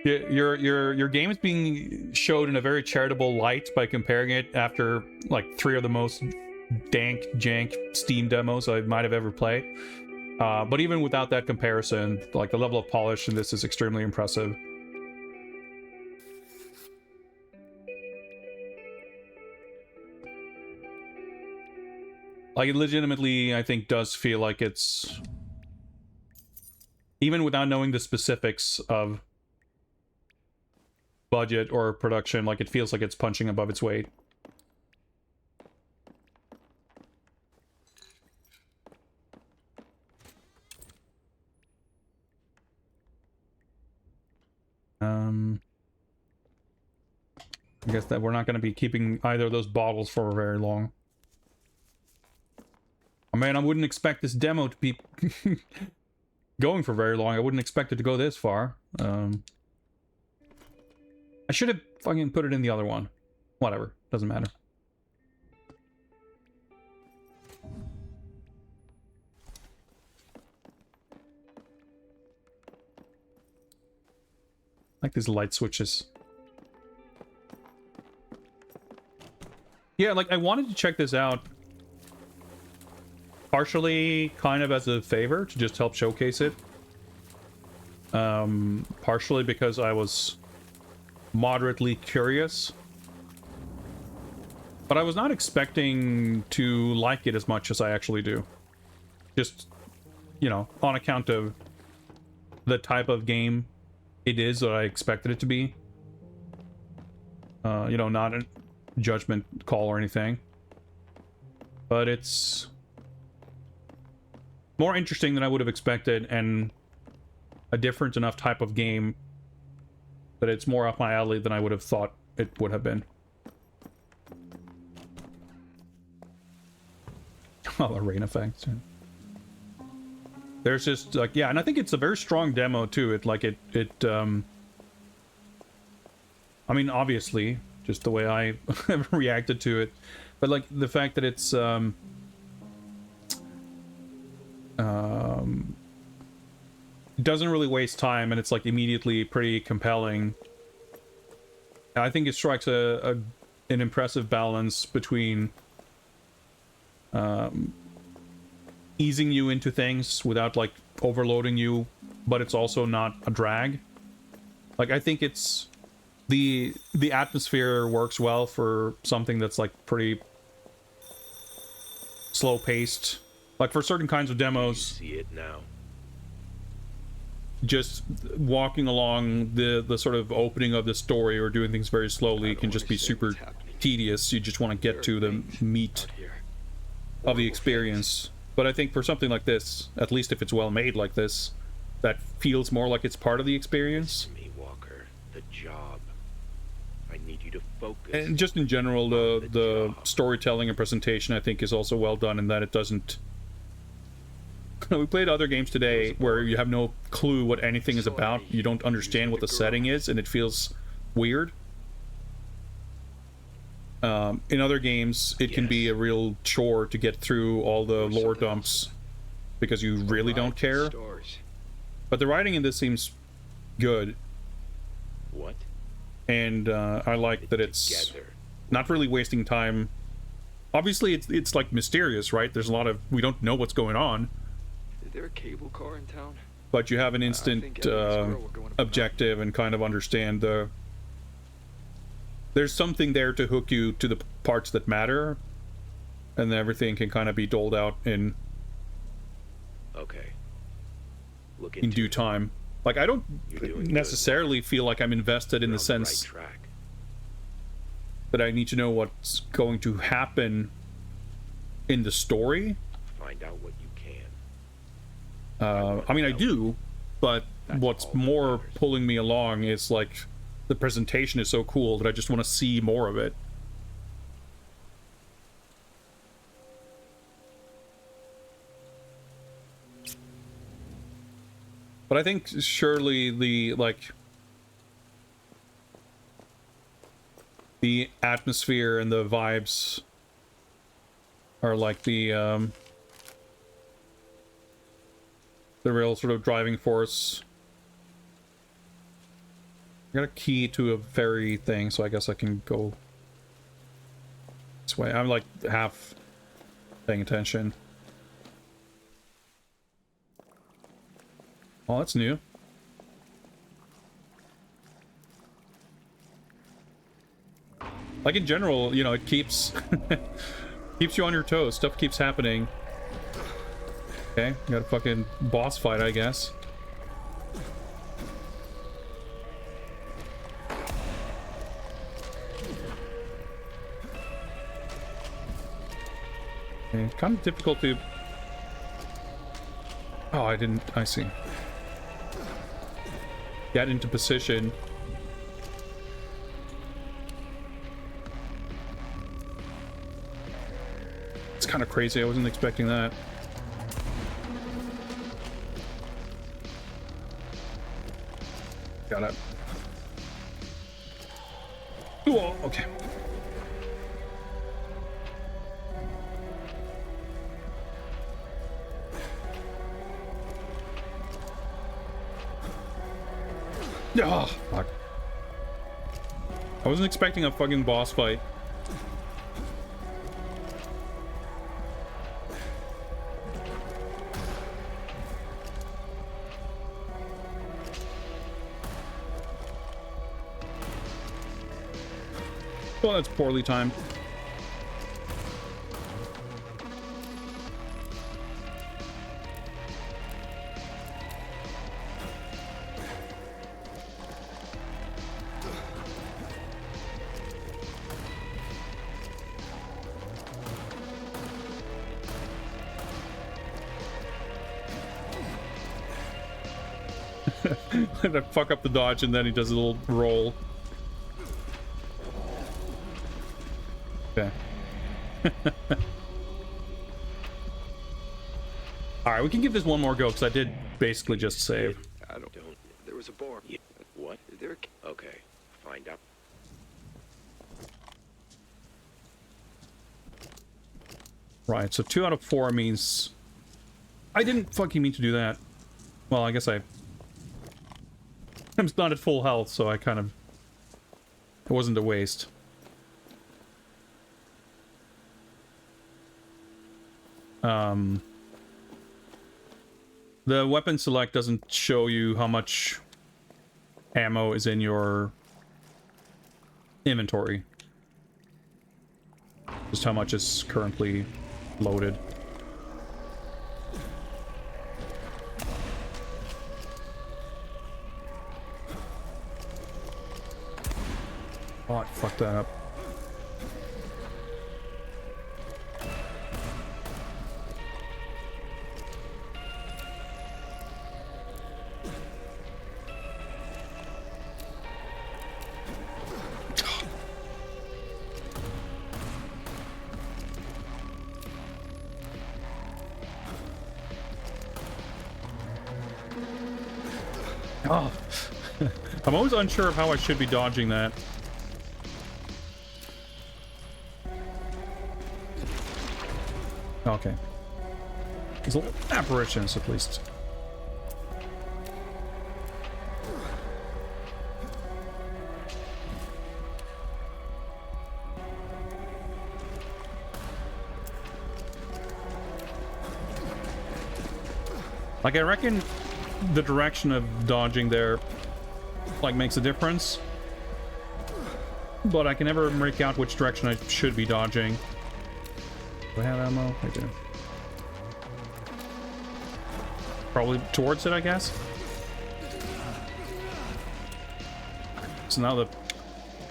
your game is being showed in a very charitable light by comparing it after like 3 of the most dank, jank Steam demos I might have ever played. But even without that comparison, like the level of polish in this is extremely impressive. Like, it legitimately, I think, does feel like it's... Even without knowing the specifics of budget or production, like, it feels like it's punching above its weight. I guess that we're not going to be keeping either of those bottles for very long. I mean, I wouldn't expect this demo to be going for very long. I wouldn't expect it to go this far. I should have fucking put it in the other one. Whatever, doesn't matter. Like these light switches. Yeah, like I wanted to check this out. Partially kind of as a favor to just help showcase it. Partially because I was moderately curious. But I was not expecting to like it as much as I actually do. Just, you know, on account of the type of game it is that I expected it to be. You know, not a judgment call or anything. But it's more interesting than I would have expected, and a different enough type of game that it's more up my alley than I would have thought it would have been. Oh, the rain effects. There's just like, yeah, and I think it's a very strong demo too. I mean, obviously, just the way I reacted to it, but like the fact that it's it doesn't really waste time, and it's like immediately pretty compelling. I think it strikes an impressive balance between easing you into things without like overloading you, but it's also not a drag. Like I think it's the atmosphere works well for something that's like pretty slow paced. Like for certain kinds of demos, You see it now. just walking along the sort of opening of the story or doing things very slowly can just be super tedious. You just want to get to the meat of the experience. But I think for something like this, at least if it's well made like this, that feels more like it's part of the experience. Listen to me, Walker. The job. I need you to focus. And just in general, the storytelling and presentation, I think, is also well done in that it doesn't... We played other games today where you have no clue what anything is about. You don't understand what the setting is, and it feels weird. In other games, it can be a real chore to get through all the lore dumps because you really don't care. But the writing in this seems good. What? And I like that it's not really wasting time. Obviously, it's like mysterious, right? There's a lot of... We don't know what's going on. Is there a cable car in town? But you have an instant objective and kind of understand the... There's something there to hook you to the parts that matter, and then everything can kind of be doled out in due time. Like, I don't necessarily feel like I'm invested in the sense that I need to know what's going to happen in the story. Find out what you can. I mean, I do, but what's more pulling me along is like the presentation is so cool that I just want to see more of it. But I think surely the atmosphere and the vibes are like the real sort of driving force. I got a key to a ferry thing, so I guess I can go this way. I'm like half paying attention. Oh, that's new. Like in general, you know, it keeps keeps you on your toes. Stuff keeps happening. Okay, got a fucking boss fight, I guess. Okay, kind of difficult to... Oh, I see. Get into position. It's kind of crazy, I wasn't expecting that. Got it. Whoa, okay. Oh, fuck. I wasn't expecting a fucking boss fight. Well, that's poorly timed. I fuck up the dodge and then he does a little roll. Okay. Alright, we can give this one more go because I did basically just save. I don't. There was a bar. Yeah. What? Is there? Okay. Find out. Right, so 2 out of 4 means... I didn't fucking mean to do that. Well, I guess I'm not at full health, so I kind of... It wasn't a waste. The weapon select doesn't show you how much ammo is in your inventory. Just how much is currently loaded. Oh, I fucked that up. Oh. I'm always unsure of how I should be dodging that. Okay. These little apparitions, at least. Like, I reckon the direction of dodging there, like, makes a difference. But I can never make out which direction I should be dodging. Do I have ammo? I do. Probably towards it, I guess. So now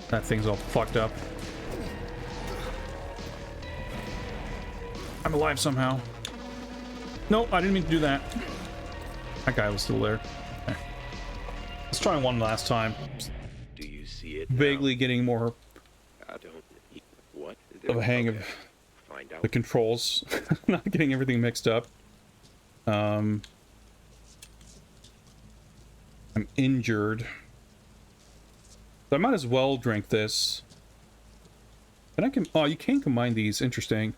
that thing's all fucked up. I'm alive somehow. No, I didn't mean to do that. That guy was still there. Okay. Let's try one last time. Do you see it? Vaguely getting more I don't. What? of a hang of Find out. the controls. Not getting everything mixed up. I'm injured. So I might as well drink this. And I can... Oh, you can combine these. Interesting.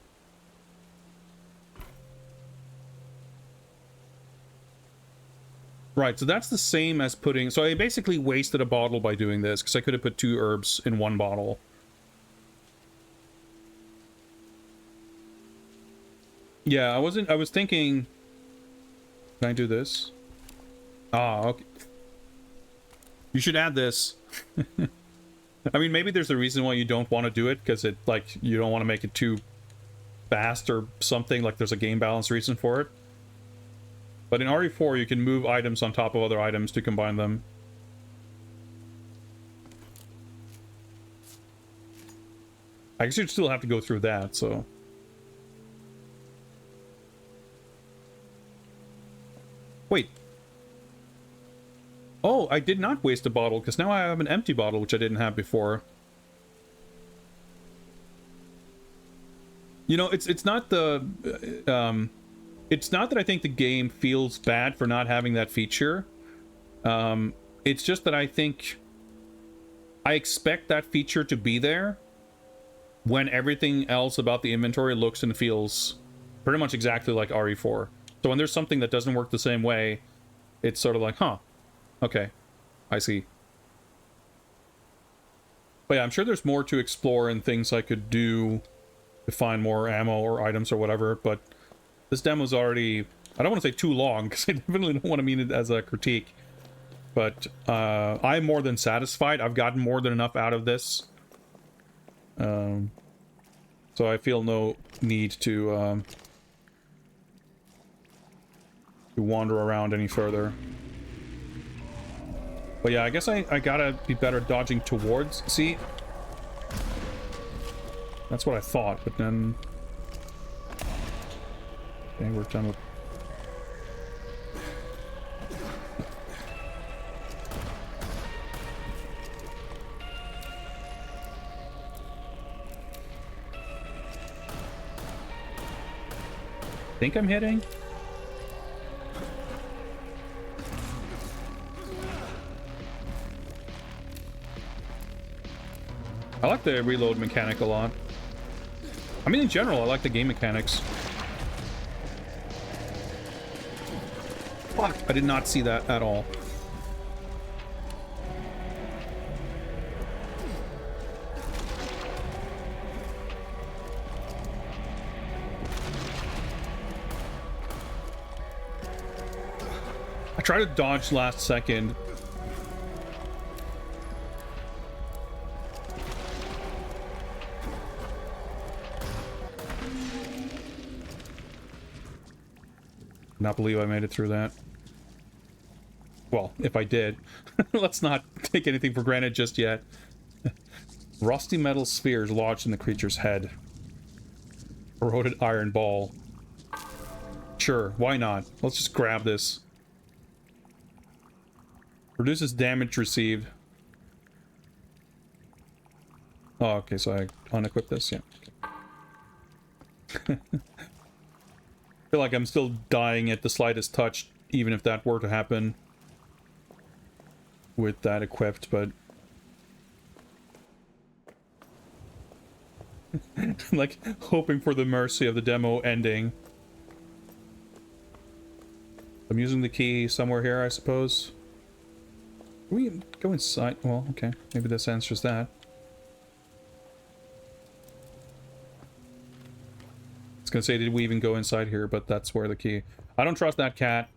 Right, so that's the same as putting... So I basically wasted a bottle by doing this, because I could have put 2 herbs in 1 bottle. Yeah, I was thinking... Can I do this? Ah, okay. You should add this. I mean, maybe there's a reason why you don't want to do it, because it, like, you don't want to make it too fast or something, like there's a game balance reason for it. But in RE4, you can move items on top of other items to combine them. I guess you'd still have to go through that, so... Wait. Oh, I did not waste a bottle, because now I have an empty bottle, which I didn't have before. You know, it's not the... it's not that I think the game feels bad for not having that feature. It's just that I think I expect that feature to be there when everything else about the inventory looks and feels pretty much exactly like RE4. So when there's something that doesn't work the same way, it's sort of like, huh, okay, I see. But yeah, I'm sure there's more to explore and things I could do to find more ammo or items or whatever, but this demo's already, I don't want to say too long, because I definitely don't want to mean it as a critique, but I'm more than satisfied. I've gotten more than enough out of this. So I feel no need to wander around any further. But yeah, I guess I gotta be better dodging towards. See? That's what I thought, but then... Okay, we're done with... think I'm hitting? I like the reload mechanic a lot. I mean, in general, I like the game mechanics. Fuck, I did not see that at all. I tried to dodge last second. Not believe I made it through that. Well, if I did. Let's not take anything for granted just yet. Rusty metal spheres lodged in the creature's head. Corroded iron ball. Sure, why not? Let's just grab this. Reduces damage received. Oh, okay, so I unequip this, yeah. Okay. I feel like I'm still dying at the slightest touch, even if that were to happen with that equipped, but... like, hoping for the mercy of the demo ending. I'm using the key somewhere here, I suppose. Can we go inside? Well, okay, maybe this answers that. I was gonna say, did we even go inside here? But that's where the key... I don't trust that cat.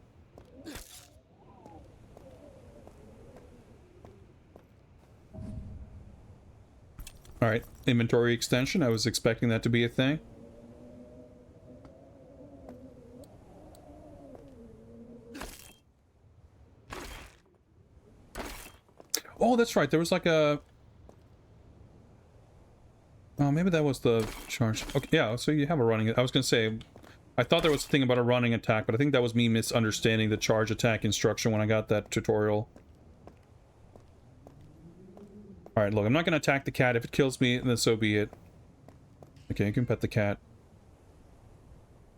Alright, inventory extension. I was expecting that to be a thing. Oh, that's right. There was like a... Oh, maybe that was the charge. Okay, yeah, so you have a running... I was gonna say... I thought there was a thing about a running attack, but I think that was me misunderstanding the charge attack instruction when I got that tutorial. Alright, look, I'm not gonna attack the cat. If it kills me, then so be it. Okay, you can pet the cat.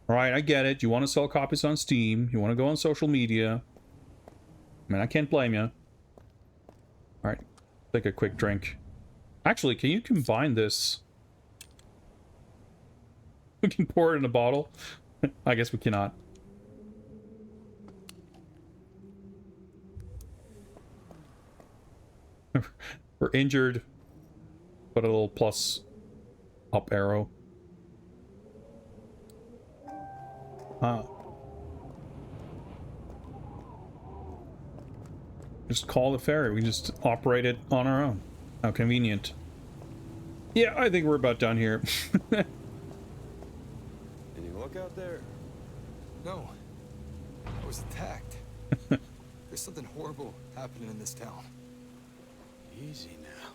Alright, I get it. You want to sell copies on Steam. You want to go on social media. I mean, I can't blame you. Alright, take a quick drink. Actually, can you combine this? We can pour it in a bottle. I guess we cannot. We're injured. Put a little plus up arrow. Just call the ferry. We just operate it on our own. How convenient. Yeah, I think we're about done here. Any luck out there? No. I was attacked. There's something horrible happening in this town. Easy now.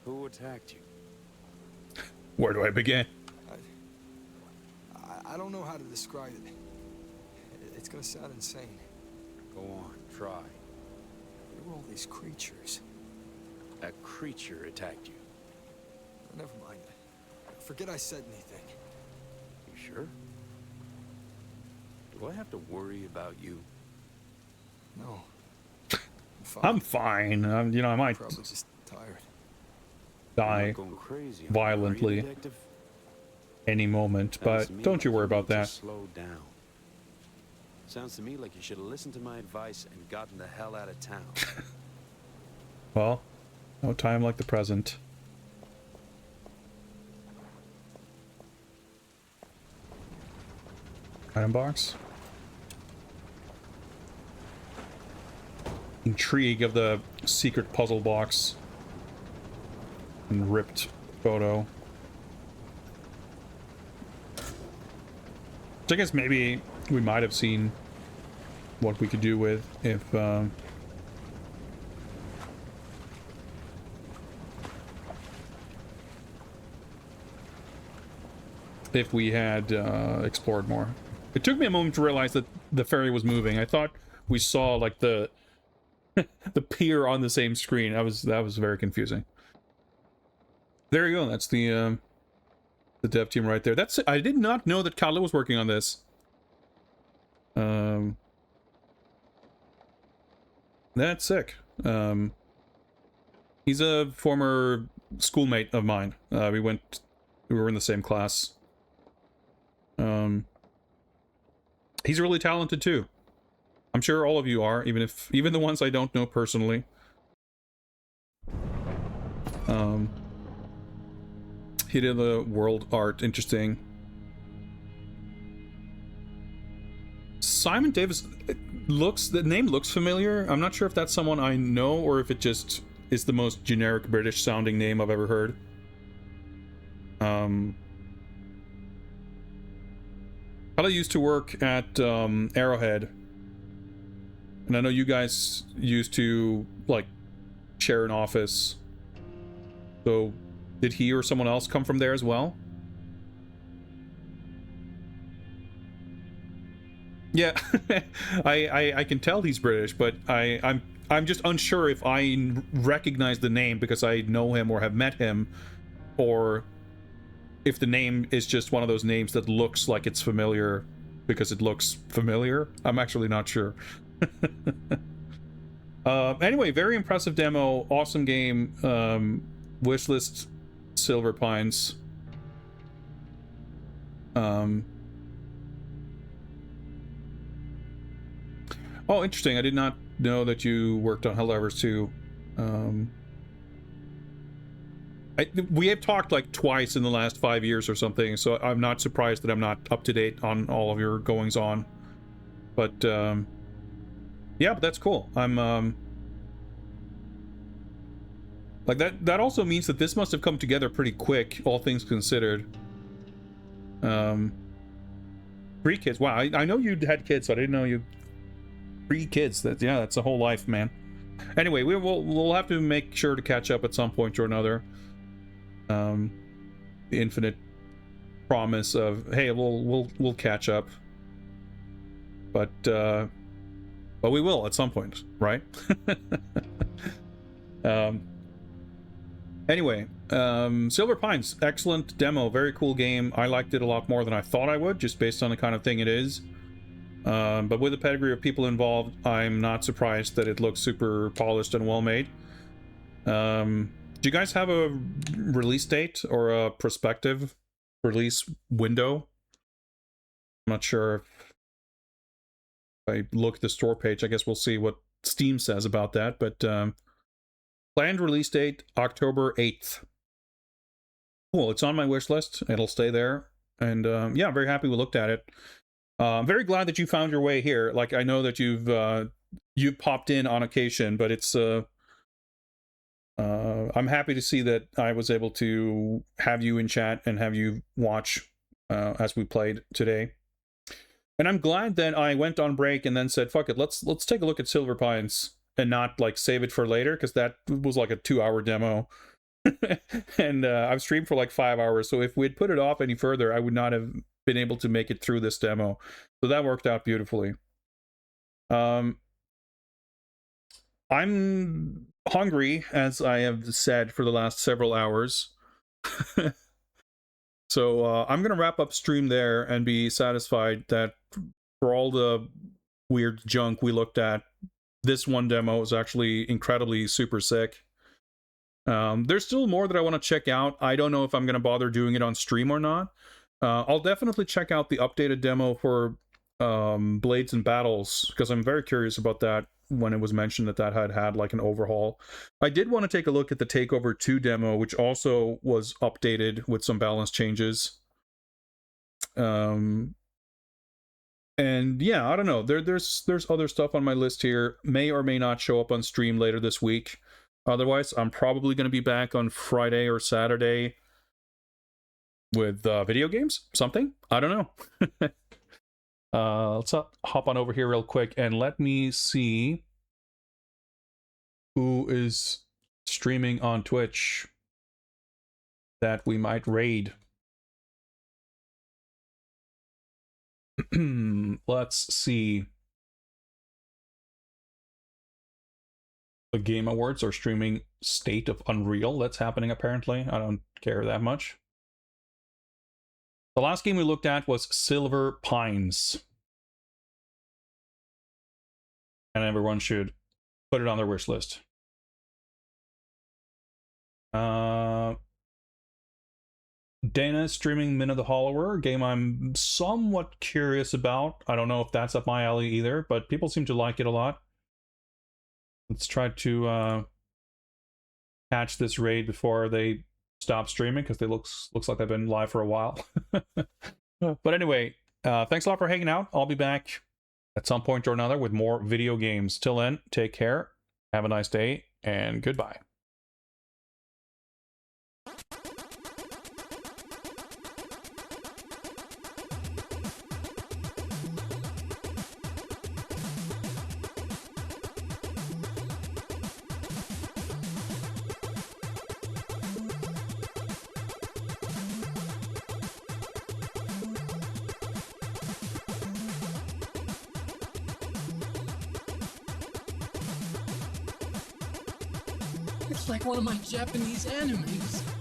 Who attacked you? Where do I begin? I don't know how to describe it. It's gonna sound insane. Go on, try. There were all these creatures. A creature attacked you. Never mind. Forget I said anything. You sure? Do I have to worry about you? No. In I'm fine. You know, I might Probably just tired. die Going crazy, violently are you, detective? any moment, Sounds to but me don't like you worry need about to that. slow down. Sounds to me like you should have listened to my advice and gotten the hell out of town. Well, no time like the present. Item box. Intrigue of the secret puzzle box. And ripped photo. So I guess maybe we might have seen what we could do with if we had explored more. It took me a moment to realize that the ferry was moving. I thought we saw like the the pier on the same screen. That was very confusing. There you go. That's the dev team right there. That's I did not know that Kalle was working on this. That's sick. He's a former schoolmate of mine. We were in the same class. He's really talented too. I'm sure all of you are, even the ones I don't know personally. He did the world art, interesting. Simon Davis the name looks familiar. I'm not sure if that's someone I know or if it just is the most generic British sounding name I've ever heard. I used to work at Arrowhead, and I know you guys used to like share an office. So did he or someone else come from there as well? Yeah, I can tell he's British, but I'm just unsure if I recognize the name because I know him or have met him, or if the name is just one of those names that looks like it's familiar because it looks familiar. I'm actually not sure. Anyway, very impressive demo, awesome game. Wishlist Silver Pines. Oh, interesting. I did not know that you worked on Helldivers 2. We have talked like twice in the last 5 years or something, so I'm not surprised that I'm not up to date on all of your goings on. But yeah, but that's cool. I'm like that also means that this must have come together pretty quick, all things considered. 3 kids. Wow, I know you had kids, so I didn't know you 3 kids. That's a whole life, man. Anyway, we'll have to make sure to catch up at some point or another. The infinite promise of, hey, we'll catch up, but we will at some point, right? Anyway, Silver Pines, excellent demo, very cool game. I liked it a lot more than I thought I would, just based on the kind of thing it is. But with the pedigree of people involved, I'm not surprised that it looks super polished and well made. Do you guys have a release date or a prospective release window? I'm not sure. If I look at the store page, I guess we'll see what Steam says about that. But planned release date, October 8th. Cool, it's on my wish list. It'll stay there. And yeah, I'm very happy we looked at it. I'm very glad that you found your way here. Like, I know that you've popped in on occasion, but it's I'm happy to see that I was able to have you in chat and have you watch as we played today. And I'm glad that I went on break and then said, fuck it, let's take a look at Silver Pines and not like save it for later, because that was like a 2-hour demo. And I've streamed for like 5 hours, so if we'd put it off any further, I would not have been able to make it through this demo. So that worked out beautifully. I'm hungry, as I have said for the last several hours. So I'm gonna wrap up stream there and be satisfied that for all the weird junk we looked at, this one demo is actually incredibly super sick. There's still more that I want to check out. I don't know if I'm going to bother doing it on stream or not. I'll definitely check out the updated demo for Blades and Battles, because I'm very curious about that when it was mentioned that that had like an overhaul. I did want to take a look at the Takeover 2 demo, which also was updated with some balance changes. And yeah, I don't know. There's other stuff on my list here. May or may not show up on stream later this week. Otherwise, I'm probably going to be back on Friday or Saturday with video games, something. I don't know. Let's hop on over here real quick and let me see who is streaming on Twitch that we might raid. Let's see. The Game Awards are streaming State of Unreal. That's happening apparently. I don't care that much. The last game we looked at was Silver Pines. And everyone should put it on their wish list. Dana is streaming Min of the Hollower, a game I'm somewhat curious about. I don't know if that's up my alley either, but people seem to like it a lot. Let's try to catch this raid before they stop streaming, because they looks like they've been live for a while. But anyway, thanks a lot for hanging out. I'll be back at some point or another with more video games. Till then, take care, have a nice day, and goodbye. It's like one of my Japanese animes.